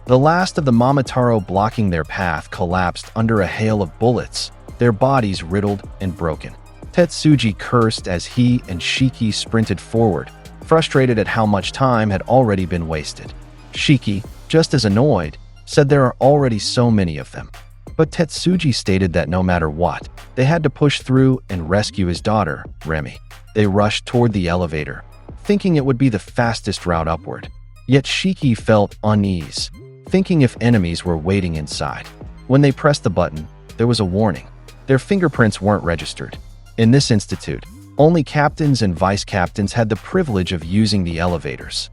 The last of the Momotaro blocking their path collapsed under a hail of bullets, their bodies riddled and broken. Tetsuji cursed as he and Shiki sprinted forward, frustrated at how much time had already been wasted. Shiki, just as annoyed, said there are already so many of them. But Tetsuji stated that no matter what, they had to push through and rescue his daughter, Remi. They rushed toward the elevator, thinking it would be the fastest route upward. Yet Shiki felt unease, thinking if enemies were waiting inside. When they pressed the button, there was a warning. Their fingerprints weren't registered. In this institute, only captains and vice captains had the privilege of using the elevators.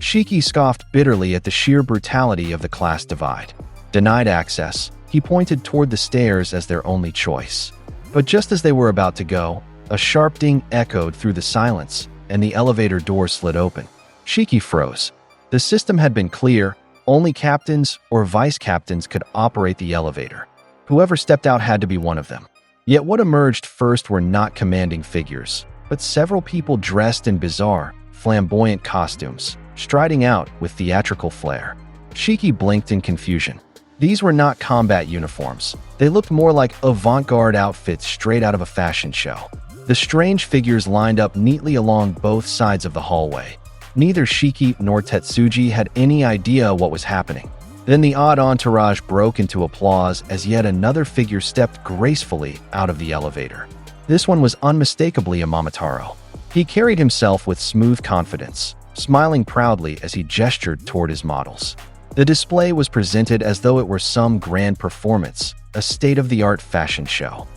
Shiki scoffed bitterly at the sheer brutality of the class divide. Denied access, he pointed toward the stairs as their only choice. But just as they were about to go, a sharp ding echoed through the silence, and the elevator door slid open. Shiki froze. The system had been clear. Only captains or vice captains could operate the elevator. Whoever stepped out had to be one of them. Yet what emerged first were not commanding figures, but several people dressed in bizarre, flamboyant costumes, striding out with theatrical flair. Shiki blinked in confusion. These were not combat uniforms. They looked more like avant-garde outfits straight out of a fashion show. The strange figures lined up neatly along both sides of the hallway. Neither Shiki nor Tetsuji had any idea what was happening. Then the odd entourage broke into applause as yet another figure stepped gracefully out of the elevator. This one was unmistakably a Momotaro. He carried himself with smooth confidence, smiling proudly as he gestured toward his models. The display was presented as though it were some grand performance, a state-of-the-art fashion show.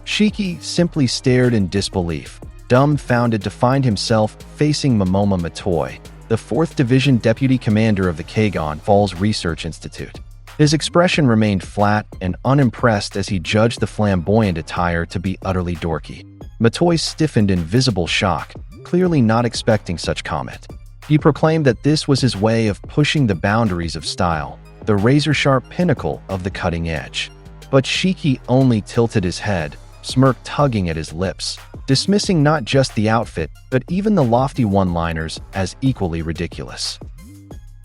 Shiki simply stared in disbelief, dumbfounded to find himself facing Momoma Matoi, the 4th Division Deputy Commander of the Kegon Falls Research Institute. His expression remained flat and unimpressed as he judged the flamboyant attire to be utterly dorky. Matoi stiffened in visible shock, clearly not expecting such comment. He proclaimed that this was his way of pushing the boundaries of style, the razor-sharp pinnacle of the cutting edge. But Shiki only tilted his head, smirk tugging at his lips, dismissing not just the outfit, but even the lofty one-liners as equally ridiculous.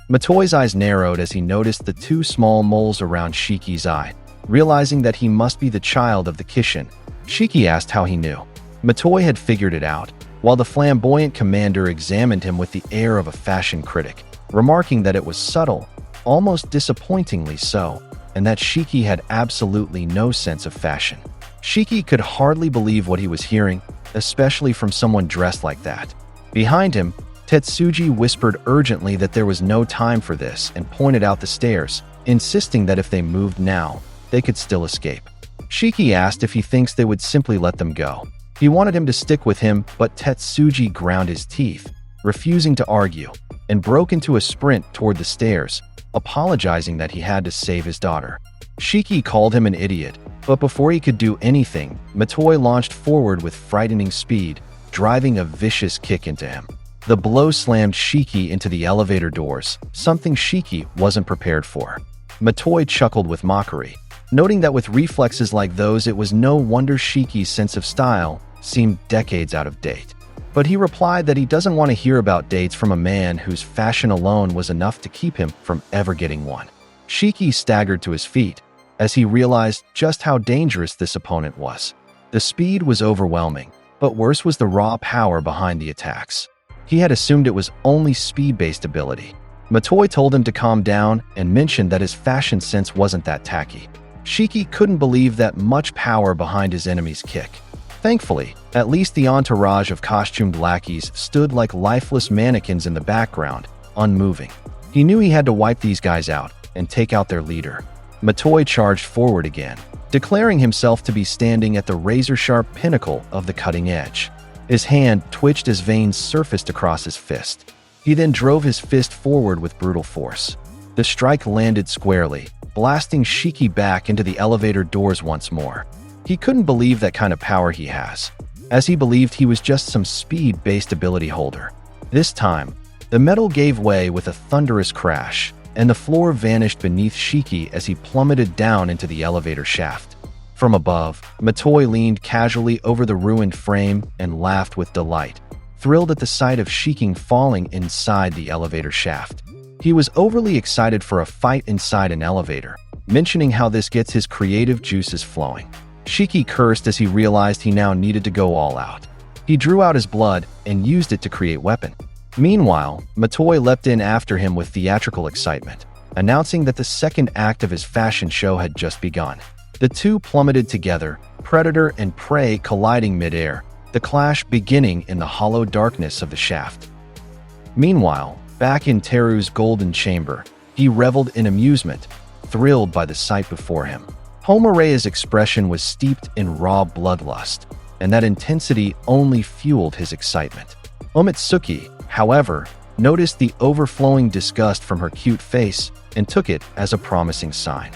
Matoi's eyes narrowed as he noticed the 2 small moles around Shiki's eye. Realizing that he must be the child of the Kishin, Shiki asked how he knew. Matoi had figured it out, while the flamboyant commander examined him with the air of a fashion critic, remarking that it was subtle, almost disappointingly so, and that Shiki had absolutely no sense of fashion. Shiki could hardly believe what he was hearing, especially from someone dressed like that. Behind him, Tetsuji whispered urgently that there was no time for this and pointed out the stairs, insisting that if they moved now, they could still escape. Shiki asked if he thinks they would simply let them go. He wanted him to stick with him, but Tetsuji ground his teeth, refusing to argue, and broke into a sprint toward the stairs, apologizing that he had to save his daughter. Shiki called him an idiot, but before he could do anything, Matoi launched forward with frightening speed, driving a vicious kick into him. The blow slammed Shiki into the elevator doors, something Shiki wasn't prepared for. Matoi chuckled with mockery, noting that with reflexes like those it was no wonder Shiki's sense of style seemed decades out of date. But he replied that he doesn't want to hear about dates from a man whose fashion alone was enough to keep him from ever getting one. Shiki staggered to his feet as he realized just how dangerous this opponent was. The speed was overwhelming, but worse was the raw power behind the attacks. He had assumed it was only speed-based ability. Matoi told him to calm down and mentioned that his fashion sense wasn't that tacky. Shiki couldn't believe that much power behind his enemy's kick. Thankfully, at least the entourage of costumed lackeys stood like lifeless mannequins in the background, unmoving. He knew he had to wipe these guys out and take out their leader. Matoi charged forward again, declaring himself to be standing at the razor-sharp pinnacle of the cutting edge. His hand twitched as veins surfaced across his fist. He then drove his fist forward with brutal force. The strike landed squarely, blasting Shiki back into the elevator doors once more. He couldn't believe that kind of power he has, as he believed he was just some speed-based ability holder. This time, the metal gave way with a thunderous crash, and the floor vanished beneath Shiki as he plummeted down into the elevator shaft. From above, Matoi leaned casually over the ruined frame and laughed with delight, thrilled at the sight of Shiki falling inside the elevator shaft. He was overly excited for a fight inside an elevator, mentioning how this gets his creative juices flowing. Shiki cursed as he realized he now needed to go all out. He drew out his blood and used it to create weapon. Meanwhile, Matoi leapt in after him with theatrical excitement, announcing that the second act of his fashion show had just begun. The two plummeted together, predator and prey colliding midair, the clash beginning in the hollow darkness of the shaft. Meanwhile, Back in Teru's golden chamber, he reveled in amusement, thrilled by the sight before him. Homorea's expression was steeped in raw bloodlust, and that intensity only fueled his excitement. Omitsuki, however, noticed the overflowing disgust from her cute face and took it as a promising sign.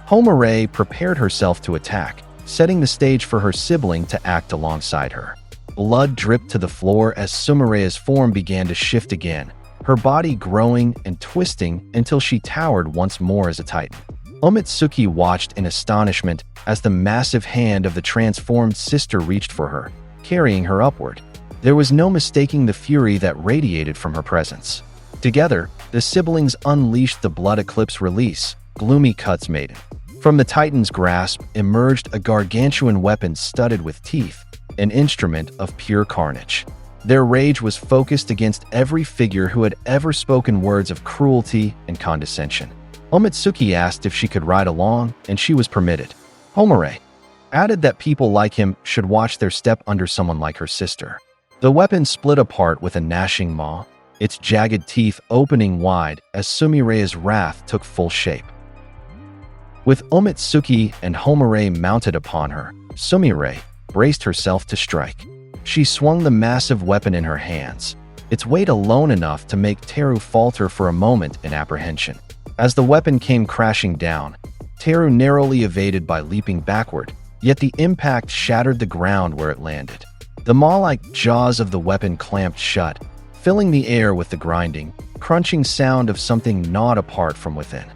Homore prepared herself to attack, setting the stage for her sibling to act alongside her. Blood dripped to the floor as Sumire's form began to shift again, her body growing and twisting until she towered once more as a titan. Omitsuki watched in astonishment as the massive hand of the transformed sister reached for her, carrying her upward. There was no mistaking the fury that radiated from her presence. Together, the siblings unleashed the Blood Eclipse release, Gloomy Cuts Maiden. From the Titan's grasp emerged a gargantuan weapon studded with teeth, an instrument of pure carnage. Their rage was focused against every figure who had ever spoken words of cruelty and condescension. Omitsuki asked if she could ride along, and she was permitted. Homore added that people like him should watch their step under someone like her sister. The weapon split apart with a gnashing maw, its jagged teeth opening wide as Sumire's wrath took full shape. With Omitsuki and Homore mounted upon her, Sumire braced herself to strike. She swung the massive weapon in her hands, its weight alone enough to make Teru falter for a moment in apprehension. As the weapon came crashing down, Teru narrowly evaded by leaping backward, yet the impact shattered the ground where it landed. The maw-like jaws of the weapon clamped shut, filling the air with the grinding, crunching sound of something gnawed apart from within.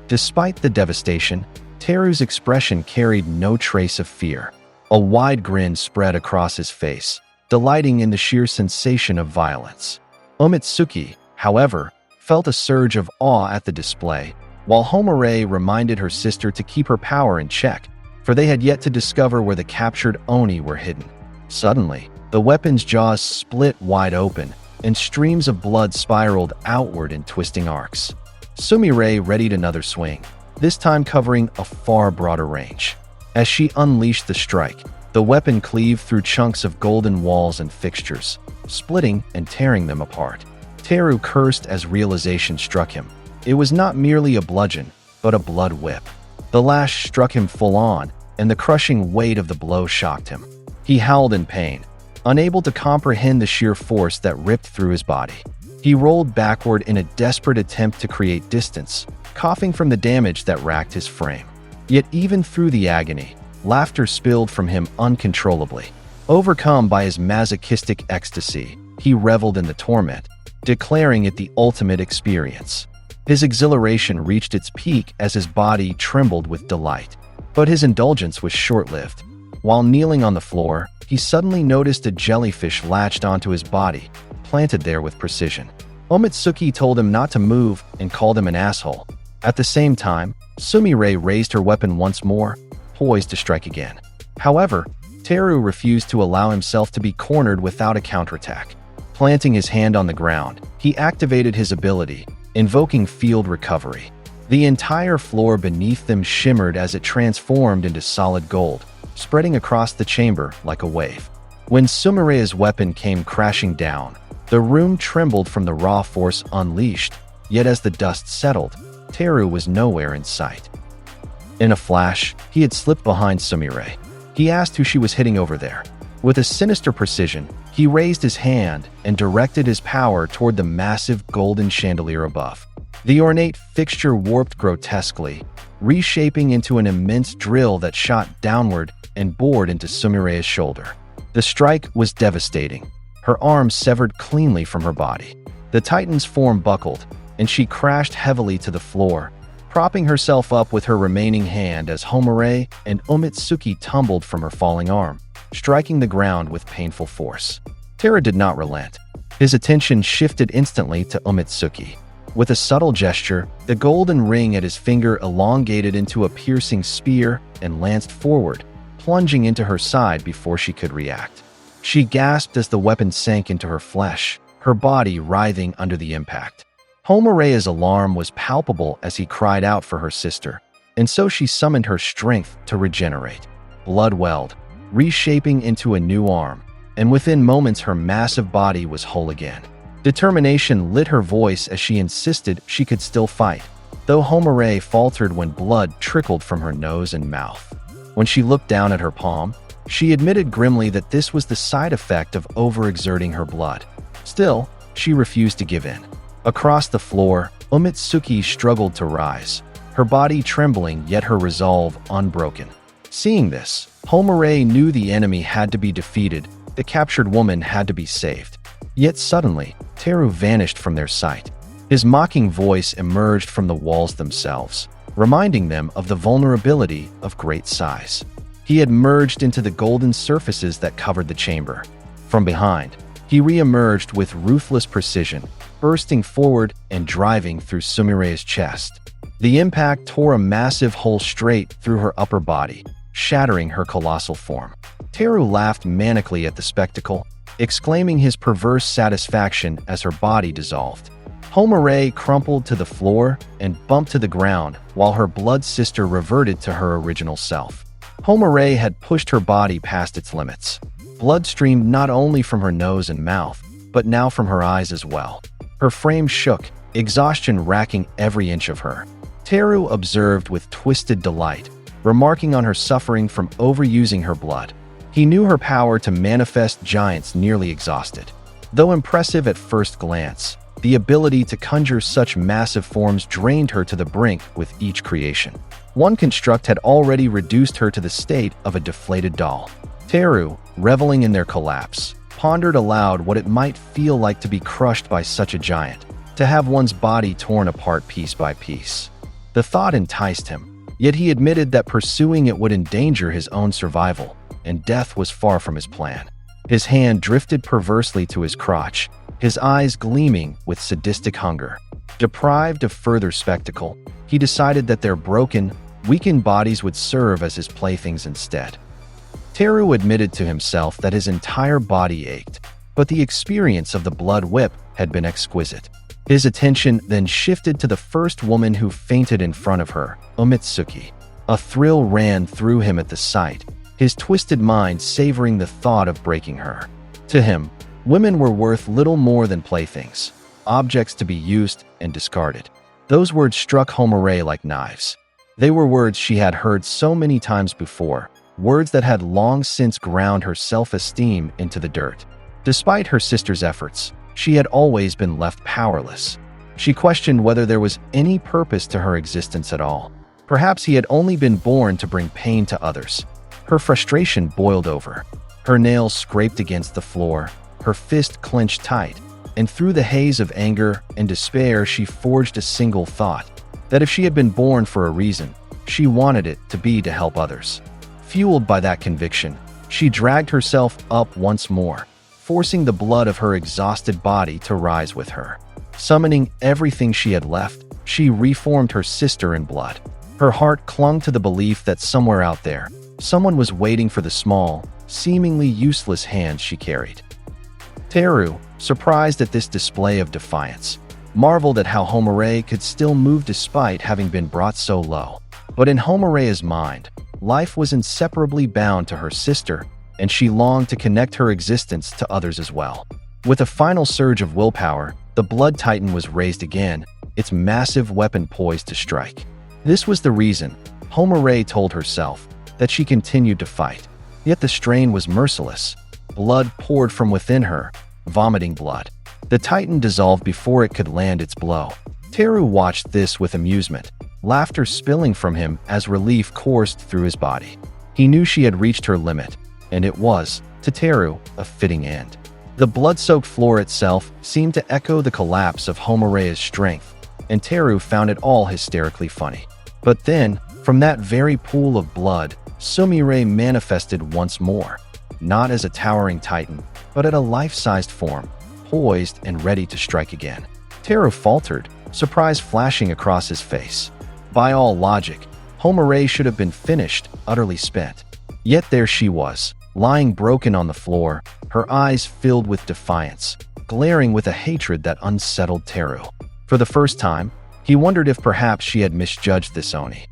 Despite the devastation, Teru's expression carried no trace of fear. A wide grin spread across his face, delighting in the sheer sensation of violence. Omitsuki, however, felt a surge of awe at the display, while Homore reminded her sister to keep her power in check, for they had yet to discover where the captured Oni were hidden. Suddenly, the weapon's jaws split wide open, and streams of blood spiraled outward in twisting arcs. Sumire readied another swing, this time covering a far broader range. As she unleashed the strike, the weapon cleaved through chunks of golden walls and fixtures, splitting and tearing them apart. Teru cursed as realization struck him. It was not merely a bludgeon, but a blood whip. The lash struck him full on, and the crushing weight of the blow shocked him. He howled in pain, unable to comprehend the sheer force that ripped through his body. He rolled backward in a desperate attempt to create distance, coughing from the damage that racked his frame. Yet even through the agony, laughter spilled from him uncontrollably. Overcome by his masochistic ecstasy, he reveled in the torment, declaring it the ultimate experience. His exhilaration reached its peak as his body trembled with delight. But his indulgence was short-lived. While kneeling on the floor, he suddenly noticed a jellyfish latched onto his body, planted there with precision. Omitsuki told him not to move and called him an asshole. At the same time, Sumire raised her weapon once more, poised to strike again. However, Teru refused to allow himself to be cornered without a counterattack. Planting his hand on the ground, he activated his ability, invoking field recovery. The entire floor beneath them shimmered as it transformed into solid gold, spreading across the chamber like a wave. When Sumire's weapon came crashing down, the room trembled from the raw force unleashed, yet as the dust settled, Teru was nowhere in sight. In a flash, he had slipped behind Sumire. He asked who she was hitting over there. With a sinister precision, he raised his hand and directed his power toward the massive golden chandelier above. The ornate fixture warped grotesquely, reshaping into an immense drill that shot downward and bored into Sumire's shoulder. The strike was devastating. Her arm severed cleanly from her body. The Titan's form buckled, and she crashed heavily to the floor, propping herself up with her remaining hand as Homore and Omitsuki tumbled from her falling arm, striking the ground with painful force. Teru did not relent. His attention shifted instantly to Omitsuki. With a subtle gesture, the golden ring at his finger elongated into a piercing spear and lanced forward, plunging into her side before she could react. She gasped as the weapon sank into her flesh, her body writhing under the impact. Homorea's alarm was palpable as he cried out for her sister, and so she summoned her strength to regenerate. Blood welled, reshaping into a new arm, and within moments her massive body was whole again. Determination lit her voice as she insisted she could still fight, though Homare faltered when blood trickled from her nose and mouth. When she looked down at her palm, she admitted grimly that this was the side effect of overexerting her blood. Still, she refused to give in. Across the floor, Onii-Chan struggled to rise, her body trembling yet her resolve unbroken. Seeing this, Homare knew the enemy had to be defeated, the captured woman had to be saved. Yet suddenly, Teru vanished from their sight. His mocking voice emerged from the walls themselves, reminding them of the vulnerability of great size. He had merged into the golden surfaces that covered the chamber. From behind, he re-emerged with ruthless precision, bursting forward and driving through Sumire's chest. The impact tore a massive hole straight through her upper body, shattering her colossal form. Teru laughed manically at the spectacle, exclaiming his perverse satisfaction as her body dissolved. Homare crumpled to the floor and bumped to the ground while her blood sister reverted to her original self. Homare had pushed her body past its limits. Blood streamed not only from her nose and mouth, but now from her eyes as well. Her frame shook, exhaustion racking every inch of her. Teru observed with twisted delight, remarking on her suffering from overusing her blood. He knew her power to manifest giants nearly exhausted. Though impressive at first glance, the ability to conjure such massive forms drained her to the brink with each creation. One construct had already reduced her to the state of a deflated doll. Teru, reveling in their collapse, pondered aloud what it might feel like to be crushed by such a giant, to have one's body torn apart piece by piece. The thought enticed him, yet he admitted that pursuing it would endanger his own survival, and death was far from his plan. His hand drifted perversely to his crotch, his eyes gleaming with sadistic hunger. Deprived of further spectacle, he decided that their broken, weakened bodies would serve as his playthings instead. Teru admitted to himself that his entire body ached, but the experience of the blood whip had been exquisite. His attention then shifted to the first woman who fainted in front of her, Onii-Chan. A thrill ran through him at the sight, his twisted mind savoring the thought of breaking her. To him, women were worth little more than playthings, objects to be used and discarded. Those words struck Homare like knives. They were words she had heard so many times before, words that had long since ground her self-esteem into the dirt. Despite her sister's efforts, she had always been left powerless. She questioned whether there was any purpose to her existence at all. Perhaps he had only been born to bring pain to others. Her frustration boiled over. Her nails scraped against the floor, her fist clenched tight, and through the haze of anger and despair she forged a single thought, that if she had been born for a reason, she wanted it to be to help others. Fueled by that conviction, she dragged herself up once more, forcing the blood of her exhausted body to rise with her. Summoning everything she had left, she reformed her sister in blood. Her heart clung to the belief that somewhere out there, someone was waiting for the small, seemingly useless hands she carried. Teru, surprised at this display of defiance, marveled at how Homare could still move despite having been brought so low. But in Homare's mind, life was inseparably bound to her sister, and she longed to connect her existence to others as well. With a final surge of willpower, the Blood Titan was raised again, its massive weapon poised to strike. This was the reason, Homare told herself, that she continued to fight. Yet the strain was merciless. Blood poured from within her, vomiting blood. The Titan dissolved before it could land its blow. Teru watched this with amusement, laughter spilling from him as relief coursed through his body. He knew she had reached her limit, and it was, to Teru, a fitting end. The blood-soaked floor itself seemed to echo the collapse of Homare's strength, and Teru found it all hysterically funny. But then, from that very pool of blood, Sumire manifested once more, not as a towering titan, but at a life-sized form, poised and ready to strike again. Teru faltered, surprise flashing across his face. By all logic, Homare should have been finished, utterly spent. Yet there she was, lying broken on the floor, her eyes filled with defiance, glaring with a hatred that unsettled Teru. For the first time, he wondered if perhaps she had misjudged this Oni.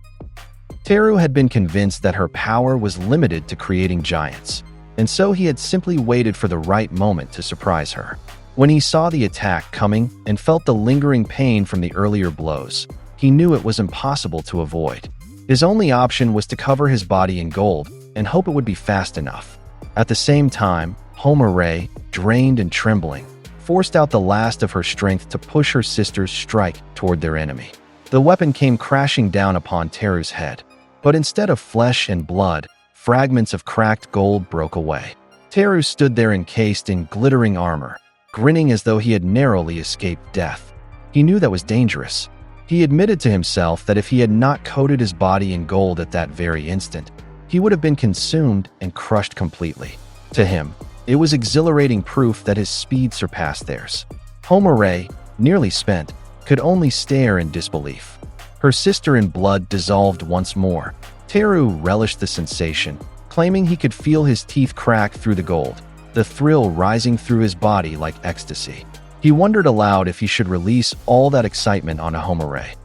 Teru had been convinced that her power was limited to creating giants, and so he had simply waited for the right moment to surprise her. When he saw the attack coming and felt the lingering pain from the earlier blows, he knew it was impossible to avoid. His only option was to cover his body in gold and hope it would be fast enough. At the same time, Homare, drained and trembling, forced out the last of her strength to push her sister's strike toward their enemy. The weapon came crashing down upon Teru's head, but instead of flesh and blood, fragments of cracked gold broke away. Teru stood there encased in glittering armor, grinning as though he had narrowly escaped death. He knew that was dangerous. He admitted to himself that if he had not coated his body in gold at that very instant, he would have been consumed and crushed completely. To him, it was exhilarating proof that his speed surpassed theirs. Homare, nearly spent, could only stare in disbelief. Her sister in blood dissolved once more. Teru relished the sensation, claiming he could feel his teeth crack through the gold, the thrill rising through his body like ecstasy. He wondered aloud if he should release all that excitement on Homare.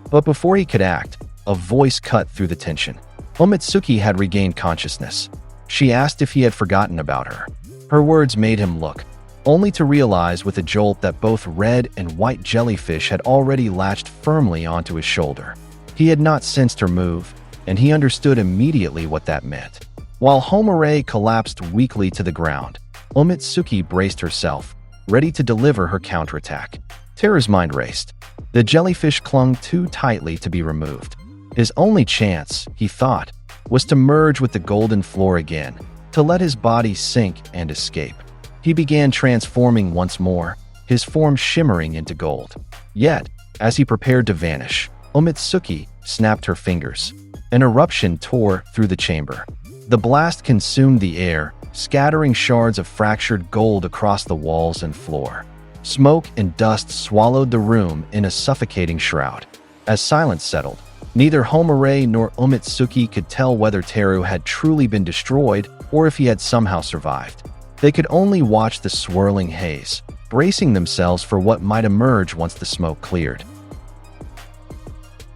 But before he could act, a voice cut through the tension. Omitsuki had regained consciousness. She asked if he had forgotten about her. Her words made him look, only to realize with a jolt that both red and white jellyfish had already latched firmly onto his shoulder. He had not sensed her move, and he understood immediately what that meant. While Homare collapsed weakly to the ground, Omitsuki braced herself, ready to deliver her counterattack. Teru's mind raced. The jellyfish clung too tightly to be removed. His only chance, he thought, was to merge with the golden floor again, to let his body sink and escape. He began transforming once more, his form shimmering into gold. Yet, as he prepared to vanish, Omitsuki snapped her fingers. An eruption tore through the chamber. The blast consumed the air, scattering shards of fractured gold across the walls and floor. Smoke and dust swallowed the room in a suffocating shroud. As silence settled, neither Homare nor Omitsuki could tell whether Teru had truly been destroyed or if he had somehow survived. They could only watch the swirling haze, bracing themselves for what might emerge once the smoke cleared.